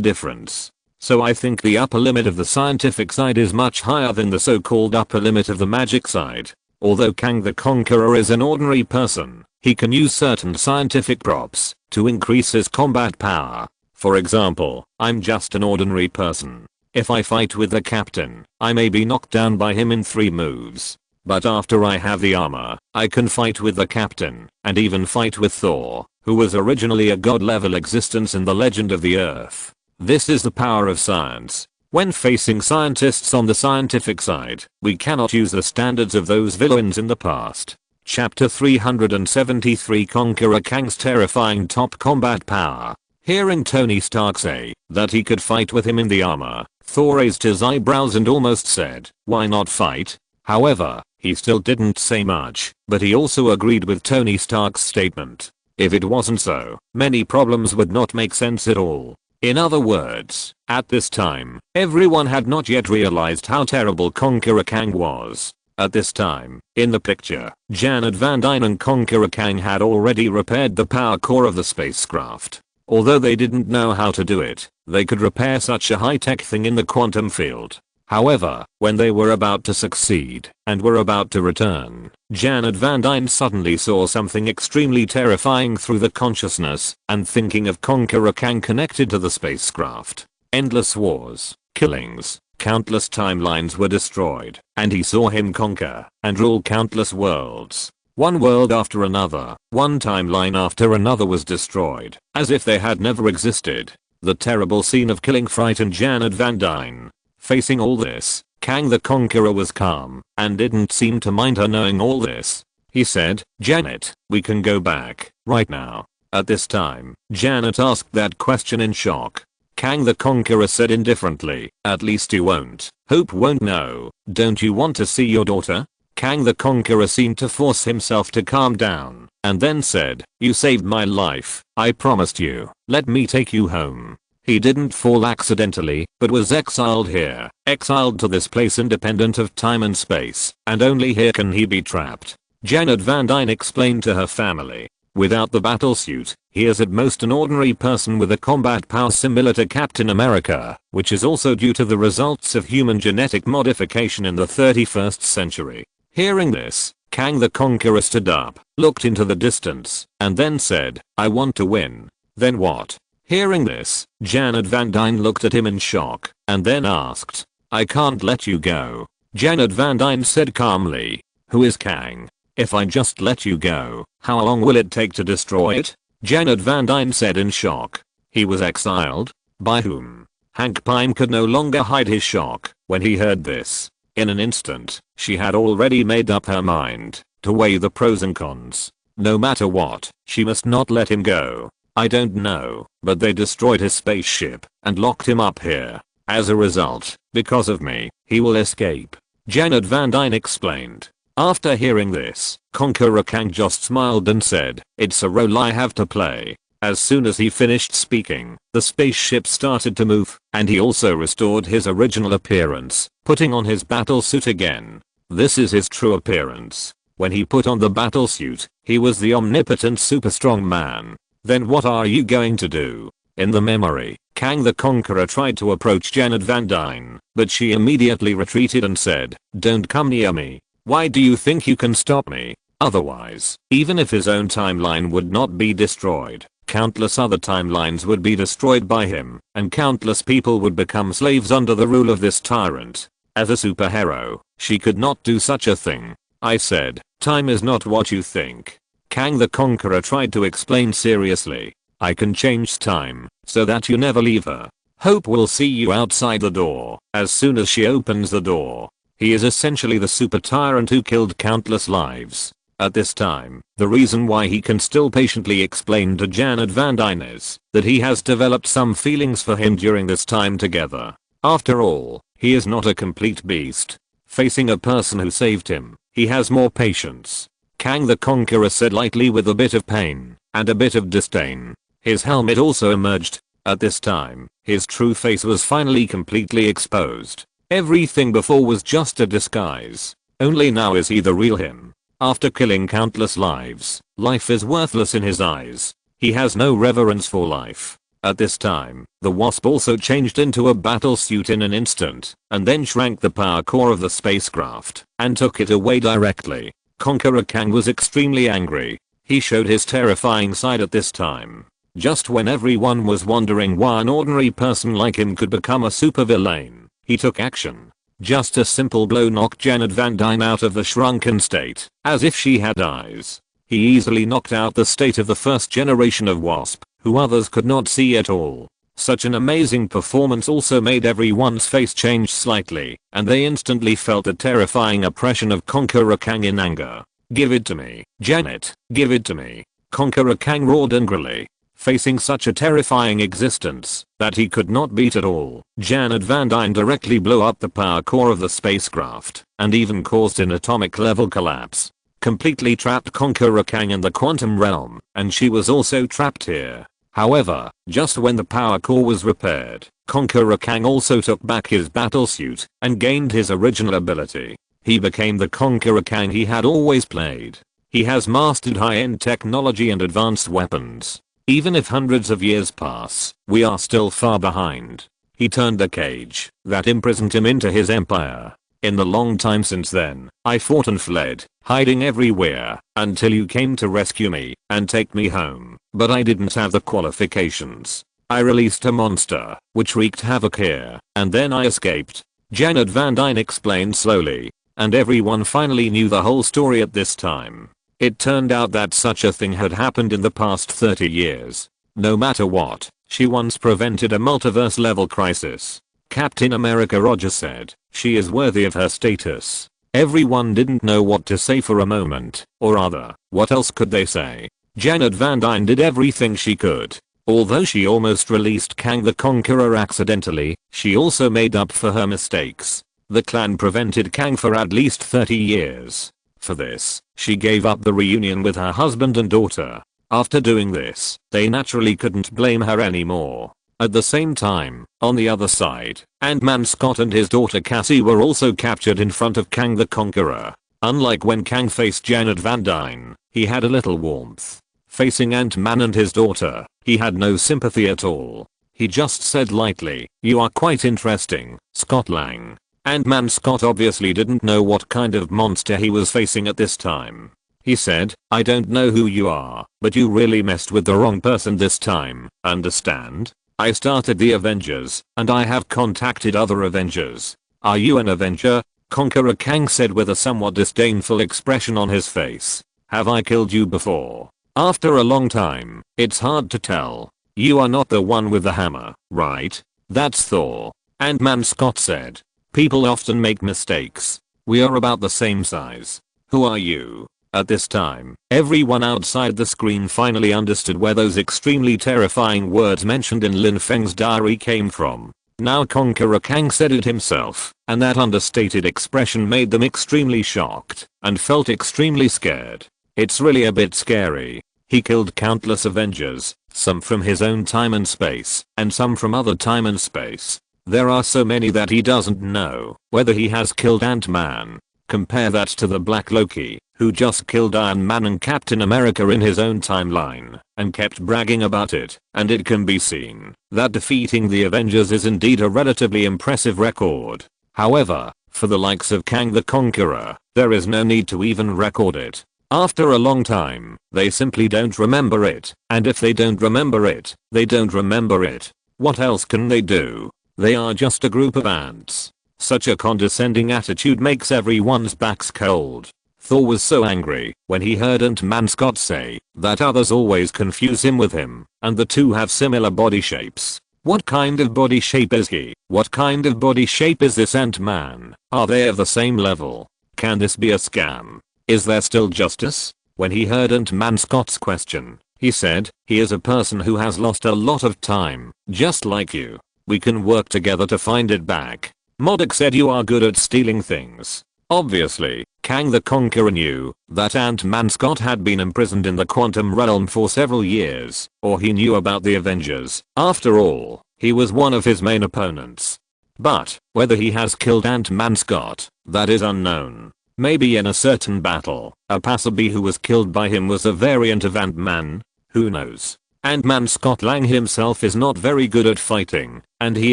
difference. So I think the upper limit of the scientific side is much higher than the so-called upper limit of the magic side. Although Kang the Conqueror is an ordinary person, he can use certain scientific props to increase his combat power. For example, I'm just an ordinary person. If I fight with the captain, I may be knocked down by him in 3 moves. But after I have the armor, I can fight with the captain, and even fight with Thor, who was originally a god-level existence in the legend of the Earth. This is the power of science. When facing scientists on the scientific side, we cannot use the standards of those villains in the past. Chapter 373 Conqueror Kang's terrifying top combat power. Hearing Tony Stark say that he could fight with him in the armor, Thor raised his eyebrows and almost said, why not fight? However, he still didn't say much, but he also agreed with Tony Stark's statement. If it wasn't so, many problems would not make sense at all. In other words, at this time, everyone had not yet realized how terrible Conqueror Kang was. At this time, in the picture, Janet Van Dyne and Conqueror Kang had already repaired the power core of the spacecraft. Although they didn't know how to do it, they could repair such a high-tech thing in the quantum field. However, when they were about to succeed and were about to return, Janet Van Dyne suddenly saw something extremely terrifying through the consciousness and thinking of Conqueror Kang connected to the spacecraft. Endless wars, killings, countless timelines were destroyed, and he saw him conquer and rule countless worlds. One world after another, one timeline after another was destroyed, as if they had never existed. The terrible scene of killing frightened Janet Van Dyne. Facing all this, Kang the Conqueror was calm and didn't seem to mind her knowing all this. He said, "Janet, we can go back, right now." At this time, Janet asked that question in shock. Kang the Conqueror said indifferently, "At least you won't. Hope won't know. Don't you want to see your daughter?" Kang the Conqueror seemed to force himself to calm down, and then said, "You saved my life. I promised you. Let me take you home." He didn't fall accidentally, but was exiled here, exiled to this place independent of time and space, and only here can he be trapped. Janet Van Dyne explained to her family. Without the battlesuit, he is at most an ordinary person with a combat power similar to Captain America, which is also due to the results of human genetic modification in the 31st century. Hearing this, Kang the Conqueror stood up, looked into the distance, and then said, "I want to win." "Then what?" Hearing this, Janet Van Dyne looked at him in shock, and then asked, "I can't let you go." Janet Van Dyne said calmly, "Who is Kang? If I just let you go, how long will it take to destroy it?" Janet Van Dyne said in shock, "He was exiled? By whom?" Hank Pym could no longer hide his shock when he heard this. In an instant, she had already made up her mind to weigh the pros and cons. No matter what, she must not let him go. "I don't know, but they destroyed his spaceship and locked him up here. As a result, because of me, he will escape," Janet Van Dyne explained. After hearing this, Conqueror Kang just smiled and said, "It's a role I have to play." As soon as he finished speaking, the spaceship started to move, and he also restored his original appearance, putting on his battlesuit again. This is his true appearance. When he put on the battlesuit, he was the omnipotent super strong man. "Then what are you going to do?" In the memory, Kang the Conqueror tried to approach Janet Van Dyne, but she immediately retreated and said, "Don't come near me. Why do you think you can stop me?" Otherwise, even if his own timeline would not be destroyed, countless other timelines would be destroyed by him, and countless people would become slaves under the rule of this tyrant. As a superhero, she could not do such a thing. I said, "Time is not what you think." Kang the Conqueror tried to explain seriously, "I can change time, so that you never leave her. Hope will see you outside the door, as soon as she opens the door." He is essentially the super tyrant who killed countless lives. At this time, the reason why he can still patiently explain to Janet Van Dyne is that he has developed some feelings for him during this time together. After all, he is not a complete beast. Facing a person who saved him, he has more patience. Kang the Conqueror said lightly with a bit of pain and a bit of disdain. His helmet also emerged. At this time, his true face was finally completely exposed. Everything before was just a disguise. Only now is he the real him. After killing countless lives, life is worthless in his eyes. He has no reverence for life. At this time, the Wasp also changed into a battlesuit in an instant, and then shrank the power core of the spacecraft and took it away directly. Conqueror Kang was extremely angry. He showed his terrifying side at this time. Just when everyone was wondering why an ordinary person like him could become a supervillain, he took action. Just a simple blow knocked Janet Van Dyne out of the shrunken state, as if she had eyes. He easily knocked out the state of the first generation of Wasp, who others could not see at all. Such an amazing performance also made everyone's face change slightly, and they instantly felt the terrifying oppression of Conqueror Kang in anger. "Give it to me, Janet, give it to me." Conqueror Kang roared angrily. Facing such a terrifying existence that he could not beat at all, Janet Van Dyne directly blew up the power core of the spacecraft, and even caused an atomic level collapse. Completely trapped Conqueror Kang in the quantum realm, and she was also trapped here. However, just when the power core was repaired, Conqueror Kang also took back his battlesuit and gained his original ability. He became the Conqueror Kang he had always played. He has mastered high-end technology and advanced weapons. Even if hundreds of years pass, we are still far behind. He turned the cage that imprisoned him into his empire. In the long time since then, I fought and fled, hiding everywhere, until you came to rescue me and take me home, but I didn't have the qualifications. I released a monster, which wreaked havoc here, and then I escaped. Janet Van Dyne explained slowly, and everyone finally knew the whole story at this time. It turned out that such a thing had happened in the past 30 years. No matter what, she once prevented a multiverse level crisis. Captain America Roger said, she is worthy of her status. Everyone didn't know what to say for a moment, or rather, what else could they say? Janet Van Dyne did everything she could. Although she almost released Kang the Conqueror accidentally, she also made up for her mistakes. The clan prevented Kang for at least 30 years. For this, she gave up the reunion with her husband and daughter. After doing this, they naturally couldn't blame her anymore. At the same time, on the other side, Ant-Man Scott and his daughter Cassie were also captured in front of Kang the Conqueror. Unlike when Kang faced Janet Van Dyne, he had a little warmth. Facing Ant-Man and his daughter, he had no sympathy at all. He just said lightly, "You are quite interesting, Scott Lang." Ant-Man Scott obviously didn't know what kind of monster he was facing at this time. He said, "I don't know who you are, but you really messed with the wrong person this time, understand? I started the Avengers, and I have contacted other Avengers. Are you an Avenger?" Conqueror Kang said with a somewhat disdainful expression on his face. "Have I killed you before?" After a long time, it's hard to tell. You are not the one with the hammer, right? That's Thor. Ant-Man Scott said. People often make mistakes. We are about the same size. Who are you? At this time, everyone outside the screen finally understood where those extremely terrifying words mentioned in Lin Feng's diary came from. Now Conqueror Kang said it himself, and that understated expression made them extremely shocked and felt extremely scared. It's really a bit scary. He killed countless Avengers, some from his own time and space, and some from other time and space. There are so many that he doesn't know whether he has killed Ant-Man. Compare that to the Black Loki, who just killed Iron Man and Captain America in his own timeline, and kept bragging about it, and it can be seen that defeating the Avengers is indeed a relatively impressive record. However, for the likes of Kang the Conqueror, there is no need to even record it. After a long time, they simply don't remember it, and if they don't remember it, they don't remember it. What else can they do? They are just a group of ants. Such a condescending attitude makes everyone's backs cold. Thor was so angry when he heard Ant-Man Scott say that others always confuse him with him, and the two have similar body shapes. What kind of body shape is he? What kind of body shape is this Ant-Man? Are they of the same level? Can this be a scam? Is there still justice? When he heard Ant-Man Scott's question, he said, he is a person who has lost a lot of time, just like you. We can work together to find it back. MODOK said you are good at stealing things. Obviously, Kang the Conqueror knew that Ant-Man Scott had been imprisoned in the quantum realm for several years, or he knew about the Avengers. After all, he was one of his main opponents. But, whether he has killed Ant-Man Scott, that is unknown. Maybe in a certain battle, a passerby who was killed by him was a variant of Ant-Man. Who knows? Ant-Man Scott Lang himself is not very good at fighting, and he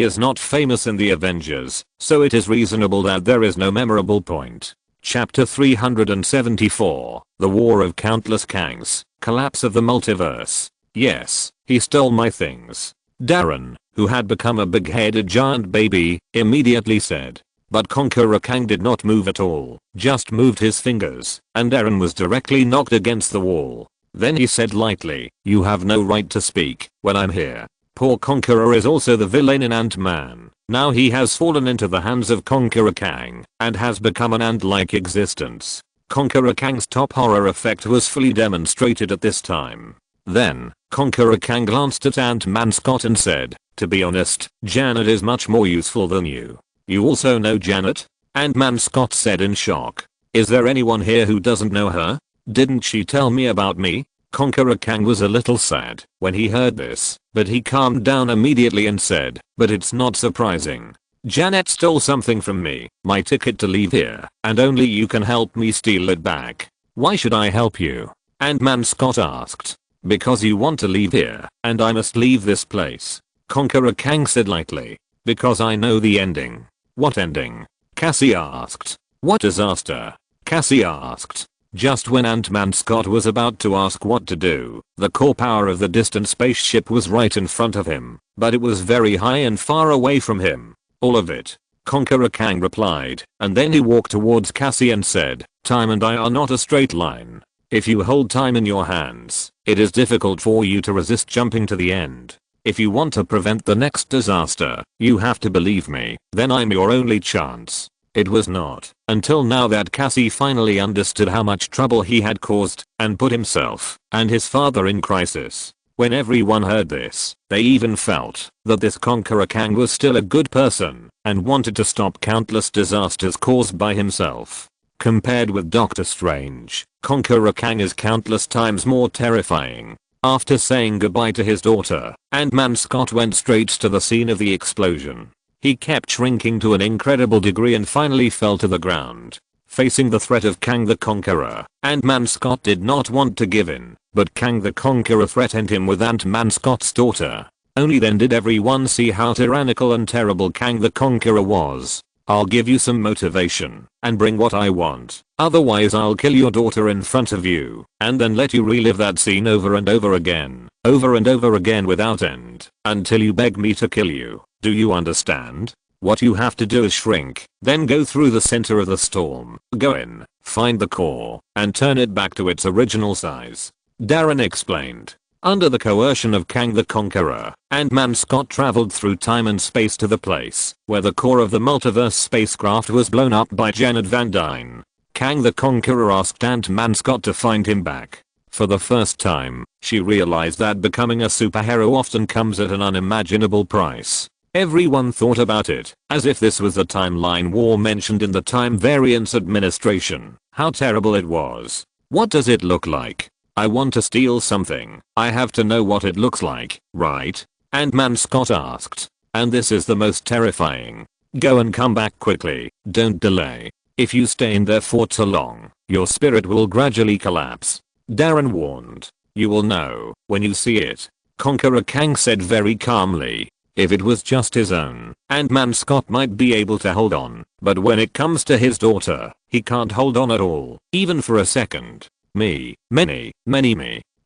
is not famous in the Avengers, so it is reasonable that there is no memorable point. Chapter 374, The War of Countless Kangs, Collapse of the Multiverse. Yes, he stole my things. Darren, who had become a big-headed giant baby, immediately said. But Conqueror Kang did not move at all, just moved his fingers, and Darren was directly knocked against the wall. Then he said lightly, "You have no right to speak when I'm here." Poor Conqueror is also the villain in Ant-Man. Now he has fallen into the hands of Conqueror Kang, and has become an ant-like existence. Conqueror Kang's top horror effect was fully demonstrated at this time. Then, Conqueror Kang glanced at Ant-Man Scott and said, "To be honest, Janet is much more useful than you." "You also know Janet?" Ant-Man Scott said in shock. "Is there anyone here who doesn't know her? Didn't she tell me about me?" Conqueror Kang was a little sad when he heard this, but he calmed down immediately and said, "But it's not surprising. Janet stole something from me, my ticket to leave here, and only you can help me steal it back." "Why should I help you?" Ant-Man Scott asked. "Because you want to leave here, and I must leave this place," Conqueror Kang said lightly. Because I know the ending. What ending? Cassie asked. What disaster? Cassie asked. Just when Ant-Man Scott was about to ask what to do, the core power of the distant spaceship was right in front of him, but it was very high and far away from him. All of it. Conqueror Kang replied, and then he walked towards Cassie and said, time and I are not a straight line. If you hold time in your hands, it is difficult for you to resist jumping to the end. If you want to prevent the next disaster, you have to believe me, then I'm your only chance. It was not until now that Cassie finally understood how much trouble he had caused and put himself and his father in crisis. When everyone heard this, they even felt that this Conqueror Kang was still a good person and wanted to stop countless disasters caused by himself. Compared with Doctor Strange, Conqueror Kang is countless times more terrifying. After saying goodbye to his daughter, Ant-Man Scott went straight to the scene of the explosion. He kept shrinking to an incredible degree and finally fell to the ground. Facing the threat of Kang the Conqueror, Ant-Man Scott did not want to give in, but Kang the Conqueror threatened him with Ant-Man Scott's daughter. Only then did everyone see how tyrannical and terrible Kang the Conqueror was. I'll give you some motivation and bring what I want. Otherwise I'll kill your daughter in front of you and then let you relive that scene over and over again without end until you beg me to kill you. Do you understand? What you have to do is shrink, then go through the center of the storm, go in, find the core, and turn it back to its original size. Darren explained. Under the coercion of Kang the Conqueror, Ant-Man Scott traveled through time and space to the place where the core of the multiverse spacecraft was blown up by Janet Van Dyne. Kang the Conqueror asked Ant-Man Scott to find him back. For the first time, she realized that becoming a superhero often comes at an unimaginable price. Everyone thought about it, as if this was the timeline war mentioned in the Time Variance Administration. How terrible it was. What does it look like? I want to steal something. I have to know what it looks like, right? Ant-Man Scott asked. And this is the most terrifying. Go and come back quickly. Don't delay. If you stay in there for too long, your spirit will gradually collapse. Darren warned. You will know when you see it. Conqueror Kang said very calmly. If it was just his own, Ant-Man Scott might be able to hold on, but when it comes to his daughter, he can't hold on at all, even for a second. Me, many,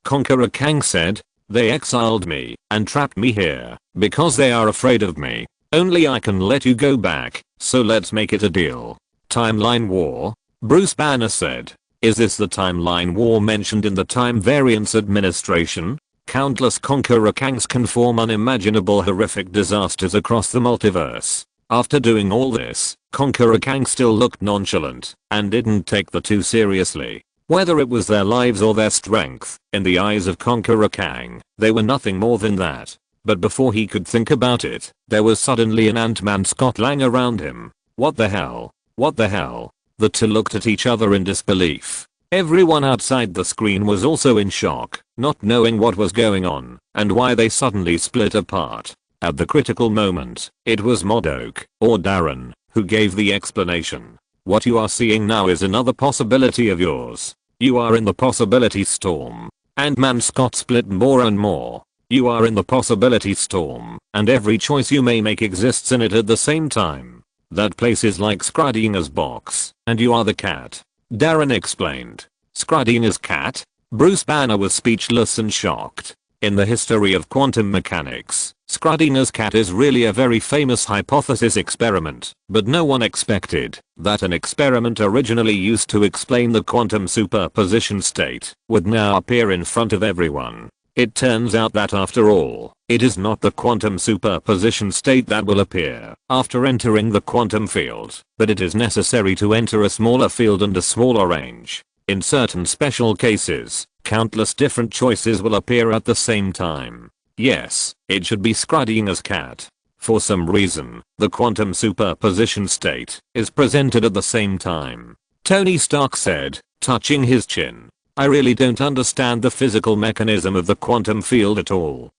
Conqueror Kang said. They exiled me and trapped me here because they are afraid of me. Only I can let you go back, so let's make it a deal. Timeline war? Bruce Banner said. Is this the timeline war mentioned in the Time Variance Administration? Countless Conqueror Kangs can form unimaginable horrific disasters across the multiverse. After doing all this, Conqueror Kang still looked nonchalant and didn't take the two seriously. Whether it was their lives or their strength, in the eyes of Conqueror Kang, they were nothing more than that. But before he could think about it, there was suddenly an Ant-Man Scott lying around him. What the hell? What the hell? The two looked at each other in disbelief. Everyone outside the screen was also in shock, not knowing what was going on and why they suddenly split apart. At the critical moment, it was MODOK, or Darren, who gave the explanation. What you are seeing now is another possibility of yours. You are in the possibility storm. Ant-Man Scott split more and more. You are in the possibility storm, and every choice you may make exists in it at the same time. That place is like Schrödinger's box, and you are the cat. Darren explained. Schrödinger's cat? Bruce Banner was speechless and shocked. In the history of quantum mechanics, Schrödinger's cat is really a very famous hypothesis experiment, but no one expected that an experiment originally used to explain the quantum superposition state would now appear in front of everyone. It turns out that after all, it is not the quantum superposition state that will appear after entering the quantum field, but it is necessary to enter a smaller field and a smaller range. In certain special cases, countless different choices will appear at the same time. Yes, it should be Schrödinger's cat. For some reason, the quantum superposition state is presented at the same time. Tony Stark said, touching his chin. I really don't understand the physical mechanism of the quantum field at all.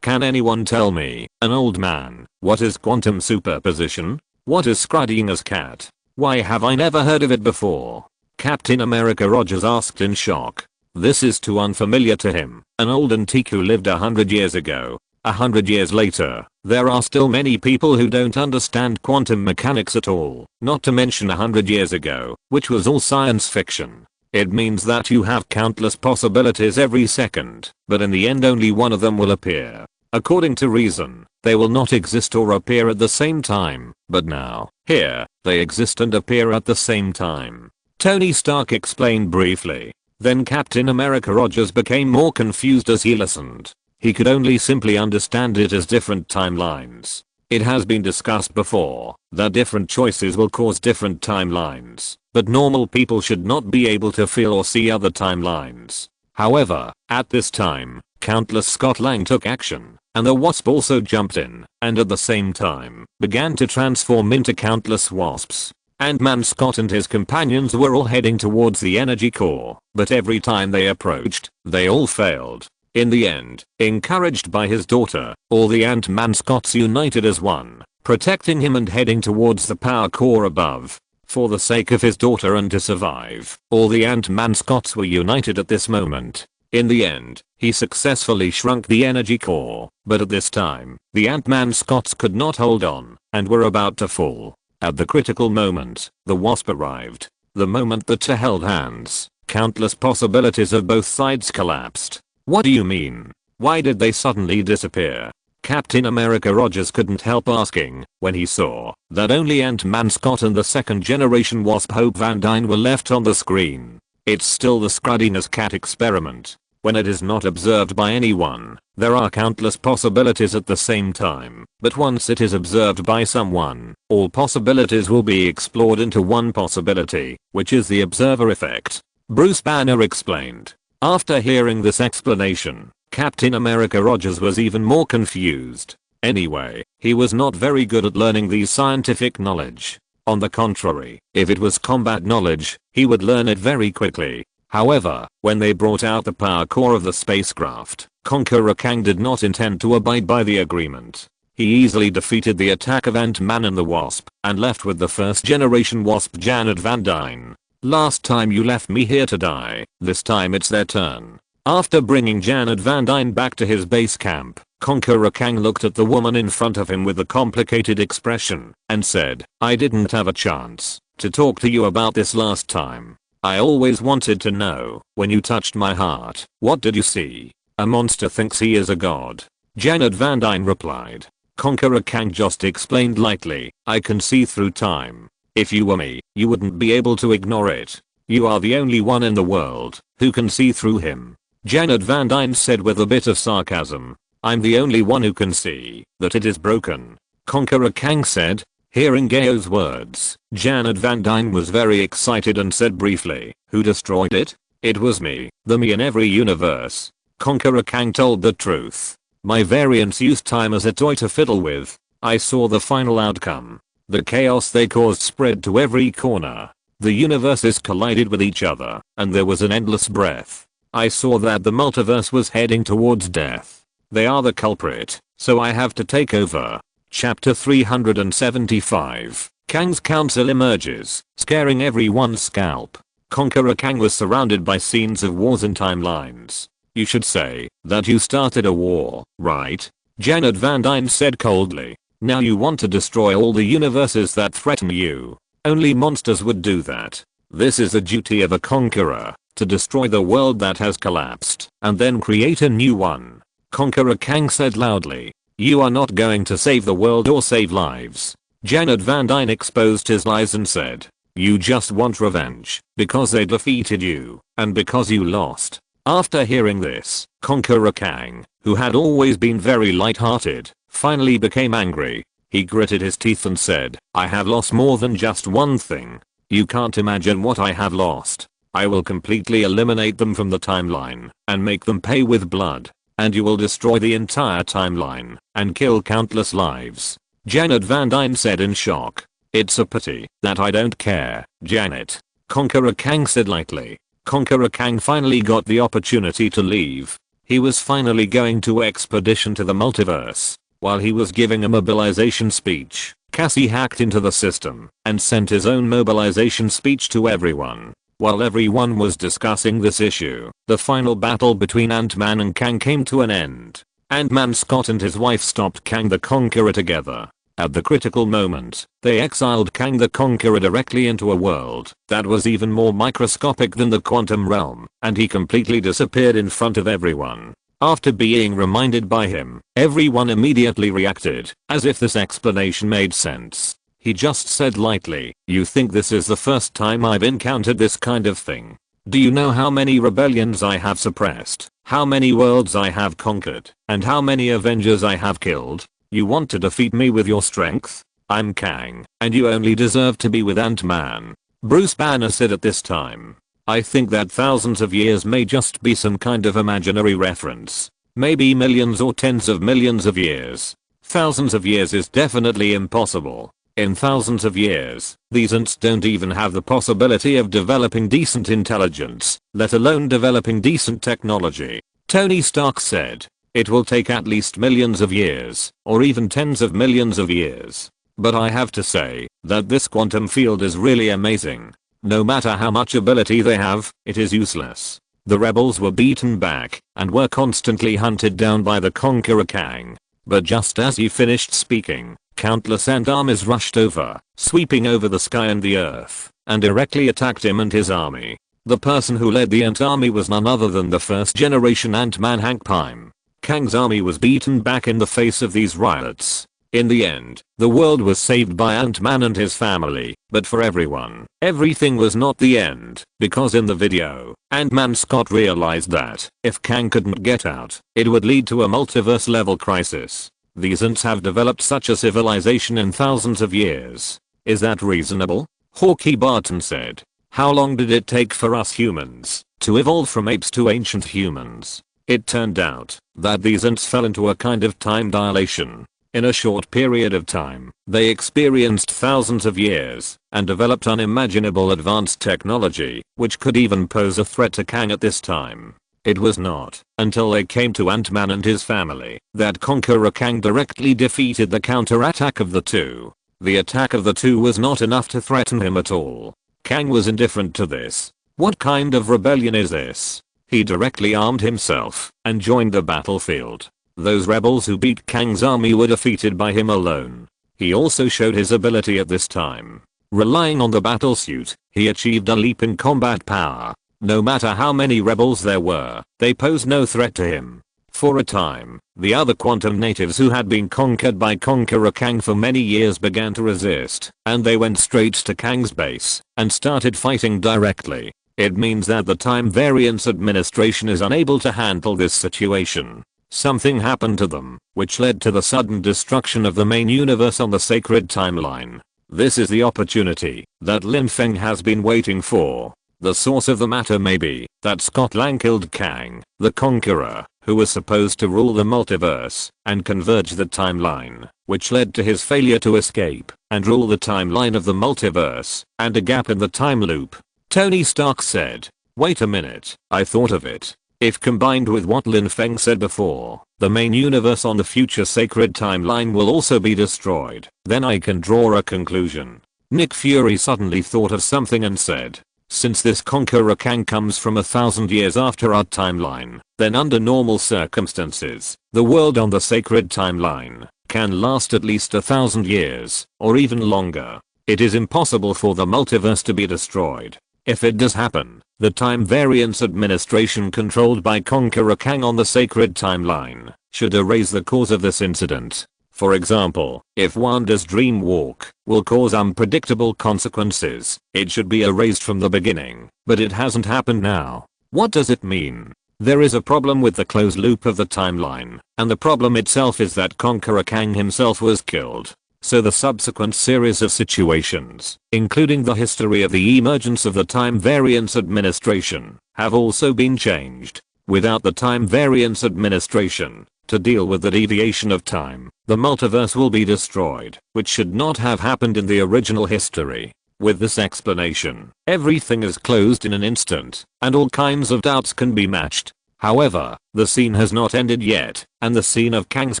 Can anyone tell me, an old man, what is quantum superposition? What is Schrödinger's cat? Why have I never heard of it before? Captain America Rogers asked in shock. This is too unfamiliar to him. An old antique who lived 100 years ago. 100 years later, there are still many people who don't understand quantum mechanics at all, not to mention 100 years ago, which was all science fiction. It means that you have countless possibilities every second, but in the end only one of them will appear. According to reason, they will not exist or appear at the same time, but now, here, they exist and appear at the same time. Tony Stark explained briefly. Then Captain America Rogers became more confused as he listened. He could only simply understand it as different timelines. It has been discussed before that different choices will cause different timelines, but normal people should not be able to feel or see other timelines. However, at this time, countless Scott Lang took action, and the Wasp also jumped in, and at the same time, began to transform into countless wasps. Ant-Man Scott and his companions were all heading towards the energy core, but every time they approached, they all failed. In the end, encouraged by his daughter, all the Ant-Man Scotts united as one, protecting him and heading towards the power core above. For the sake of his daughter and to survive, all the Ant-Man Scotts were united at this moment. In the end, he successfully shrunk the energy core, but at this time, the Ant-Man Scotts could not hold on, and were about to fall. At the critical moment, the Wasp arrived. The moment the two held hands, countless possibilities of both sides collapsed. What do you mean? Why did they suddenly disappear? Captain America Rogers couldn't help asking when he saw that only Ant-Man Scott and the second generation Wasp Hope Van Dyne were left on the screen. It's still the Scrudiness cat experiment. When it is not observed by anyone, there are countless possibilities at the same time, but once it is observed by someone, all possibilities will be explored into one possibility, which is the observer effect. Bruce Banner explained. After hearing this explanation, Captain America Rogers was even more confused. Anyway, he was not very good at learning these scientific knowledge. On the contrary, if it was combat knowledge, he would learn it very quickly. However, when they brought out the power core of the spacecraft, Conqueror Kang did not intend to abide by the agreement. He easily defeated the attack of Ant-Man and the Wasp, and left with the first generation Wasp Janet Van Dyne. Last time you left me here to die, this time it's their turn. After bringing Janet Van Dyne back to his base camp, Conqueror Kang looked at the woman in front of him with a complicated expression, and said, I didn't have a chance to talk to you about this last time. I always wanted to know, when you touched my heart, what did you see? A monster thinks he is a god. Janet Van Dyne replied. Conqueror Kang just explained lightly, I can see through time. If you were me, you wouldn't be able to ignore it. You are the only one in the world who can see through him. Janet Van Dyne said with a bit of sarcasm. I'm the only one who can see that it is broken. Conqueror Kang said. Hearing Gao's words, Janet Van Dyne was very excited and said briefly, who destroyed it? It was me, the me in every universe. Conqueror Kang told the truth. My variants used time as a toy to fiddle with. I saw the final outcome. The chaos they caused spread to every corner. The universes collided with each other, and there was an endless breath. I saw that the multiverse was heading towards death. They are the culprit, so I have to take over. Chapter 375. Kang's council emerges, scaring everyone's scalp. Conqueror Kang was surrounded by scenes of wars and timelines. You should say that you started a war, right? Janet Van Dyne said coldly. Now you want to destroy all the universes that threaten you. Only monsters would do that. This is the duty of a conqueror, to destroy the world that has collapsed, and then create a new one. Conqueror Kang said loudly. You are not going to save the world or save lives. Janet Van Dyne exposed his lies and said, you just want revenge, because they defeated you, and because you lost. After hearing this, Conqueror Kang, who had always been very light-hearted, finally became angry. He gritted his teeth and said, I have lost more than just one thing. You can't imagine what I have lost. I will completely eliminate them from the timeline, and make them pay with blood. And you will destroy the entire timeline, and kill countless lives. Janet Van Dyne said in shock. It's a pity that I don't care, Janet. Conqueror Kang said lightly. Conqueror Kang finally got the opportunity to leave. He was finally going to expedition to the multiverse. While he was giving a mobilization speech, Cassie hacked into the system and sent his own mobilization speech to everyone. While everyone was discussing this issue, the final battle between Ant-Man and Kang came to an end. Ant-Man Scott and his wife stopped Kang the Conqueror together. At the critical moment, they exiled Kang the Conqueror directly into a world that was even more microscopic than the quantum realm, and he completely disappeared in front of everyone. After being reminded by him, everyone immediately reacted, as if this explanation made sense. He just said lightly, "You think this is the first time I've encountered this kind of thing? Do you know how many rebellions I have suppressed, how many worlds I have conquered, and how many Avengers I have killed? You want to defeat me with your strength? I'm Kang, and you only deserve to be with Ant-Man," Bruce Banner said at this time. I think that thousands of years may just be some kind of imaginary reference. Maybe millions or tens of millions of years. Thousands of years is definitely impossible. In thousands of years, these ants don't even have the possibility of developing decent intelligence, let alone developing decent technology. Tony Stark said. It will take at least millions of years, or even tens of millions of years. But I have to say that this quantum field is really amazing. No matter how much ability they have, it is useless. The rebels were beaten back and were constantly hunted down by the Conqueror Kang. But just as he finished speaking, countless ant armies rushed over, sweeping over the sky and the earth, and directly attacked him and his army. The person who led the ant army was none other than the first generation Ant-Man Hank Pym. Kang's army was beaten back in the face of these riots. In the end, the world was saved by Ant-Man and his family, but for everyone, everything was not the end, because in the video, Ant-Man Scott realized that, if Kang couldn't get out, it would lead to a multiverse level crisis. These ants have developed such a civilization in thousands of years. Is that reasonable? Hawkeye Barton said. How long did it take for us humans to evolve from apes to ancient humans? It turned out that these ants fell into a kind of time dilation. In a short period of time, they experienced thousands of years and developed unimaginable advanced technology, which could even pose a threat to Kang at this time. It was not until they came to Ant-Man and his family that Conqueror Kang directly defeated the counterattack of the two. The attack of the two was not enough to threaten him at all. Kang was indifferent to this. What kind of rebellion is this? He directly armed himself and joined the battlefield. Those rebels who beat Kang's army were defeated by him alone. He also showed his ability at this time. Relying on the battlesuit, he achieved a leap in combat power. No matter how many rebels there were, they posed no threat to him. For a time, the other quantum natives who had been conquered by Conqueror Kang for many years began to resist, and they went straight to Kang's base and started fighting directly. It means that the Time Variance Administration is unable to handle this situation. Something happened to them, which led to the sudden destruction of the main universe on the sacred timeline. This is the opportunity that Lin Feng has been waiting for. The source of the matter may be that Scott Lang killed Kang, the Conqueror, who was supposed to rule the multiverse and converge the timeline, which led to his failure to escape and rule the timeline of the multiverse and a gap in the time loop. Tony Stark said, "Wait a minute, I thought of it. If combined with what Lin Feng said before, the main universe on the future sacred timeline will also be destroyed, then I can draw a conclusion." Nick Fury suddenly thought of something and said, "Since this Conqueror Kang comes from 1,000 years after our timeline, then under normal circumstances, the world on the sacred timeline can last at least 1,000 years, or even longer. It is impossible for the multiverse to be destroyed. If it does happen, the Time Variance Administration controlled by Conqueror Kang on the sacred timeline should erase the cause of this incident. For example, if Wanda's dream walk will cause unpredictable consequences, it should be erased from the beginning, but it hasn't happened now. What does it mean? There is a problem with the closed loop of the timeline, and the problem itself is that Conqueror Kang himself was killed. So the subsequent series of situations, including the history of the emergence of the Time Variance Administration, have also been changed. Without the Time Variance Administration to deal with the deviation of time, the multiverse will be destroyed, which should not have happened in the original history. With this explanation, everything is closed in an instant, and all kinds of doubts can be matched. However, the scene has not ended yet, and the scene of Kang's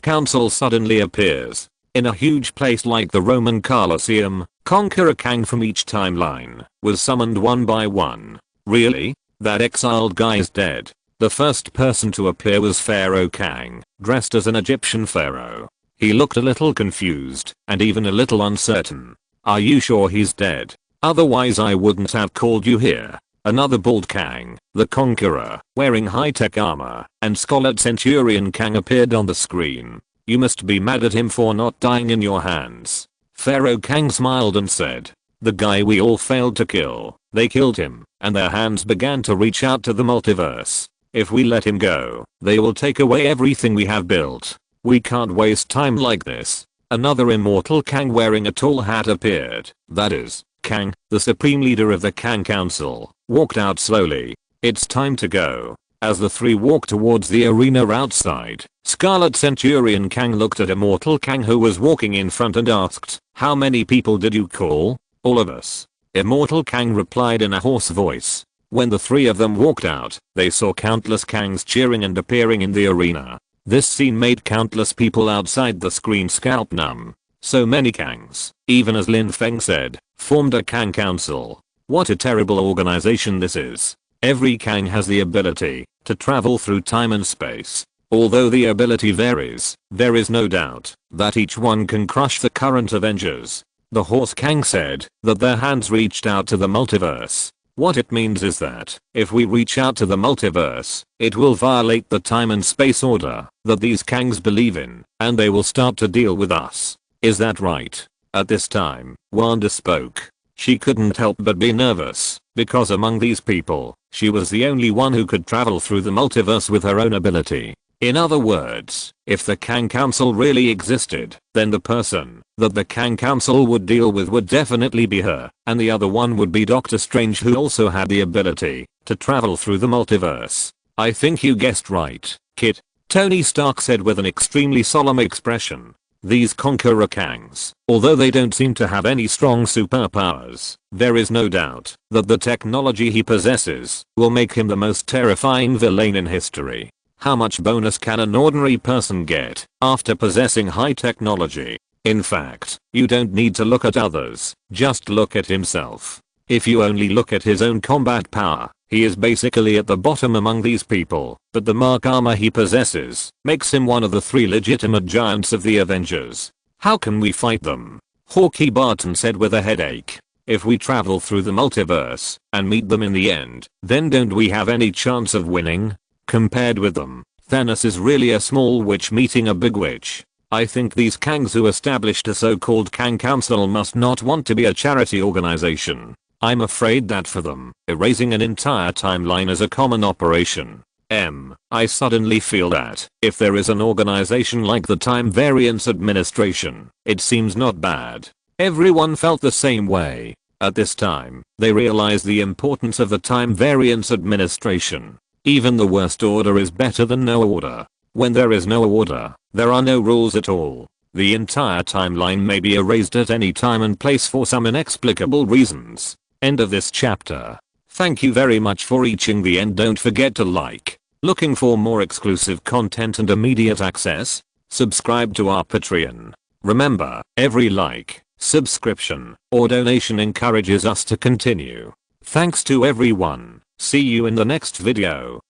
council suddenly appears. In a huge place like the Roman Colosseum, Conqueror Kang from each timeline was summoned one by one. Really? That exiled guy is dead. The first person to appear was Pharaoh Kang, dressed as an Egyptian pharaoh. He looked a little confused and even a little uncertain. "Are you sure he's dead? Otherwise I wouldn't have called you here." Another bald Kang, the Conqueror, wearing high-tech armor, and Scholar Centurion Kang appeared on the screen. "You must be mad at him for not dying in your hands." Pharaoh Kang smiled and said, "The guy we all failed to kill, they killed him, and their hands began to reach out to the multiverse. If we let him go, they will take away everything we have built. We can't waste time like this." Another immortal Kang wearing a tall hat appeared. That is, Kang, the supreme leader of the Kang Council, walked out slowly. "It's time to go." As the three walked towards the arena outside, Scarlet Centurion Kang looked at Immortal Kang who was walking in front and asked, "How many people did you call?" "All of us." Immortal Kang replied in a hoarse voice. When the three of them walked out, they saw countless Kangs cheering and appearing in the arena. This scene made countless people outside the screen scalp numb. So many Kangs, even as Lin Feng said, formed a Kang Council. What a terrible organization this is. Every Kang has the ability to travel through time and space. Although the ability varies, there is no doubt that each one can crush the current Avengers. The Horse Kang said that their hands reached out to the multiverse. What it means is that if we reach out to the multiverse, it will violate the time and space order that these Kangs believe in, and they will start to deal with us. Is that right? At this time, Wanda spoke. She couldn't help but be nervous, because among these people, she was the only one who could travel through the multiverse with her own ability. In other words, if the Kang Council really existed, then the person that the Kang Council would deal with would definitely be her, and the other one would be Doctor Strange who also had the ability to travel through the multiverse. "I think you guessed right, kid," Tony Stark said with an extremely solemn expression. These Conqueror Kangs, although they don't seem to have any strong superpowers, there is no doubt that the technology he possesses will make him the most terrifying villain in history. How much bonus can an ordinary person get after possessing high technology? In fact, you don't need to look at others, just look at himself. If you only look at his own combat power, he is basically at the bottom among these people, but the Mark armor he possesses makes him one of the three legitimate giants of the Avengers. "How can we fight them?" Hawkeye Barton said with a headache. "If we travel through the multiverse and meet them in the end, then don't we have any chance of winning? Compared with them, Thanos is really a small witch meeting a big witch. I think these Kangs who established a so-called Kang Council must not want to be a charity organization. I'm afraid that for them, erasing an entire timeline is a common operation. I suddenly feel that if there is an organization like the Time Variance Administration, it seems not bad." Everyone felt the same way. At this time, they realized the importance of the Time Variance Administration. Even the worst order is better than no order. When there is no order, there are no rules at all. The entire timeline may be erased at any time and place for some inexplicable reasons. End of this chapter. Thank you very much for reaching the end. Don't forget to like. Looking for more exclusive content and immediate access? Subscribe to our Patreon. Remember, every like, subscription, or donation encourages us to continue. Thanks to everyone. See you in the next video.